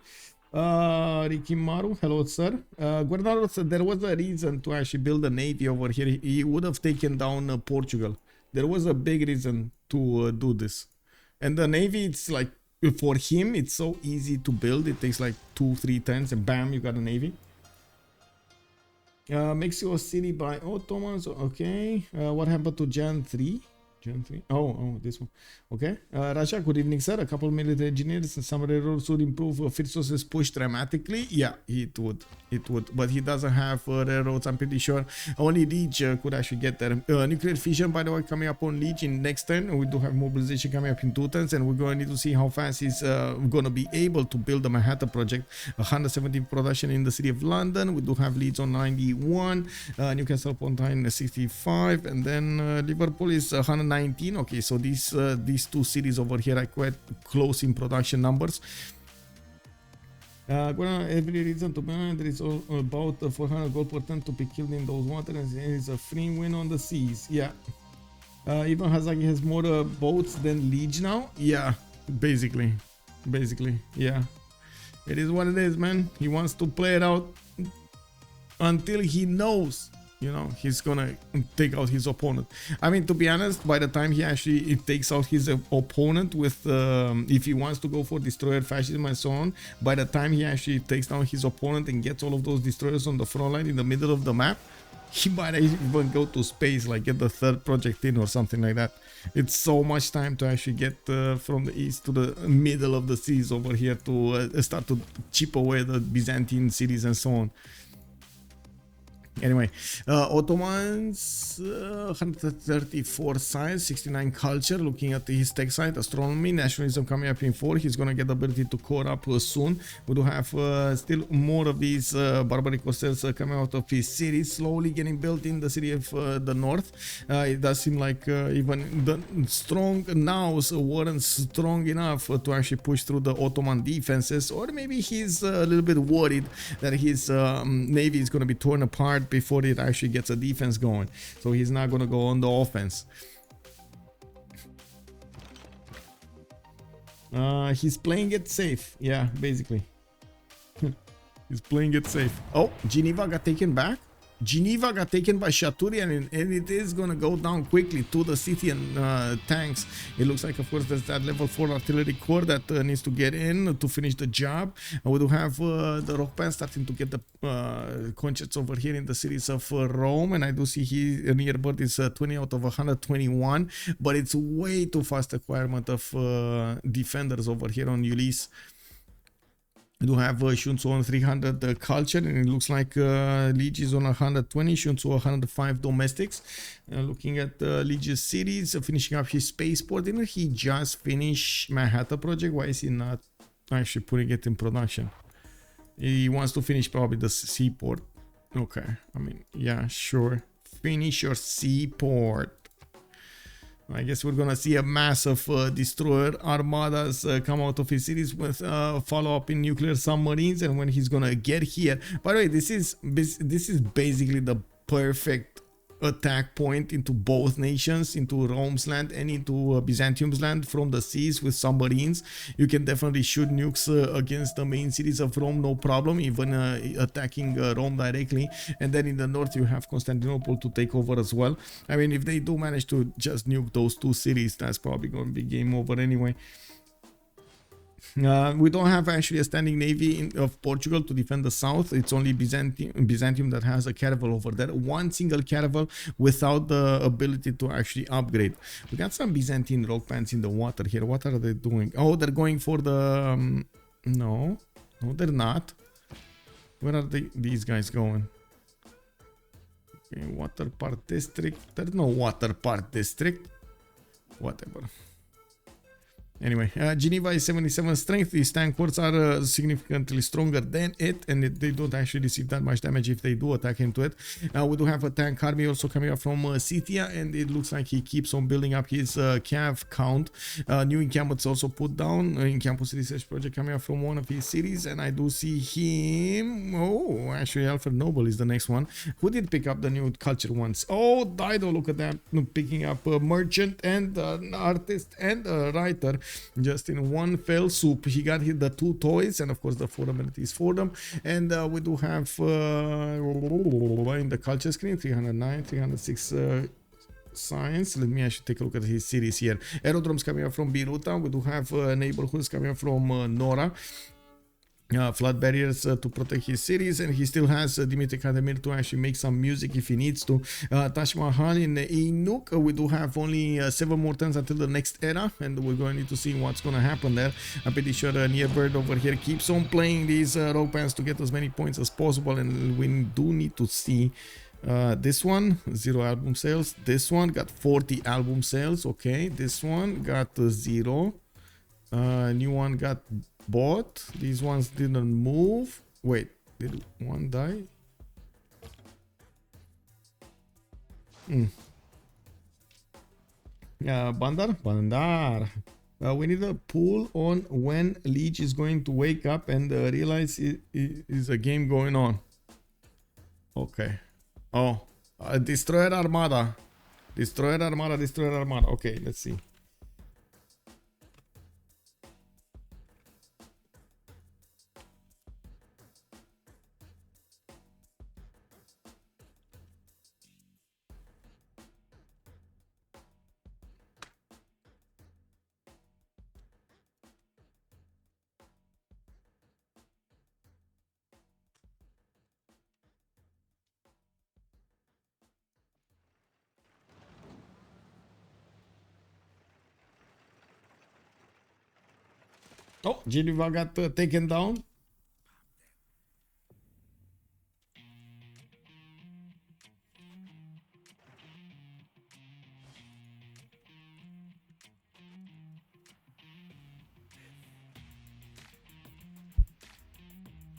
Ricky Maru, hello, sir. Guernaros, there was a reason to actually build a navy over here. He would have taken down Portugal. There was a big reason to do this. And the navy, it's like, for him, it's so easy to build. It takes like 2-3 turns and bam, you got a navy. Mexico City by Ottomans. Okay. What happened to Jan 3? Jan 3? Oh, this one. Okay. Russia, good evening, sir. A couple of military engineers and some railroads would improve Phyrsos' push dramatically. Yeah, it would. It would. But he doesn't have railroads, I'm pretty sure. Only Lege could actually get there. Nuclear fission, by the way, coming up on Lege in next turn. We do have mobilization coming up in 2 turns, and we're going to need to see how fast he's going to be able to build the Manhattan project. 170 production in the city of London. We do have Leeds on 91. Newcastle upon Tyne 65. And then Liverpool is 119. Okay, so these 2 cities over here are quite close in production numbers. Every reason to ban, there is about 400 gold per ton to be killed in those waters, and it's a free win on the seas. Yeah. Even Hazaggi has more boats than Lege now. Yeah, basically. Yeah. It is what it is, man. He wants to play it out until he knows, you know, he's gonna take out his opponent. I mean, to be honest, by the time he actually takes out his opponent with, if he wants to go for destroyer fascism and so on, by the time he actually takes down his opponent and gets all of those destroyers on the front line in the middle of the map, he might even go to space, like get the 3rd project in or something like that. It's so much time to actually get from the east to the middle of the seas over here to start to chip away the Byzantine cities and so on. Anyway, Ottomans, 134 science, 69 culture. Looking at his tech side, astronomy, nationalism coming up in 4. He's gonna get the ability to core up soon. We do have still more of these barbaric corsairs coming out of his city, slowly getting built in the city of the north. It does seem like even the strong nows weren't strong enough to actually push through the Ottoman defenses, or maybe he's a little bit worried that his navy is going to be torn apart before it actually gets a defense going, so he's not going to go on the offense. He's playing it safe. Yeah, basically. He's playing it safe. Oh, Geneva got taken back. Geneva got taken by Shaturyanin, and it is going to go down quickly to the Scythian tanks. It looks like, of course, there's that level 4 artillery corps that needs to get in to finish the job. We do have the rock band starting to get the concerts over here in the cities of Rome, and I do see here nearby is 20 out of 121, but it's way too fast acquirement of defenders over here on Ulyss. We do have Sun-Tzu on 300 culture, and it looks like Lege is on 120, Sun-Tzu 105 domestics. Looking at Lege's cities, finishing up his spaceport. Didn't he just finish Manhattan project? Why is he not actually putting it in production? He wants to finish probably the seaport. Okay, I mean, yeah, sure. Finish your seaport. I guess we're gonna see a massive destroyer armadas come out of his cities with follow-up in nuclear submarines, and when he's gonna get here. By the way, this is basically the perfect attack point into both nations, into Rome's land and into Byzantium's land from the seas with submarines. You can definitely shoot nukes against the main cities of Rome, no problem, even attacking Rome directly. And then in the north you have Constantinople to take over as well. I mean, if they do manage to just nuke those two cities, that's probably going to be game over anyway. We don't have actually a standing navy of Portugal to defend the south. It's only Byzantium that has a caravel over there. One single caravel without the ability to actually upgrade. We got some Byzantine rock pants in the water here. What are they doing? Oh, they're going for the... no, they're not. Where are these guys going? Okay, water part district. There's no water part district. Whatever. Anyway, Geneva is 77 strength. These tank forts are significantly stronger than it, and they don't actually receive that much damage if they do attack into it. We do have a tank army also coming up from Scythia, and it looks like he keeps on building up his cav count. New encampments also put down. Encampment research project coming up from one of his cities, and I do see him. Oh, actually, Alfred Noble is the next one. Who did pick up the new culture ones? Oh, Dido, look at that. Picking up a merchant and an artist and a writer. Just in one fell swoop. He got the two toys and of course the 4 amenities for them. And we do have in the culture screen 309, 306 science. Let me actually take a look at his series here. Aerodromes coming up from Biruta. We do have neighborhoods coming up from Nora. Flood barriers to protect his cities, and he still has Dimitri Kandemir to actually make some music if he needs to. Taj Mahal in Inuk, we do have only 7 more turns until the next era, and we're going to need to see what's going to happen there. I'm pretty sure Nearbird over here keeps on playing these rock bands to get as many points as possible, and we do need to see this one 0 album sales. This one got 40 album sales. Okay, this one got 0. New one got bought. These ones didn't move. Wait, did one die? Bandar. We need a pool on when Lege is going to wake up and realize it is a game going on. Okay. Oh, Destroyer Armada. Destroyer Armada. Okay, let's see. Oh, Geneva got taken down.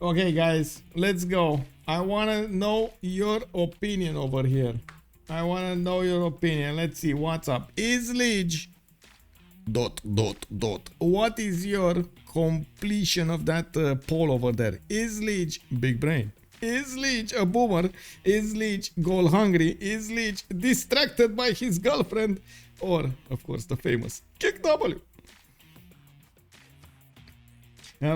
Okay, guys, let's go. I want to know your opinion over here. Let's see what's up. Is Lege... ... What is your completion of that poll over there? Is Lege big brain? Is Lege a boomer? Is Lege goal hungry? Is Lege distracted by his girlfriend? Or, of course, the famous Kick W.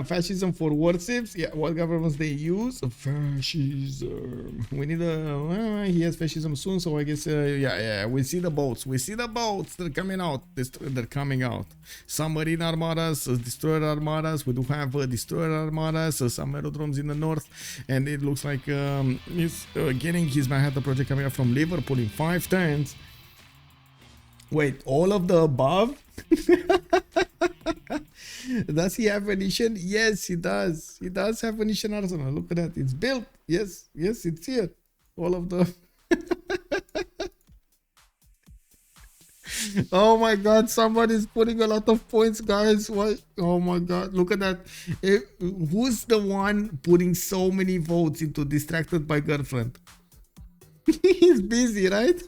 Fascism for war Civs. Yeah, what governments they use? Fascism. We need a... he has fascism soon, so I guess... yeah, we see the boats. They're coming out. Submarine armadas, destroyer armadas. We do have destroyer armadas, some aerodromes in the north. And it looks like he's getting his Manhattan project coming up from Liverpool in 5 turns. Wait, all of the above? Does he have Phoenician? Yes, he does. He does have Phoenician arsenal. Look at that. It's built. Yes, it's here. All of the... Oh my god, somebody's putting a lot of points, guys. What? Oh my god, look at that. Who's the one putting so many votes into distracted by girlfriend? He's busy, right?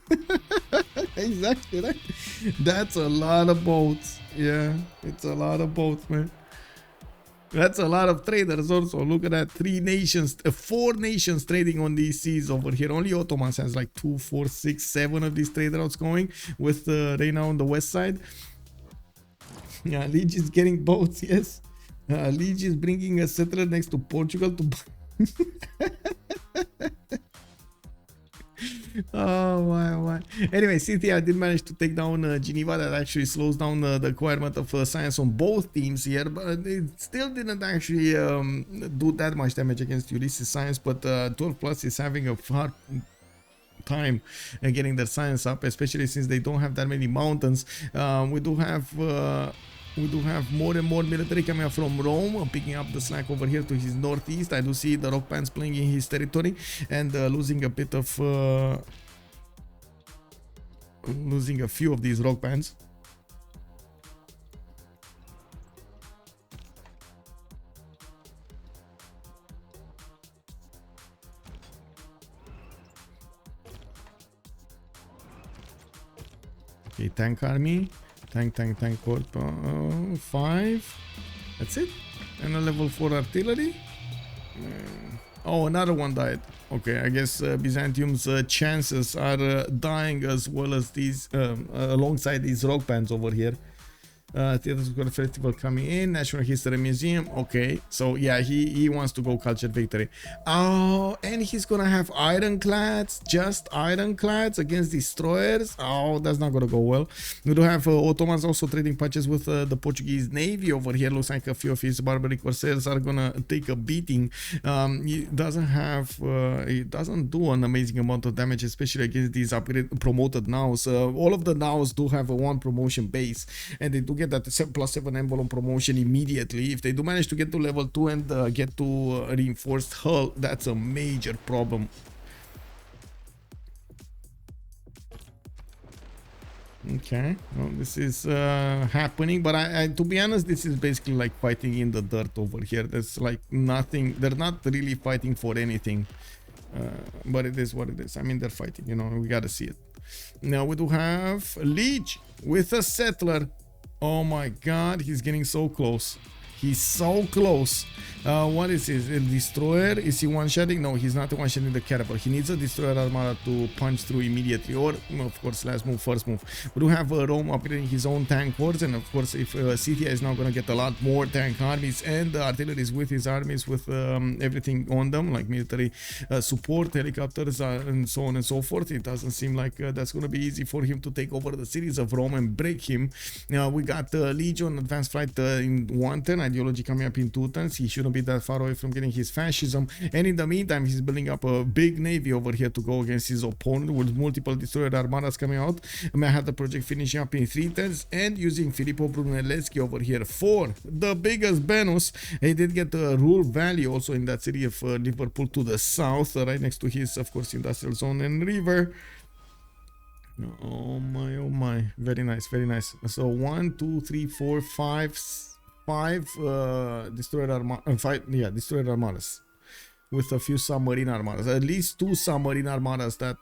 Exactly, right? That's a lot of votes. Yeah, it's a lot of votes, man. That's a lot of traders also. Look at that. 4 nations trading on these seas over here. Only Ottomans has like 2, 4, 6, 7 of these trade routes going with Reina on the west side. Yeah, Lege is getting boats, yes. Lege is bringing a settler next to Portugal to... Oh why? Anyway, Scythia did manage to take down Geneva. That actually slows down the requirement of science on both teams here, but it still didn't actually do that much damage against Ulyss' science. But 12 plus is having a hard time getting their science up, especially since they don't have that many mountains. We do have more and more military coming up from Rome, picking up the slack over here to his northeast. I do see the rock bands playing in his territory and losing a bit of losing a few of these rock bands. Okay, tank army. Tank corp 5. That's it. And a level 4 artillery. Oh, another one died. Okay, I guess Byzantium's chances are dying as well as these alongside these rock bands over here. Theodora Festival coming in, National History Museum. Okay, so yeah, he wants to go cultured victory. Oh, and he's gonna have ironclads, just ironclads against destroyers. Oh, that's not gonna go well. We do have Ottomans also trading patches with the Portuguese Navy over here. Looks like a few of his barbaric corsairs are gonna take a beating. He doesn't do an amazing amount of damage, especially against these promoted nows. All of the nows do have a 1 promotion base, and they do get that 7+7 emblem promotion immediately. If they do manage to get to level 2 and get to reinforced hull, that's a major problem. Okay, well, this is happening, but I to be honest, this is basically like fighting in the dirt over here. There's like nothing, they're not really fighting for anything, but it is what it is. I mean, they're fighting, you know, we gotta see it. Now we do have Lege with a settler. Oh my god, he's getting so close. He's so close. What is this? A destroyer? Is he one-shotting? No, he's not one-shotting the caravel. He needs a destroyer armada to punch through immediately. Or, of course, last move, first move. We do have Rome upgrading his own tank hordes. And, of course, if Scythia is now going to get a lot more tank armies and artillery is with his armies with everything on them, like military support, helicopters, and so on and so forth. It doesn't seem like that's going to be easy for him to take over the cities of Rome and break him. Now, we got Legion advanced flight in 1 turn. Ideology coming up in 2 turns. He shouldn't be that far away from getting his fascism, and in the meantime he's building up a big navy over here to go against his opponent with multiple destroyer armadas coming out. Manhattan project finishing up in 3 turns and using Filippo Brunelleschi over here for the biggest bonus. He did get the rule value also in that city of Liverpool to the south, right next to his, of course, industrial zone and river. Oh my, very nice, very nice. So 1, 2, 3, 4, 5 destroyer armadas with a few submarine armadas, at least 2 submarine armadas that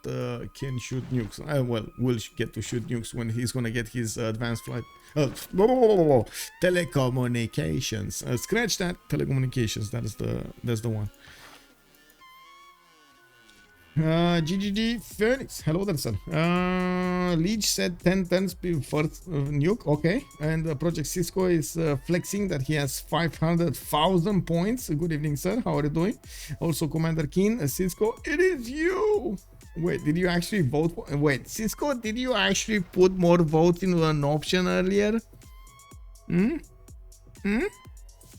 can shoot nukes. Well, will get to shoot nukes when he's gonna get his advanced flight telecommunications. Scratch that, telecommunications. That's the one. GGG Phoenix, hello there, sir. Lege said 10 turns first nuke, okay. And Project Cisco is flexing that he has 500,000 points. Good evening, sir. How are you doing? Also, Commander Keen, Cisco, it is you. Wait, did you actually vote? Wait, Cisco, did you actually put more votes into an option earlier?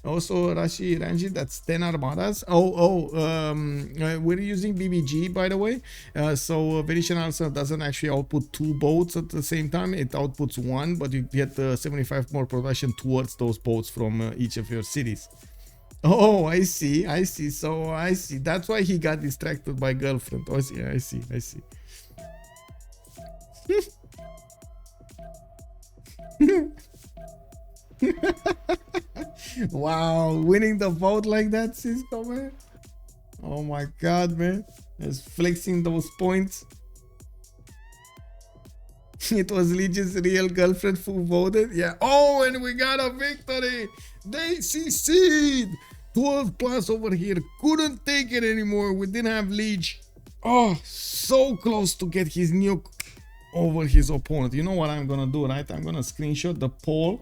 Also, Rashi Ranji, that's 10 armadas. We're using BBG, by the way. So Venetian also doesn't actually output 2 boats at the same time. It outputs 1, but you get 75 more production towards those boats from each of your cities. Oh, I see. So I see. That's why he got distracted by girlfriend. Oh, I see. Wow, winning the vote like that, Cisco, man. Oh my god, man. Just flexing those points. It was Lege's real girlfriend who voted. Yeah. Oh, and we got a victory. They CC'd. 12 plus over here. Couldn't take it anymore. We didn't have Lege. Oh, so close to get his nuke over his opponent. You know what I'm gonna do, right? I'm gonna screenshot the poll.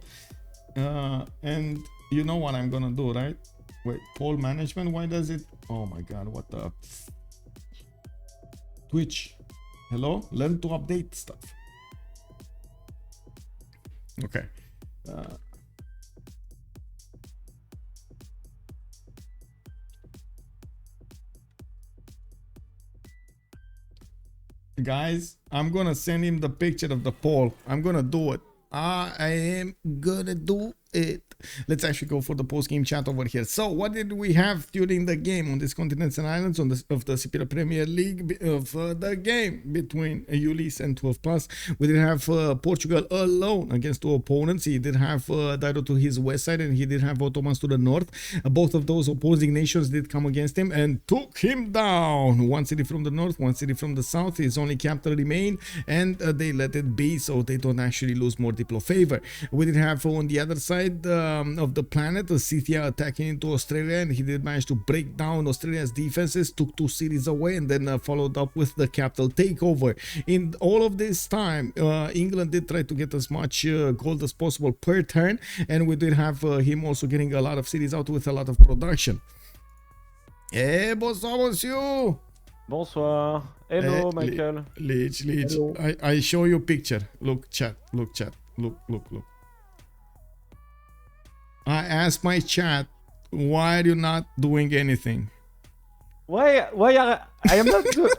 And you know what I'm gonna do, right? Wait, poll management. Why does it? Oh my god, what the? Twitch. Hello? Learn to update stuff. Okay. Guys, I'm gonna send him the picture of the poll. I'm gonna do it. I am gonna do it. Let's actually go for the post-game chat over here. So what did we have during the game on these continents and islands of the CPL Premier League of the game between Ulyss and 12 plus? We did have Portugal alone against two opponents. He did have Dido to his west side, and he did have Ottomans to the north. Both of those opposing nations did come against him and took him down. One city from the north, one city from the south. His only capital remained, and they let it be so they don't actually lose more diplo favor. We did have on the other side of the planet, Scythia attacking into Australia, and he did manage to break down Australia's defenses, took two cities away, and then followed up with the capital takeover. In all of this time, England did try to get as much gold as possible per turn, and we did have him also getting a lot of cities out with a lot of production. Hey, bonsoir, monsieur. Bonsoir. Hello, Michael. Lege. Hello. I show you picture. Look, chat. Look. I asked my chat, why are you not doing anything? Why are I am not good.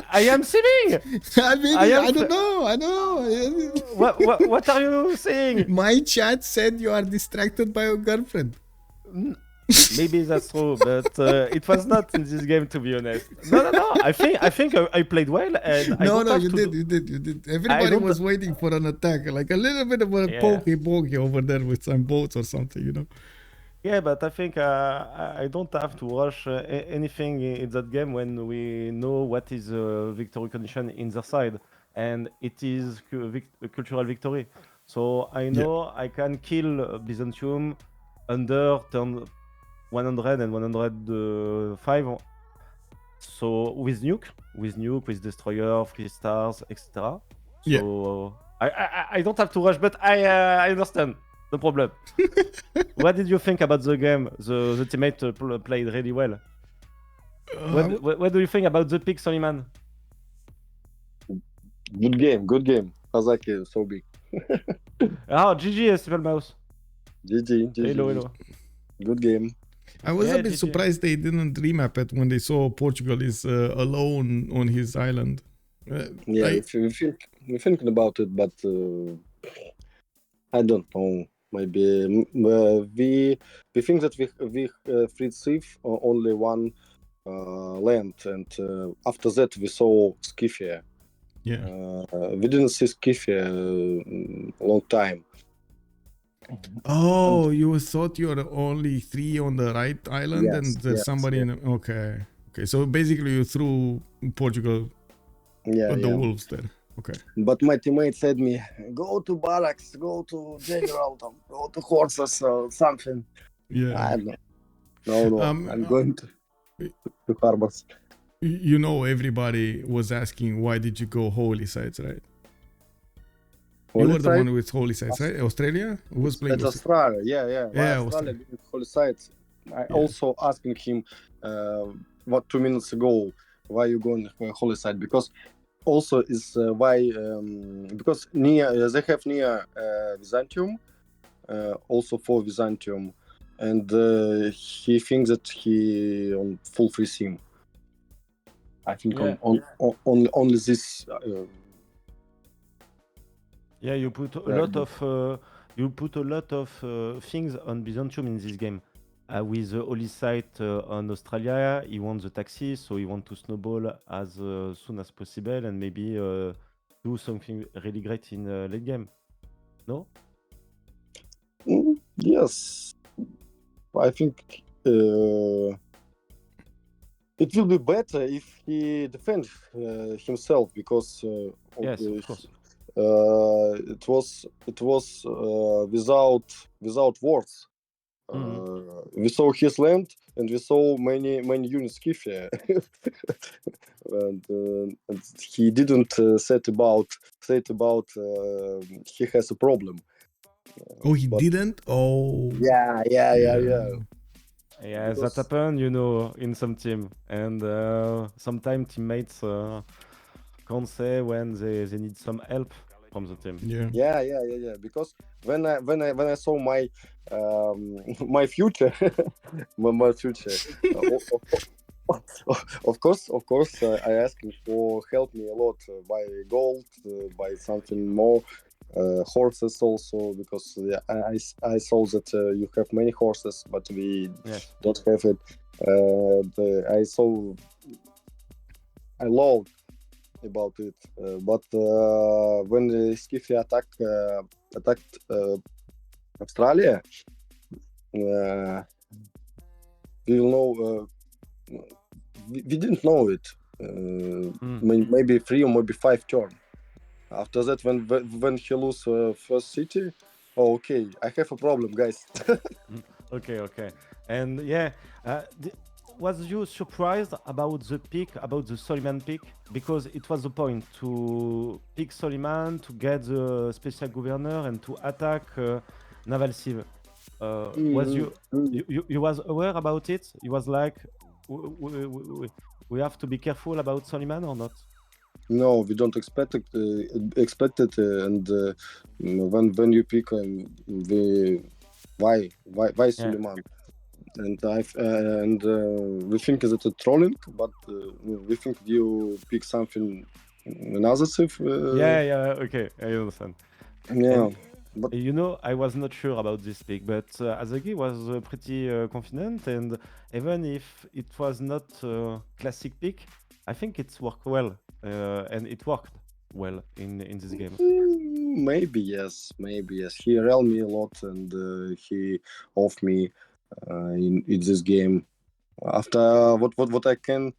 I am sitting. I don't know. I know. What are you saying? My chat said you are distracted by your girlfriend. Maybe that's true, but it was not in this game, to be honest. No. I think I played well, and You did. Everybody was waiting for an attack, like a little bit of a pokey over there with some boats or something, you know. Yeah, but I think I don't have to rush anything in that game when we know what is victory condition in their side, and it is a cultural victory. So I know I can kill Byzantium under turn 100 and 105. So with nuke, with destroyer, 3 stars, etc. So I don't have to rush, but I understand. No problem. What did you think about the game? The teammate played really well. What do you think about the pick, Soliman? Good game. Hazaggi is so big. GG, Simple Mouse. GG. Hello. Good game. I was a bit surprised they didn't remap it when they saw Portugal is alone on his island. We're thinking about it, but I don't know. Maybe we think that we freed Civ only one land, and after that we saw Scythia. We didn't see Scythia a long time. Oh, you thought you were only 3 on the right island, and there's somebody in. Okay. So basically, you threw Portugal, the wolves there. Okay. But my teammate said me, go to barracks, go to general, go to horses or something. Yeah. I don't know. No. I'm going to harbors. You know, everybody was asking, why did you go holy sites, right? You were the one with holy sites, right? Australia? Who was playing? That's Australia, yeah. Australia with holy sites. I also asking him, 2 minutes ago, why you going holy site? Because also is because near they have near Byzantium, also for Byzantium, and he thinks that he on full free sim. I think on only this. You put a lot of things on Byzantium in this game. With the holy site on Australia, he wants the taxi, so he wants to snowball as soon as possible and maybe do something really great in late game. No? Yes, I think it will be better if he defends himself because Yes, of course. it was without words. We saw his land and we saw many units Scythia, and he didn't said about he has a problem. Oh, he But didn't. Oh, yeah. Yeah, that Because happened, you know, in some team, and sometimes teammates can't say when they need some help from the team. yeah. yeah. Because when I saw my my future, my future, of course, I asked him for help me a lot by gold, by something more, horses also because yeah, I saw that you have many horses, but we Yes. don't have it. I loved about it, but when the Scythia attacked Australia, we will know. We didn't know it. Maybe 3 or maybe 5 turn. After that, when he lose first city, oh, okay, I have a problem, guys. Okay. And yeah, was you surprised about the pick, about the Soliman pick? Because it was the point to pick Soliman, to get the special governor, and to attack Naval Civ. Was you was aware about it? You was like, we have to be careful about Soliman or not? No, we don't expect it, and when you pick, why Suleiman? And we think that it's trolling, but we think you pick something another Civ. Yeah, okay, I understand. Yeah, And but you know, I was not sure about this pick, but Hazaggi was pretty confident, and even if it was not a classic pick, I think it's worked well, and it worked well in this game. maybe yes. He rel me a lot, and he off me in this game. After what I can,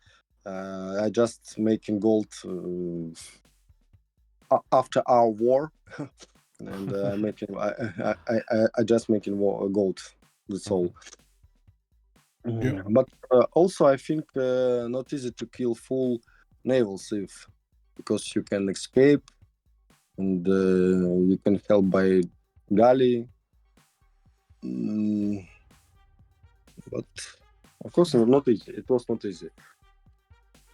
I just making gold after our war, and I just making gold. That's all. Yeah. But also I think not easy to kill full naval Civ because you can escape and you can help by galley. But of course, it was not easy. It was not easy.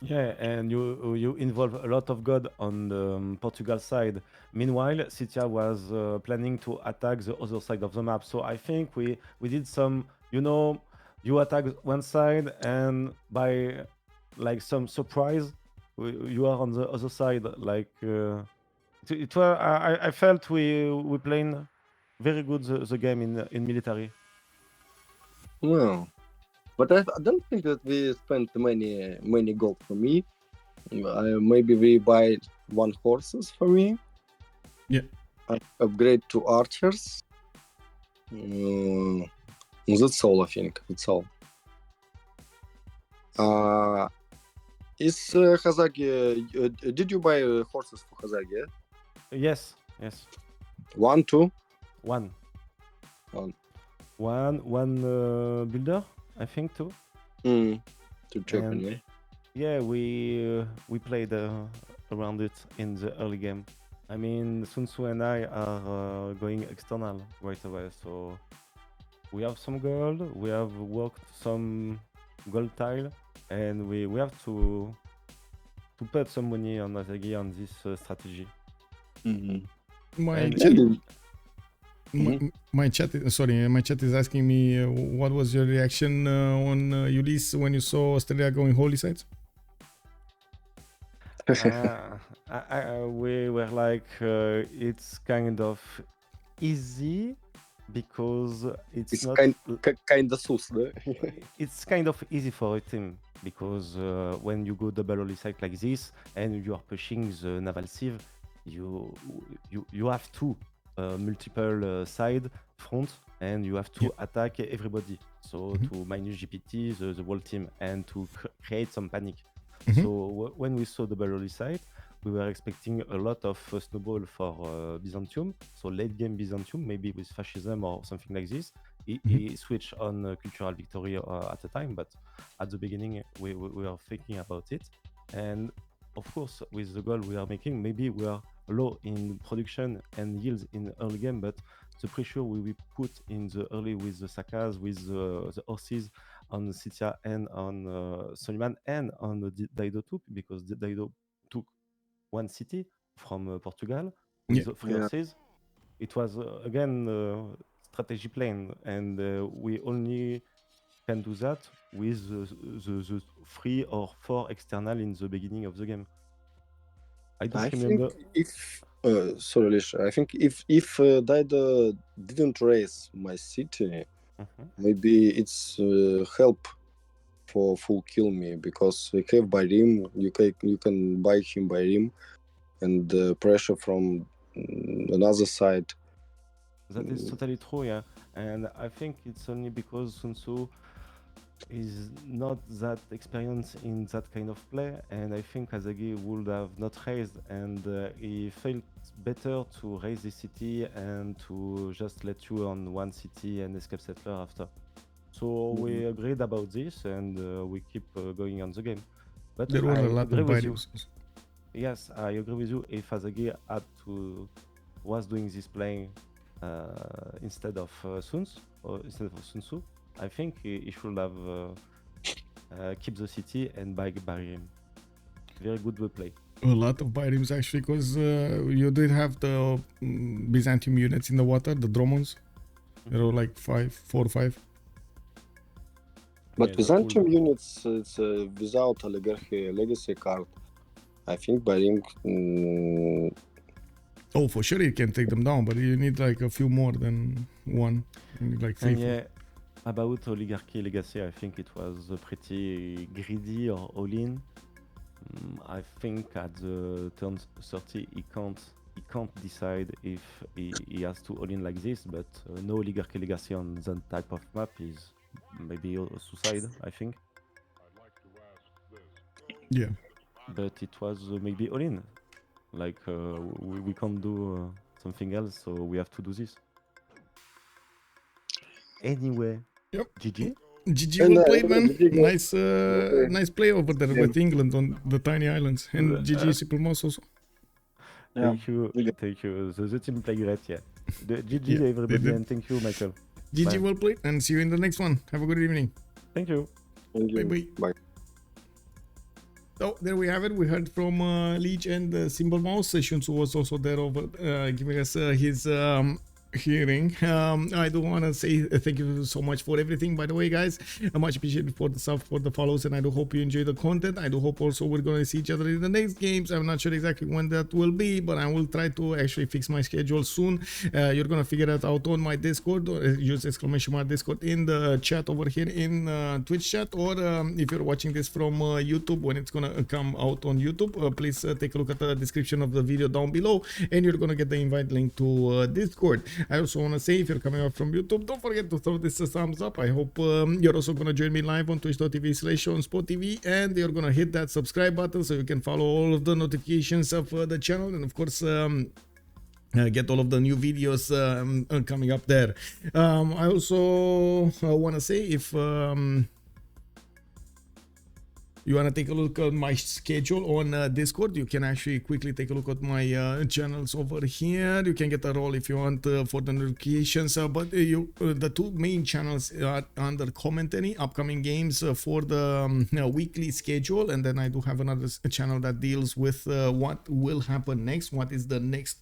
Yeah, and you involve a lot of god on the Portugal side. Meanwhile, Scythia was planning to attack the other side of the map. So I think we did some, you know, you attack one side and by like some surprise, you are on the other side. Like it was, I felt we playing very good the game in military. Well, but I don't think that we spent many gold for me. Maybe we buy one horses for me. Yeah. Upgrade to archers. That's all, I think. That's all. Is Hazaggi? Did you buy horses for Hazaggi? Yes. 1, 2? One One. builder, I think too. To check And on me. yeah, we played around it in the early game. I mean, Sun-Tzu and I are going external right away, so we have some gold, we have worked some gold tile, and we have to put some money on Hazaggi on this strategy. My And chat, Mhm. my chat is asking me what was your reaction on Ulyss when you saw Australia going holy sites? we were like, it's kind of easy because it's not. Kind of sus, да? It's kind of easy for a team because when you go double holy site like this and you are pushing the naval sieve, you have two multiple side front and you have to attack everybody. So to minus GPT, the whole team, and to create some panic. So when we saw the Holy side, we were expecting a lot of snowball for Byzantium. So late game Byzantium, maybe with fascism or something like this. He switched on cultural victory at the time, but at the beginning we were thinking about it. And of course, with the goal we are making, maybe we are low in production and yields in early game, but the pressure we put in the early with the Sakas, with the horses on Scythia and on Soliman and on the Dido too, because the Dido took one city from Portugal with the three horses. It was again strategy plan, and we only can do that with the 3 or 4 external in the beginning of the game. I don't remember. If sorry, Lish, I think if Dido didn't raise my city, maybe it's help for full kill me, because we have by rim. You can buy him by rim, and pressure from another side. That is totally true, yeah. And I think it's only because Sun-Tzu is not that experienced in that kind of play, and I think Hazaggi would have not raised, and he felt better to raise the city and to just let you on one city and escape settler after. So we agreed about this, and we keep going on the game. But there were a lot of videos. Yes, I agree with you. If Hazaggi was doing this play instead of Sun-Tzu, I think he should have keep the city and buy him. Very good play. A lot of Byrims actually, because you did have the Byzantium units in the water, the Dromons. There were like 4 or 5. But Byzantium units, it's without oligarchy legacy card. I think Byrim. Oh, for sure you can take them down, but you need like a few more than one. You need like 3. And yeah, about oligarchy legacy, I think it was pretty greedy or all-in. I think at the turn 30 he can't decide if he has to all-in like this, but no oligarchy legacy on that type of map is maybe a suicide, I think. Yeah. But it was maybe all-in. Like we can't do something else, so we have to do this. Anyway, GG. GG well played, man. Nice play over there with England on the tiny islands. And GG Simple Mouse also. Thank you. The team played great, yeah. GG everybody, and thank you, Michael. GG well played, and see you in the next one. Have a good evening. Thank you. Bye. So there we have it. We heard from Lege and Simple Mouse. Sun-Tzu was also there over giving us his hearing. I do want to say thank you so much for everything, by the way, guys. I much appreciated for the sub, for the follows, and I do hope you enjoy the content. I do hope also we're going to see each other in the next games. I'm not sure exactly when that will be, but I will try to actually fix my schedule soon. You're going to figure that out on my Discord, or use exclamation mark Discord in the chat over here in Twitch chat, or if you're watching this from YouTube, when it's going to come out on YouTube, please take a look at the description of the video down below, and you're going to get the invite link to Discord. I also want to say, if you're coming out from YouTube, don't forget to throw this a thumbs up. I hope you're also going to join me live on twitch.tv/OnSpotTV, and you're going to hit that subscribe button so you can follow all of the notifications of the channel, and of course get all of the new videos coming up there. I also want to say, if you want to take a look at my schedule on Discord, you can actually quickly take a look at my channels over here. You can get a role if you want for the notifications, but the 2 main channels are under commentary, upcoming games for the weekly schedule, and then I do have another channel that deals with what will happen next, what is the next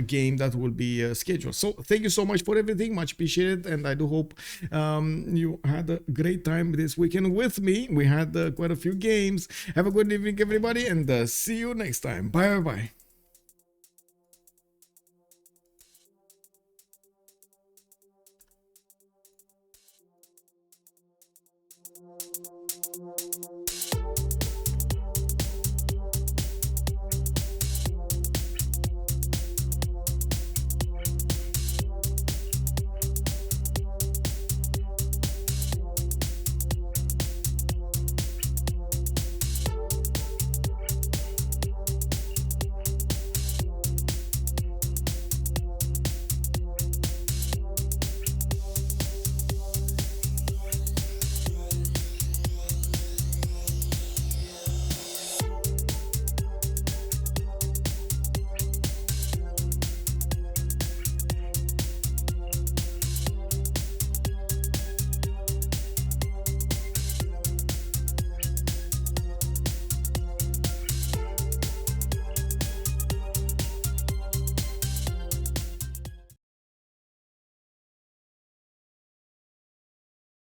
game that will be scheduled. So thank you so much for everything, much appreciated, and I do hope you had a great time this weekend with me. We had quite a few games. Have a good evening, everybody, and see you next time. Bye bye.